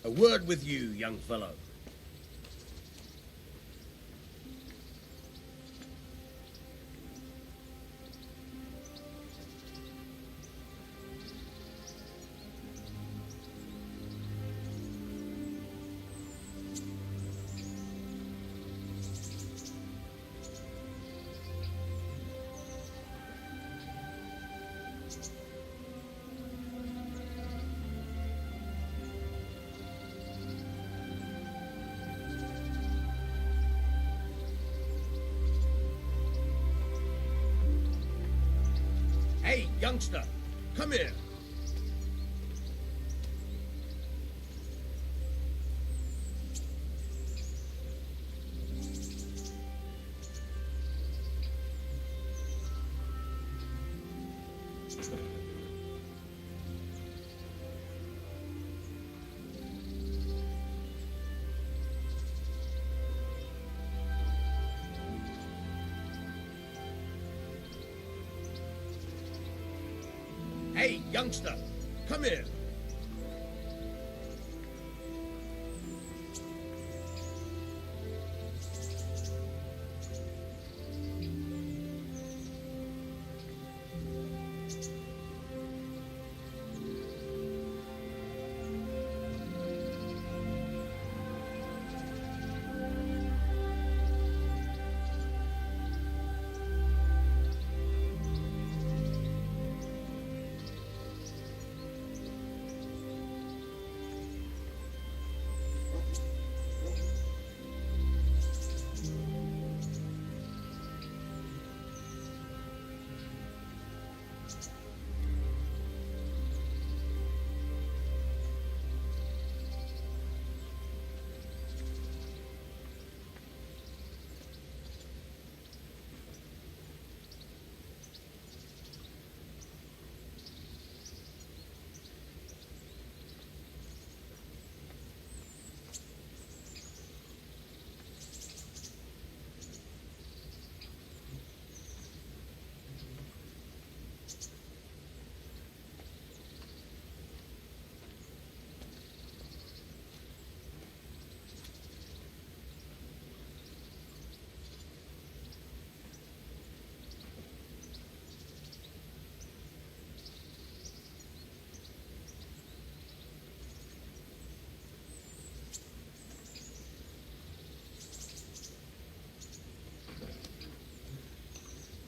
S21: A word with you, young fellow. Hey, youngster, come here. Hey, youngster, come here.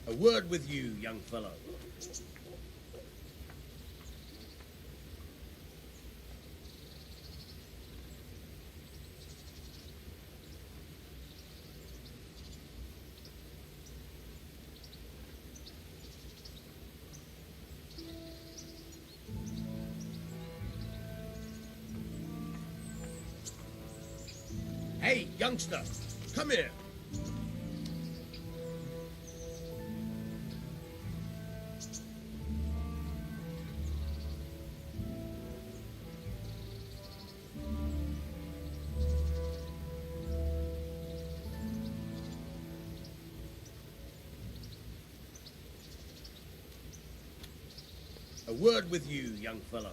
S21: A word with you, young fellow. Hey, youngster, come here. A word with you, young fellow.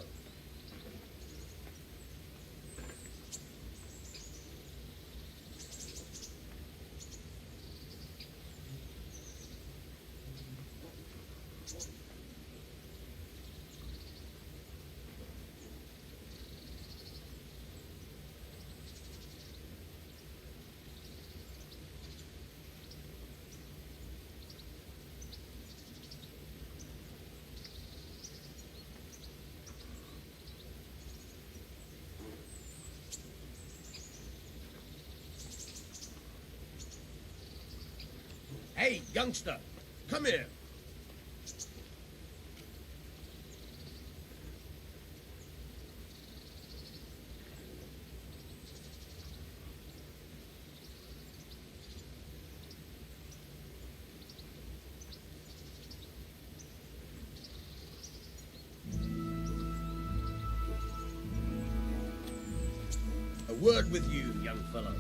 S21: Hey, youngster, come here. A word with you, young fellow.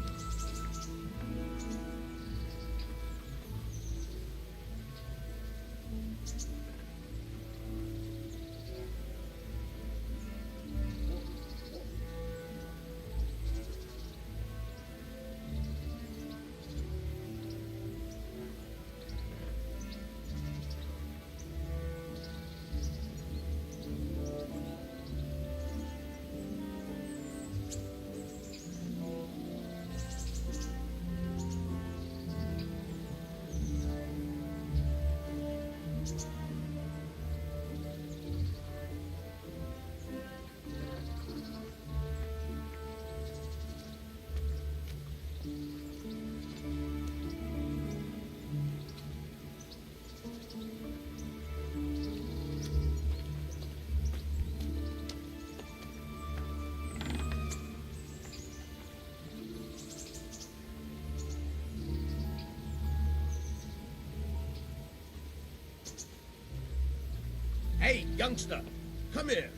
S21: Hey, youngster, come here.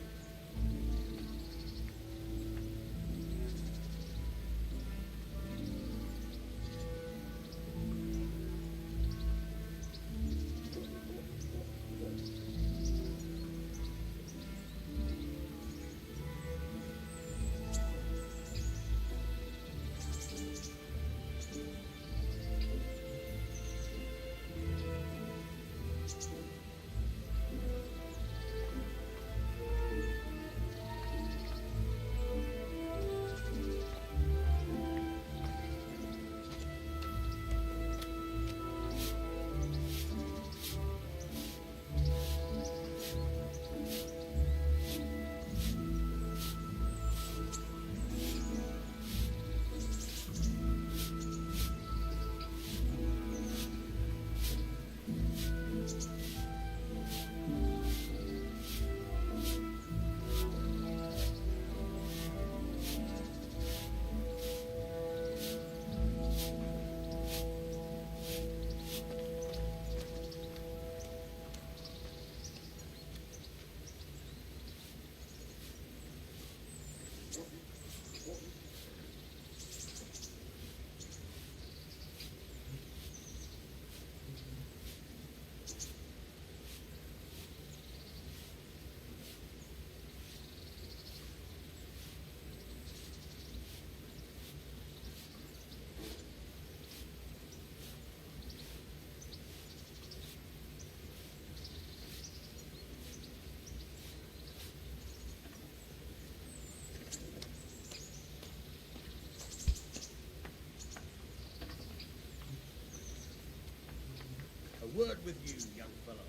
S21: A word with you, young fellow.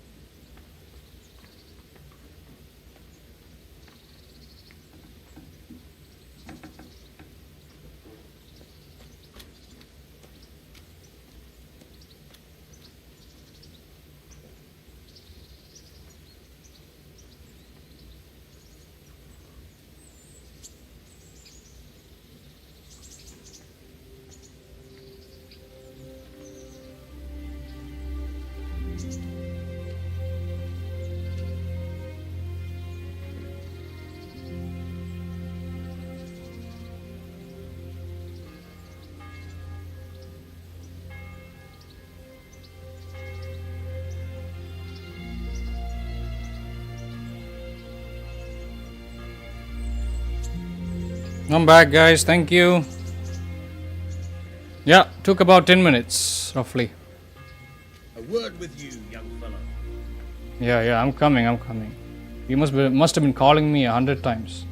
S2: I'm back, guys. Thank you. Yeah, took about 10 minutes, roughly.
S21: A word with you, young fellow.
S2: Yeah, I'm coming. You must have been calling me 100 times.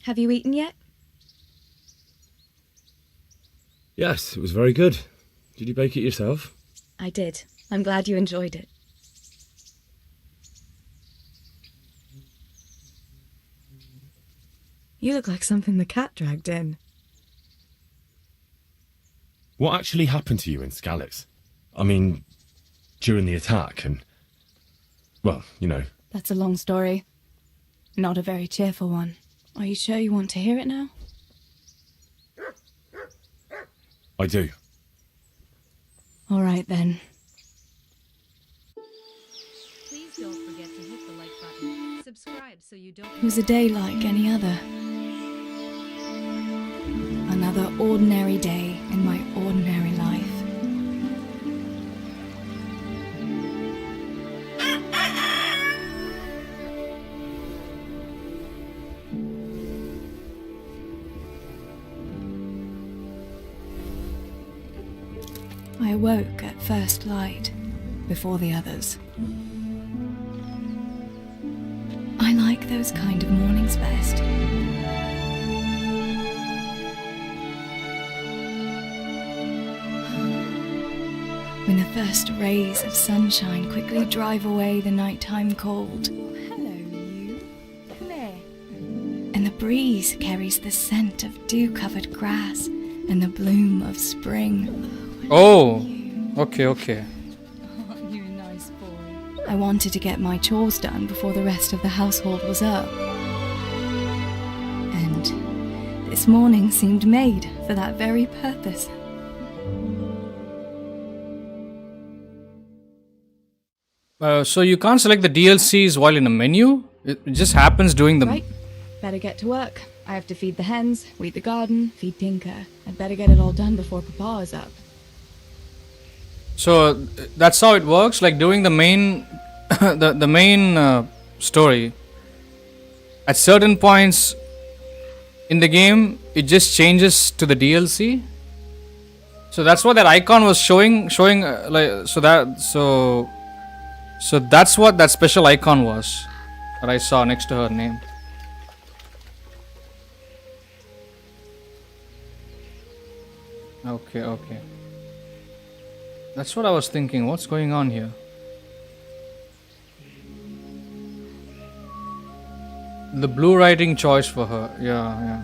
S10: Have you eaten yet?
S20: Yes, it was very good. Did you bake it yourself?
S10: I did. I'm glad you enjoyed it. You look like something the cat dragged in.
S23: What actually happened to you in Skalitz? I mean, during the attack and... well, you know.
S10: That's a long story. Not a very cheerful one. Are you sure you want to hear it now?
S23: I do.
S10: All right, then.
S14: Please don't forget to hit the like button. Subscribe so you don't...
S10: It was a day like any other. Another ordinary day in my ordinary life. I awoke at first light, before the others. I like those kind of mornings best. When the first rays of sunshine quickly drive away the nighttime cold. Hello, you. Come here. And the breeze carries the scent of dew-covered grass and the bloom of spring.
S2: Oh, okay.
S10: Aren't you a nice boy? I wanted to get my chores done before the rest of the household was up. And this morning seemed made for that very purpose.
S2: So you can't select the DLCs while in a menu? It just happens during the...
S10: Right. Better get to work. I have to feed the hens, weed the garden, feed Tinker. I'd better get it all done before Papa is up.
S2: So that's how it works, like during the main the main story. At certain points in the game, it just changes to the DLC. So that's what that icon was showing so that's what that special icon was that I saw next to her name. Okay. That's what I was thinking. What's going on here? The blue writing choice for her. Yeah,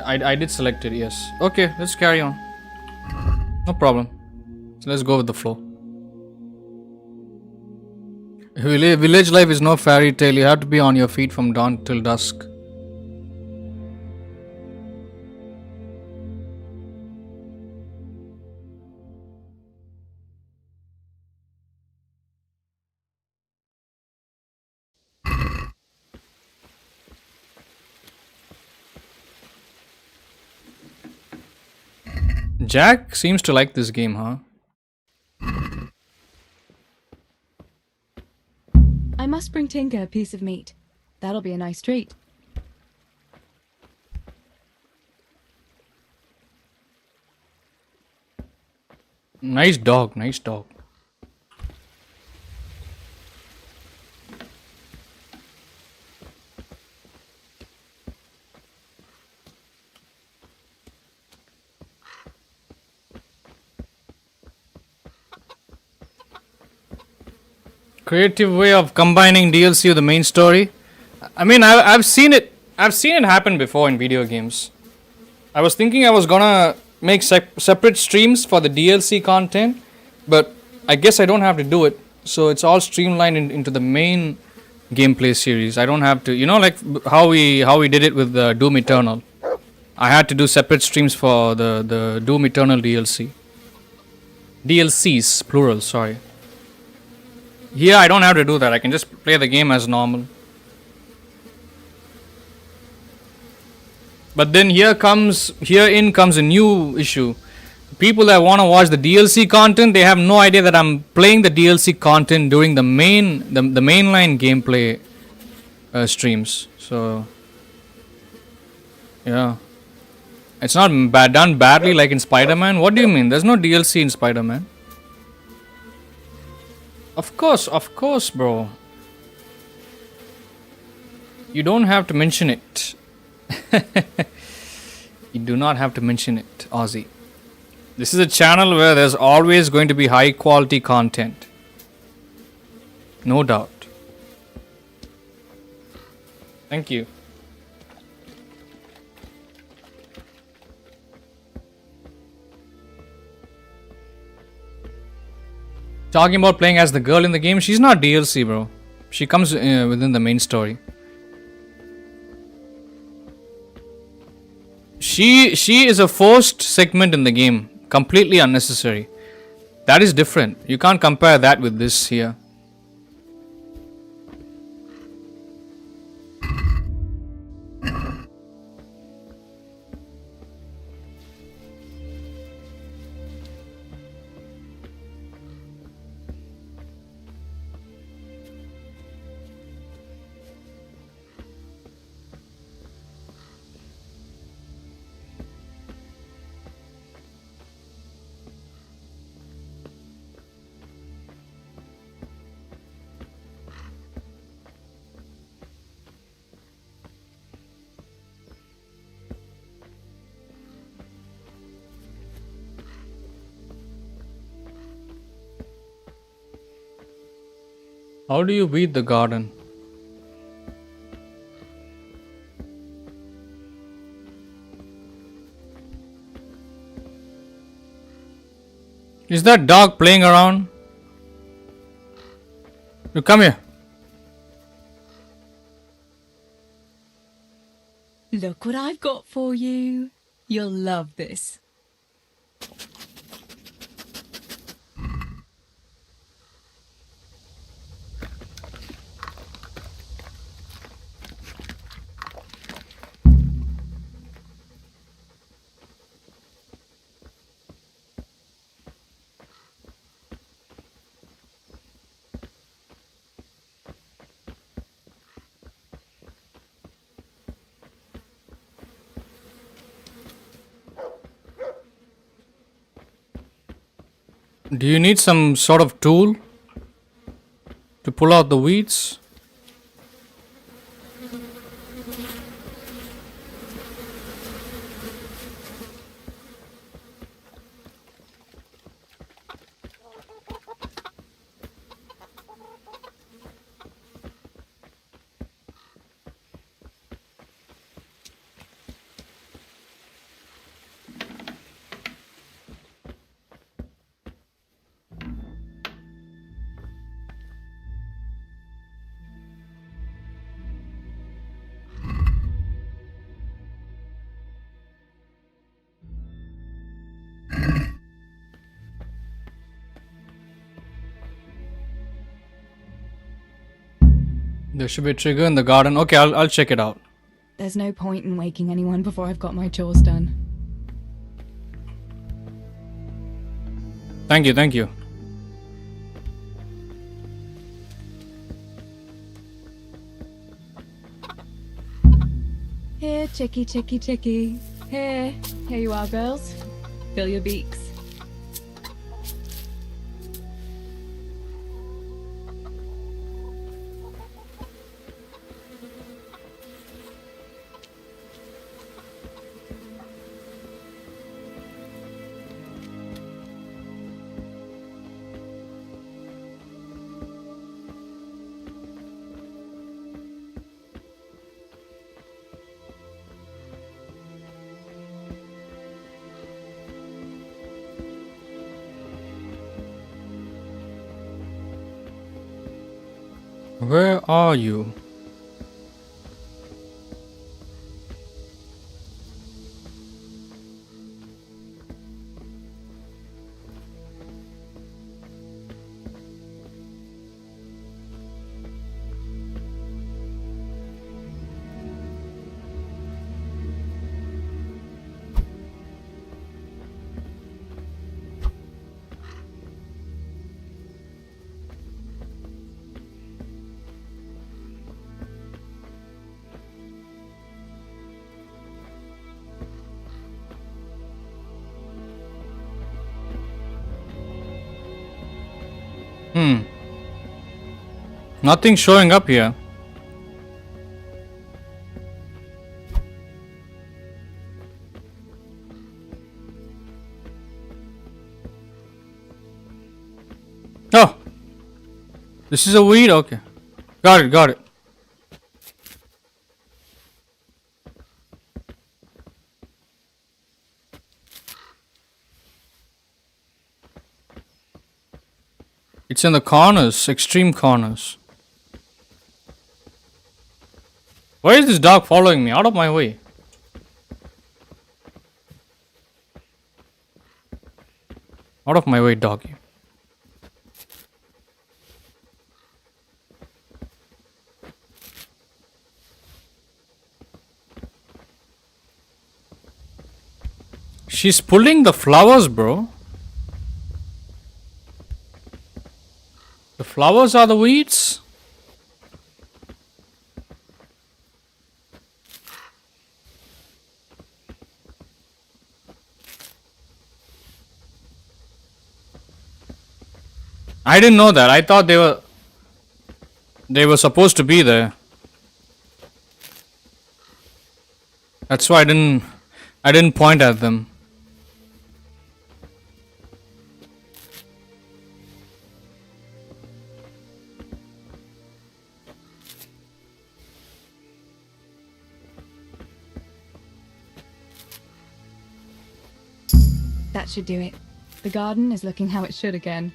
S2: I did select it, yes. Okay, let's carry on. No problem. So let's go with the flow. Village life is no fairy tale. You have to be on your feet from dawn till dusk. Jack seems to like this game, huh?
S10: I must bring Tinker a piece of meat. That'll be a nice treat.
S2: Nice dog. Creative way of combining DLC with the main story. I mean, I've seen it happen before in video games. I was thinking I was gonna make separate streams for the DLC content, but I guess I don't have to do it. So it's all streamlined into the main gameplay series. I don't have to, like how we did it with Doom Eternal. I had to do separate streams for the Doom Eternal DLC. DLCs, plural, sorry. Here I don't have to do that. I can just play the game as normal. But then herein comes a new issue. People that want to watch the DLC content, they have no idea that I'm playing the DLC content during the mainline gameplay streams. So yeah, it's not done badly like in Spider-Man. What do you mean? There's no DLC in Spider-Man. Of course, bro. You don't have to mention it. You do not have to mention it, Ozzy. This is a channel where there's always going to be high quality content. No doubt. Thank you. Talking about playing as the girl in the game, she's not DLC, bro. She comes within the main story. She is a forced segment in the game, completely unnecessary. That is different. You can't compare that with this here. How do you weed the garden? Is that dog playing around? You come here.
S14: Look what I've got for you. You'll love this.
S2: Do you need some sort of tool to pull out the weeds? There should be a trigger in the garden. Okay, I'll check it out.
S14: There's no point in waking anyone before I've got my chores done.
S2: Thank you, thank you.
S14: Here, chickie, chickie, chickie. Here you are, girls. Fill your beaks.
S2: Where are you? Nothing showing up here. This is a weed? Okay. Got it, got it. It's in the corners, extreme corners. Why is this dog following me? Out of my way. Out of my way, doggy. She's pulling the flowers, bro. The flowers are the weeds? I didn't know that. I thought they were supposed to be there. That's why I didn't point at them.
S3: That should do it. The garden is looking how it should again.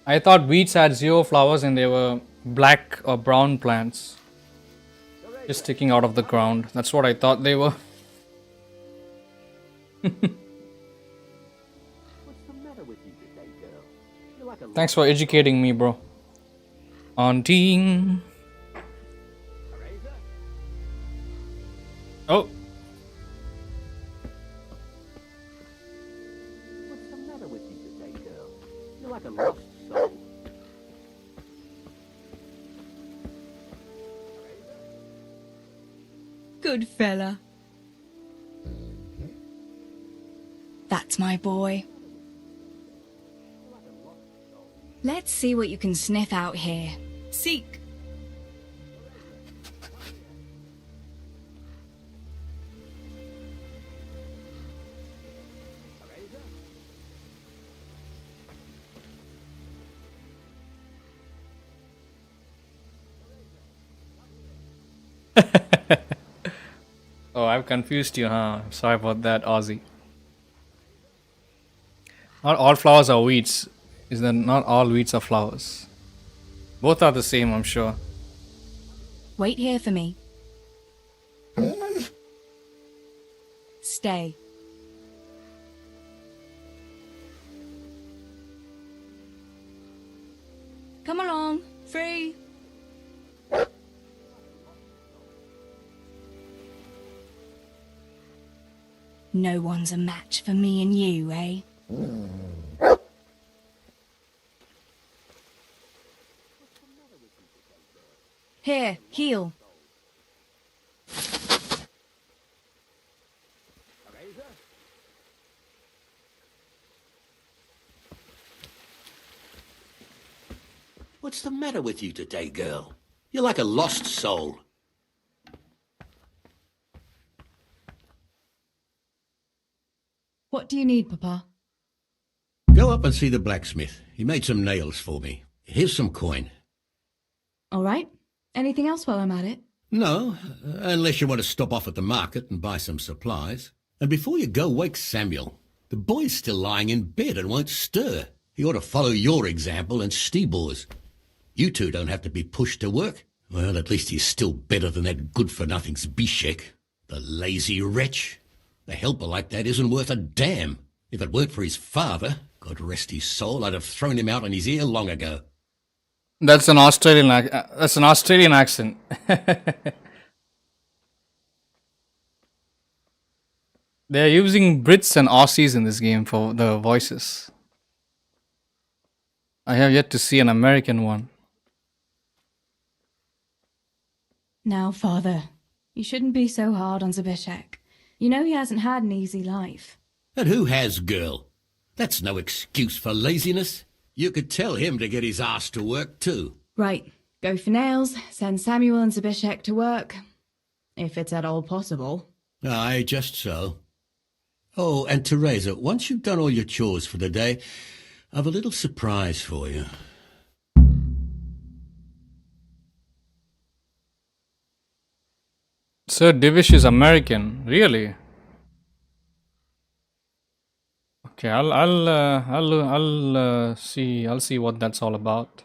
S2: I thought weeds had 0 flowers and they were black or brown plants. Just sticking out of the ground. That's what I thought they were. Thanks for educating me, bro. Auntie. Oh.
S21: What's the matter with you today, girl? You're like a lost soul.
S3: Good fella. That's my boy. Let's see what you can sniff out here. Seek.
S2: Oh, I've confused you, huh? Sorry about that, Aussie. Not all flowers are weeds. Is that not all weeds are flowers? Both are the same, I'm sure.
S3: Wait here for me. Stay. Come along. Free. No one's a match for me and you, eh? Here, heal.
S21: What's the matter with you today, girl? You're like a lost soul.
S3: What do you need, Papa?
S21: Go up and see the blacksmith. He made some nails for me. Here's some coin.
S3: All right. Anything else while I'm at it?
S21: No, unless you want to stop off at the market and buy some supplies. And before you go, wake Samuel. The boy's still lying in bed and won't stir. He ought to follow your example and Stebor's. You two don't have to be pushed to work. Well, at least he's still better than that good-for-nothing's Bishek. The lazy wretch. A helper like that isn't worth a damn. If it weren't for his father, God rest his soul, I'd have thrown him out on his ear long ago.
S2: That's an Australian accent. They're using Brits and Aussies in this game for the voices. I have yet to see an American one.
S3: Now, Father,
S10: You shouldn't be so hard on Zbyszek. You know he hasn't had an easy life.
S9: And who has, girl? That's no excuse for laziness. You could tell him to get his ass to work, too.
S10: Right, go for nails, send Samuel and Zbyszek to work. If it's at all possible.
S9: Aye, just so. Oh, and Teresa, once you've done all your chores for the day, I've a little surprise for you.
S2: Sir Divish is American, really? Okay, I'll see what that's all about.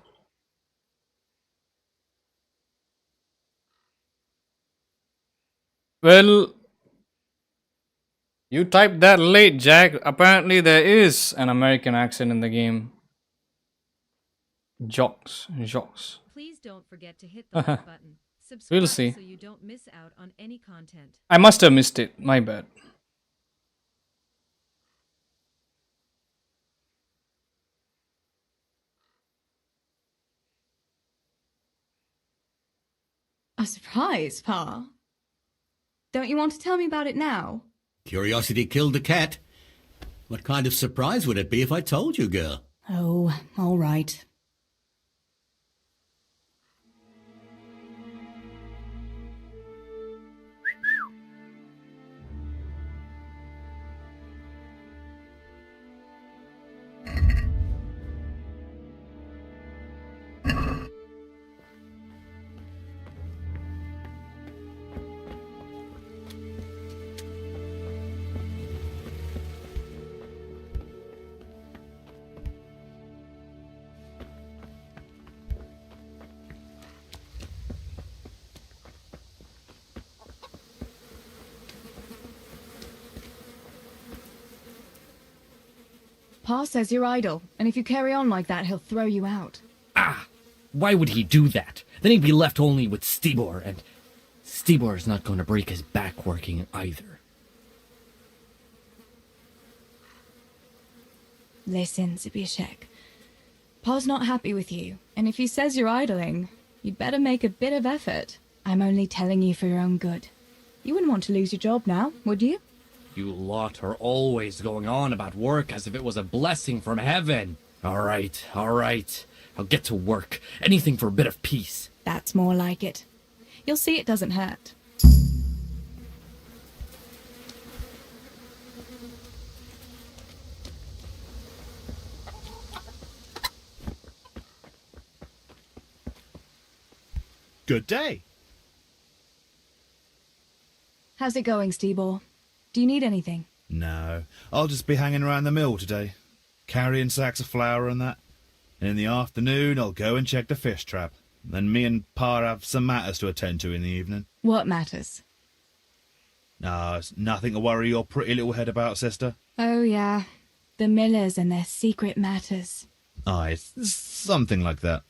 S2: Well, you typed that late, Jack. Apparently there is an American accent in the game. Jocks.
S14: Please don't forget to hit the like button.
S2: We'll
S14: Subscribe
S2: see.
S14: so you don't miss out on any content.
S2: I must have missed it. My bad.
S10: A surprise, Pa? Don't you want to tell me about it now?
S9: Curiosity killed the cat. What kind of surprise would it be if I told you, girl?
S10: Oh, all right. Pa says you're idle, and if you carry on like that, he'll throw you out.
S8: Why would he do that? Then he'd be left only with Stibor, and Stibor's not going to break his back working either.
S10: Listen, Zbyszek. Pa's not happy with you, and if he says you're idling, you'd better make a bit of effort. I'm only telling you for your own good. You wouldn't want to lose your job now, would you?
S8: You lot are always going on about work as if it was a blessing from heaven. All right. I'll get to work. Anything for a bit of peace.
S10: That's more like it. You'll see it doesn't hurt.
S17: Good day.
S10: How's it going, Stibor? Do you need anything?
S17: No, I'll just be hanging around the mill today, carrying sacks of flour and that. And in the afternoon, I'll go and check the fish trap. Then me and Pa have some matters to attend to in the evening.
S10: What matters?
S17: It's nothing to worry your pretty little head about, sister.
S10: Oh, yeah. The Millers and their secret matters.
S17: Aye, it's something like that.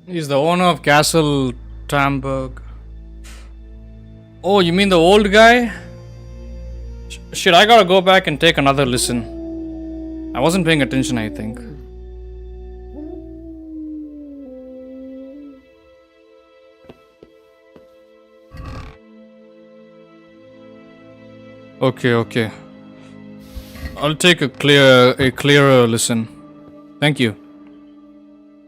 S2: He's the owner of Castle Tramberg. Oh, you mean the old guy? Shit, I gotta go back and take another listen. I wasn't paying attention, I think. Okay. I'll take a clearer listen. Thank you.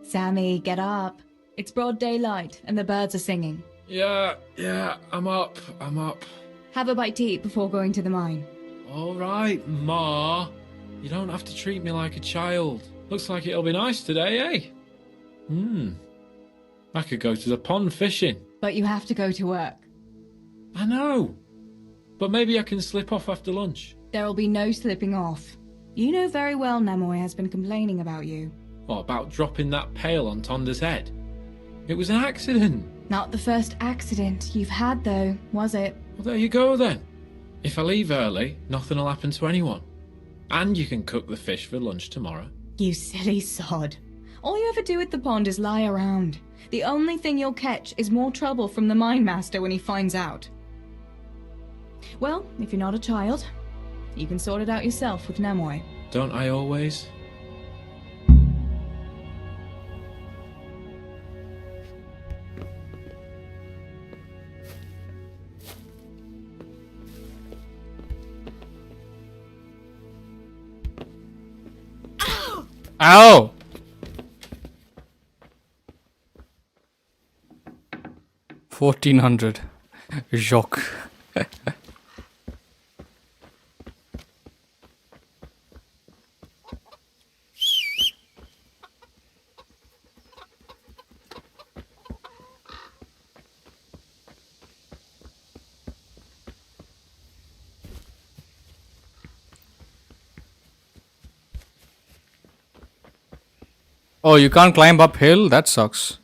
S10: Sammy, get up. It's broad daylight and the birds are singing.
S19: Yeah, I'm up.
S10: Have a bite to eat before going to the mine.
S19: All right, Ma. You don't have to treat me like a child. Looks like it'll be nice today, eh? I could go to the pond fishing.
S10: But you have to go to work.
S19: I know. But maybe I can slip off after lunch.
S10: There'll be no slipping off. You know very well Nemoy has been complaining about you.
S19: What about dropping that pail on Tonda's head? It was an accident.
S3: Not the first accident you've had, though, was it?
S19: Well, there you go then. If I leave early, nothing will happen to anyone. And you can cook the fish for lunch tomorrow.
S3: You silly sod. All you ever do at the pond is lie around. The only thing you'll catch is more trouble from the mine master when he finds out. Well, if you're not a child, you can sort it out yourself with Nemoy.
S19: Don't I always?
S2: Ow! $1,400. Jacques. Oh, you can't climb uphill? That sucks.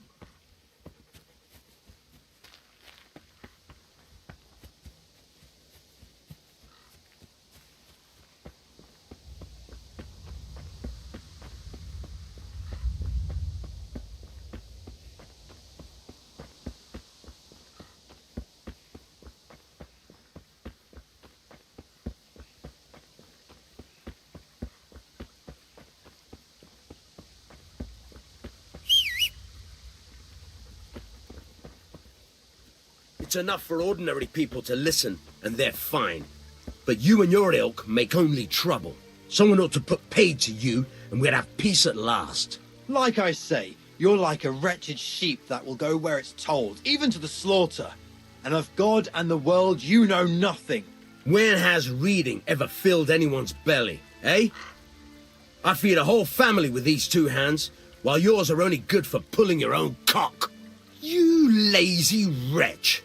S21: It's enough for ordinary people to listen, and they're fine. But you and your ilk make only trouble. Someone ought to put paid to you, and we'd have peace at last.
S6: Like I say, you're like a wretched sheep that will go where it's told, even to the slaughter. And of God and the world you know nothing.
S21: When has reading ever filled anyone's belly, eh? I feed a whole family with these two hands, while yours are only good for pulling your own cock. You lazy wretch.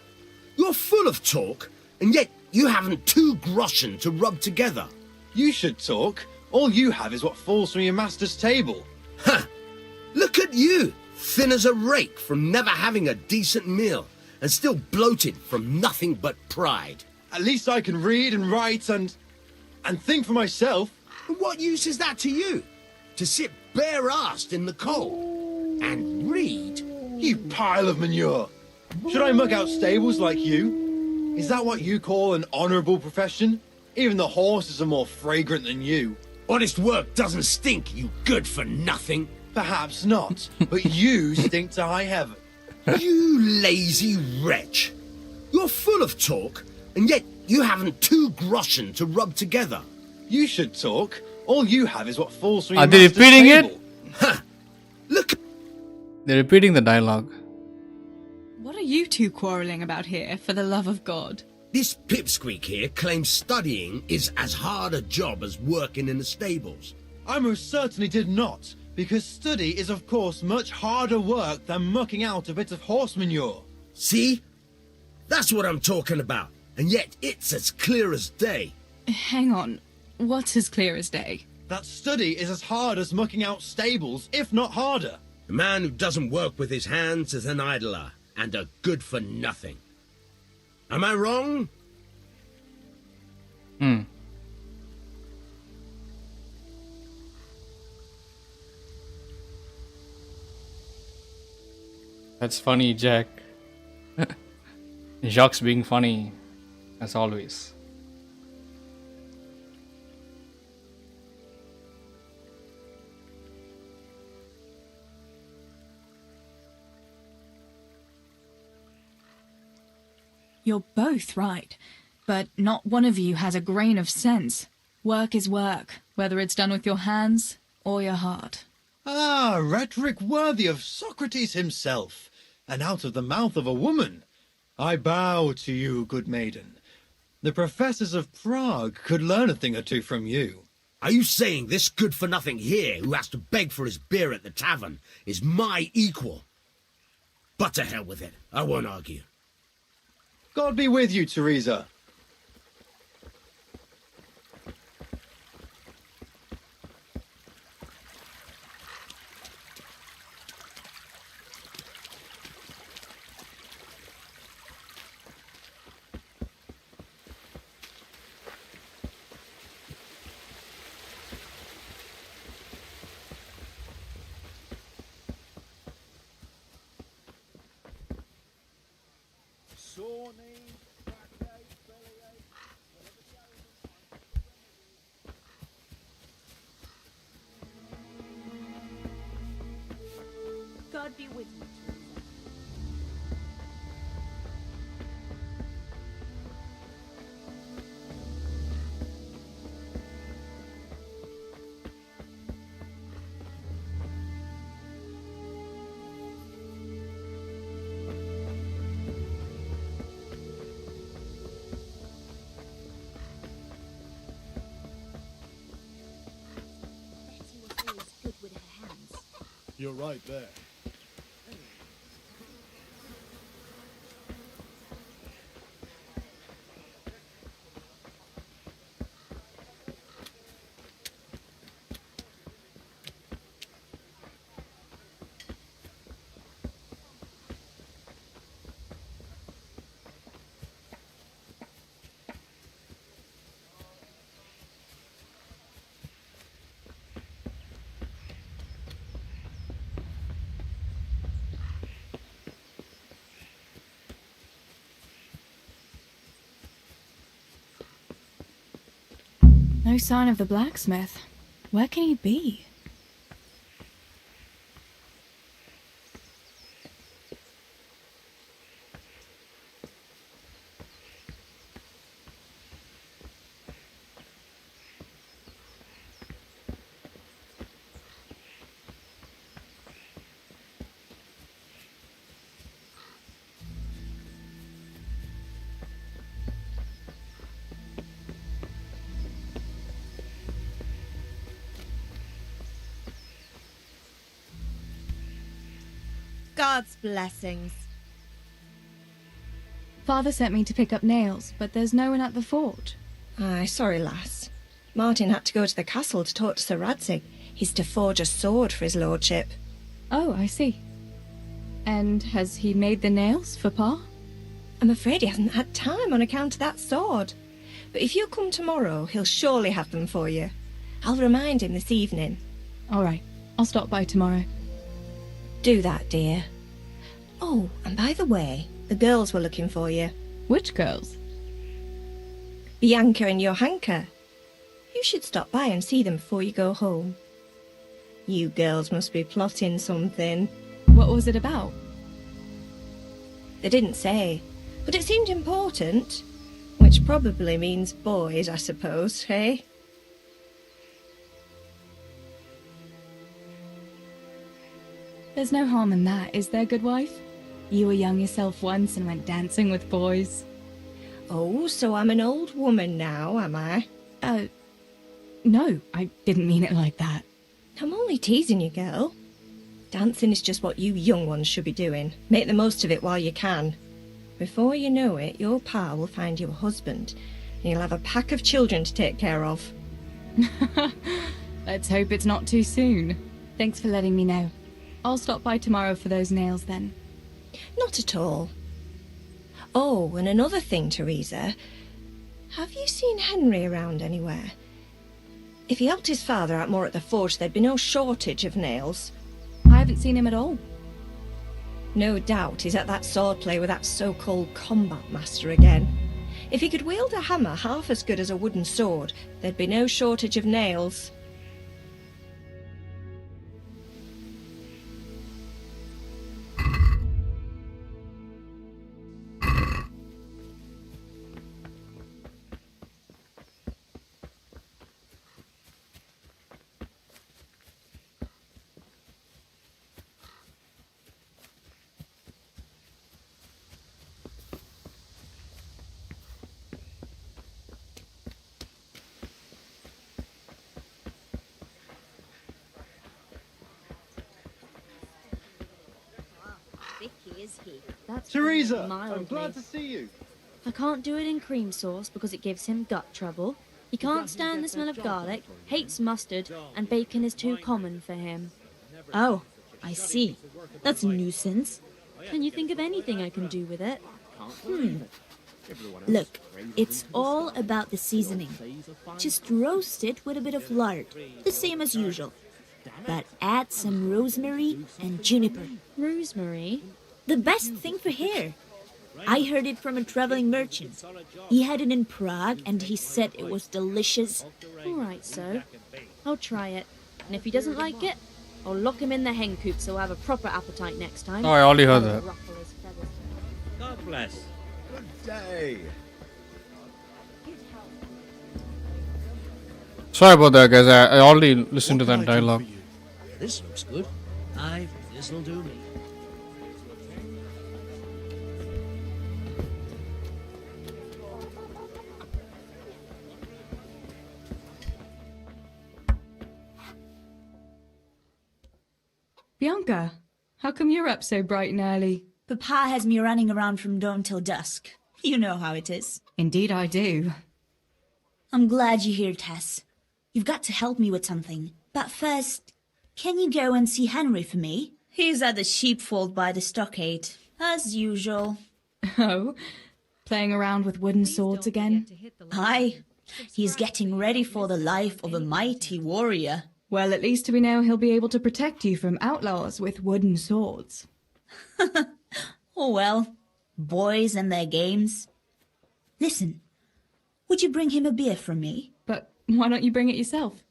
S21: You're full of talk, and yet you haven't 2 groschen to rub together.
S6: You should talk. All you have is what falls from your master's table.
S21: Ha! Look at you, thin as a rake from never having a decent meal, and still bloated from nothing but pride.
S6: At least I can read and write and think for myself.
S21: What use is that to you? To sit bare-assed in the cold and read?
S6: You pile of manure. Should I muck out stables like you? Is that what you call an honourable profession? Even the horses are more fragrant than you.
S21: Honest work doesn't stink, you good-for-nothing.
S6: Perhaps not, but you stink to high heaven.
S21: You lazy wretch. You're full of talk, and yet you haven't 2 groschen to rub together.
S6: You should talk. All you have is what falls from your
S2: Are they
S6: master's
S2: repeating
S6: table.
S2: it?
S21: Ha! Look.
S2: They're repeating the dialogue.
S3: What are you two quarrelling about here, for the love of God?
S21: This pipsqueak here claims studying is as hard a job as working in the stables.
S6: I most certainly did not, because study is of course much harder work than mucking out a bit of horse manure.
S21: See? That's what I'm talking about, and yet it's as clear as day.
S3: Hang on, what's as clear as day?
S6: That study is as hard as mucking out stables, if not harder.
S21: A man who doesn't work with his hands is an idler, and a good-for-nothing. Am I wrong?
S2: That's funny, Jack. Jacques being funny, as always.
S3: You're both right, but not one of you has a grain of sense. Work is work, whether it's done with your hands or your heart.
S6: Ah, rhetoric worthy of Socrates himself, and out of the mouth of a woman. I bow to you, good maiden. The professors of Prague could learn a thing or two from you.
S21: Are you saying this good-for-nothing here, who has to beg for his beer at the tavern, is my equal? But to hell with it, I won't argue.
S6: God be with you, Teresa.
S15: God be with you.
S20: You're right there.
S3: No sign of the blacksmith. Where can he be?
S15: God's blessings.
S3: Father sent me to pick up nails, but there's no one at the fort.
S15: Aye, sorry, lass. Martin had to go to the castle to talk to Sir Radzig. He's to forge a sword for his lordship.
S3: Oh, I see. And has he made the nails for Pa?
S15: I'm afraid he hasn't had time on account of that sword. But if you come tomorrow, he'll surely have them for you. I'll remind him this evening.
S3: All right, I'll stop by tomorrow.
S15: Do that, dear. Oh, and by the way, the girls were looking for you.
S3: Which girls?
S15: Bianca and Johanka. You should stop by and see them before you go home. You girls must be plotting something.
S3: What was it about?
S15: They didn't say, but it seemed important. Which probably means boys, I suppose, hey?
S3: There's no harm in that, is there, good wife? You were young yourself once and went dancing with boys.
S15: Oh, so I'm an old woman now, am I?
S3: No, I didn't mean it like that.
S15: I'm only teasing you, girl. Dancing is just what you young ones should be doing. Make the most of it while you can. Before you know it, your pa will find you a husband, and you'll have a pack of children to take care of.
S3: Let's hope it's not too soon. Thanks for letting me know. I'll stop by tomorrow for those nails then.
S15: Not at all. Oh, and another thing, Teresa. Have you seen Henry around anywhere? If he helped his father out more at the forge, there'd be no shortage of nails.
S3: I haven't seen him at all.
S15: No doubt he's at that swordplay with that so-called combat master again. If he could wield a hammer half as good as a wooden sword, there'd be no shortage of nails.
S11: Is he? That's
S6: Teresa,
S11: mildly.
S6: I'm glad to see you.
S11: I can't do it in cream sauce because it gives him gut trouble. He can't stand the smell of garlic, hates mustard, and bacon is too common for him.
S13: Oh, I see. That's a nuisance.
S11: Can you think of anything I can do with it?
S13: Look, it's all about the seasoning. Just roast it with a bit of lard, the same as usual. But add some rosemary and juniper.
S11: Rosemary?
S13: The best thing for hair. I heard it from a traveling merchant. He had it in Prague and he said it was delicious.
S11: All right, so I'll try it. And if he doesn't like it, Or lock him in the hen coop so he'll have a proper appetite next time.
S2: Oh, I already heard
S11: That'll
S2: that.
S11: ruffle his feathers.
S12: God bless.
S4: Good day.
S2: Sorry about that, guys. I already listened to that dialogue.
S21: This looks good. Aye, this'll do me.
S3: Bianca, how come you're up so bright and early?
S13: Papa has me running around from dawn till dusk. You know how it is.
S3: Indeed I do.
S13: I'm glad you're here, Tess. You've got to help me with something. But first, can you go and see Henry for me? He's at the sheepfold by the stockade, as usual.
S3: Oh, playing around with wooden swords again?
S13: Aye, he's getting ready for the life of a mighty warrior.
S3: Well, at least we know he'll be able to protect you from outlaws with wooden swords.
S13: Oh well, boys and their games. Listen, would you bring him a beer from me?
S3: But why don't you bring it yourself?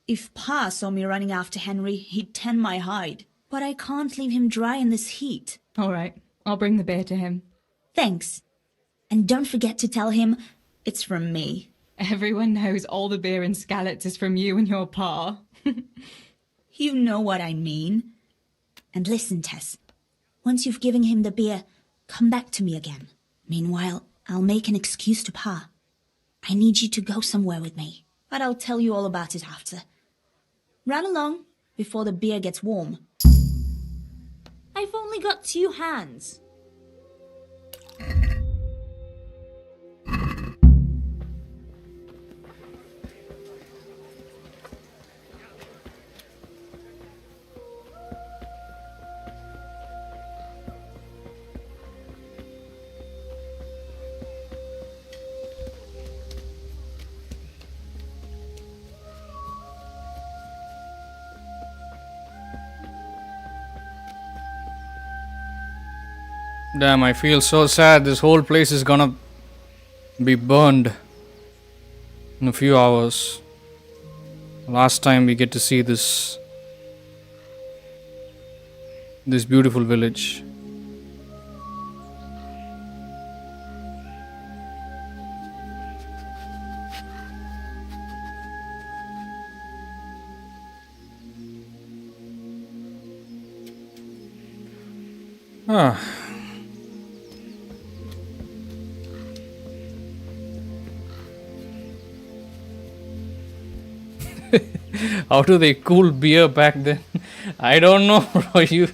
S13: If Pa saw me running after Henry, he'd tan my hide. But I can't leave him dry in this heat.
S3: All right, I'll bring the beer to him.
S13: Thanks. And don't forget to tell him it's from me.
S3: Everyone knows all the beer in Skalitz is from you and your pa.
S13: You know what I mean. And listen, Tess. Once you've given him the beer, come back to me again. Meanwhile, I'll make an excuse to Pa. I need you to go somewhere with me, but I'll tell you all about it after. Run along before the beer gets warm. I've only got 2 hands.
S2: Damn, I feel so sad. This whole place is gonna be burned in a few hours. Last time we get to see this beautiful village. Ah. How do they cool beer back then? I don't know, bro. You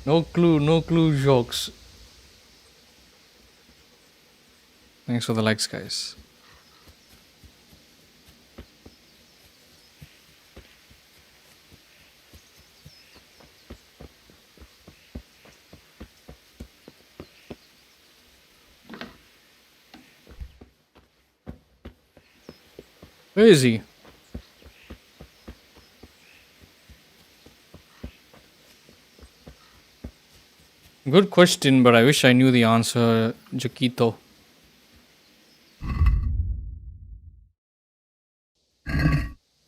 S2: no clue jokes. Thanks for the likes, guys. Where is he? Good question, but I wish I knew the answer, Jaquito.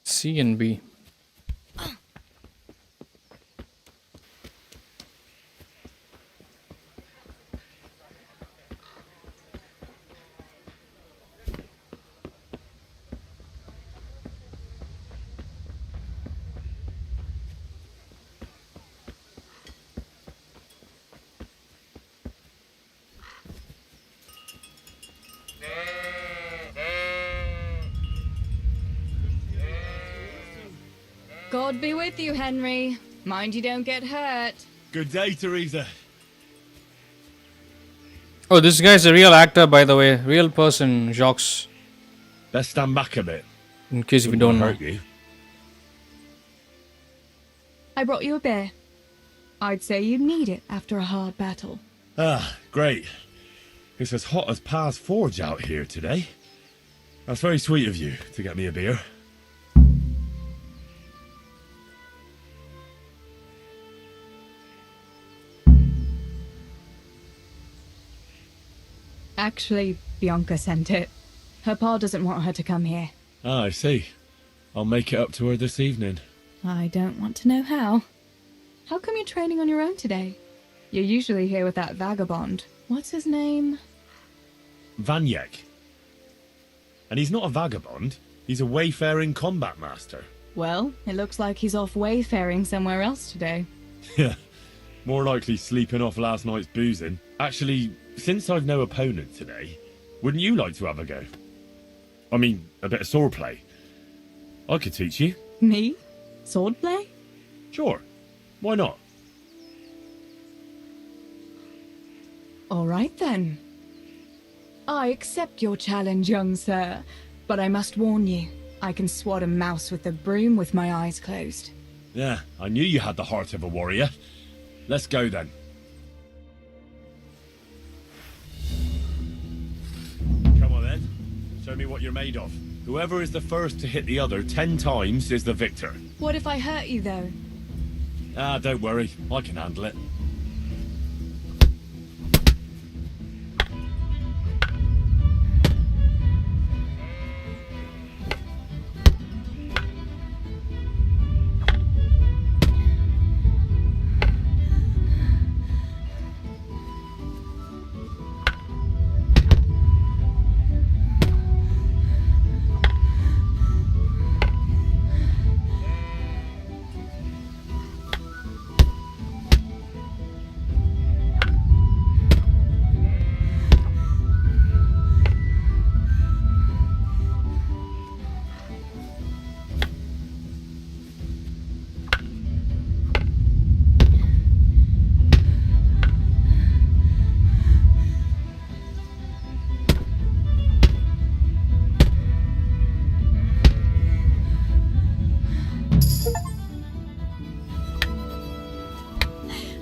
S2: C and B.
S3: God be with you, Henry. Mind you don't get hurt.
S17: Good day, Teresa.
S2: Oh, this guy's a real actor, by the way. Real person, Jacques.
S17: Let's stand back a bit.
S2: In case we don't know.
S17: Hurt you.
S3: I brought you a beer. I'd say you'd need it after a hard battle.
S17: Ah, great. It's as hot as Pa's Forge out here today. That's very sweet of you to get me a beer.
S3: Actually, Bianca sent it. Her pa doesn't want her to come here.
S17: Ah, I see. I'll make it up to her this evening.
S3: I don't want to know how. How come you're training on your own today? You're usually here with that vagabond. What's his name?
S23: Vanyek. And he's not a vagabond. He's a wayfaring combat master.
S3: Well, it looks like he's off wayfaring somewhere else today.
S23: Yeah. More likely sleeping off last night's boozing. Actually, since I've no opponent today, wouldn't you like to have a go? I mean, a bit of swordplay. I could teach you.
S3: Me? Swordplay?
S23: Sure. Why not?
S3: All right then. I accept your challenge, young sir, but I must warn you, I can swat a mouse with a broom with my eyes closed.
S23: Yeah, I knew you had the heart of a warrior. Let's go then. Come on then. Show me what you're made of. Whoever is the first to hit the other 10 times is the victor.
S3: What if I hurt you, though?
S23: Ah, don't worry. I can handle it.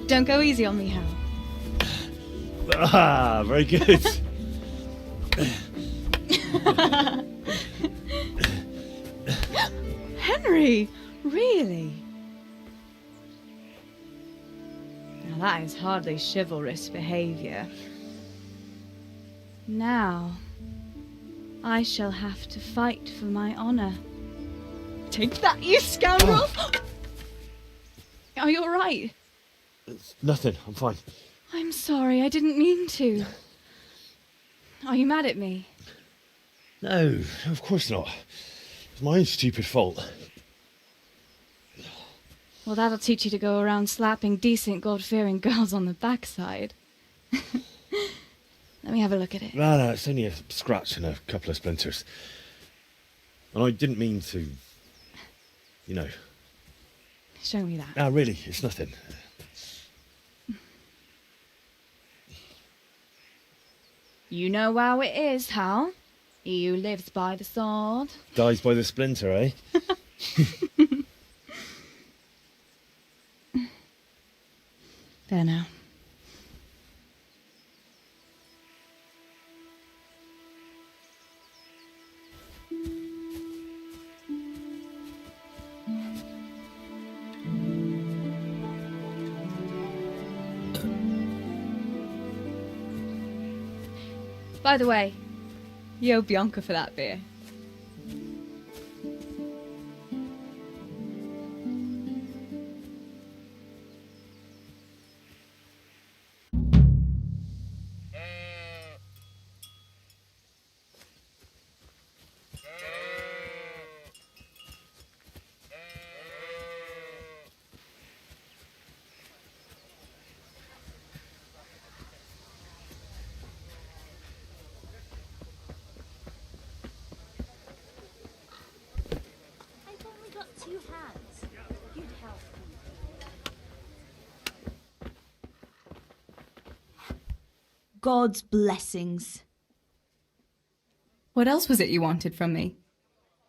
S3: Don't go easy on me, Hal.
S23: Ah, very good.
S3: Henry! Really? Now that is hardly chivalrous behavior. Now, I shall have to fight for my honor. Take that, you scoundrel! Are you alright?
S23: It's nothing. I'm fine.
S3: I'm sorry, I didn't mean to. Are you mad at me?
S23: No, of course not. It's my own stupid fault.
S3: Well, that'll teach you to go around slapping decent, God-fearing girls on the backside. Let me have a look at it.
S23: No, it's only a scratch and a couple of splinters. And I didn't mean to, you know.
S3: Show me that.
S23: No, really, it's nothing.
S3: You know how it is, Hal. He who lives by the sword
S23: Dies by the splinter, eh?
S3: There now. By the way, you owe Bianca for that beer.
S11: I've only got 2 hands. You'd help me.
S13: God's blessings.
S3: What else was it you wanted from me?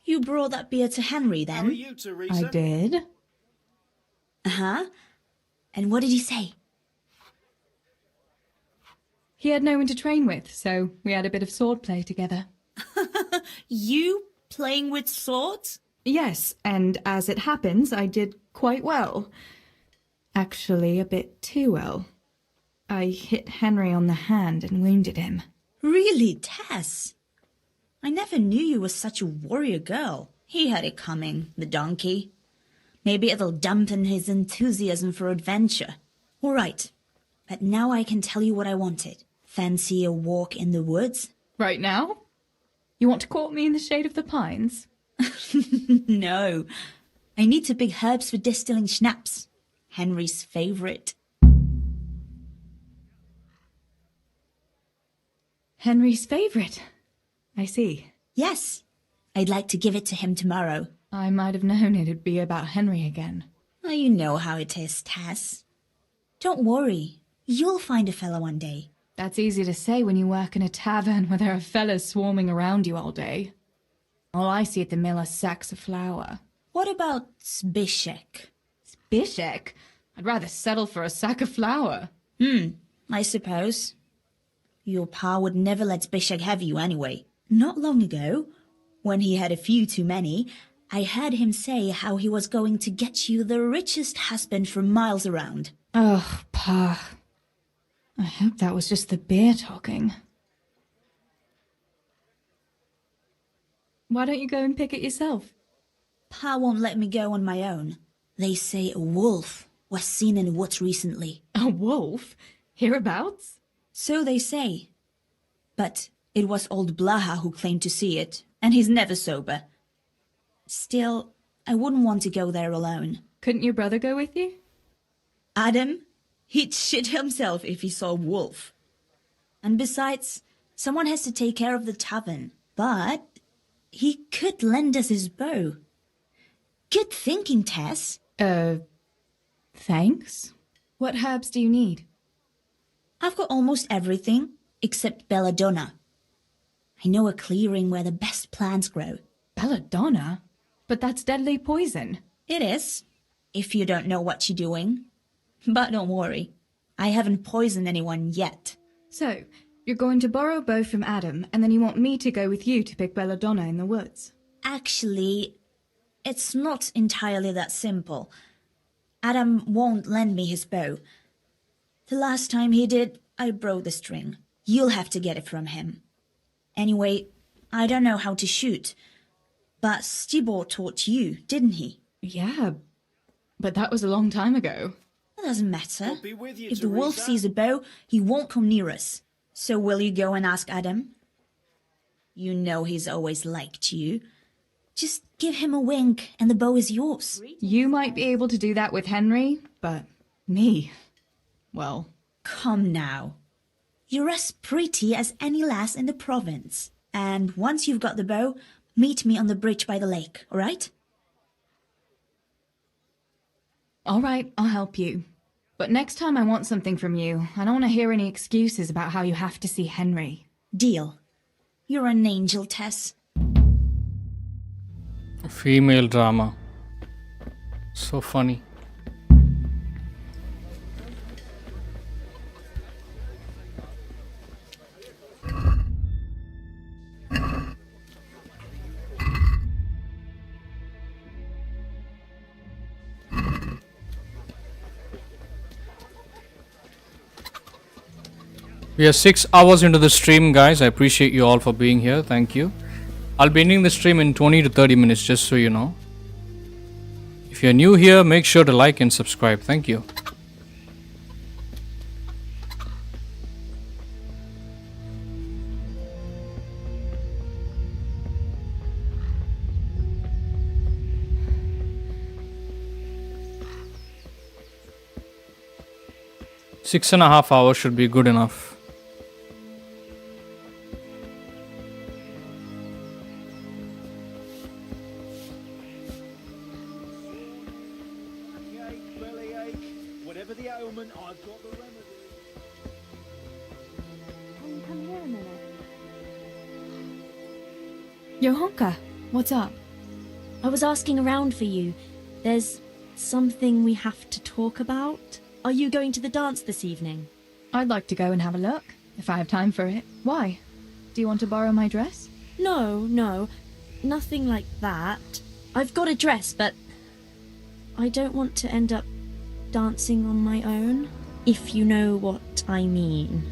S13: You brought that beer to Henry then?
S17: How are you, Teresa?
S3: I did.
S13: Uh-huh. And what did he say?
S3: He had no one to train with, so we had a bit of swordplay together.
S13: You playing with swords?
S3: Yes, and as it happens, I did quite well. Actually, a bit too well. I hit Henry on the hand and wounded him.
S13: Really, Tess? I never knew you were such a warrior girl. He had it coming, the donkey. Maybe it'll dampen his enthusiasm for adventure. All right, but now I can tell you what I wanted. Fancy a walk in the woods?
S3: Right now? You want to court me in the shade of the pines?
S13: No. I need to pick herbs for distilling schnapps. Henry's favorite.
S3: Henry's favorite? I see.
S13: Yes. I'd like to give it to him tomorrow.
S3: I might have known it'd be about Henry again.
S13: Oh, you know how it is, Tess. Don't worry. You'll find a fella one day.
S3: That's easy to say when you work in a tavern where there are fellas swarming around you all day. All I see at the mill are sacks of flour.
S13: What about Zbyszek?
S3: Zbyszek? I'd rather settle for a sack of flour.
S13: I suppose. Your pa would never let Zbyszek have you anyway. Not long ago, when he had a few too many, I heard him say how he was going to get you the richest husband for miles around.
S3: Oh, Pa. I hope that was just the beer talking. Why don't you go and pick it yourself?
S13: Pa won't let me go on my own. They say a wolf was seen in the woods recently.
S3: A wolf? Hereabouts?
S13: So they say. But it was old Blaha who claimed to see it, and he's never sober. Still, I wouldn't want to go there alone.
S3: Couldn't your brother go with you?
S13: Adam? He'd shit himself if he saw a wolf. And besides, someone has to take care of the tavern. But he could lend us his bow. Good thinking, Tess.
S3: Thanks? What herbs do you need?
S13: I've got almost everything, except belladonna. I know a clearing where the best plants grow.
S3: Belladonna? But that's deadly poison.
S13: It is, if you don't know what you're doing. But don't worry, I haven't poisoned anyone yet.
S3: So, you're going to borrow a bow from Adam, and then you want me to go with you to pick belladonna in the woods?
S13: Actually, it's not entirely that simple. Adam won't lend me his bow. The last time he did, I broke the string. You'll have to get it from him. Anyway, I don't know how to shoot. But Stibor taught you, didn't he?
S3: Yeah, but that was a long time ago.
S13: It doesn't matter. If the wolf sees a bow, he won't come near us. So will you go and ask Adam? You know he's always liked you. Just give him a wink and the bow is yours.
S3: You might be able to do that with Henry, but me, well...
S13: Come now. You're as pretty as any lass in the province. And once you've got the bow, meet me on the bridge by the lake, all right?
S3: All right, I'll help you. But next time I want something from you, I don't want to hear any excuses about how you have to see Henry.
S13: Deal. You're an angel, Tess.
S2: Female drama. So funny. We are 6 hours into the stream, guys. I appreciate you all for being here. Thank you. I'll be ending the stream in 20 to 30 minutes, just so you know. If you're new here, make sure to like and subscribe. Thank you. Six and a half hours should be good enough.
S1: Whatever the ailment, I've got the remedy.
S11: Can you come here a minute?
S3: Johanka, what's up?
S11: I was asking around for you. There's something we have to talk about. Are you going to the dance this evening?
S3: I'd like to go and have a look, if I have time for it. Why? Do you want to borrow my dress?
S11: No, nothing like that. I've got a dress, but I don't want to end up dancing on my own, if you know what I mean.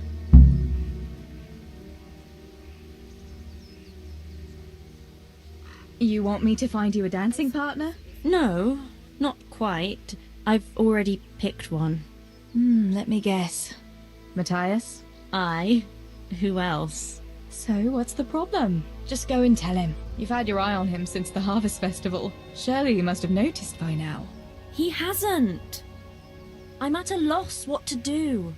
S3: You want me to find you a dancing partner?
S11: No, not quite. I've already picked one.
S3: Let me guess. Matthias?
S11: I? Who else?
S3: So, what's the problem? Just go and tell him. You've had your eye on him since the Harvest Festival. Surely you must have noticed by now.
S11: He hasn't. I'm at a loss what to do.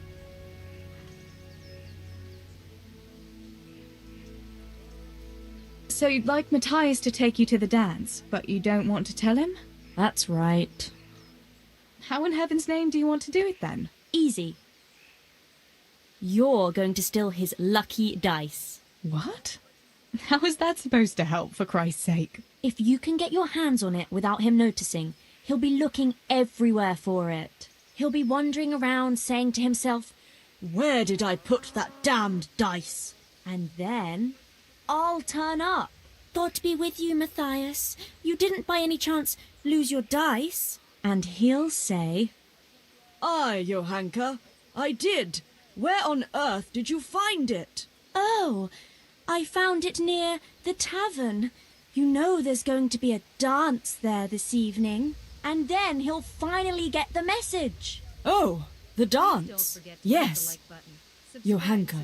S3: So you'd like Matthias to take you to the dance, but you don't want to tell him?
S11: That's right.
S3: How in heaven's name do you want to do it then?
S11: Easy. You're going to steal his lucky dice.
S3: What? How is that supposed to help, for Christ's sake?
S11: If you can get your hands on it without him noticing, he'll be looking everywhere for it. He'll be wandering around saying to himself, "Where did I put that damned dice?" And then I'll turn up. God be with you, Matthias. You didn't by any chance lose your dice? And he'll say,
S5: Aye, Johanka, I did. Where on earth did you find it?
S11: "Oh, I found it near the tavern. You know there's going to be a dance there this evening." And then he'll finally get the message.
S5: Oh, the dance. Yes. Johanka,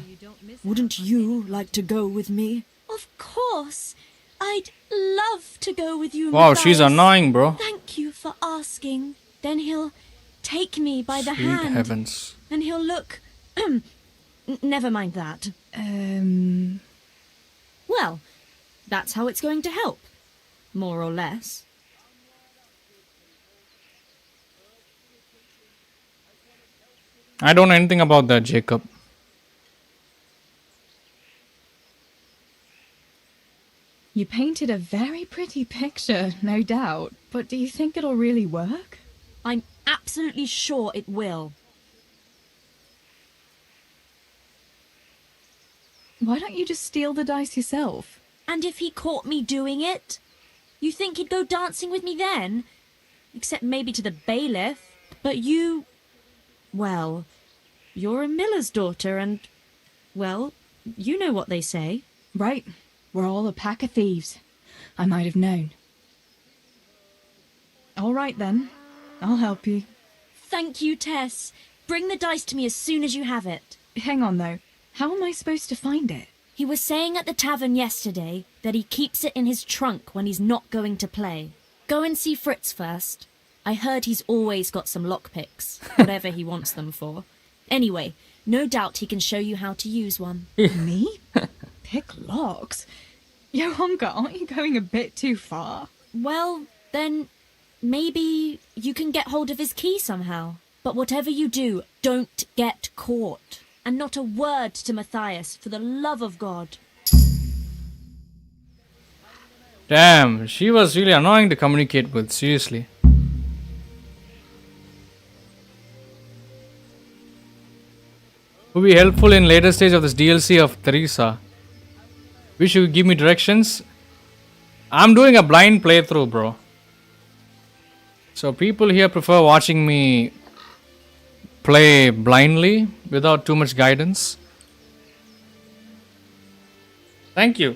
S5: wouldn't you like to go with me?
S11: Of course. I'd love to go with you,
S2: Wow,
S11: Matthias.
S2: she's annoying, bro.
S11: Thank you for asking. Then he'll take me by the
S2: Sweet
S11: hand.
S2: heavens.
S11: And he'll look... Never mind that. Well, that's how it's going to help. More or less.
S2: I don't know anything about that, Jacob.
S3: You painted a very pretty picture, no doubt. But do you think it'll really work?
S11: I'm absolutely sure it will.
S3: Why don't you just steal the dice yourself?
S11: And if he caught me doing it? You think he'd go dancing with me then? Except maybe to the bailiff. But you... Well, you're a miller's daughter and... Well, you know what they say.
S3: Right. We're all a pack of thieves. I might have known. All right then. I'll help you.
S11: Thank you, Tess. Bring the dice to me as soon as you have it.
S3: Hang on, though. How am I supposed to find it?
S11: He was saying at the tavern yesterday that he keeps it in his trunk when he's not going to play. Go and see Fritz first. I heard he's always got some lockpicks, whatever he wants them for. Anyway, no doubt he can show you how to use one.
S3: Me? Pick locks? Johanka, aren't you going a bit too far?
S11: Well, then maybe you can get hold of his key somehow. But whatever you do, don't get caught. And not a word to Matthias, for the love of God.
S2: Damn, she was really annoying to communicate with, seriously. Would be helpful in later stage of this DLC of Teresa. Wish you could give me directions. I'm doing a blind playthrough, bro. So people here prefer watching me play blindly without too much guidance. Thank you.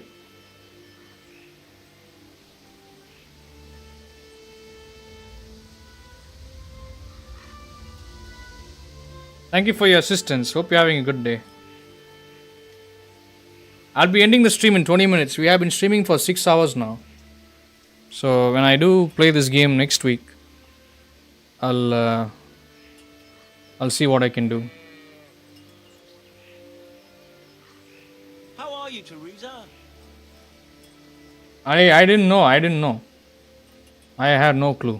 S2: Thank you for your assistance. Hope you're having a good day. I'll be ending the stream in 20 minutes. We have been streaming for 6 hours now. So when I do play this game next week, I'll see what I can do.
S1: How are you, Teresa?
S2: I didn't know. I had no clue.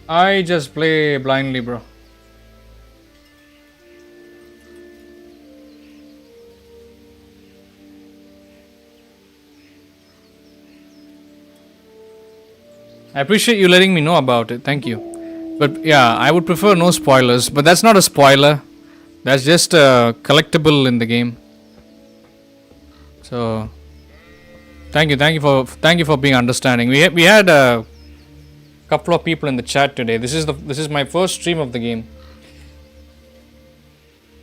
S2: I just play blindly, bro. I appreciate you letting me know about it. Thank you. But yeah, I would prefer no spoilers. But that's not a spoiler. That's just a collectible in the game. So thank you for being understanding. We had a couple of people in the chat today. This is my first stream of the game.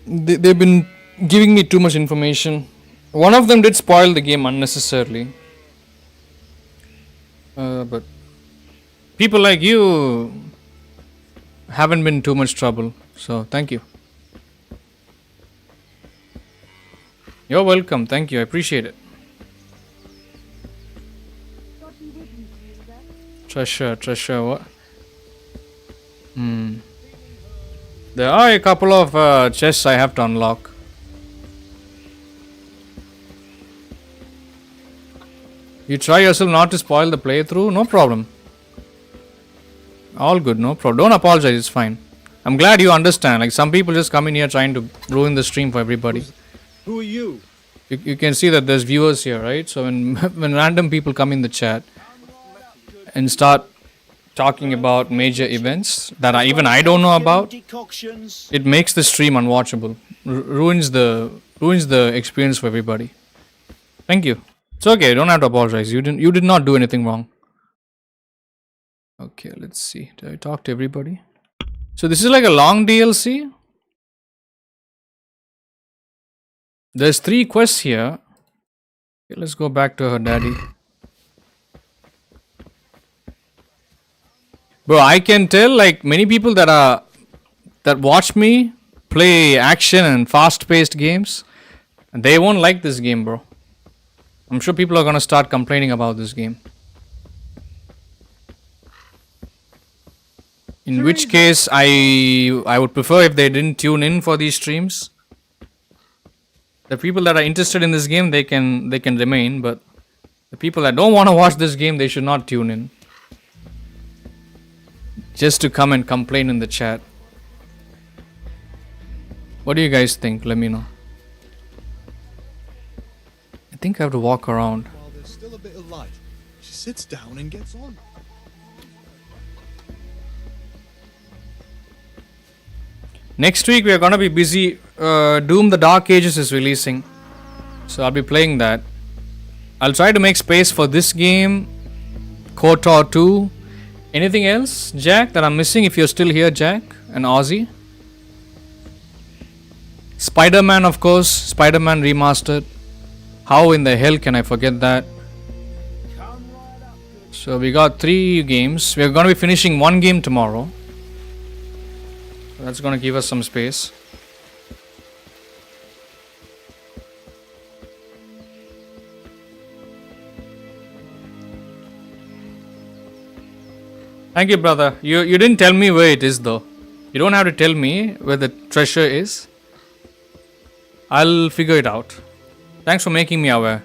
S2: They've been giving me too much information. One of them did spoil the game unnecessarily. But people like you haven't been too much trouble, so thank you. You're welcome, thank you, I appreciate it. Treasure, what? There are a couple of chests I have to unlock. You try yourself not to spoil the playthrough, no problem. All good, no problem. Don't apologize, it's fine. I'm glad you understand. Like, some people just come in here trying to ruin the stream for everybody.
S6: Who are you?
S2: You can see that there's viewers here, right? So when random people come in the chat and start talking about major events that even I don't know about, it makes the stream unwatchable. Ruins the experience for everybody. Thank you. It's okay, you don't have to apologize. You did not do anything wrong. Okay, let's see. Did I talk to everybody? So this is like a long DLC. There's 3 quests here. Okay, let's go back to her daddy. Bro, I can tell like many people that watch me play action and fast-paced games, and they won't like this game, bro. I'm sure people are gonna start complaining about this game. In which case, I would prefer if they didn't tune in for these streams. The people that are interested in this game, they can remain, but the people that don't want to watch this game, they should not tune in. Just to come and complain in the chat. What do you guys think? Let me know. I think I have to walk around.
S7: While there's still a bit of light, she sits down and gets on.
S2: Next week we are gonna be busy. Doom the Dark Ages is releasing, so I'll be playing that. I'll try to make space for this game, KOTOR 2. Anything else, Jack, that I'm missing? If you're still here, Jack and Ozzy. Spider-Man, of course. Spider-Man Remastered. How in the hell can I forget that? So we got 3 games. We're gonna be finishing 1 game tomorrow. That's gonna give us some space. Thank you, brother. You didn't tell me where it is though. You don't have to tell me where the treasure is. I'll figure it out. Thanks for making me aware.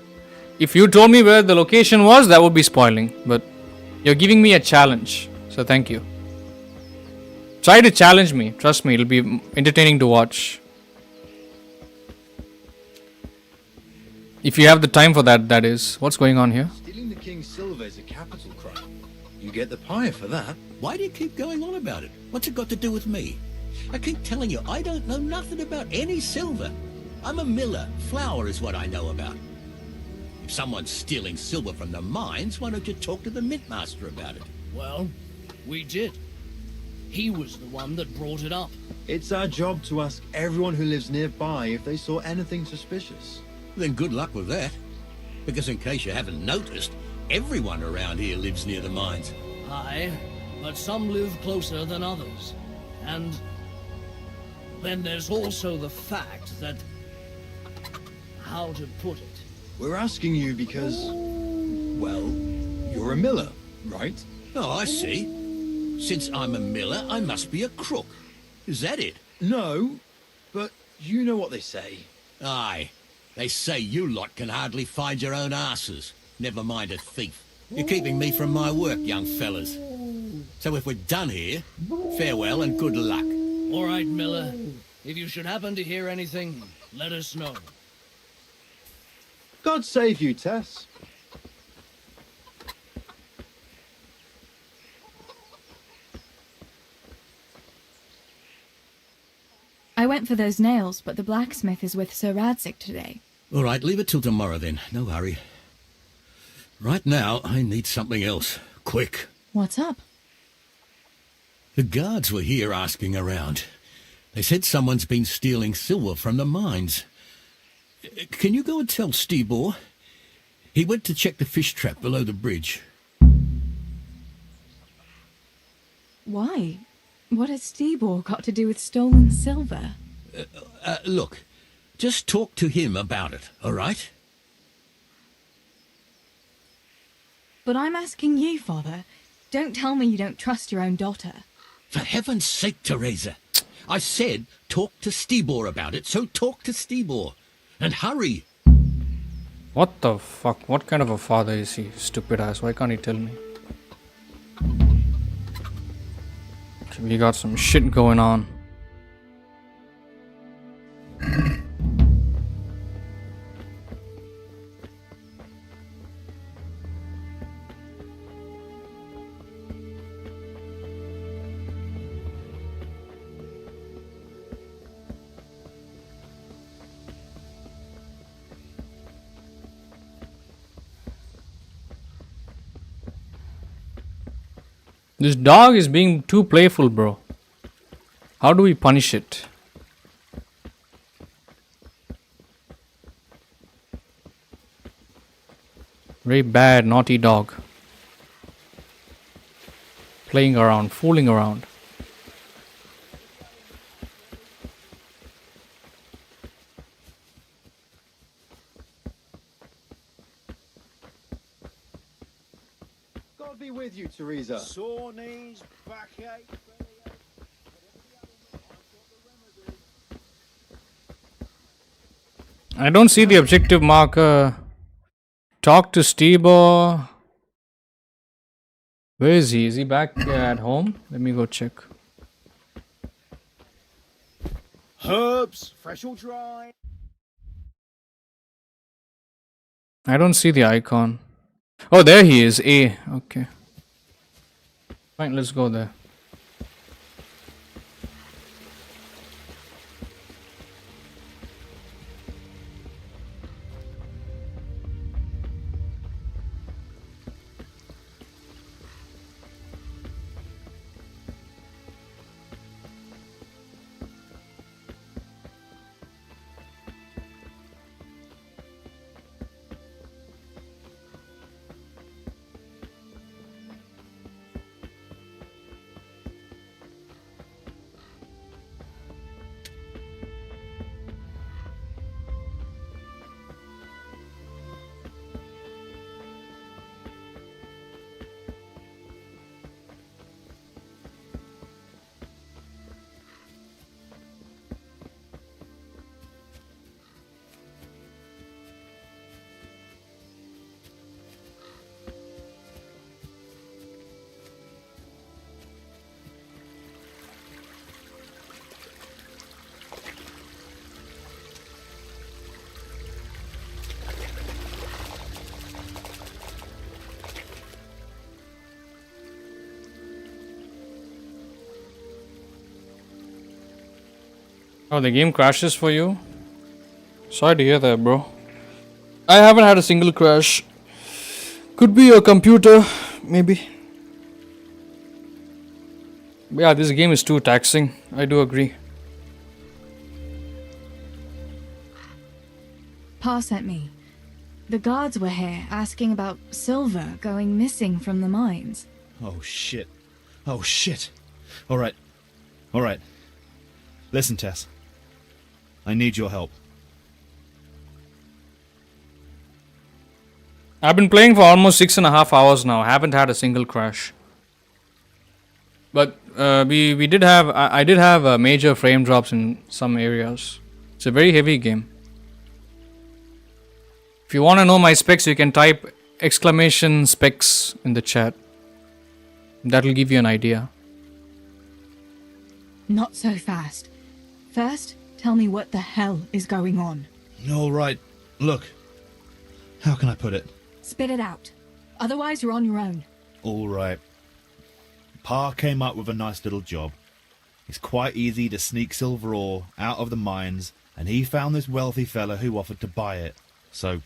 S2: If you told me where the location was, that would be spoiling. But you're giving me a challenge. So thank you. Try to challenge me. Trust me, it'll be entertaining to watch. If you have the time for that, that is. What's going on here?
S6: Stealing the king's silver is a capital crime. You get the pyre for that.
S9: Why do you keep going on about it? What's it got to do with me? I keep telling you, I don't know nothing about any silver. I'm a miller. Flour is what I know about. If someone's stealing silver from the mines, why don't you talk to the mintmaster about it?
S16: Well, we did. He was the one that brought it up.
S6: It's our job to ask everyone who lives nearby if they saw anything suspicious.
S9: Then good luck with that. Because in case you haven't noticed, everyone around here lives near the mines.
S16: Aye, but some live closer than others. And then there's also the fact that... how to put it?
S6: We're asking you because, well, you're a miller, right?
S9: Oh, I see. Since I'm a miller, I must be a crook. Is that it?
S6: No, but you know what they say.
S9: Aye. They say you lot can hardly find your own asses. Never mind a thief. You're keeping me from my work, young fellas. So if we're done here, farewell and good luck.
S16: All right, Miller. If you should happen to hear anything, let us know.
S6: God save you, Tess.
S3: I went for those nails, but the blacksmith is with Sir Radzig today.
S9: All right, leave it till tomorrow then. No hurry. Right now, I need something else. Quick.
S3: What's up?
S9: The guards were here asking around. They said someone's been stealing silver from the mines. Can you go and tell Stibor? He went to check the fish trap below the bridge.
S3: Why? What has Stibor got to do with stolen silver?
S9: Look, just talk to him about it, all right?
S3: But I'm asking you, Father. Don't tell me you don't trust your own daughter.
S9: For heaven's sake, Teresa. I said talk to Stibor about it, so talk to Stibor. And hurry.
S2: What the fuck? What kind of a father is he? Stupid ass. Why can't he tell me? We got some shit going on. This dog is being too playful, bro. How do we punish it? Very bad, naughty dog. Playing around, fooling around.
S6: God be with you, Teresa.
S12: Sore knees, backache.
S2: I don't see the objective marker. Talk to Stibor. Where is he? Is he back at home? Let me go check.
S12: Herbs, fresh or dry.
S2: I don't see the icon. Oh, there he is. A. Okay. Fine, let's go there. Oh, the game crashes for you? Sorry to hear that, bro. I haven't had a single crash. Could be your computer, maybe. But yeah, this game is too taxing. I do agree.
S3: Pa sent me. The guards were here asking about silver going missing from the mines.
S17: Oh shit. Oh shit. Alright. Alright. Listen, Tess. I need your help.
S2: I've been playing for almost 6.5 hours now. Haven't had a single crash. But we did have I did have major frame drops in some areas. It's a very heavy game. If you want to know my specs, you can type exclamation specs in the chat. That'll give you an idea.
S3: Not so fast. First, tell me what the hell is going on.
S17: Alright. Look. How can I put it?
S3: Spit it out. Otherwise, you're on your own.
S17: Alright. Pa came up with a nice little job. It's quite easy to sneak silver ore out of the mines, and he found this wealthy fella who offered to buy it. So,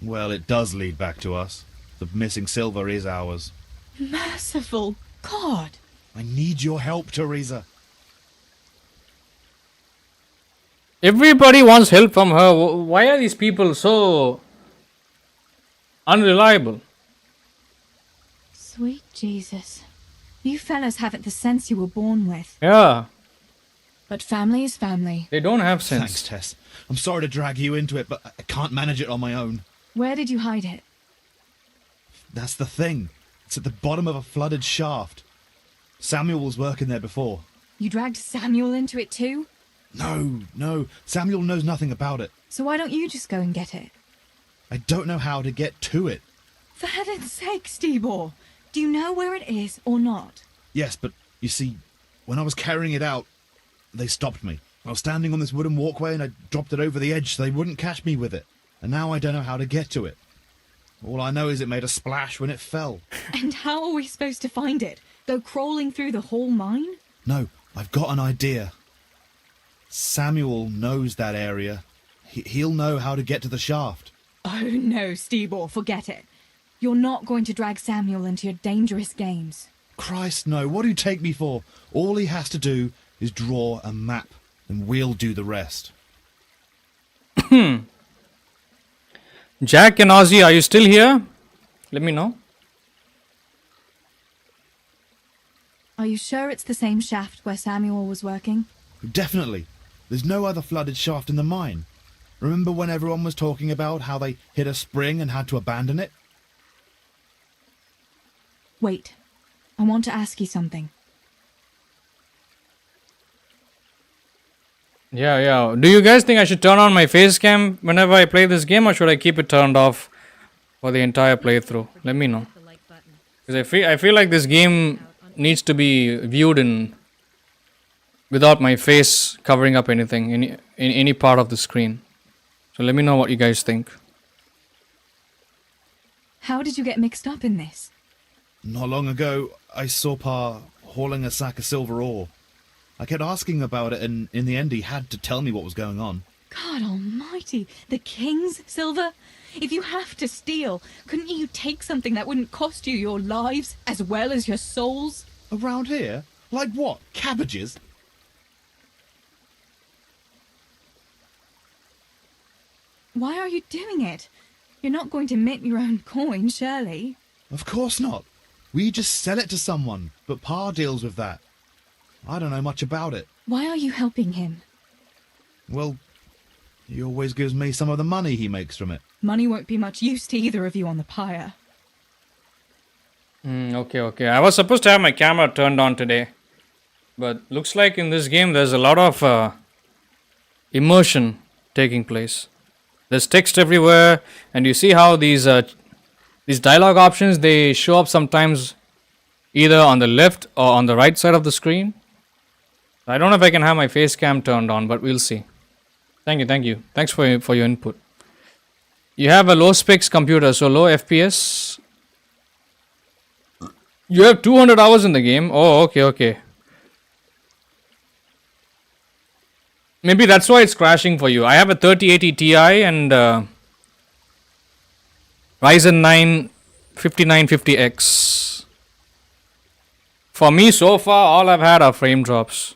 S17: well, it does lead back to us. The missing silver is ours.
S3: Merciful God!
S17: I need your help, Teresa.
S2: Everybody wants help from her. Why are these people so unreliable?
S3: Sweet Jesus. You fellas haven't the sense you were born with.
S2: Yeah.
S3: But family is family.
S2: They don't have sense.
S17: Thanks, Tess. I'm sorry to drag you into it, but I can't manage it on my own.
S3: Where did you hide it?
S17: That's the thing. It's at the bottom of a flooded shaft. Samuel was working there before.
S3: You dragged Samuel into it too?
S17: No. Samuel knows nothing about it.
S3: So why don't you just go and get it?
S17: I don't know how to get to it.
S3: For heaven's sake, Stibor! Do you know where it is or not?
S17: Yes, but you see, when I was carrying it out, they stopped me. I was standing on this wooden walkway and I dropped it over the edge so they wouldn't catch me with it. And now I don't know how to get to it. All I know is it made a splash when it fell.
S3: And how are we supposed to find it? Go crawling through the whole mine?
S17: No, I've got an idea. Samuel knows that area. He'll know how to get to the shaft.
S3: Oh no, Stibor, forget it. You're not going to drag Samuel into your dangerous games.
S17: Christ, no. What do you take me for? All he has to do is draw a map, and we'll do the rest.
S2: Jack and Ozzy, are you still here? Let me know.
S3: Are you sure it's the same shaft where Samuel was working?
S17: Definitely. There's no other flooded shaft in the mine. Remember when everyone was talking about how they hit a spring and had to abandon it?
S3: Wait. I want to ask you something.
S2: Yeah. Do you guys think I should turn on my face cam whenever I play this game, or should I keep it turned off for the entire playthrough? Let me know. Because I feel like this game needs to be viewed in without my face covering up anything in any part of the screen. So let me know what you guys think.
S3: How did you get mixed up in this?
S17: Not long ago, I saw Pa hauling a sack of silver ore. I kept asking about it, and in the end he had to tell me what was going on.
S3: God almighty, the king's silver? If you have to steal, couldn't you take something that wouldn't cost you your lives as well as your souls?
S17: Around here? Like what? Cabbages?
S3: Why are you doing it? You're not going to mint your own coin, surely?
S17: Of course not. We just sell it to someone, but Pa deals with that. I don't know much about it.
S3: Why are you helping him?
S17: Well, he always gives me some of the money he makes from it.
S3: Money won't be much use to either of you on the pyre.
S2: Okay. I was supposed to have my camera turned on today. But looks like in this game there's a lot of immersion taking place. There's text everywhere, and you see how these dialogue options, they show up sometimes either on the left or on the right side of the screen. I don't know if I can have my face cam turned on, but we'll see. Thank you. Thanks for your input. You have a low specs computer, so low FPS. You have 200 hours in the game. Oh, okay. Maybe that's why it's crashing for you. I have a 3080 Ti and Ryzen 9 5950X. For me, so far, all I've had are frame drops.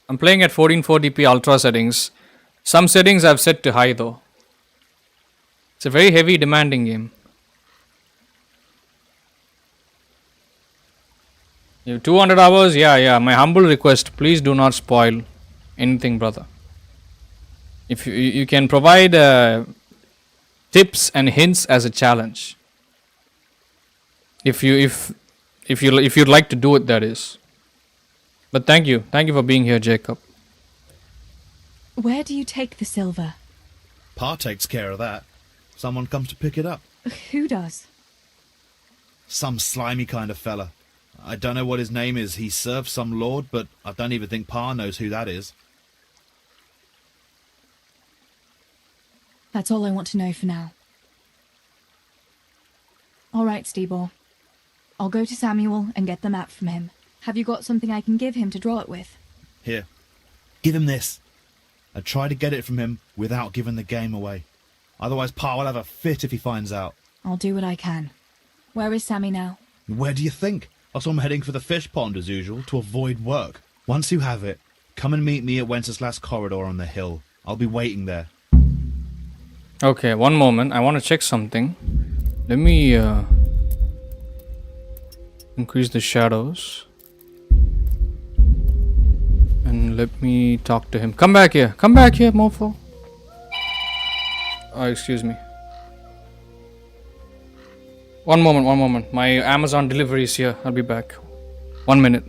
S2: I'm playing at 1440p ultra settings. Some settings I've set to high though. It's a very heavy, demanding game. You have 200 hours? Yeah. My humble request, please do not spoil anything, brother. If you can provide tips and hints as a challenge. If you'd like to do it, that is. But thank you for being here, Jacob.
S3: Where do you take the silver?
S17: Pa takes care of that. Someone comes to pick it up.
S3: Who does?
S17: Some slimy kind of fella. I don't know what his name is. He serves some lord, but I don't even think Pa knows who that is.
S3: That's all I want to know for now. All right, Stibor. I'll go to Samuel and get the map from him. Have you got something I can give him to draw it with?
S17: Here. Give him this. I try to get it from him without giving the game away. Otherwise Pa will have a fit if he finds out.
S3: I'll do what I can. Where is Sammy now?
S17: Where do you think? I saw him heading for the fish pond as usual to avoid work. Once you have it, come and meet me at Wenceslaus corridor on the hill. I'll be waiting there.
S2: Okay, one moment. I want to check something. Let me Increase the shadows. And let me talk to him. Come back here. Come back here, mofo. Oh, excuse me. One moment. My Amazon delivery is here. I'll be back. 1 minute.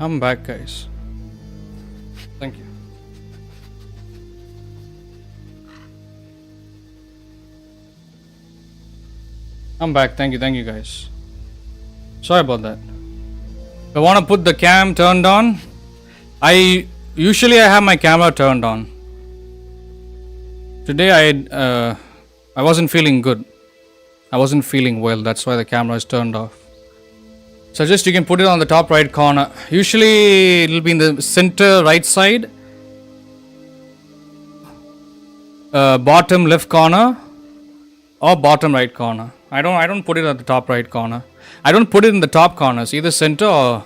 S2: I'm back, guys. Thank you. I'm back. Thank you, guys. Sorry about that. I want to put the cam turned on. I have my camera turned on. Today I wasn't feeling good. I wasn't feeling well. That's why the camera is turned off. Suggest you can put it on the top right corner. Usually it'll be in the center right side, bottom left corner, or bottom right corner. I don't put it at the top right corner. I don't put it in the top corners, either center or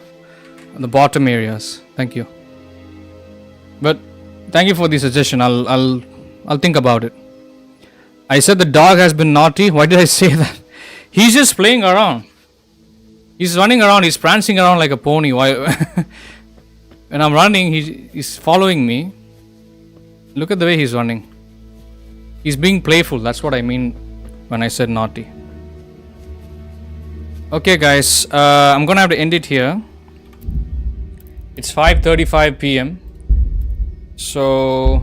S2: the bottom areas. Thank you. But thank you for the suggestion. I'll think about it. I said the dog has been naughty. Why did I say that? He's just playing around. He's running around. He's prancing around like a pony. Why? When I'm running, he's following me. Look at the way he's running. He's being playful. That's what I mean when I said naughty. Okay, guys. I'm gonna have to end it here. It's 5:35 p.m. So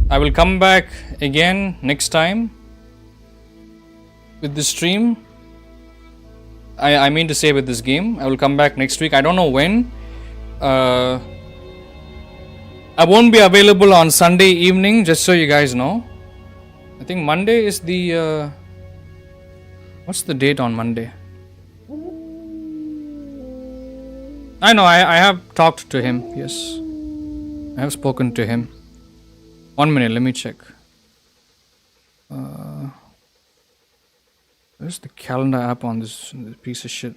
S2: I will come back again next time with the stream. I mean to say with this game. I will come back next week. I don't know when. I won't be available on Sunday evening, just so you guys know. I think Monday is the... what's the date on Monday? I know, I have talked to him. Yes. I have spoken to him. 1 minute, let me check. Where's the calendar app on this piece of shit?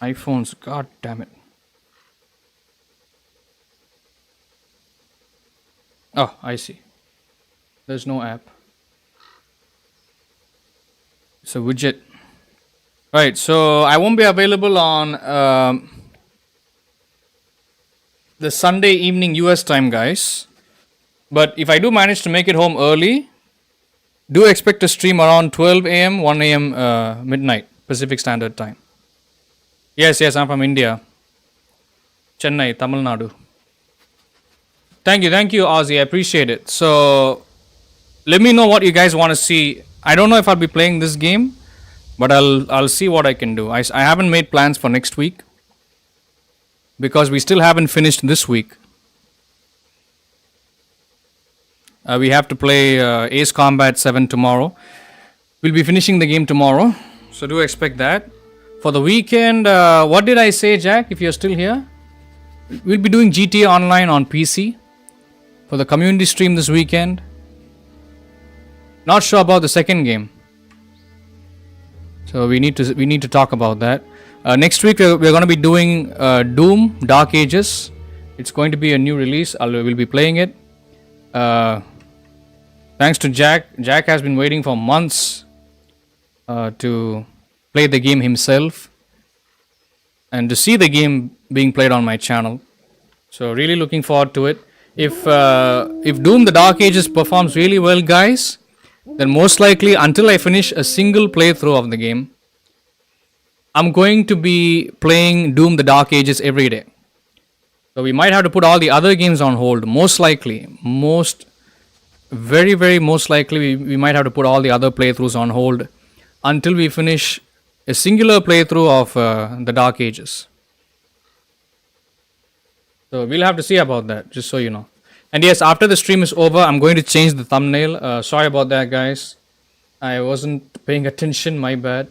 S2: iPhones, god damn it. Oh, I see. There's no app. It's a widget. Right, so I won't be available on the Sunday evening US time, guys. But if I do manage to make it home early, do expect to stream around 12 a.m., 1 a.m. Midnight, Pacific Standard Time. Yes, I'm from India. Chennai, Tamil Nadu. Thank you, Ozzy. I appreciate it. So, let me know what you guys want to see. I don't know if I'll be playing this game, but I'll see what I can do. I haven't made plans for next week because we still haven't finished this week. We have to play Ace Combat 7 tomorrow. We'll be finishing the game tomorrow, so do expect that. For the weekend, what did I say, Jack, if you're still here? We'll be doing GTA Online on PC for the community stream this weekend. Not sure about the second game, so we need to talk about that. Next week we're going to be doing Doom Dark Ages. It's going to be a new release. We'll be playing it. Thanks to Jack. Jack has been waiting for months to play the game himself and to see the game being played on my channel. So really looking forward to it. If Doom the Dark Ages performs really well, guys, then most likely until I finish a single playthrough of the game, I'm going to be playing Doom the Dark Ages every day. So we might have to put all the other games on hold. Most likely, very most likely, we might have to put all the other playthroughs on hold until we finish a singular playthrough of the Dark Ages. So we'll have to see about that, just so you know. And yes, after the stream is over, I'm going to change the thumbnail. Sorry about that, guys. I wasn't paying attention, my bad.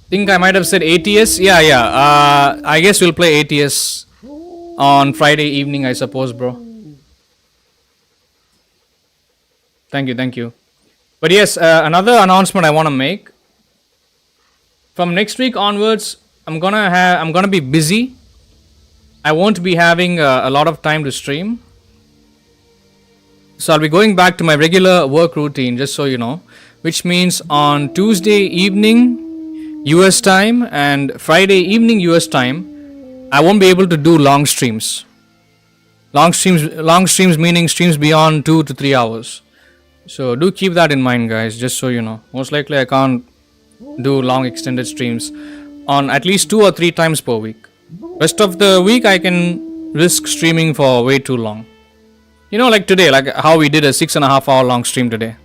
S2: Think I might have said ATS. Yeah. I guess we'll play ATS on Friday evening, I suppose, bro. Thank you. But yes, another announcement I want to make. From next week onwards, I'm gonna be busy. I won't be having a lot of time to stream. So I'll be going back to my regular work routine, just so you know. Which means on Tuesday evening US time and Friday evening US time, I won't be able to do long streams. Long streams meaning streams beyond 2 to 3 hours. So do keep that in mind, guys, just so you know. Most likely I can't do long extended streams on at least 2 or 3 times per week. Rest of the week I can risk streaming for way too long. You know, like today, like how we did a 6.5 hour long stream today.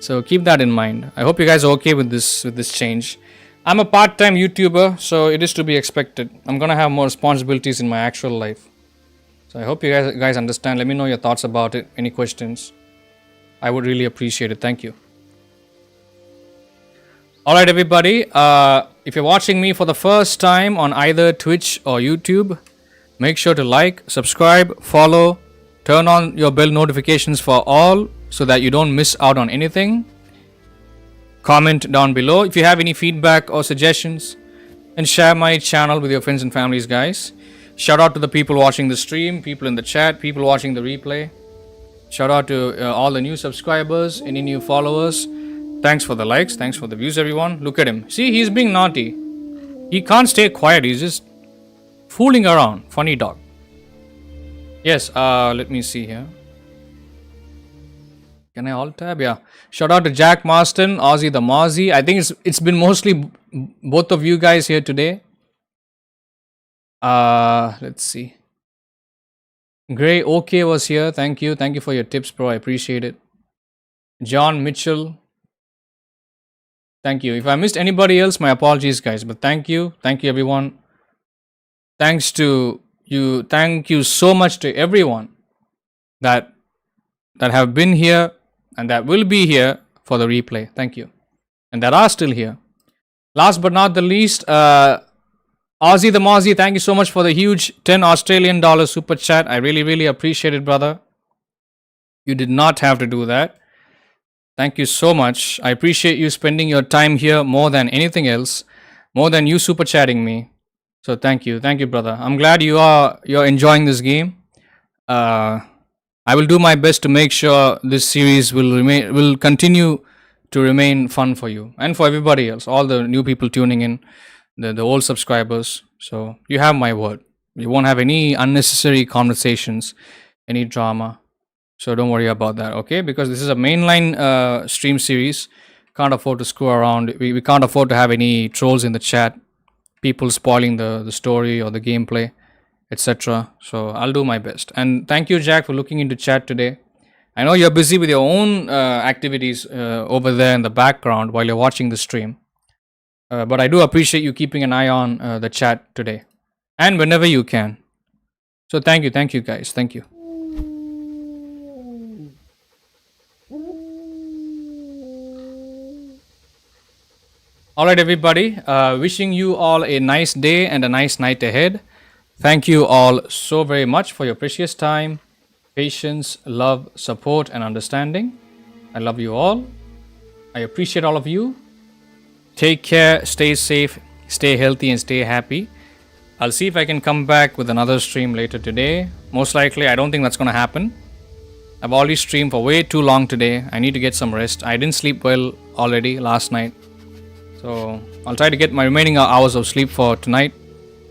S2: So keep that in mind. I hope you guys are okay with this change. I'm a part-time YouTuber, so it is to be expected. I'm gonna have more responsibilities in my actual life. So I hope you guys understand. Let me know your thoughts about it. Any questions? I would really appreciate it. Thank you. Alright, everybody. If you're watching me for the first time on either Twitch or YouTube, make sure to like, subscribe, follow, turn on your bell notifications for all so that you don't miss out on anything. Comment down below if you have any feedback or suggestions, and share my channel with your friends and families, guys. Shout out to the people watching the stream, people in the chat, people watching the replay. Shout out to all the new subscribers, any new followers. Thanks for the likes, thanks for the views, everyone. Look at him. See, he's being naughty. He can't stay quiet, he's just fooling around. Funny dog. Yes, let me see here. Can I alt tab? Yeah. Shout out to Jack Marston, Ozzy the Mozzie. I think it's been mostly both of you guys here today. Let's see. Gray OK was here. Thank you. Thank you for your tips, bro. I appreciate it. John Mitchell. Thank you. If I missed anybody else, my apologies, guys. But thank you. Thank you, everyone. Thanks to you. Thank you so much to everyone that have been here and that will be here for the replay. Thank you. And that are still here. Last but not the least, Ozzy the Mozzie, thank you so much for the huge $10 Australian super chat. I really appreciate it, brother. You did not have to do that. Thank you so much. I appreciate you spending your time here more than anything else, more than you super chatting me. So thank you, brother. I'm glad you're enjoying this game. I will do my best to make sure this series will continue to remain fun for you and for everybody else, all the new people tuning in. the old subscribers. So you have my word. We won't have any unnecessary conversations, any drama. So don't worry about that, okay? Because this is a mainline stream series. Can't afford to screw around. We can't afford to have any trolls in the chat, people spoiling the story or the gameplay, etc. So I'll do my best. And thank you, Jack, for looking into chat today. I know you're busy with your own activities over there in the background while you're watching the stream. But I do appreciate you keeping an eye on the chat today. And whenever you can. So thank you guys. Thank you. Alright everybody, wishing you all a nice day and a nice night ahead. Thank you all so very much for your precious time, patience, love, support and understanding. I love you all. I appreciate all of you. Take care, stay safe, stay healthy and stay happy. I'll see if I can come back with another stream later today. Most likely, I don't think that's going to happen. I've already streamed for way too long today. I need to get some rest. I didn't sleep well already last night. So I'll try to get my remaining hours of sleep for tonight.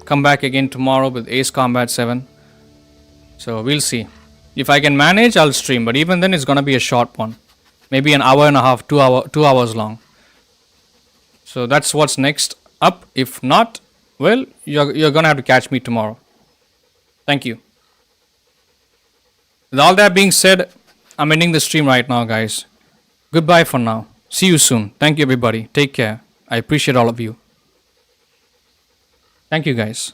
S2: Come back again tomorrow with Ace Combat 7. So we'll see. If I can manage, I'll stream. But even then, it's going to be a short one. Maybe an hour and a half, 2 hours long. So that's what's next up. If not, well, you're going to have to catch me tomorrow. Thank you. With all that being said, I'm ending the stream right now, guys. Goodbye for now. See you soon. Thank you, everybody. Take care. I appreciate all of you. Thank you, guys.